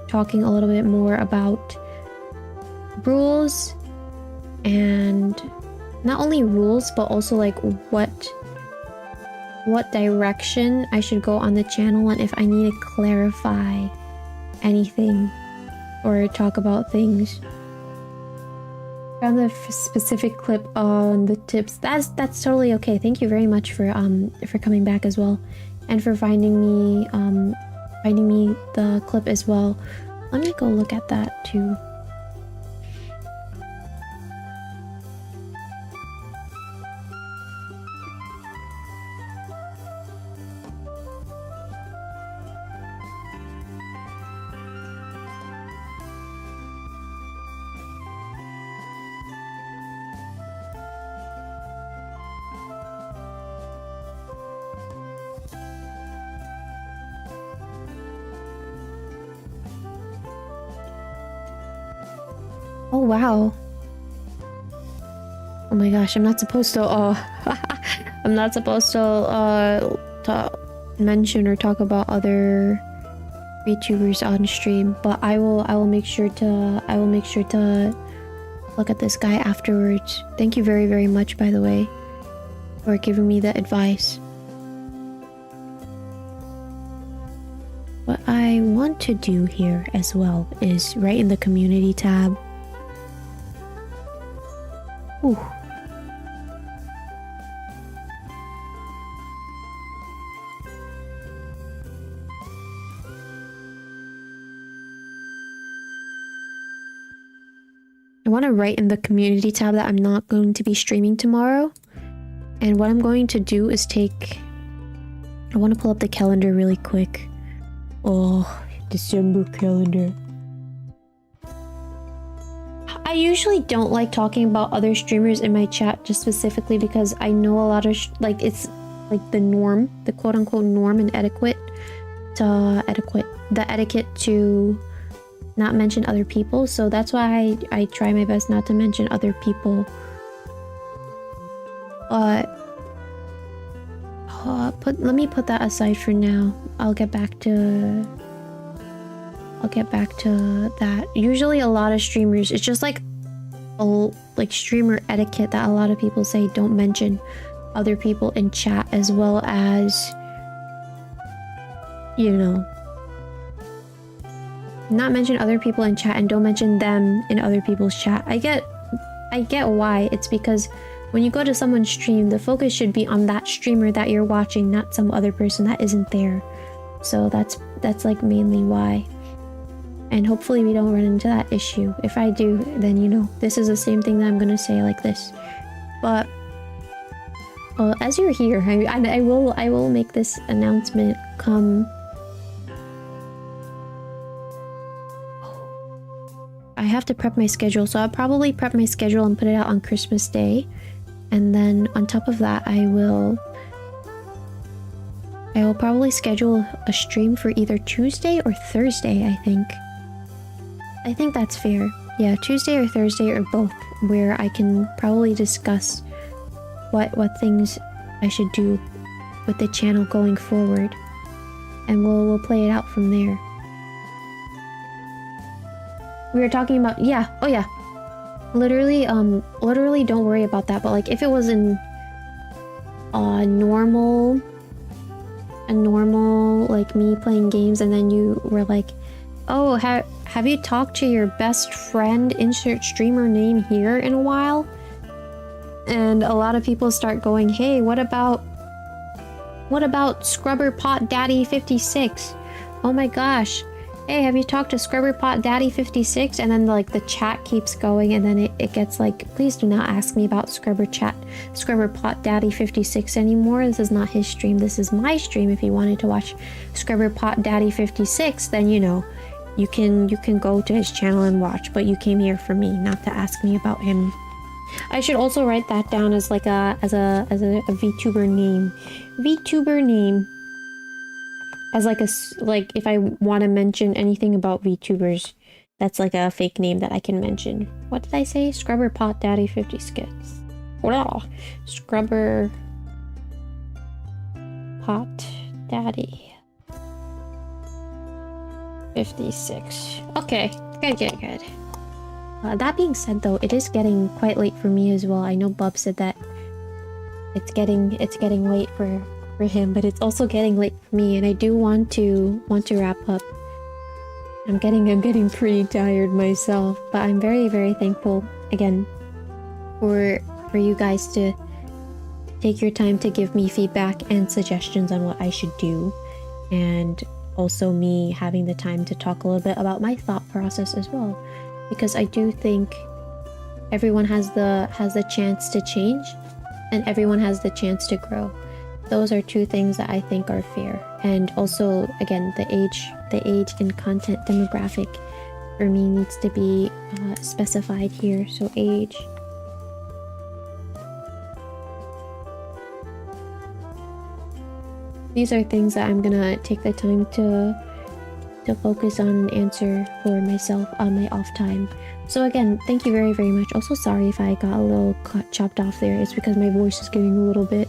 talking a little bit more about rules, and not only rules, but also like what direction I should go on the channel, and if I need to clarify anything or talk about things. Found the specific clip on the tips. That's totally okay. Thank you very much for coming back as well, and for finding me the clip as well. Let me go look at that too. Oh wow. Oh my gosh, I'm not supposed to I'm not supposed to mention or talk about other VTubers on stream, but I will make sure to look at this guy afterwards. Thank you very, very much, by the way, for giving me the advice. What I want to do here as well is right in the community tab. Ooh. I want to write in the community tab that I'm not going to be streaming tomorrow. And what I'm going to do is I want to pull up the calendar really quick. Oh, December calendar. I usually don't like talking about other streamers in my chat, just specifically because I know a lot of like it's like the norm, the quote-unquote norm and etiquette to not mention other people. So that's why I try my best not to mention other people. But let me put that aside for now. I'll get back to that. Usually a lot of streamers, it's just like streamer etiquette that a lot of people say don't mention other people in chat, as well as, you know, not mention other people in chat and don't mention them in other people's chat. I get why. It's because when you go to someone's stream, the focus should be on that streamer that you're watching, not some other person that isn't there. So that's like mainly why. And hopefully we don't run into that issue. If I do, then you know, this is the same thing that I'm gonna say like this. But as you're here, I will make this announcement come. I have to prep my schedule, so I'll probably prep my schedule and put it out on Christmas Day. And then on top of that, I will probably schedule a stream for either Tuesday or Thursday, I think. I think that's fair. Yeah, Tuesday or Thursday or both, where I can probably discuss what things I should do with the channel going forward. And we'll play it out from there. We were talking about, yeah, oh yeah. Literally don't worry about that, but like if it was in a normal like me playing games and then you were like, oh, have you talked to your best friend, insert streamer name here, in a while? And a lot of people start going, hey, what about Scrubber Pot Daddy 56? Oh my gosh. Hey, have you talked to Scrubber Pot Daddy 56? And then like the chat keeps going, and then it gets like, please do not ask me about Scrubber Pot Daddy 56 anymore. This is not his stream. This is my stream. If you wanted to watch Scrubber Pot Daddy 56, then you know, you can go to his channel and watch, but you came here for me, not to ask me about him. I should also write that down as like a VTuber name. VTuber name. As like if I want to mention anything about VTubers, that's like a fake name that I can mention. What did I say? Scrubber Pot Daddy 56. Wow. Scrubber Pot Daddy 56. Okay, good. That being said, though, it is getting quite late for me as well. I know Bub said that it's getting late for him, but it's also getting late for me, and I do want to wrap up. I'm getting pretty tired myself, but I'm very, very thankful again for you guys to take your time to give me feedback and suggestions on what I should do, and also me having the time to talk a little bit about my thought process as well, because I do think everyone has the chance to change, and everyone has the chance to grow. Those are two things that I think are fair. And also, again, the age and content demographic for me needs to be specified here. So age. These are things that I'm gonna take the time to focus on and answer for myself on my off time. So again, thank you very, very much. Also, sorry if I got a little chopped off there. It's because my voice is getting a little bit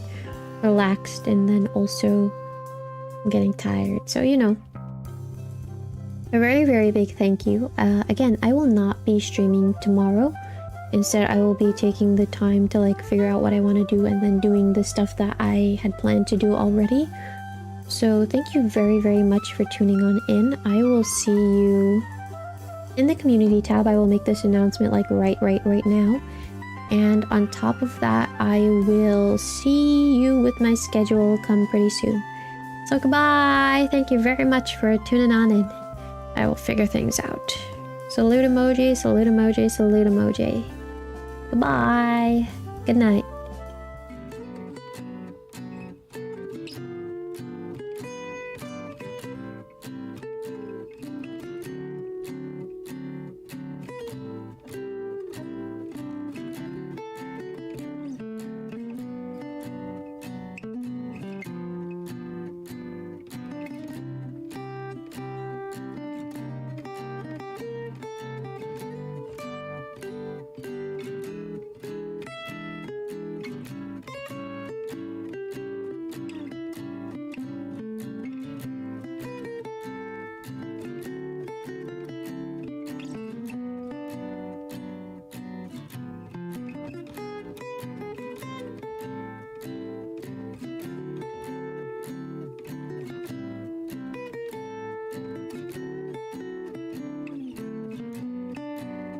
relaxed, and then also I'm getting tired. So, you know, a very, very big thank you. Again, I will not be streaming tomorrow. Instead, I will be taking the time to like figure out what I want to do, and then doing the stuff that I had planned to do already. So thank you very, very much for tuning on in. I will see you in the community tab. I will make this announcement like right now. And on top of that, I will see you with my schedule come pretty soon. So goodbye. Thank you very much for tuning on in. I will figure things out. Salute emoji, salute emoji, salute emoji. Goodbye. Good night.